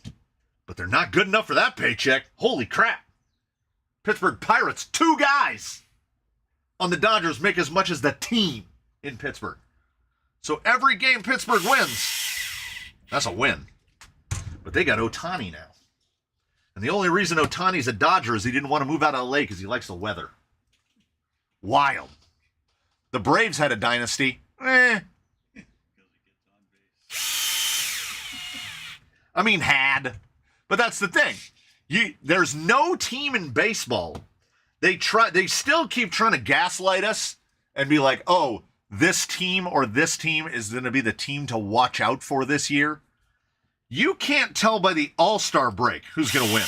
but they're not good enough for that paycheck. Holy crap. Pittsburgh Pirates, 2 guys on the Dodgers make as much as the team in Pittsburgh. So every game Pittsburgh wins, that's a win. But they got Ohtani now. And the only reason Ohtani's a Dodger is he didn't want to move out of LA because he likes the weather. Wild. The Braves had a dynasty. Had. But that's the thing. There's no team in baseball. They still keep trying to gaslight us and be like, oh, this team or this team is going to be the team to watch out for this year. You can't tell by the All-Star break who's going to win.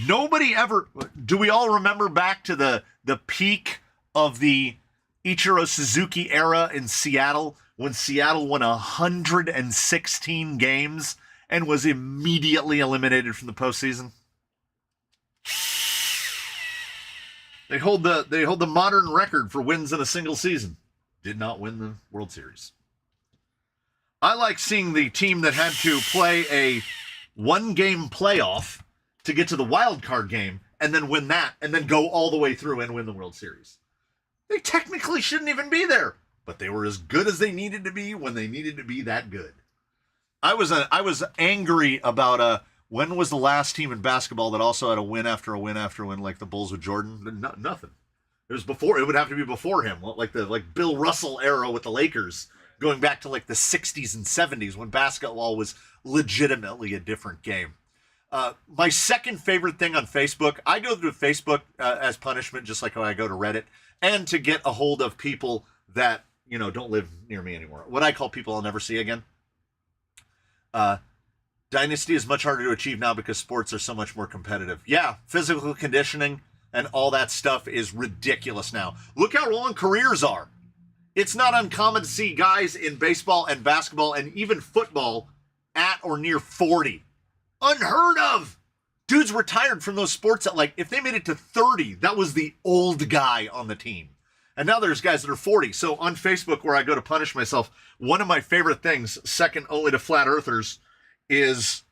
Nobody ever... Do we all remember back to the peak of the Ichiro Suzuki era in Seattle when Seattle won 116 games and was immediately eliminated from the postseason? They hold the modern record for wins in a single season. Did not win the World Series. I like seeing the team that had to play a one-game playoff to get to the wild card game and then win that and then go all the way through and win the World Series. They technically shouldn't even be there, but they were as good as they needed to be when they needed to be that good. I was angry about when was the last team in basketball that also had a win after a win after a win like the Bulls with Jordan? Nothing. It was before. It would have to be before him, like the Bill Russell era with the Lakers, going back to like the 60s and 70s when basketball was legitimately a different game. My second favorite thing on Facebook, I go through Facebook as punishment, just like how I go to Reddit, and to get a hold of people that, don't live near me anymore. What I call people I'll never see again. Dynasty is much harder to achieve now because sports are so much more competitive. Yeah, physical conditioning and all that stuff is ridiculous now. Look how long careers are. It's not uncommon to see guys in baseball and basketball and even football at or near 40. Unheard of. Dudes retired from those sports at if they made it to 30, that was the old guy on the team. And now there's guys that are 40. So on Facebook, where I go to punish myself, one of my favorite things, second only to flat earthers, is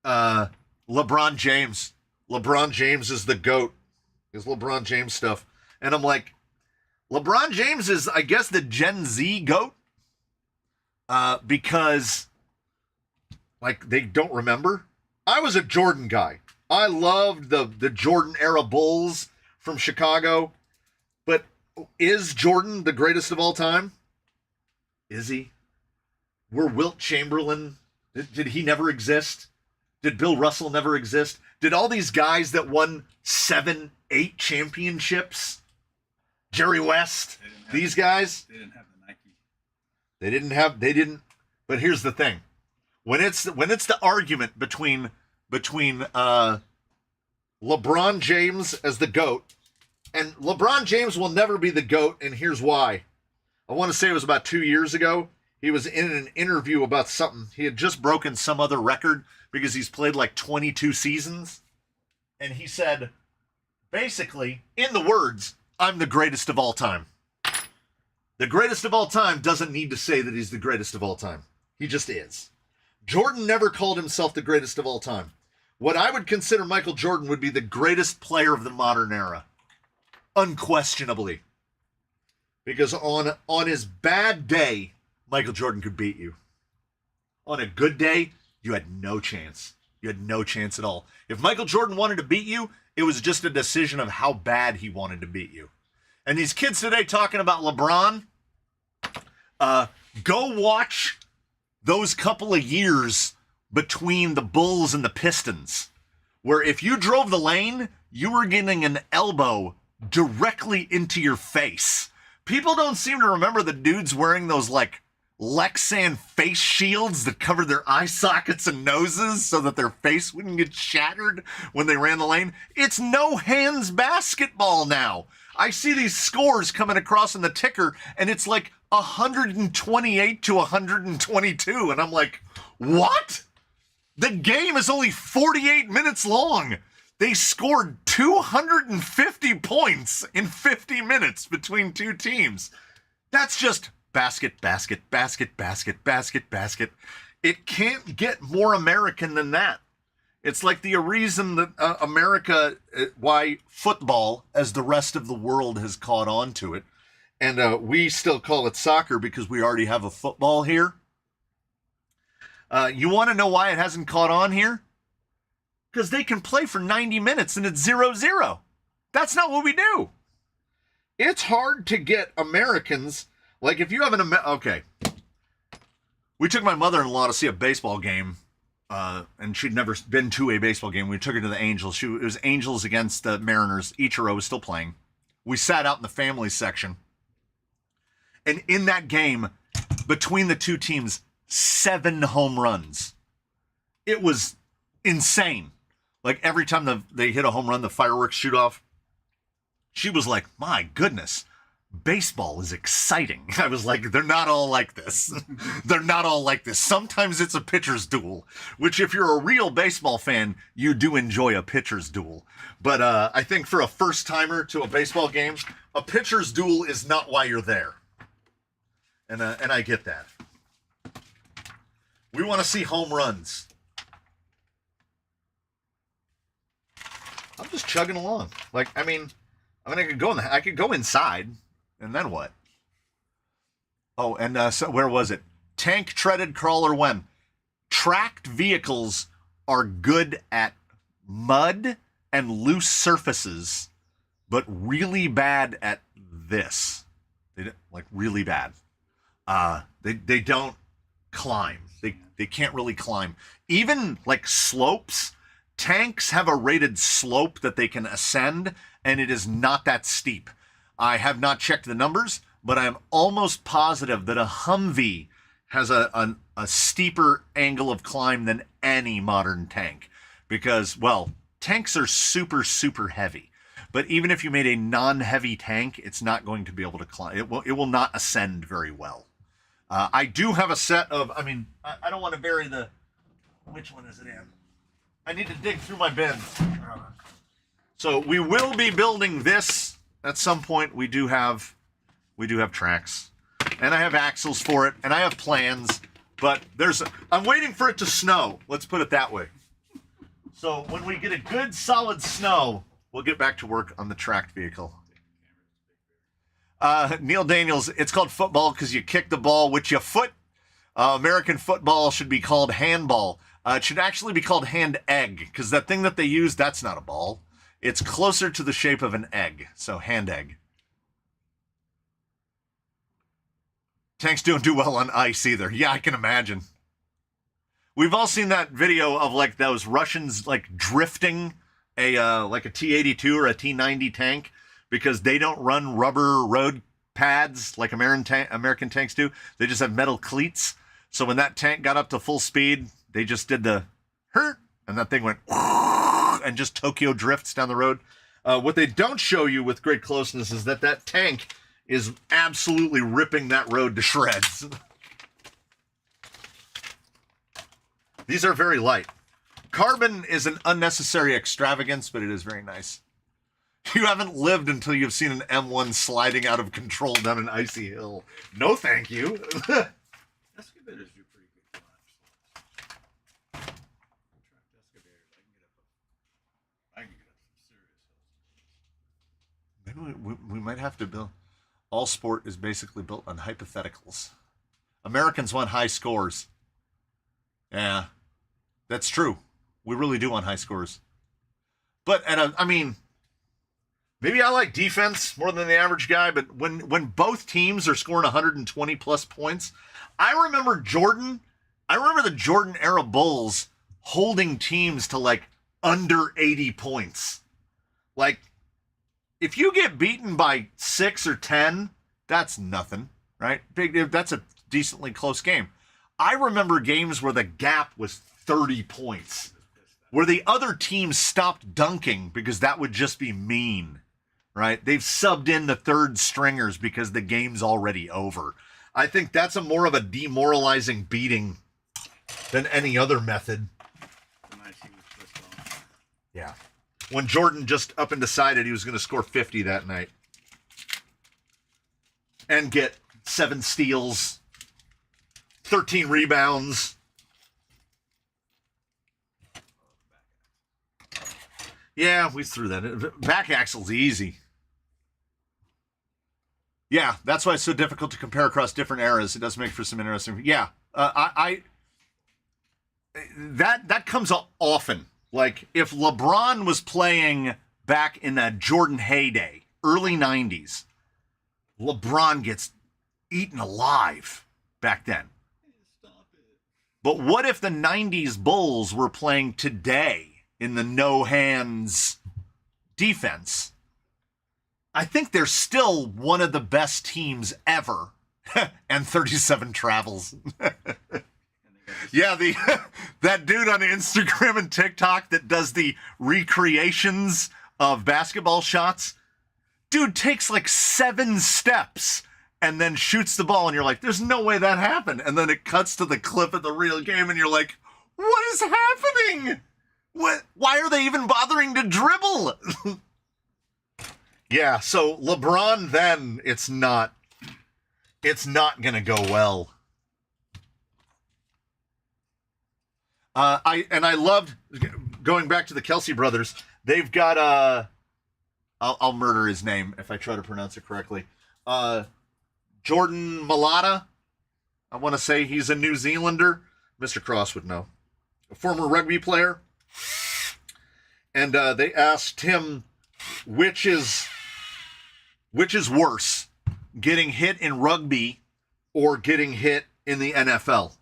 LeBron James. LeBron James is the GOAT. Is LeBron James stuff. And I'm like, LeBron James is, I guess, the Gen Z GOAT. Because, they don't remember. I was a Jordan guy. I loved the Jordan era Bulls from Chicago. But is Jordan the greatest of all time? Is he? Were Wilt Chamberlain, did he never exist? Did Bill Russell never exist? Did all these guys that won 7, 8 championships, Jerry West, these guys? They didn't have the Nike. They didn't. But here's the thing. When it's the argument between LeBron James as the GOAT, and LeBron James will never be the GOAT, and here's why. I want to say it was about 2 years ago. He was in an interview about something. He had just broken some other record because he's played 22 seasons. And he said, basically, in the words, I'm the greatest of all time. The greatest of all time doesn't need to say that he's the greatest of all time. He just is. Jordan never called himself the greatest of all time. What I would consider Michael Jordan would be the greatest player of the modern era. Unquestionably. Because on his bad day, Michael Jordan could beat you. On a good day, you had no chance. You had no chance at all. If Michael Jordan wanted to beat you, it was just a decision of how bad he wanted to beat you. And these kids today talking about LeBron, go watch those couple of years between the Bulls and the Pistons, where if you drove the lane, you were getting an elbow directly into your face. People don't seem to remember the dudes wearing those Lexan face shields that covered their eye sockets and noses so that their face wouldn't get shattered when they ran the lane. It's no hands basketball now. I see these scores coming across in the ticker, and it's 128 to 122, and I'm like, what? The game is only 48 minutes long. They scored 250 points in 50 minutes between two teams. That's just basket, basket, basket, basket, basket, basket. It can't get more American than that. It's like the reason that America, why football, as the rest of the world has caught on to it, and we still call it soccer because we already have a football here. You want to know why it hasn't caught on here? Because they can play for 90 minutes and it's 0-0. That's not what we do. It's hard to get Americans, if you have okay. We took my mother-in-law to see a baseball game, and she'd never been to a baseball game. We took her to the Angels. It was Angels against the Mariners. Ichiro was still playing. We sat out in the family section. And in that game, between the two teams, 7 home runs. It was insane. Every time they hit a home run, the fireworks shoot off. She was like, my goodness, baseball is exciting. I was like, they're not all like this. They're not all like this. Sometimes it's a pitcher's duel, which if you're a real baseball fan, you do enjoy a pitcher's duel. But I think for a first-timer to a baseball game, a pitcher's duel is not why you're there. And I get that. We want to see home runs. I'm just chugging along. Like, I mean, I could go inside, and then what? Oh, and so where was it? Tank treaded crawler when? Tracked vehicles are good at mud and loose surfaces, but really bad at this. Like really bad. They don't climb. They can't really climb. Even like slopes, tanks have a rated slope that they can ascend, and it is not that steep. I have not checked the numbers, but I am almost positive that a Humvee has a steeper angle of climb than any modern tank. Because, well, tanks are super, super heavy. But even if you made a non-heavy tank, it's not going to be able to climb. It will not ascend very well. I do have a set of, I don't want to bury the, which one is it in? I need to dig through my bins. So we will be building this at some point. We do have tracks. And I have axles for it, and I have plans, but I'm waiting for it to snow. Let's put it that way. So when we get a good solid snow, we'll get back to work on the tracked vehicle. Neil Daniels, it's called football because you kick the ball with your foot. American football should be called handball. It should actually be called hand egg because that thing that they use, that's not a ball. It's closer to the shape of an egg, so hand egg. Tanks don't do well on ice either. Yeah, I can imagine. We've all seen that video of like those Russians like drifting like a T-82 or a T-90 tank because they don't run rubber road pads like American tanks do. They just have metal cleats. So when that tank got up to full speed, they just did the hurt, and that thing went and just Tokyo drifts down the road. What they don't show you with great closeness is that tank is absolutely ripping that road to shreds. These are very light. Carbon is an unnecessary extravagance, but it is very nice. You haven't lived until you've seen an M1 sliding out of control down an icy hill. No, thank you. Excavators do pretty good climbs. Tracked excavators, I can get up some serious hills. Maybe we might have to build. All sport is basically built on hypotheticals. Americans want high scores. Yeah, that's true. We really do want high scores. But, maybe I like defense more than the average guy, but when both teams are scoring 120 plus points, I remember the Jordan era Bulls holding teams to like under 80 points. Like, if you get beaten by 6 or 10, that's nothing, right? That's a decently close game. I remember games where the gap was 30 points, where the other team stopped dunking because that would just be mean, right? They've subbed in the third stringers because the game's already over. I think that's more of a demoralizing beating than any other method. Yeah. When Jordan just up and decided he was going to score 50 that night and get 7 steals, 13 rebounds. Yeah, we threw that in. Back axle's easy. Yeah, that's why it's so difficult to compare across different eras. It does make for some interesting. Yeah, that comes up often. Like, if LeBron was playing back in that Jordan heyday, early 90s, LeBron gets eaten alive back then. Stop it. But what if the 90s Bulls were playing today in the no-hands defense? I think they're still one of the best teams ever. And 37 travels. Yeah, that dude on Instagram and TikTok that does the recreations of basketball shots, dude takes like 7 steps and then shoots the ball, and you're like, there's no way that happened. And then it cuts to the clip of the real game, and you're like, what is happening? Why are they even bothering to dribble? Yeah, so LeBron then, it's not going to go well. I loved going back to the Kelsey brothers. They've got I'll murder his name if I try to pronounce it correctly. Jordan Malata. I want to say he's a New Zealander. Mr. Cross would know. A former rugby player. And they asked him which is worse, getting hit in rugby or getting hit in the NFL.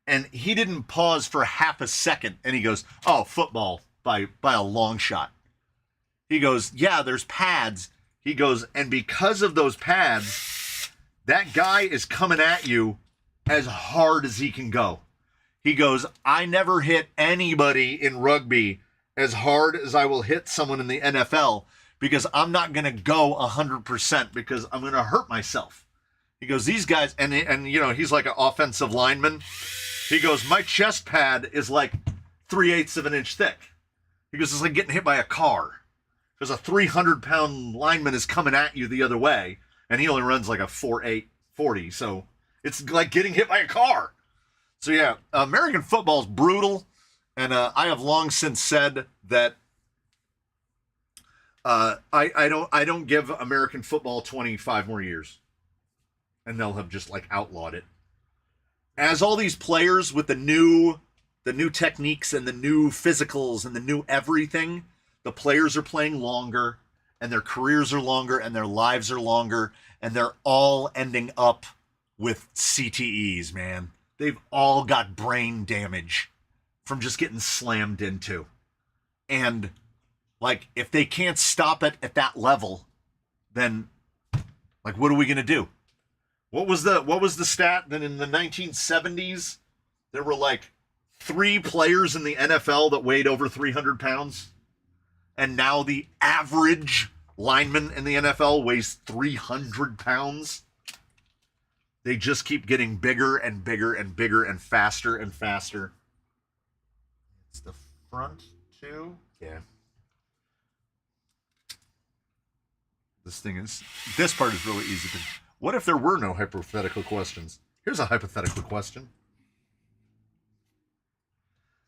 And he didn't pause for half a second. And he goes, oh, football by a long shot. He goes, yeah, there's pads. He goes, and because of those pads, that guy is coming at you as hard as he can go. He goes, I never hit anybody in rugby as hard as I will hit someone in the NFL because I'm not going to go 100% because I'm going to hurt myself. He goes, these guys, and you know, he's like an offensive lineman. He goes, my chest pad is like 3/8 of an inch thick. He goes, it's like getting hit by a car. Because a 300-pound lineman is coming at you the other way, and he only runs like a 4.8 40. So it's like getting hit by a car. So yeah, American football is brutal, and I have long since said that I don't give American football 25 more years, and they'll have just like outlawed it. As all these players with the new techniques and the new physicals and the new everything. The players are playing longer, and their careers are longer, and their lives are longer, and they're all ending up with CTEs, man. They've all got brain damage from just getting slammed into. And, like, if they can't stop it at that level, then, like, what are we going to do? What was the stat that in the 1970s, there were, like, 3 players in the NFL that weighed over 300 pounds? And now the average lineman in the NFL weighs 300 pounds. They just keep getting bigger and bigger and bigger and faster and faster. It's the front too. Yeah. This part is really easy. What if there were no hypothetical questions? Here's a hypothetical question.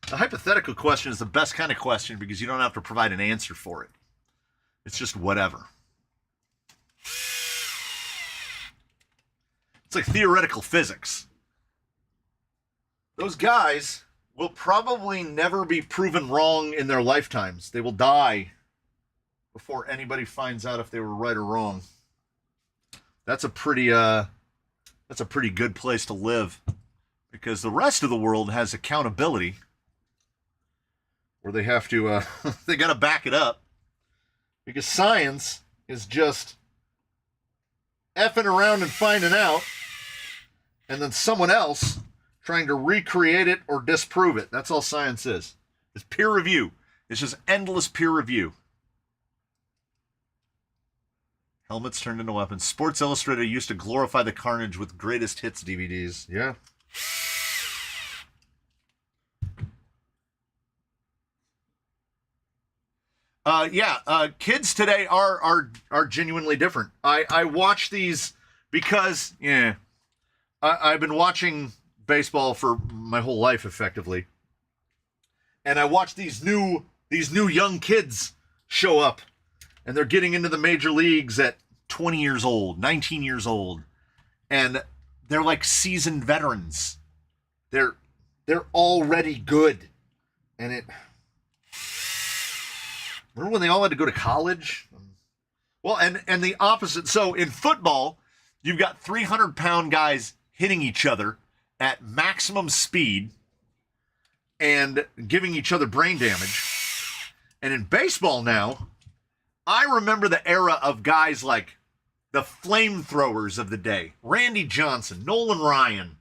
The hypothetical question is the best kind of question because you don't have to provide an answer for it. It's just whatever. It's like theoretical physics. Those guys will probably never be proven wrong in their lifetimes. They will die before anybody finds out if they were right or wrong. That's a pretty good place to live because the rest of the world has accountability. Where they have to, they got to back it up. Because science is just effing around and finding out, and then someone else trying to recreate it or disprove it. That's all science is. It's peer review. It's just endless peer review. Helmets turned into weapons. Sports Illustrated used to glorify the carnage with greatest hits DVDs. Yeah. Kids today are genuinely different. I watch these because, I've been watching baseball for my whole life, effectively. And I watch these new young kids show up, and they're getting into the major leagues at 20 years old, 19 years old, and they're like seasoned veterans. They're already good, and it. Remember when they all had to go to college? Well, and the opposite. So in football, you've got 300-pound guys hitting each other at maximum speed and giving each other brain damage. And in baseball now, I remember the era of guys like the flamethrowers of the day. Randy Johnson, Nolan Ryan,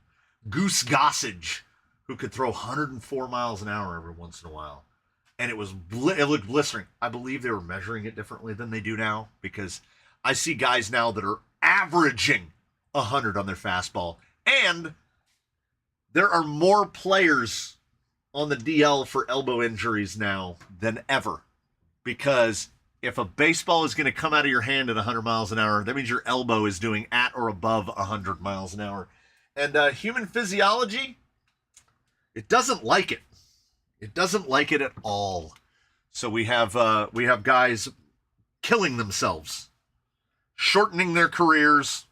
Goose Gossage, who could throw 104 miles an hour every once in a while. And it looked blistering. I believe they were measuring it differently than they do now because I see guys now that are averaging 100 on their fastball. And there are more players on the DL for elbow injuries now than ever. Because if a baseball is going to come out of your hand at 100 miles an hour, that means your elbow is doing at or above 100 miles an hour. And human physiology, it doesn't like it. It doesn't like it at all. So we have guys killing themselves, shortening their careers.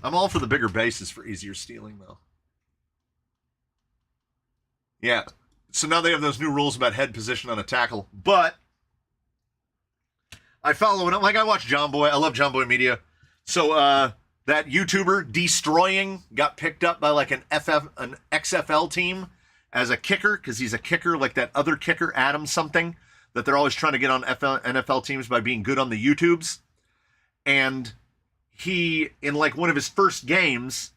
I'm all for the bigger bases for easier stealing, though. Yeah. So now they have those new rules about head position on a tackle. But I follow it. Like, I watch John Boy. I love John Boy Media. So that YouTuber, Destroying, got picked up by like an XFL team as a kicker, because he's a kicker like that other kicker, Adam something, that they're always trying to get on NFL teams by being good on the YouTubes. And he, in like one of his first games,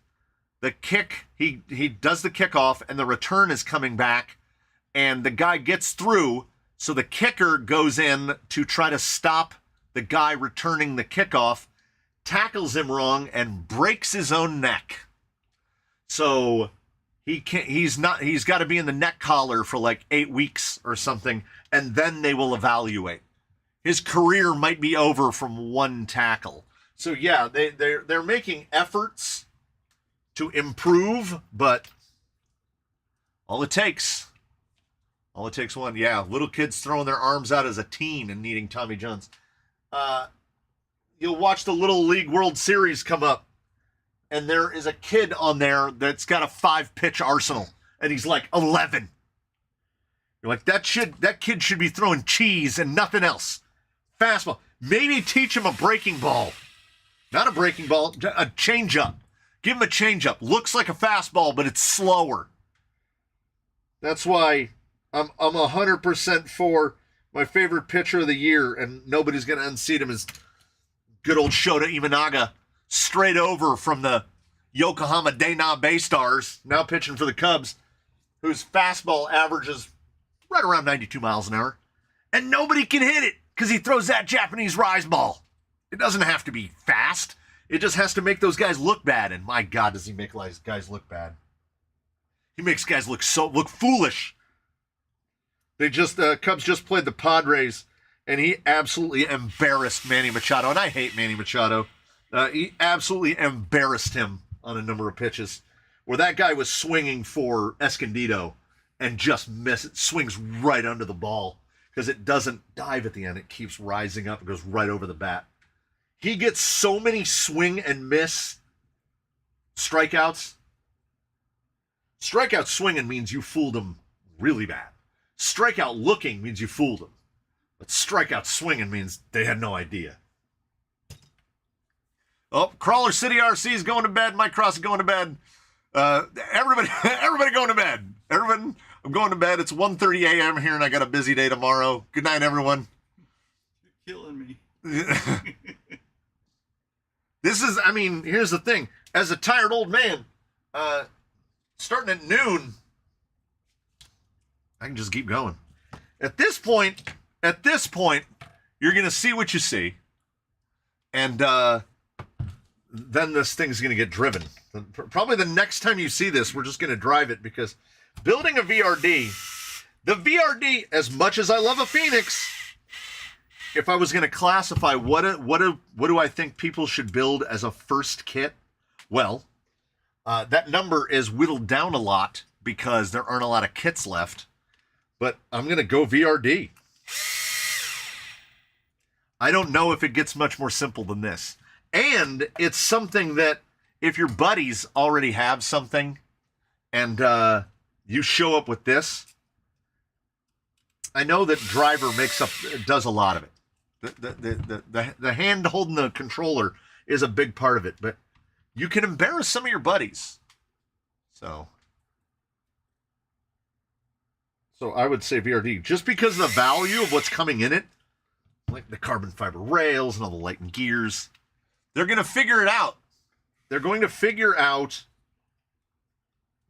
the kick, he does the kickoff, and the return is coming back, and the guy gets through, so the kicker goes in to try to stop the guy returning the kickoff, tackles him wrong, and breaks his own neck. So he's got to be in the neck collar for like 8 weeks or something, and then they will evaluate. His career might be over from one tackle. So yeah, they're making efforts to improve, but all it takes one. Yeah, little kids throwing their arms out as a teen and needing Tommy Johns. You'll watch the Little League World Series come up, and there is a kid on there that's got a 5-pitch arsenal, and he's like 11. You're like, that kid should be throwing cheese and nothing else. Fastball. Maybe teach him a breaking ball. Not a breaking ball, a changeup. Give him a changeup. Looks like a fastball, but it's slower. That's why I'm 100% for my favorite pitcher of the year, and nobody's going to unseat him, is good old Shota Imanaga, straight over from the Yokohama Dana Bay Stars, now pitching for the Cubs, whose fastball averages right around 92 miles an hour, and nobody can hit it because he throws that Japanese rise ball. It doesn't have to be fast. It just has to make those guys look bad, and my God, does he make guys look bad. He makes guys look foolish. They Cubs just played the Padres, and he absolutely embarrassed Manny Machado, and I hate Manny Machado. He absolutely embarrassed him on a number of pitches, where that guy was swinging for Escondido and just swings right under the ball because it doesn't dive at the end. It keeps rising up and goes right over the bat. He gets so many swing and miss strikeouts. Strikeout swinging means you fooled him really bad. Strikeout looking means you fooled him. But strikeout swinging means they had no idea. Oh, Crawler City RC is going to bed. Mike Cross is going to bed. Everybody going to bed. Everyone, I'm going to bed. It's 1:30 a.m. here, and I got a busy day tomorrow. Good night, everyone. You're killing me. Here's the thing. As a tired old man, starting at noon, I can just keep going. At this point, you're going to see what you see. And then this thing's going to get driven. Probably the next time you see this, we're just going to drive it, because building a VRD, the VRD, as much as I love a Phoenix, if I was going to classify what do I think people should build as a first kit, well, that number is whittled down a lot because there aren't a lot of kits left. But I'm going to go VRD. I don't know if it gets much more simple than this. And it's something that if your buddies already have something and you show up with this, I know that Driver does a lot of it. The hand holding the controller is a big part of it, but you can embarrass some of your buddies. So I would say VRD, just because of the value of what's coming in it, like the carbon fiber rails and all the light and gears. They're going to figure it out. They're going to figure out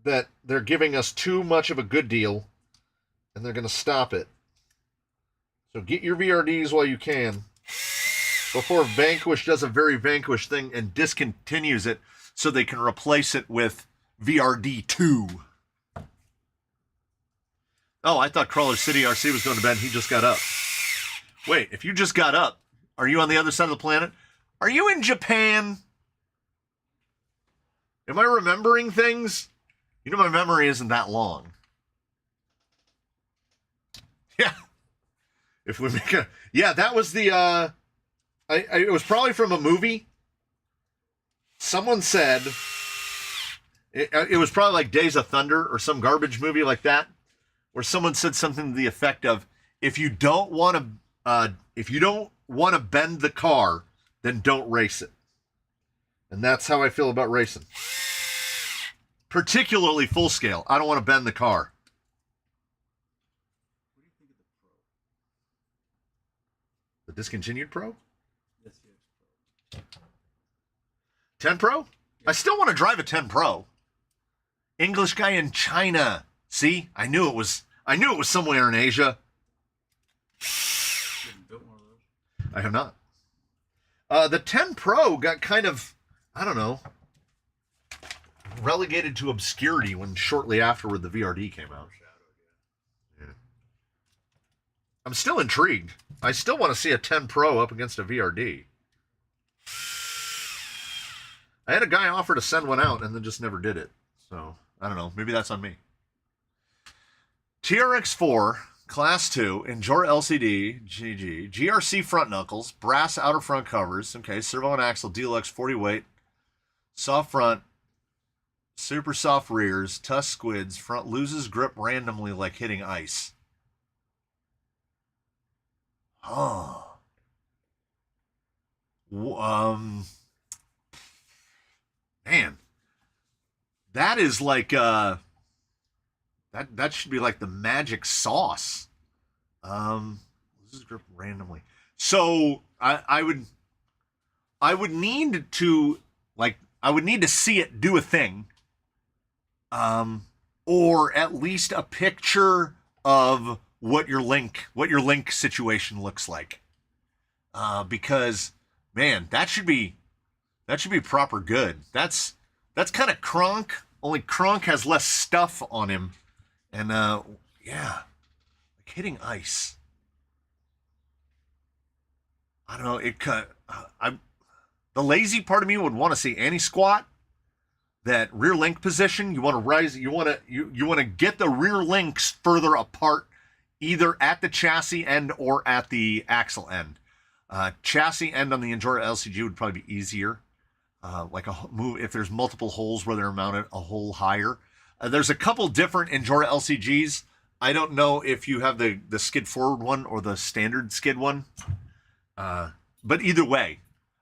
that they're giving us too much of a good deal, and they're going to stop it. So get your VRDs while you can, before Vanquish does a very Vanquish thing and discontinues it so they can replace it with VRD2. Oh, I thought Crawler City RC was going to bed and he just got up. Wait, if you just got up, are you on the other side of the planet? Are you in Japan? Am I remembering things? You know, my memory isn't that long. Yeah. If we make a... Yeah, that was the... it was probably from a movie. Someone said... It was probably like Days of Thunder or some garbage movie like that, where someone said something to the effect of, if you don't want to bend the car, then don't race it. And that's how I feel about racing. Particularly full scale. I don't want to bend the car. What do you think of the Pro? The discontinued Pro? Yes, yes, Pro. 10 Pro? Yeah. I still want to drive a 10 Pro. English guy in China. See? I knew it was somewhere in Asia. You haven't built one of those? I have not. The 10 Pro got kind of, I don't know, relegated to obscurity when shortly afterward the VRD came out. Yeah. I'm still intrigued. I still want to see a 10 Pro up against a VRD. I had a guy offer to send one out and then just never did it. So, I don't know. Maybe that's on me. TRX4, Class 2, Endure LCD, GG, GRC front knuckles, brass outer front covers, okay, servo and axle, Deluxe 40 weight, soft front, super soft rears, tusk squids, front loses grip randomly like hitting ice. Oh. Man. That is like that should be like the magic sauce. Loses grip randomly. So I would need to see it do a thing. Or at least a picture of what your link situation looks like. Because man, that should be proper good. That's kind of Kronk, only Kronk has less stuff on him. And, yeah, like hitting ice. I don't know, the lazy part of me would want to see anti-squat, that rear link position. You want to rise, you want to get the rear links further apart, either at the chassis end or at the axle end. Chassis end on the Enduro LCG would probably be easier. Like a move if there's multiple holes where they're mounted a hole higher. There's a couple different Endura LCGs. I don't know if you have the skid forward one or the standard skid one. But either way,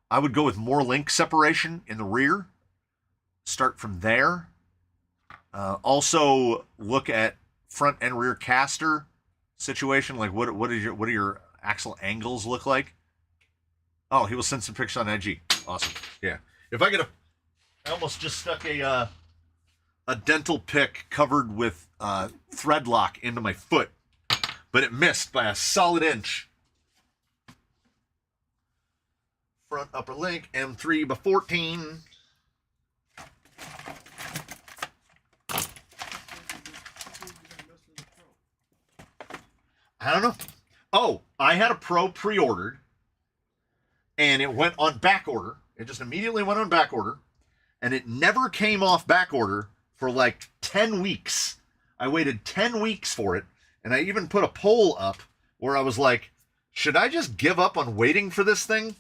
I would go with more link separation in the rear. Start from there. Also look at front and rear caster situation. Like what do your axle angles look like? Oh, he will send some pictures on IG. Awesome. Yeah. If I could have, I almost just stuck a dental pick covered with thread lock into my foot, but it missed by a solid inch. Front upper link, M3 by 14. I don't know. Oh, I had a Pro pre-ordered, and it went on back order. It just immediately went on back order, and it never came off back order for like 10 weeks. I waited 10 weeks for it, and I even put a poll up where I was like, should I just give up on waiting for this thing?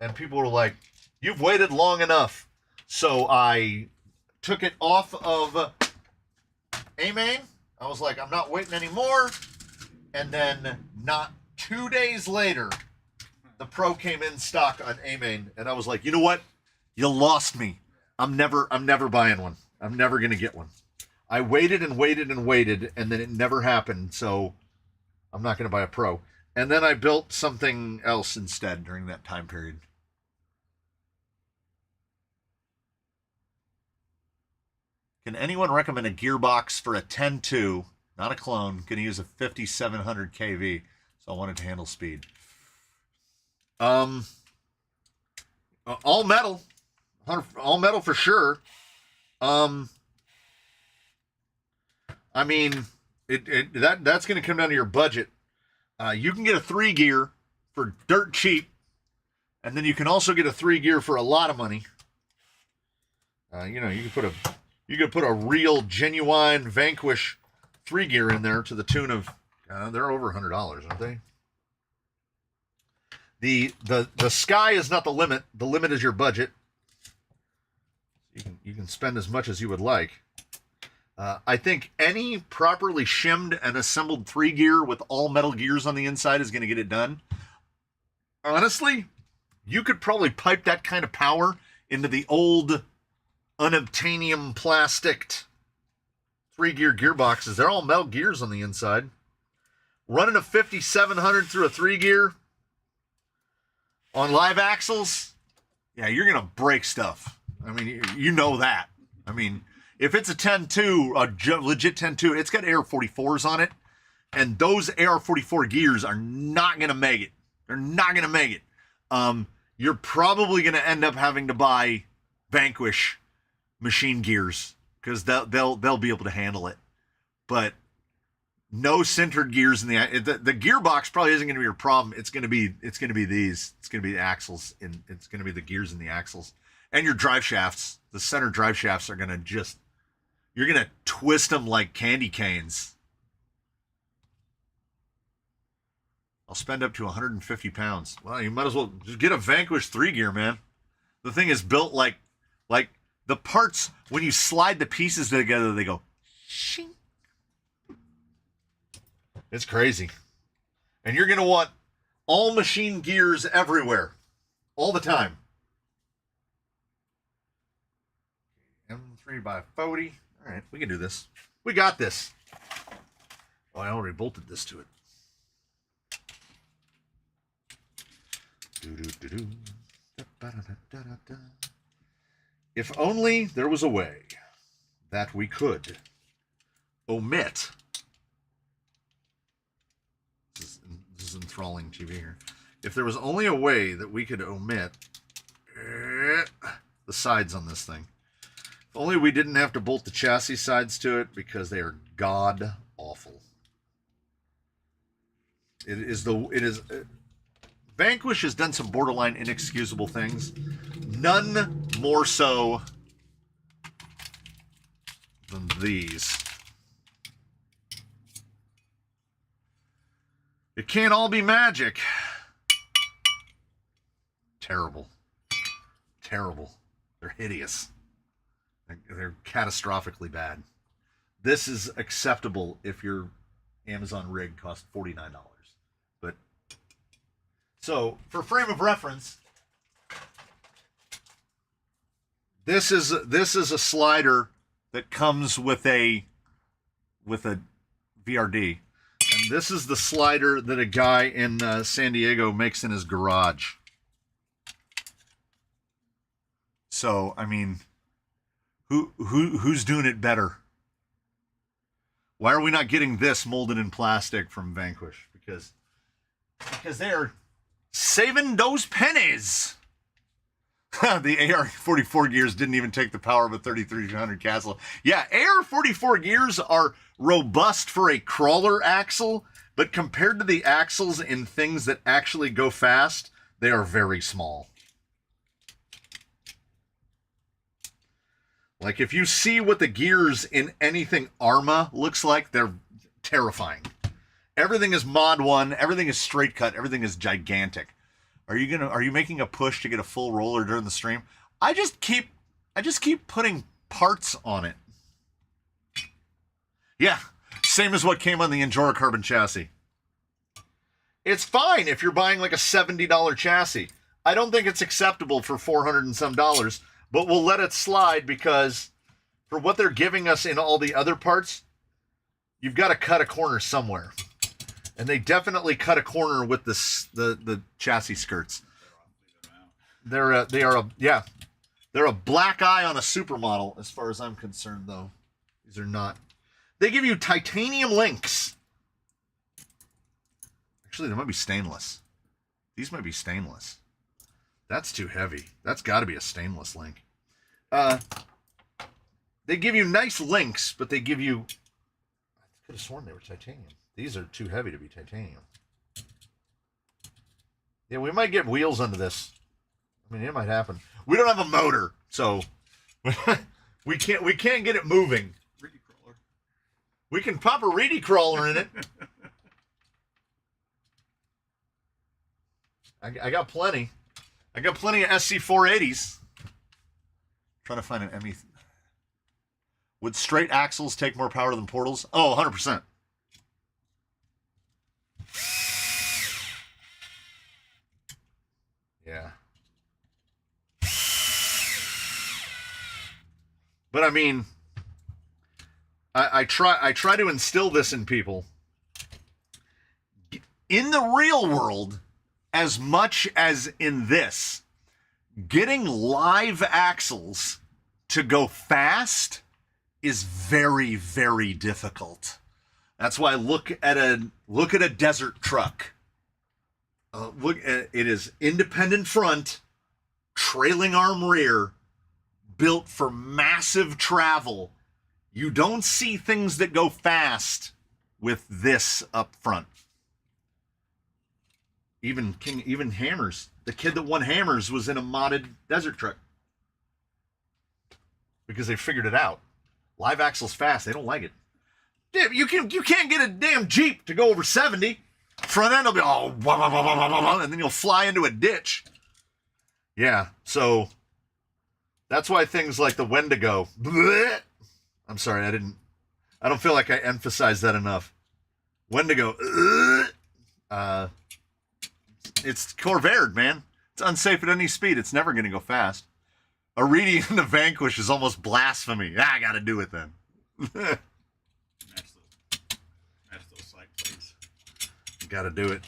And people were like, you've waited long enough. So I took it off of A-Main. I was like, I'm not waiting anymore. And then not 2 days later, the Pro came in stock on A-Main, and I was like, you know what? You lost me. I'm never buying one. I'm never going to get one. I waited and waited and waited, and then it never happened, so I'm not going to buy a Pro. And then I built something else instead during that time period. Can anyone recommend a gearbox for a 10.2, not a clone, going to use a 5700 kV, so I wanted to handle speed? All metal. All metal for sure. I mean, that's going to come down to your budget. You can get a 3-gear for dirt cheap, and then you can also get a 3-gear for a lot of money. You can You could put a real, genuine Vanquish 3-gear in there to the tune of, they're over $100, aren't they? The sky is not the limit. The limit is your budget. You can spend as much as you would like. I think any properly shimmed and assembled 3-gear with all metal gears on the inside is going to get it done. Honestly, you could probably pipe that kind of power into the old unobtainium plastic 3-gear gearboxes. They're all metal gears on the inside. Running a 5700 through a 3-gear on live axles, yeah, you're going to break stuff. I mean, you know that. I mean, if it's a 10.2, a legit 10.2, it's got AR-44s on it, and those AR-44 gears are not going to make it. They're not going to make it. You're probably going to end up having to buy Vanquish machine gears because they'll be able to handle it. But no centered gears in the gearbox probably isn't going to be your problem. It's going to be these. It's going to be the axles, and it's going to be the gears in the axles. And your drive shafts, the center drive shafts are going to you're going to twist them like candy canes. I'll spend up to 150 pounds. Well, you might as well just get a Vanquish 3-gear, man. The thing is built like the parts, when you slide the pieces together, they go shing. It's crazy. And you're going to want all machine gears everywhere, all the time. M3x40. All right, we can do this. We got this. Oh, I already bolted this to it. If only there was a way that we could omit. This is enthralling TV here. If there was only a way that we could omit the sides on this thing. If only we didn't have to bolt the chassis sides to it because they are god awful. Vanquish has done some borderline inexcusable things. None more so than these. It can't all be magic. Terrible. Terrible. They're hideous. They're catastrophically bad. This is acceptable if your Amazon rig costs $49. But so, for frame of reference, this is a slider that comes with a VRD. And this is the slider that a guy in San Diego makes in his garage. So, I mean, who's doing it better? Why are we not getting this molded in plastic from Vanquish? Because they're saving those pennies. The AR-44 gears didn't even take the power of a 3300 Castle. Yeah, AR-44 gears are robust for a crawler axle, but compared to the axles in things that actually go fast, they are very small. Like, if you see what the gears in anything Arma looks like, they're terrifying. Everything is Mod 1, everything is straight cut, everything is gigantic. Are you making a push to get a full roller during the stream? I just keep putting parts on it. Yeah, same as what came on the Endura carbon chassis. It's fine if you're buying like a $70 chassis. I don't think it's acceptable for $400 and some, but we'll let it slide because for what they're giving us in all the other parts, you've got to cut a corner somewhere. And they definitely cut a corner with the chassis skirts. They're a black eye on a supermodel as far as I'm concerned, though. These are not. They give you titanium links. Actually, they might be stainless. These might be stainless. That's too heavy. That's got to be a stainless link. They give you nice links, but they give you... I could have sworn they were titanium. These are too heavy to be titanium. Yeah, we might get wheels under this. I mean, it might happen. We don't have a motor, so... We can't get it moving. Reedy crawler. We can pop a reedy crawler in it. I got plenty. I got plenty of SC480s. Trying to find an ME. Would straight axles take more power than portals? Oh, 100%. Yeah. But I mean, I try to instill this in people. In the real world, as much as in this, getting live axles to go fast is very, very difficult. That's why look at a desert truck. Look at it is independent front, trailing arm rear, built for massive travel. You don't see things that go fast with this up front. Even Hammers. The kid that won Hammers was in a modded desert truck because they figured it out. Live axles fast. They don't like it. Damn, you can't get a damn Jeep to go over 70. Front end will be all blah, blah, blah, blah, blah, blah, and then you'll fly into a ditch. Yeah, so that's why things like the Wendigo. Bleh, I'm sorry, I don't feel like I emphasized that enough. Wendigo. It's Corvaired, man. It's unsafe at any speed. It's never going to go fast. A reedy in the Vanquish is almost blasphemy. I got to do it then. Match those side plates. Got to do it.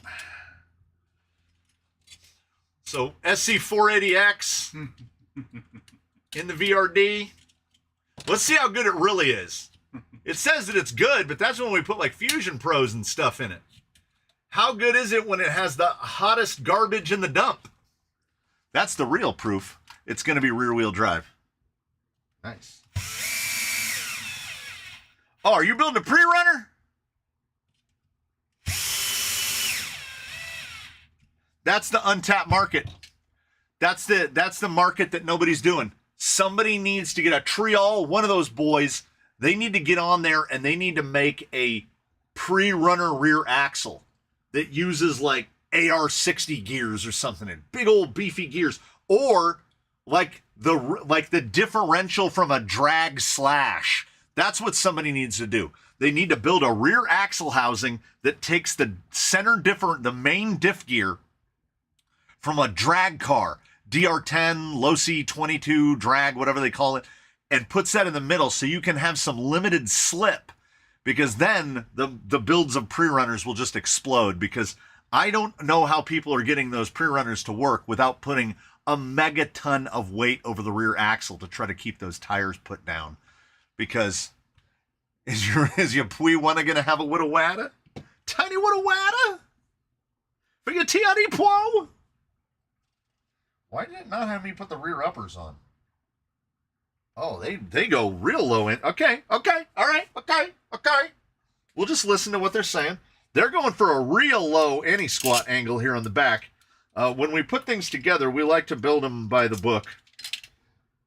So SC480X in the VRD. Let's see how good it really is. It says that it's good, but that's when we put like Fusion Pros and stuff in it. How good is it when it has the hottest garbage in the dump? That's the real proof. It's going to be rear-wheel drive. Nice. Oh, are you building a pre-runner? That's the untapped market. That's the market that nobody's doing. Somebody needs to get a Trial, one of those boys. They need to get on there and they need to make a pre-runner rear axle that uses like AR60 gears or something, and big old beefy gears, or like the differential from a drag slash. That's what somebody needs to do. They need to build a rear axle housing that takes the the main diff gear from a drag car, DR10, Losi 22 drag, whatever they call it, and puts that in the middle so you can have some limited slip. Because then the builds of pre-runners will just explode, because I don't know how people are getting those pre-runners to work without putting a megaton of weight over the rear axle to try to keep those tires put down. Because is your Pui-Wanna going to have a Wada? Tiny Wada? For your Tiani Pwo? Why did it not have me put the rear uppers on? Oh, they go real low in. Okay, all right, okay. We'll just listen to what they're saying. They're going for a real low anti-squat angle here on the back. When we put things together, we like to build them by the book.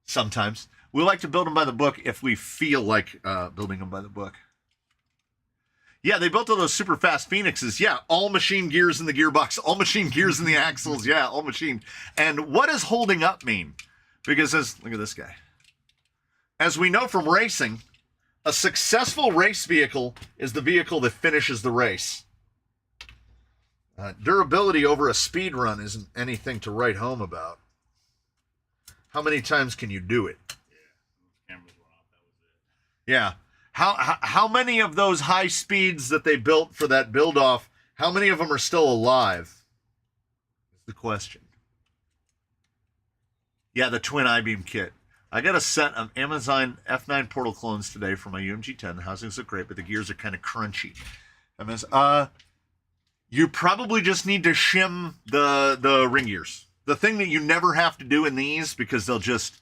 Sometimes. We like to build them by the book if we feel like building them by the book. Yeah, they built all those super fast Phoenixes. Yeah, all machine gears in the gearbox, all machine gears in the axles. Yeah, all machine. And what does holding up mean? Because look at this guy. As we know from racing, a successful race vehicle is the vehicle that finishes the race. Durability over a speed run isn't anything to write home about. How many times can you do it? Yeah, cameras went off. That was it. Yeah. How many of those high speeds that they built for that build off, how many of them are still alive? Is the question. Yeah, the twin I-beam kit. I got a set of Amazon F9 Portal clones today for my UMG 10. The housings look great, but the gears are kind of crunchy. You probably just need to shim the ring gears. The thing that you never have to do in these, because they'll just,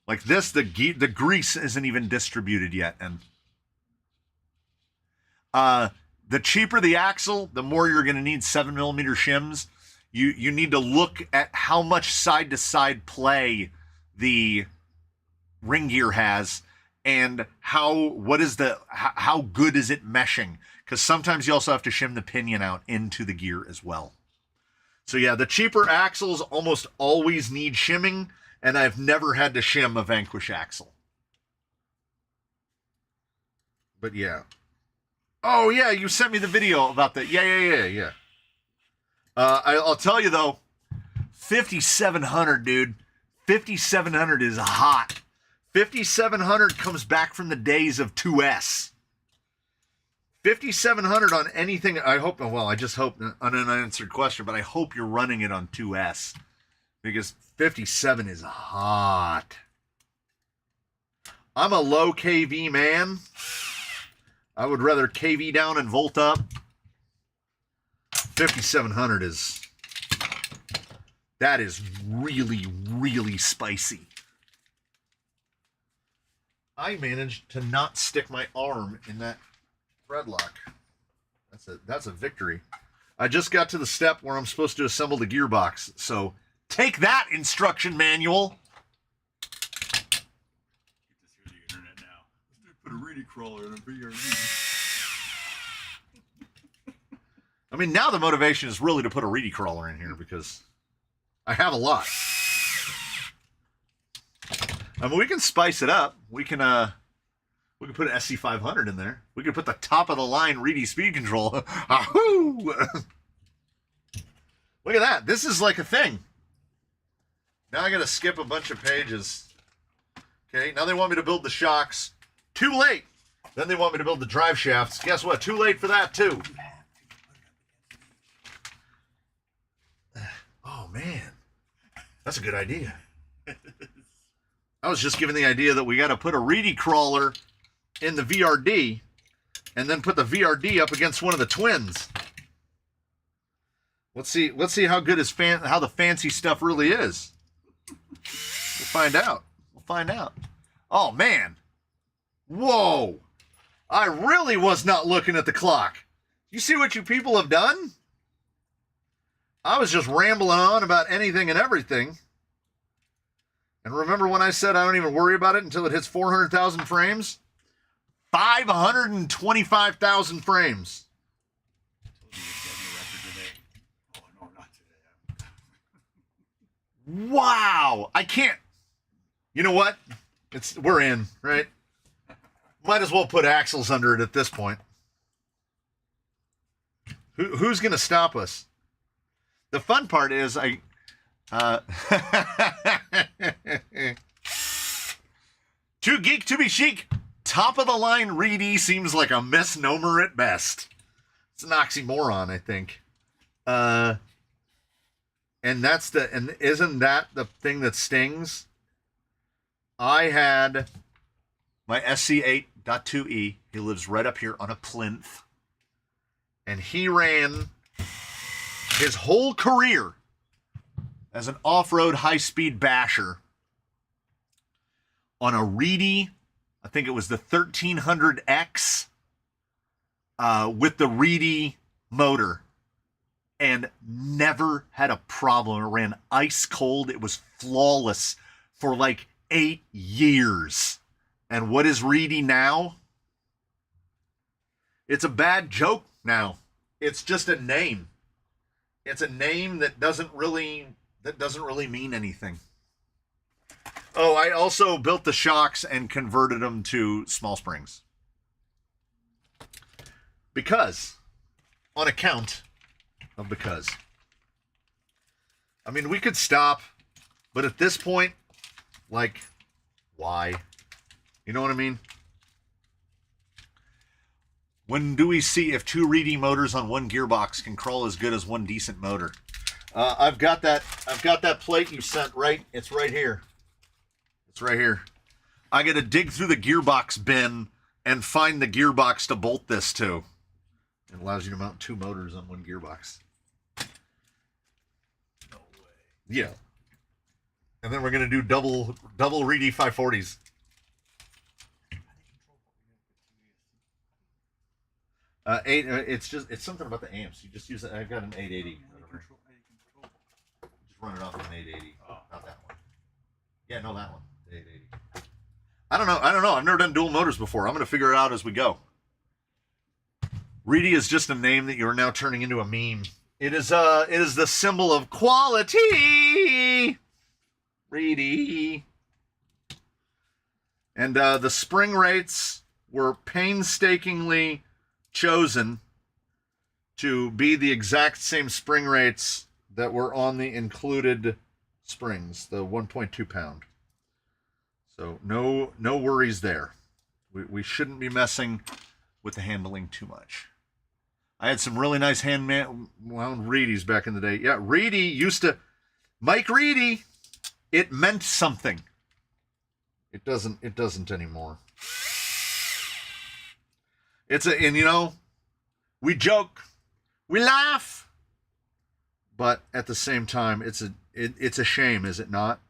like this, the grease isn't even distributed yet. And the cheaper the axle, the more you're going to need 7mm shims. You need to look at how much side-to-side play the ring gear has, and how good is it meshing? Because sometimes you also have to shim the pinion out into the gear as well. So yeah, the cheaper axles almost always need shimming, and I've never had to shim a Vanquish axle. But yeah. Oh yeah, you sent me the video about that. Yeah. I'll tell you though, 5700, dude. 5700 is hot. 5700 comes back from the days of 2S. 5700 on anything. I hope. Well, I just hope on an unanswered question, but I hope you're running it on 2S because 57 is hot. I'm a low KV man. I would rather KV down and volt up. 5700 is, that is really, really spicy. I managed to not stick my arm in that thread lock. That's a victory. I just got to the step where I'm supposed to assemble the gearbox. So take that, instruction manual. You just hear the internet now. Let's put a reedy crawler in a VRD. I mean, now the motivation is really to put a reedy crawler in here because I have a lot. I mean, we can spice it up. We can put an SC500 in there. We could put the top of the line reedy speed control. Ahoo! Look at that. This is like a thing. Now I got to skip a bunch of pages. Okay, now they want me to build the shocks. Too late. Then they want me to build the drive shafts. Guess what? Too late for that too. Oh man, that's a good idea. I was just given the idea that we got to put a reedy crawler in the VRD and then put the VRD up against one of the twins. Let's see how good how the fancy stuff really is. We'll find out. Oh man. Whoa. I really was not looking at the clock. You see what you people have done? I was just rambling on about anything and everything. And remember when I said I don't even worry about it until it hits 400,000 frames? 525,000 frames. Wow. I can't. You know what? We're in, right? Might as well put axles under it at this point. Who's going to stop us? The fun part is too geek to be chic. Top of the line reedy seems like a misnomer at best. It's an oxymoron, I think. And isn't that the thing that stings? I had my SC8.2E. He lives right up here on a plinth. And he ran his whole career as an off-road high-speed basher on a reedy, I think it was the 1300X with the reedy motor, and never had a problem. It ran ice cold. It was flawless for like 8 years. And what is reedy now? It's a bad joke now. It's just a name. It's a name that doesn't really mean anything. Oh, I also built the shocks and converted them to small springs. Because, on account of because. I mean, we could stop, but at this point, like, why? You know what I mean? When do we see if 2 reedy motors on 1 gearbox can crawl as good as 1 decent motor? I've got that plate you sent, right? It's right here. It's right here. I got to dig through the gearbox bin and find the gearbox to bolt this to. It allows you to mount 2 motors on 1 gearbox. No way. Yeah. And then we're going to do double reedy 540s. It's something about the amps. You just use it. I've got an 880. Just run it off of an 880. Oh. Not that one. Yeah, no, that one. The 880. I don't know. I've never done dual motors before. I'm going to figure it out as we go. Reedy is just a name that you are now turning into a meme. It is the symbol of quality. Reedy. And the spring rates were painstakingly chosen to be the exact same spring rates that were on the included springs, the 1.2 pound. So no worries there. We shouldn't be messing with the handling too much. I had some really nice hand wound Reedies back in the day. Yeah, Reedy used to, Mike Reedy, it meant something. It doesn't anymore. And you know, we joke, we laugh, but at the same time, it's a shame, is it not?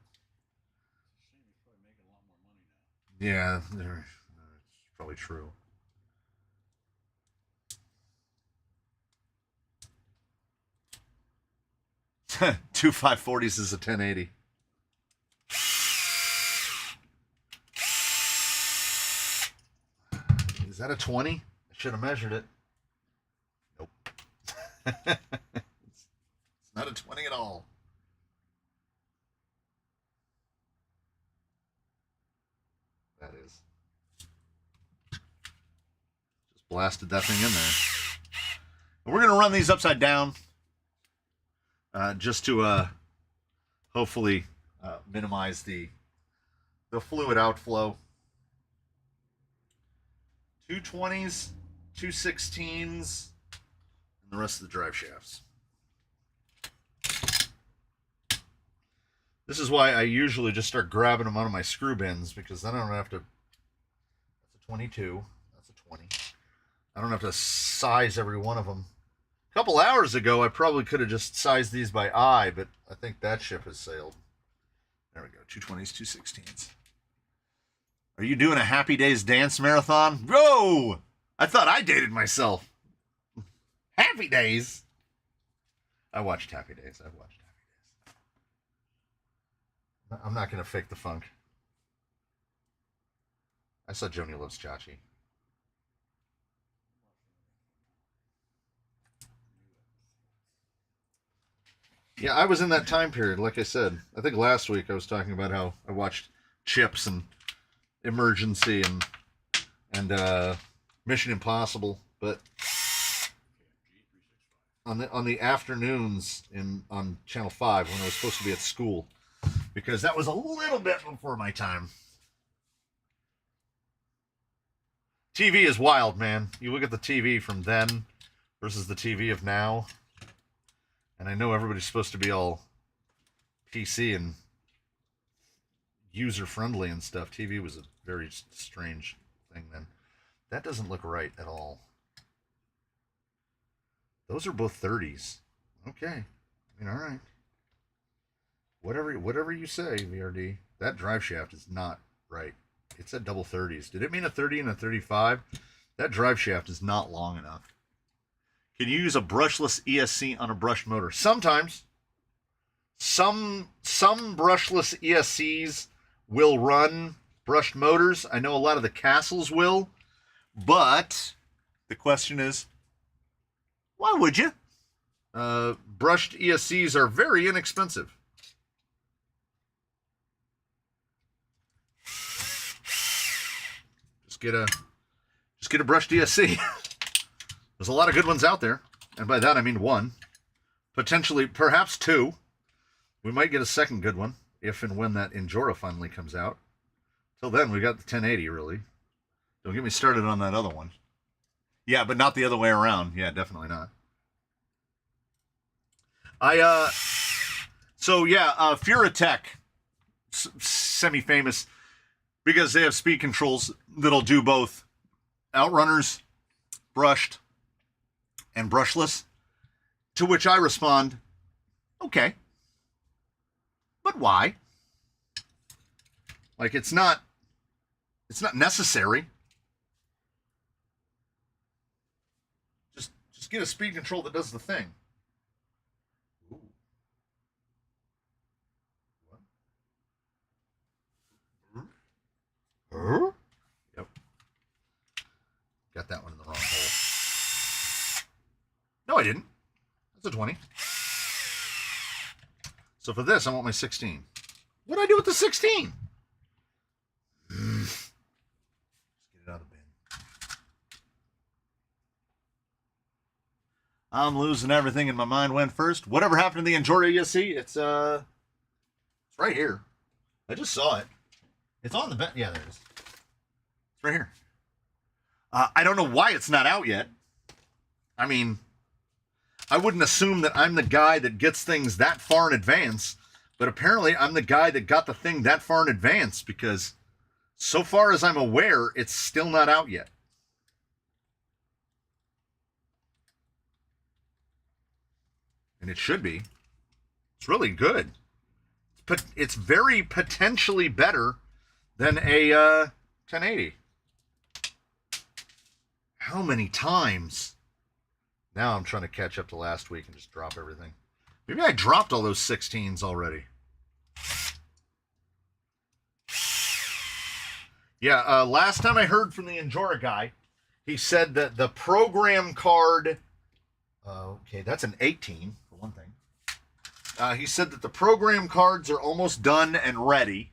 Yeah, it's probably true. Two 540s is a 1080. Is that a 20? I should have measured it. Nope. It's not a 20 at all. That is. Just blasted that thing in there. And we're going to run these upside down just to hopefully minimize the fluid outflow. 220s, 216s, and the rest of the drive shafts. This is why I usually just start grabbing them out of my screw bins, because then I don't have to. That's a 22. That's a 20. I don't have to size every one of them. A couple hours ago, I probably could have just sized these by eye, but I think that ship has sailed. There we go. 220s, 216s. Are you doing a Happy Days dance marathon? Go! I thought I dated myself. Happy Days. I watched Happy Days. I've watched Happy Days. I'm not going to fake the funk. I saw Joni Loves Chachi. Yeah, I was in that time period, like I said. I think last week I was talking about how I watched Chips and Emergency and Mission Impossible, but on the afternoons on Channel 5 when I was supposed to be at school, because that was a little bit before my time. TV is wild, man. You look at the TV from then versus the TV of now, and I know everybody's supposed to be all PC and user-friendly and stuff. TV was a very strange thing then. That doesn't look right at all. Those are both 30s. Okay. I mean, all right. Whatever you say, VRD. That drive shaft is not right. It's at double 30s. Did it mean a 30 and a 35? That drive shaft is not long enough. Can you use a brushless ESC on a brushed motor? Sometimes. Some brushless ESCs will run brushed motors. I know a lot of the Castles will. But the question is, why would you? Brushed ESCs are very inexpensive. Just get a brushed ESC. There's a lot of good ones out there, and by that I mean one, potentially, perhaps two. We might get a second good one if and when that Injora finally comes out. Till then, we got the 1080. Really, don't get me started on that other one. Yeah, but not the other way around. Yeah, definitely not. Furatech, semi-famous, because they have speed controls that'll do both outrunners, brushed, and brushless, to which I respond, okay, but why? Like, it's not necessary. Just get a speed control that does the thing. Ooh. What? got that one in the wrong hole. No, I didn't. That's a 20. So for this, I want my 16. What do I do with the 16? Let's get it out of the bin. I'm losing everything, and my mind went first. Whatever happened to the Enjora you see? It's right here. I just saw it. It's on the bench. Yeah, there it is. It's right here. I don't know why it's not out yet. I mean, I wouldn't assume that I'm the guy that gets things that far in advance, but apparently I'm the guy that got the thing that far in advance because so far as I'm aware, it's still not out yet. And it should be. It's really good. But it's very potentially better than a 1080. How many times? Now I'm trying to catch up to last week and just drop everything. Maybe I dropped all those 16s already. Yeah, last time I heard from the Enjora guy, he said that the program card... okay, that's an 18, for one thing. He said that the program cards are almost done and ready.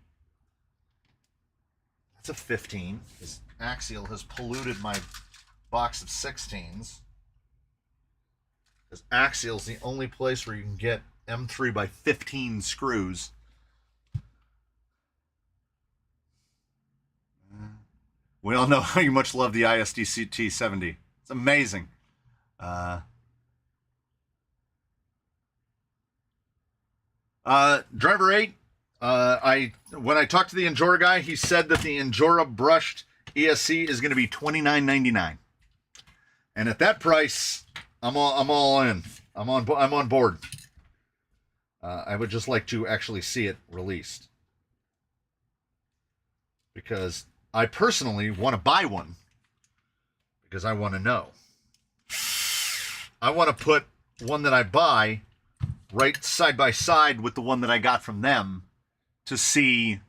That's a 15. His Axial has polluted my box of 16s. Because Axial's the only place where you can get M3 by 15 screws. We all know how you much love the ISDC T70. It's amazing. Driver 8, when I talked to the Enjora guy, he said that the Enjora brushed ESC is going to be $29.99. And at that price, I'm all in. I'm on board. I would just like to actually see it released. Because I personally want to buy one. Because I want to know. I want to put one that I buy right side by side with the one that I got from them to see,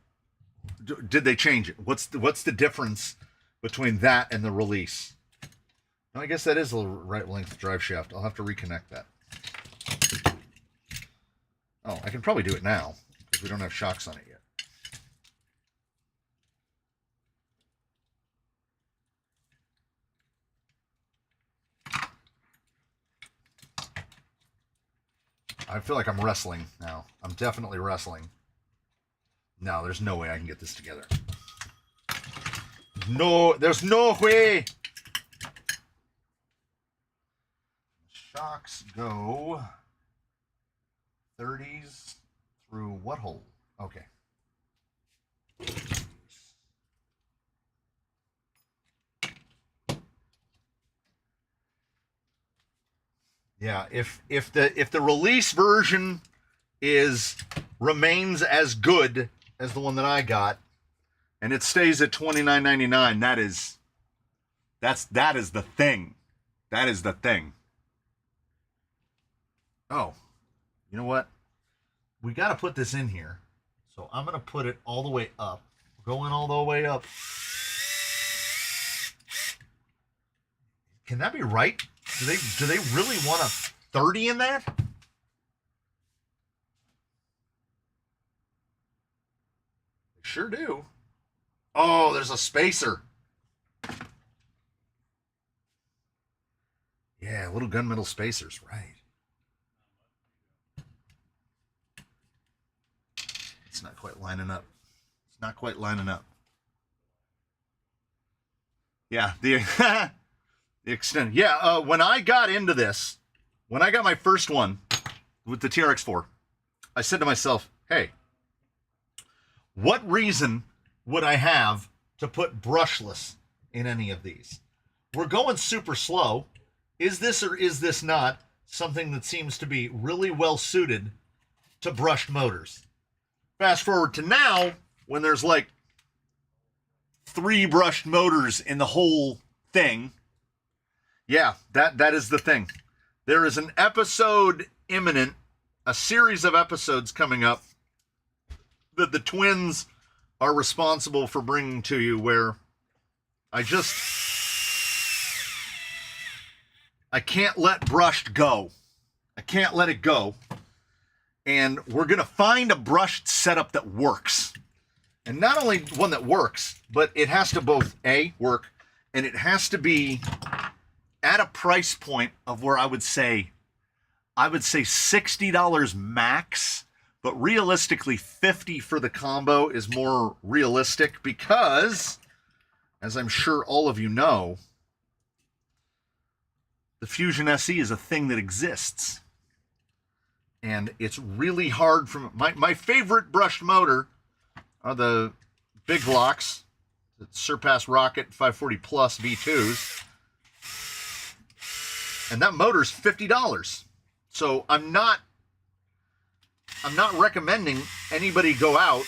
did they change it? What's the difference between that and the release? I guess that is a right length drive shaft. I'll have to reconnect that. Oh, I can probably do it now because we don't have shocks on it yet. I feel like I'm wrestling now. I'm definitely wrestling. No, there's no way I can get this together. No, there's no way. Shocks go 30s through what hole? Okay. Yeah, if the release version remains as good as the one that I got, and it stays at $29.99, that is the thing. That is the thing. Oh, you know what? We got to put this in here. So I'm going to put it all the way up. Going all the way up. Can that be right? Do they really want a 30 in that? They sure do. Oh, there's a spacer. Yeah, little gunmetal spacers, right. It's not quite lining up. It's not quite lining up. Yeah, the extent. Yeah, when I got into this, when I got my first one with the TRX4, I said to myself, hey, what reason would I have to put brushless in any of these? We're going super slow. Is this or is this not something that seems to be really well suited to brushed motors? Fast forward to now, when there's like 3 brushed motors in the whole thing. Yeah, that is the thing. There is an episode imminent, a series of episodes coming up that the twins are responsible for bringing to you, where I just I can't let brushed go. I can't let it go. And we're going to find a brushed setup that works. And not only one that works, but it has to both A, work, and it has to be at a price point of where I would say $60 max, but realistically $50 for the combo is more realistic because, as I'm sure all of you know, the Fusion SE is a thing that exists. And it's really hard from my favorite brushed motor are the big blocks, the Surpass Rocket 540 Plus V2s. And that motor's $50. So I'm not recommending anybody go out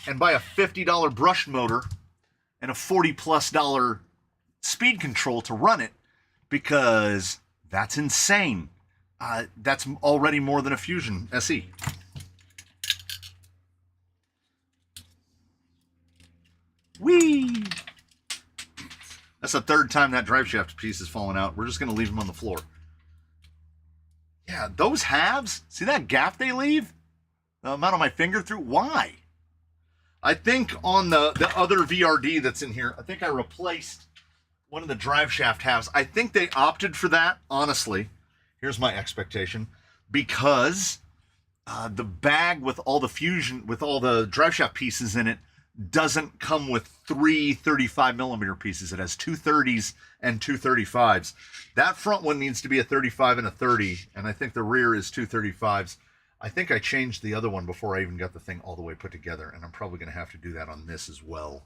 and buy a $50 brushed motor and a $40+ speed control to run it, because that's insane. That's already more than a Fusion SE. Whee! That's the third time that drive shaft piece has fallen out. We're just going to leave them on the floor. Yeah, those halves, see that gap they leave? The amount of my finger through? Why? I think on the other VRD that's in here, I think I replaced one of the drive shaft halves. I think they opted for that, honestly. Here's my expectation. Because the bag with all the Fusion, with all the drive shaft pieces in it, doesn't come with 3 35mm pieces. It has 2 30s and 2 35s. That front one needs to be a 35 and a 30, and I think the rear is 2 35s. I think I changed the other one before I even got the thing all the way put together, and I'm probably going to have to do that on this as well.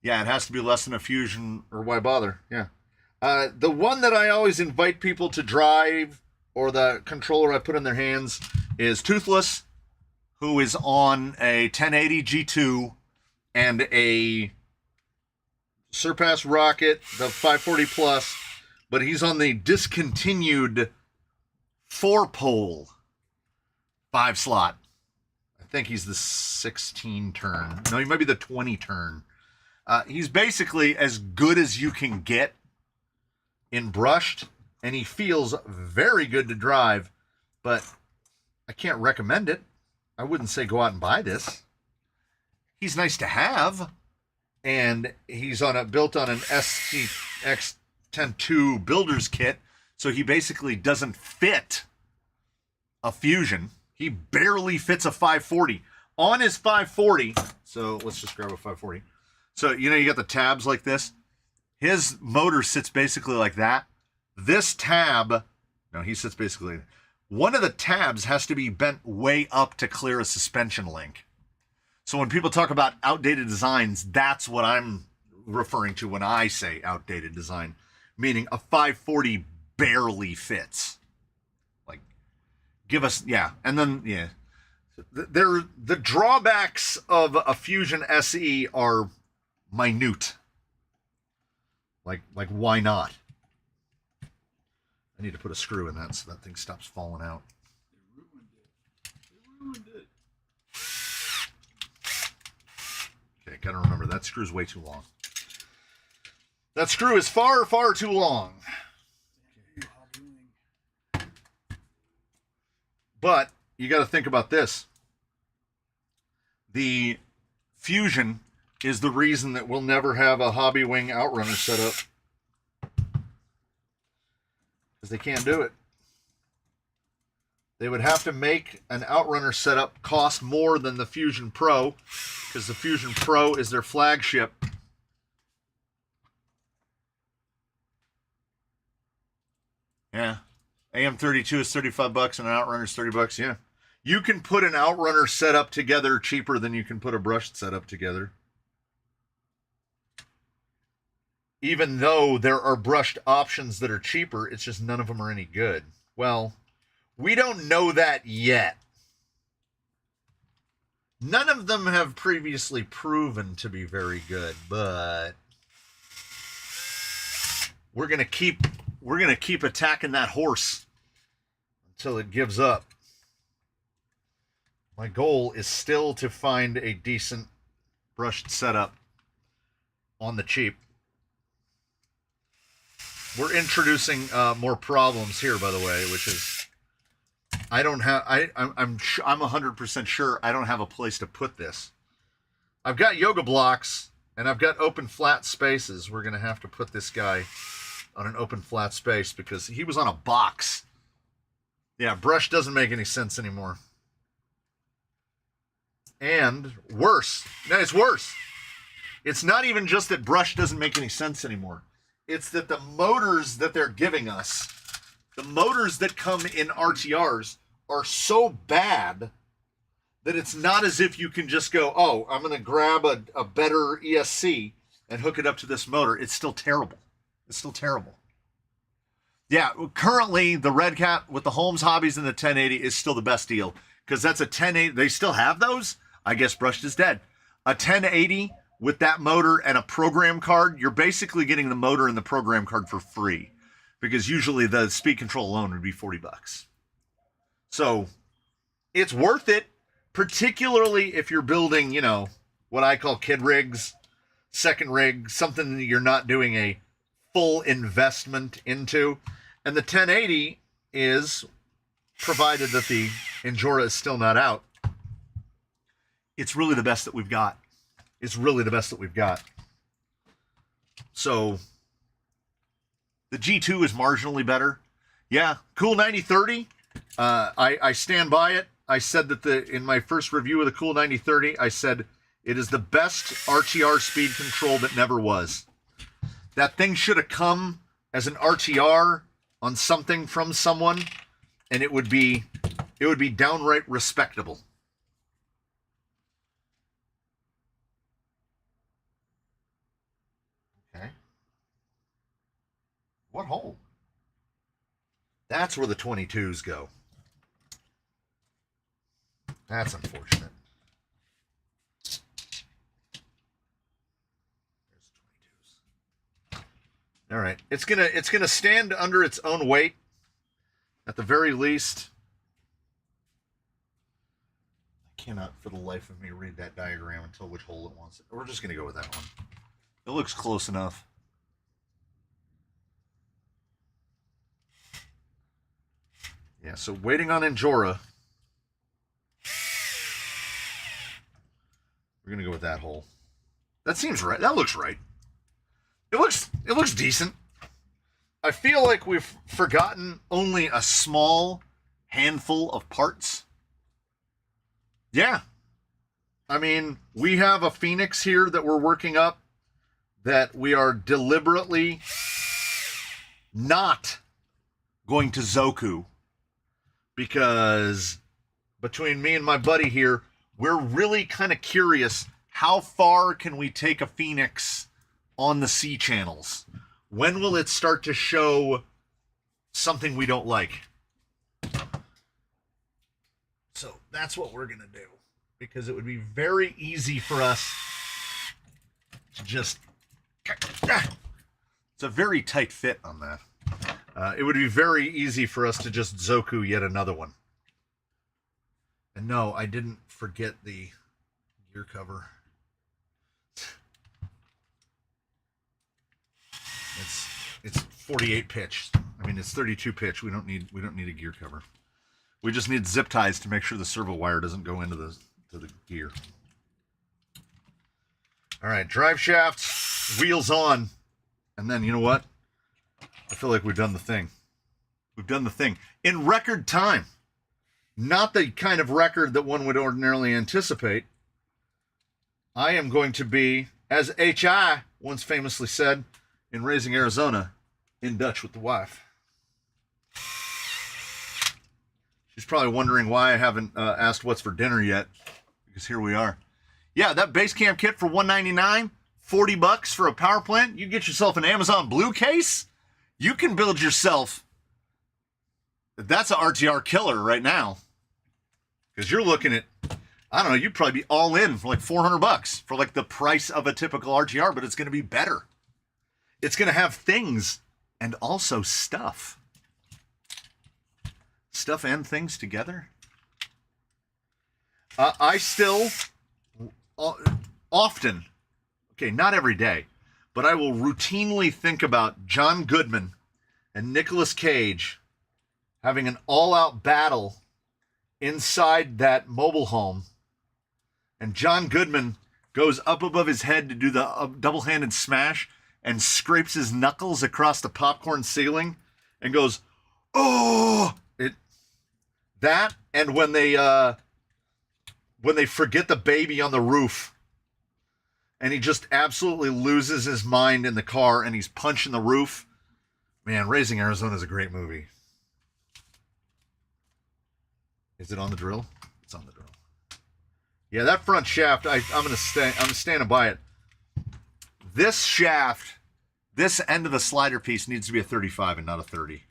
Yeah, it has to be less than a Fusion, or why bother? Yeah. The one that I always invite people to drive, or the controller I put in their hands, is Toothless, who is on a 1080 G2 and a Surpass Rocket, the 540 Plus, but he's on the discontinued 4-pole 5-slot. I think he's the 16 turn. No, he might be the 20 turn. He's basically as good as you can get in brushed, and he feels very good to drive, but I can't recommend it. I wouldn't say go out and buy this. He's nice to have, and he's built on an STX 10.2 builder's kit, so he basically doesn't fit a Fusion. He barely fits a 540. On his 540, so let's just grab a 540. So, you know, you got the tabs like this. His motor sits basically like that. This tab, no, he sits basically, one of the tabs has to be bent way up to clear a suspension link. So when people talk about outdated designs, that's what I'm referring to when I say outdated design, meaning a 540 barely fits. Like, give us, yeah. And then, yeah. The drawbacks of a Fusion SE are minute. Like why not? I need to put a screw in that so that thing stops falling out. They ruined it. Okay, gotta remember that screw's way too long. That screw is far, far too long. But you got to think about this. The Fusion is the reason that we'll never have a Hobby Wing Outrunner set up. Because they can't do it. They would have to make an Outrunner setup cost more than the Fusion Pro, because the Fusion Pro is their flagship. Yeah. AM32 is $35 and an Outrunner is $30. Yeah. You can put an Outrunner setup together cheaper than you can put a brushed setup together. Even though there are brushed options that are cheaper, it's just none of them are any good. Well, we don't know that yet. None of them have previously proven to be very good, but we're gonna keep attacking that horse until it gives up. my goal is still to find a decent brushed setup on the cheap. We're introducing more problems here, by the way, which is I don't have. I'm 100% sure I don't have a place to put this. I've got yoga blocks and I've got open flat spaces. We're gonna have to put this guy on an open flat space because he was on a box. Yeah, brush doesn't make any sense anymore. And worse. No, it's worse. It's not even just that brush doesn't make any sense anymore. It's that the motors that they're giving us, the motors that come in RTRs, are so bad that it's not as if you can just go, oh, I'm going to grab a better ESC and hook it up to this motor. It's still terrible. It's still terrible. Yeah, currently the Red Cat with the Holmes Hobbies and the 1080 is still the best deal because that's a 1080. They still have those? I guess brushed is dead. A 1080 with that motor and a program card, you're basically getting the motor and the program card for free because usually the speed control alone would be $40. So it's worth it, particularly if you're building, you know, what I call kid rigs, second rig, something that you're not doing a full investment into. And the 1080 is, provided that the Injora is still not out, it's really the best that we've got. It's really the best that we've got. So the G2 is marginally better. Yeah, Cool 9030. I stand by it. I said that in my first review of the Cool 9030, I said it is the best RTR speed control that never was. That thing should have come as an RTR on something from someone, and it would be downright respectable. Okay. What hole? That's where the 22s go. That's unfortunate. There's 22s. All right. It's gonna stand under its own weight at the very least. I cannot for the life of me read that diagram and tell which hole it wants. We're just gonna go with that one. It looks close enough. Yeah, so waiting on Injora. We're gonna go with that hole. That seems right. That looks right. It looks decent. I feel like we've forgotten only a small handful of parts. Yeah. I mean, we have a Phoenix here that we're working up that we are deliberately not going to Zoku because between me and my buddy here, we're really kind of curious how far can we take a Phoenix on the C channels? When will it start to show something we don't like? So that's what we're going to do because it would be very easy for us to just... It's a very tight fit on that. It would be very easy for us to just Zoku yet another one. And no, I didn't forget the gear cover. It's 48 pitch. I mean, it's 32 pitch. We don't need a gear cover. We just need zip ties to make sure the servo wire doesn't go into the gear. All right, drive shafts, wheels on, and then you know what? I feel like we've done the thing. We've done the thing in record time. Not the kind of record that one would ordinarily anticipate. I am going to be, as H.I. once famously said in Raising Arizona, in Dutch with the wife. She's probably wondering why I haven't asked what's for dinner yet, because here we are. Yeah, that base camp kit for $199, $40 for a power plant. You get yourself an Amazon Blue case. You can build yourself. That's an RTR killer right now. Because you're looking at, I don't know, you'd probably be all in for like $400 for like the price of a typical RTR, but it's going to be better. It's going to have things and also stuff. Stuff and things together. I still often, okay, not every day, but I will routinely think about John Goodman and Nicolas Cage having an all-out battle inside that mobile home, and John Goodman goes up above his head to do the double-handed smash and scrapes his knuckles across the popcorn ceiling and goes, "Oh!" That, and when they forget the baby on the roof and he just absolutely loses his mind in the car and he's punching the roof. Man, Raising Arizona is a great movie. Is it on the drill? It's on the drill. Yeah, that front shaft, I'm standing by it. This shaft, this end of the slider piece needs to be a 35 and not a 30.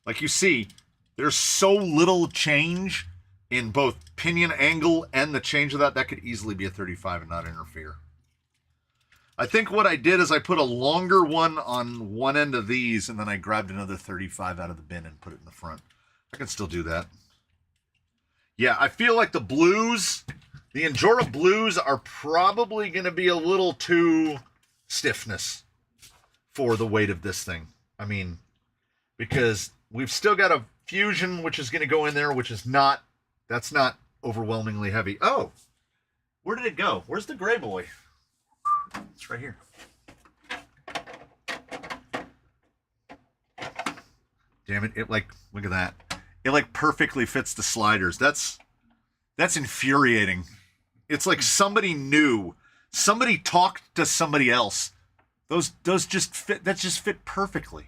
Like you see, there's so little change in both pinion angle and the change of that could easily be a 35 and not interfere. I think what I did is I put a longer one on one end of these, and then I grabbed another 35 out of the bin and put it in the front. I can still do that. Yeah, I feel like the blues, the Injora blues are probably going to be a little too stiffness for the weight of this thing. I mean, because we've still got a Fusion, which is going to go in there, which is not, that's not overwhelmingly heavy. Oh, where did it go? Where's the gray boy? It's right here. Damn it, it like, look at that. It like perfectly fits the sliders. That's infuriating. It's like somebody knew. Somebody talked to somebody else. Those just fit, that just fit perfectly.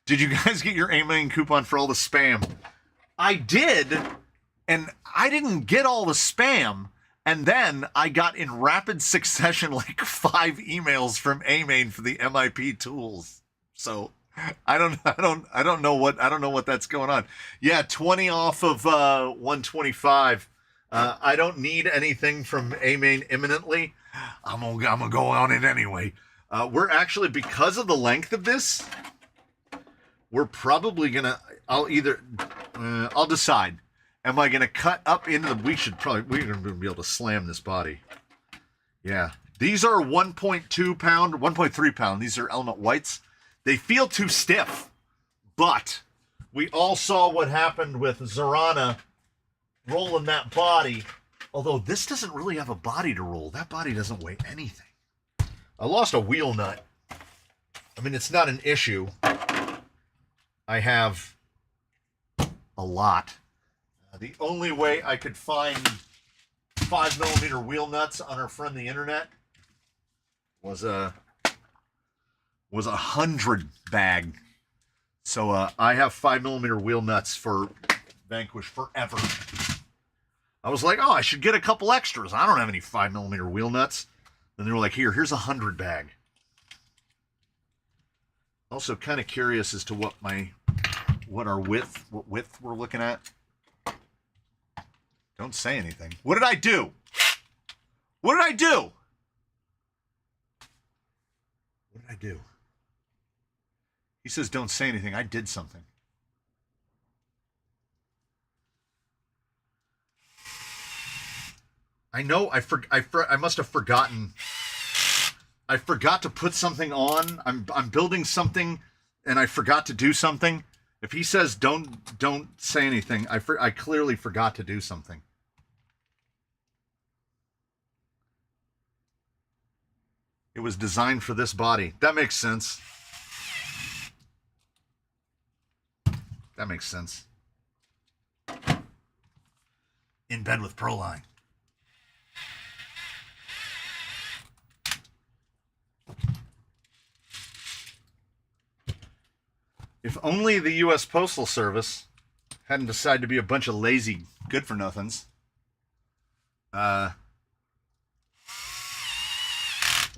Did you guys get your A-Main coupon for all the spam? I did, and I didn't get all the spam. And then I got in rapid succession like 5 emails from A-Main for the MIP tools. So I don't know what that's going on. Yeah, 20 off of 125. I don't need anything from A-Main imminently. I'm gonna go on it anyway. We're actually, because of the length of this, we're probably gonna. I'll decide. Am I going to cut up into the... We're going to be able to slam this body. Yeah. These are 1.2 pound, 1.3 pound. These are Element Whites. They feel too stiff. But we all saw what happened with Zorana rolling that body. Although this doesn't really have a body to roll. That body doesn't weigh anything. I lost a wheel nut. I mean, it's not an issue. I have a lot. The only way I could find 5mm wheel nuts on our friend the internet was a 100 bag. So I have 5mm wheel nuts for Vanquish forever. I was like, oh, I should get a couple extras. I don't have any 5mm wheel nuts. Then they were like, here's a 100 bag. Also kind of curious as to what width we're looking at. Don't say anything. What did I do? What did I do? What did I do? He says don't say anything. I did something. I know I must have forgotten. I forgot to put something on. I'm building something and I forgot to do something. If he says don't say anything, I clearly forgot to do something. It was designed for this body. That makes sense. That makes sense. In bed with Proline. If only the U.S. Postal Service hadn't decided to be a bunch of lazy good-for-nothings,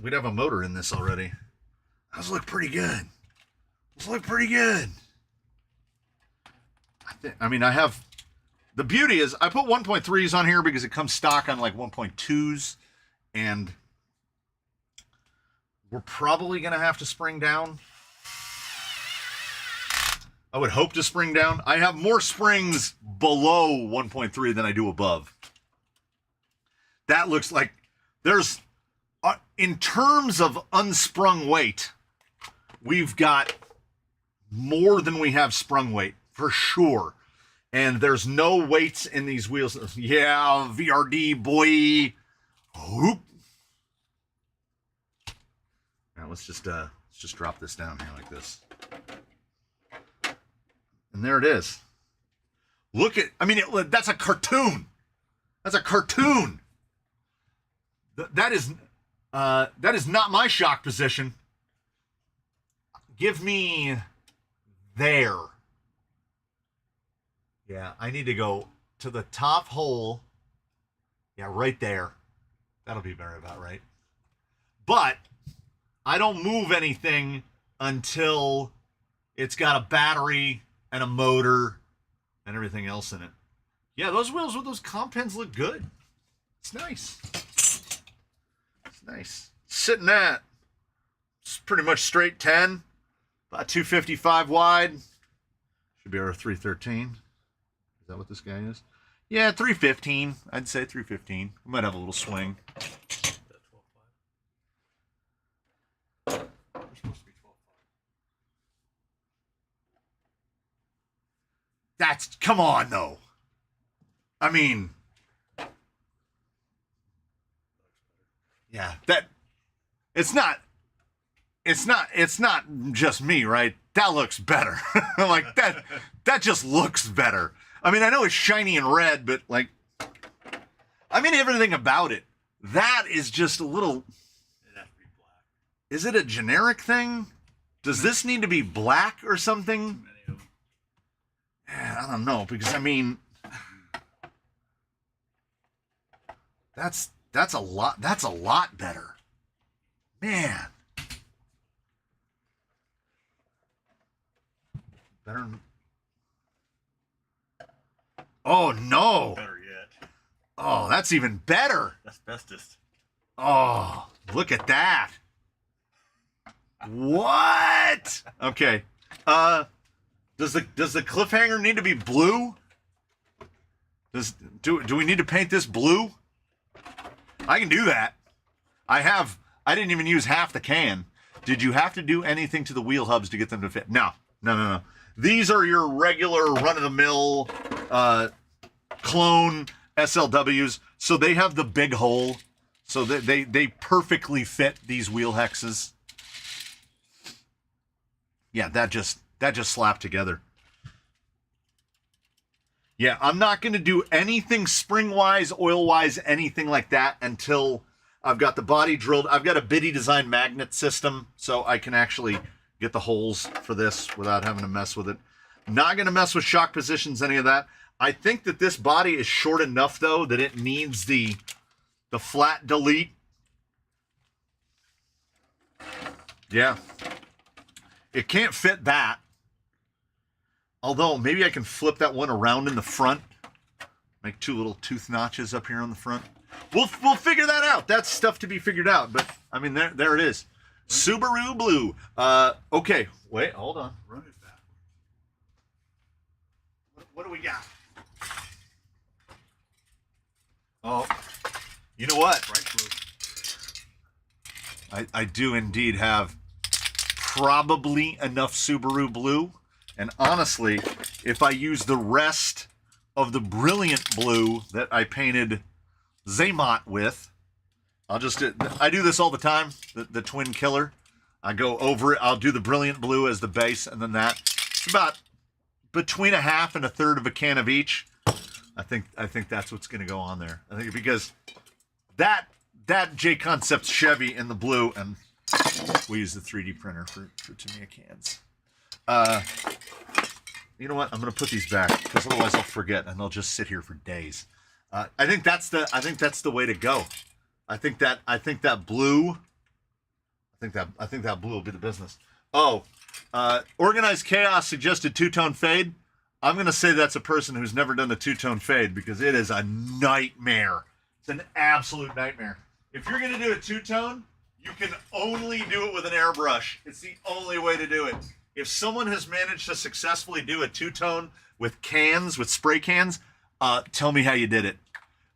we'd have a motor in this already. Those look pretty good. Those look pretty good. I have... The beauty is, I put 1.3s on here because it comes stock on like 1.2s, and we're probably going to have to spring down. I would hope to spring down. I have more springs below 1.3 than I do above. That looks like there's, in terms of unsprung weight, we've got more than we have sprung weight, for sure. And there's no weights in these wheels. Yeah, VRD, boy. Whoop. Now let's just drop this down here like this. And there it is. Look at, I mean, that's a cartoon. That's a cartoon. That is not my shock position. Give me there. Yeah, I need to go to the top hole. Yeah, right there. That'll be very about right. But I don't move anything until it's got a battery and a motor and everything else in it. Yeah, those wheels with those comp pins look good. It's nice. It's nice. Sitting at, it's pretty much straight 10, about 255 wide. Should be our 313. Is that what this guy is? Yeah, 315. I'd say 315. We might have a little swing. That's, come on though. I mean, yeah, that, it's not just me, right? That looks better. Like that just looks better. I mean, I know it's shiny and red, but like, I mean, everything about it. That is just a little, It has to be black. is it a generic thing? Does this need to be black or something? Many of them. I don't know, because I mean, that's a lot better. Man. Better. Oh no. Better yet. Oh, that's even better. That's bestest. Oh, look at that. What? Okay. Does the cliffhanger need to be blue? Do we need to paint this blue? I can do that. I didn't even use half the can. Did you have to do anything to the wheel hubs to get them to fit? No. These are your regular run-of-the-mill clone SLWs. So they have the big hole. So they perfectly fit these wheel hexes. Yeah, that just slapped together. Yeah, I'm not going to do anything spring-wise, oil-wise, anything like that until I've got the body drilled. I've got a Biddy Design magnet system, so I can actually get the holes for this without having to mess with it. Not going to mess with shock positions, any of that. I think that this body is short enough, though, that it needs the flat delete. Yeah. It can't fit that. Although, maybe I can flip that one around in the front. Make two little tooth notches up here on the front. We'll figure that out. That's stuff to be figured out. But, I mean, there it is. Subaru Blue. Okay. Wait, hold on. Run it backwards. What do we got? Oh, you know what? Bright blue. I do indeed have probably enough Subaru Blue. And honestly, if I use the rest of the brilliant blue that I painted Zaymot with, I do this all the time, the twin killer. I go over it, I'll do the brilliant blue as the base, and then that. It's about between a half and a third of a can of each. I think that's what's going to go on there. I think because that J Concepts Chevy in the blue, and we use the 3D printer for Tamiya cans. You know what? I'm going to put these back because otherwise I'll forget and they'll just sit here for days. I think that's the way to go. I think that blue will be the business. Oh, Organized Chaos suggested two-tone fade. I'm going to say that's a person who's never done a two-tone fade because it is a nightmare. It's an absolute nightmare. If you're going to do a two-tone, you can only do it with an airbrush. It's the only way to do it. If someone has managed to successfully do a two-tone with cans, with spray cans, tell me how you did it.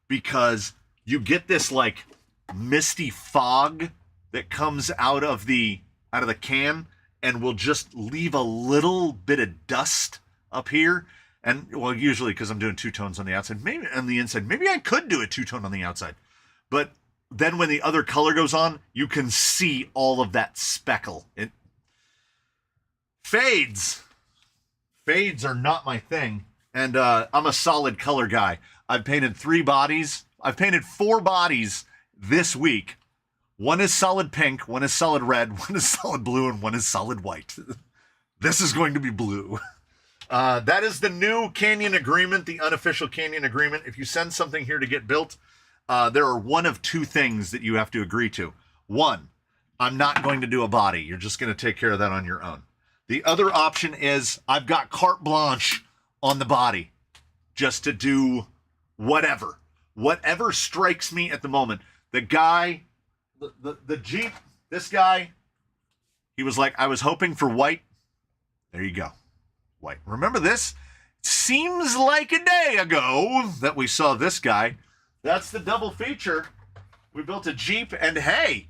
Because you get this like misty fog that comes out of the can and will just leave a little bit of dust up here. And well, usually because I'm doing 2 tones on the outside, maybe on the inside, maybe I could do a 2-tone on the outside. But then when the other color goes on, you can see all of that speckle. It fades. Fades are not my thing. And I'm a solid color guy. I've painted 3 bodies. I've painted 4 bodies this week. One is solid pink, one is solid red, one is solid blue, and one is solid white. This is going to be blue. That is the new Canyon agreement, the unofficial Canyon agreement. If you send something here to get built, there are one of 2 things that you have to agree to. 1, I'm not going to do a body. You're just going to take care of that on your own. The other option is I've got carte blanche on the body just to do whatever. Whatever strikes me at the moment. The guy... The Jeep, this guy, he was like, I was hoping for white. There you go. White. Remember this? Seems like a day ago that we saw this guy. That's the double feature. We built a Jeep and hey,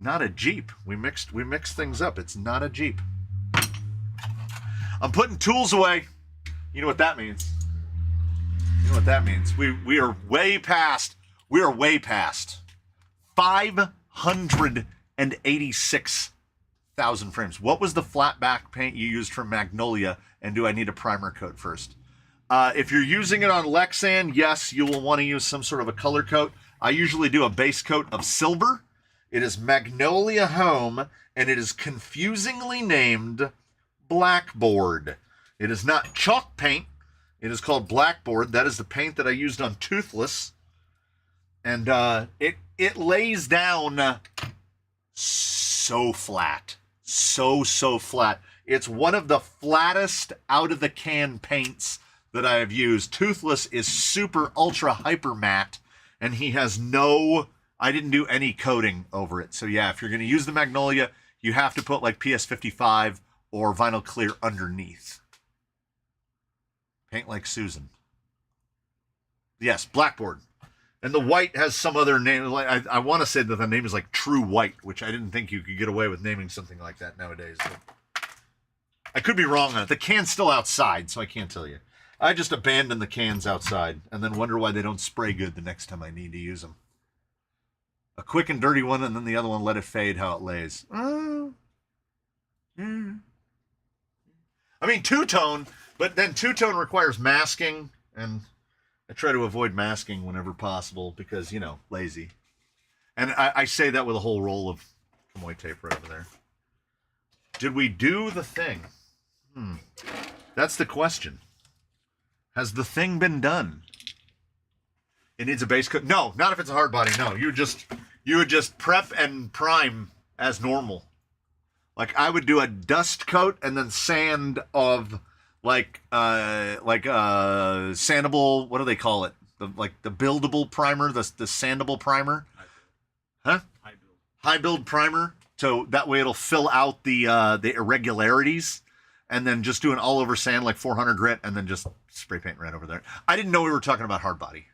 not a Jeep. We mixed things up. It's not a Jeep. I'm putting tools away. You know what that means. You know what that means. We are way past 586,000 frames. What was the flat back paint you used for Magnolia, and do I need a primer coat first? If you're using it on Lexan, yes, you will want to use some sort of a color coat. I usually do a base coat of silver. It is Magnolia Home, and it is confusingly named Blackboard. It is not chalk paint. It is called Blackboard. That is the paint that I used on Toothless. And it lays down so flat. So flat. It's one of the flattest out of the can paints that I have used. Toothless is super ultra hyper matte, and he has I didn't do any coating over it. So yeah, if you're going to use the Magnolia, you have to put like PS55 or vinyl clear underneath. Paint like Susan. Yes, Blackboard. And the white has some other name. I want to say that the name is like True White, which I didn't think you could get away with naming something like that nowadays. But I could be wrong on it. The can's still outside, so I can't tell you. I just abandon the cans outside and then wonder why they don't spray good the next time I need to use them. A quick and dirty one, and then the other one, let it fade how it lays. I mean, 2-tone, but then 2-tone requires masking, and I try to avoid masking whenever possible because, you know, lazy. And I say that with a whole roll of Kamoy tape right over there. Did we do the thing? That's the question. Has the thing been done? It needs a base coat. No, not if it's a hard body. No, you would just prep and prime as normal. Like I would do a dust coat and then sand of like sandable. What do they call it? The buildable primer, the sandable primer. Huh? High build primer. So that way it'll fill out the irregularities, and then just do an all over sand like 400 grit, and then just spray paint right over there. I didn't know we were talking about hard body.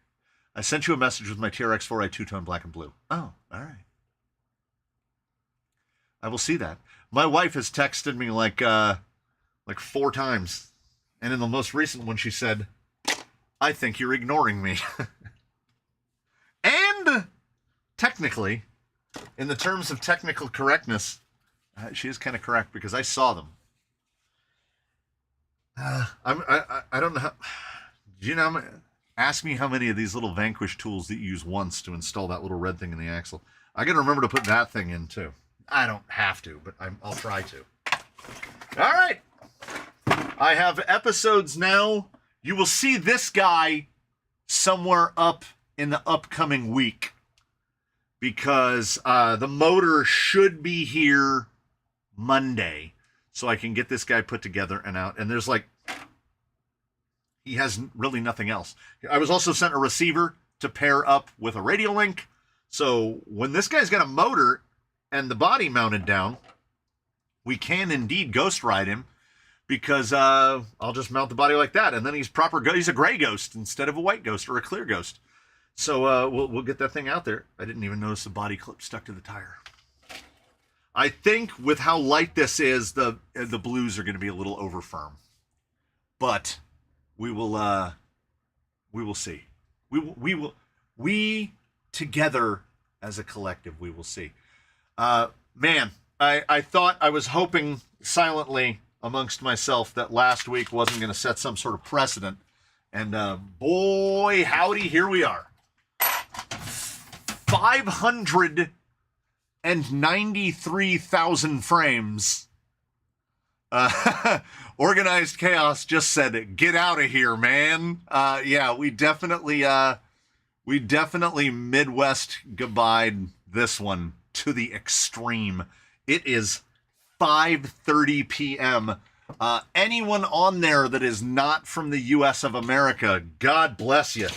I sent you a message with my TRX-4i 2-tone black and blue. Oh, all right. I will see that. My wife has texted me like 4 times. And in the most recent one, she said, I think you're ignoring me. And technically, in the terms of technical correctness, she is kind of correct because I saw them. I don't know how, do you know, ask me how many of these little Vanquish tools that you use once to install that little red thing in the axle. I got to remember to put that thing in too. I don't have to, but I'll try to. All right. I have episodes now. You will see this guy somewhere up in the upcoming week because the motor should be here Monday so I can get this guy put together and out. And there's like, he has really nothing else. I was also sent a receiver to pair up with a radio link. So when this guy's got a motor and the body mounted down, we can indeed ghost ride him because I'll just mount the body like that. And then he's a gray ghost instead of a white ghost or a clear ghost. So we'll get that thing out there. I didn't even notice the body clip stuck to the tire. I think with how light this is, the blues are going to be a little over firm, but we will see. We together as a collective, we will see. Man, I thought, I was hoping silently amongst myself that last week wasn't going to set some sort of precedent, and boy howdy, here we are. 593,000 frames. Organized Chaos just said, "Get out of here, man." Yeah, we definitely Midwest goodbyed this one to the extreme. It is 5:30 p.m. Anyone on there that is not from the U.S. of America, God bless you.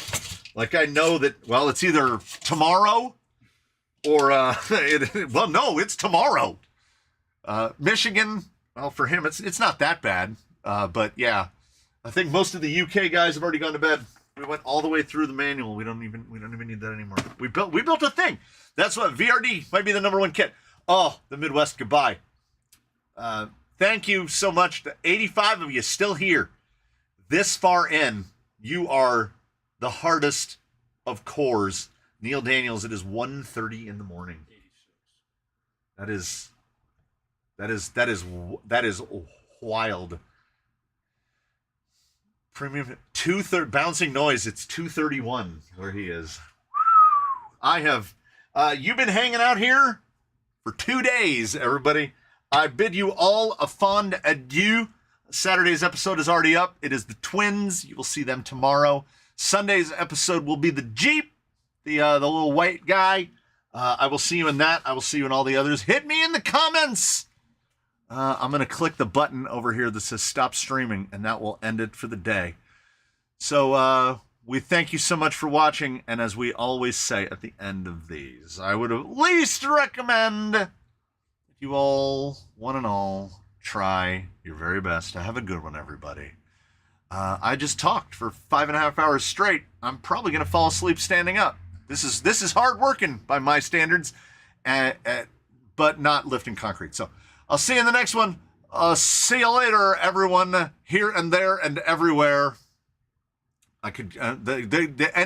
Like, I know that, well, it's either tomorrow or, well, no, it's tomorrow. Michigan, well, for him, it's not that bad. But yeah, I think most of the UK guys have already gone to bed. We went all the way through the manual. We don't even need that anymore. We built a thing. That's what VRD might be the #1 kit. Oh, the Midwest goodbye. Thank you so much to 85 of you still here. This far in, you are the hardest of cores. Neil Daniels, it is 1:30 in the morning. 86. That is wild. Premium 230 bouncing noise. It's 2:31 where he is. I have you've been hanging out here for 2 days, everybody. I bid you all a fond adieu. Saturday's episode is already up. It is the twins. You will see them tomorrow. Sunday's episode will be the Jeep, the little white guy. I will see you in that. I will see you in all the others. Hit me in the comments. I'm going to click the button over here that says stop streaming, and that will end it for the day. So we thank you so much for watching, and as we always say at the end of these, I would at least recommend that you all, one and all, try your very best to have a good one, everybody. I just talked for 5.5 hours straight. I'm probably going to fall asleep standing up. This is hard working by my standards, but not lifting concrete. So I'll see you in the next one. See you later, everyone, here and there and everywhere. I could the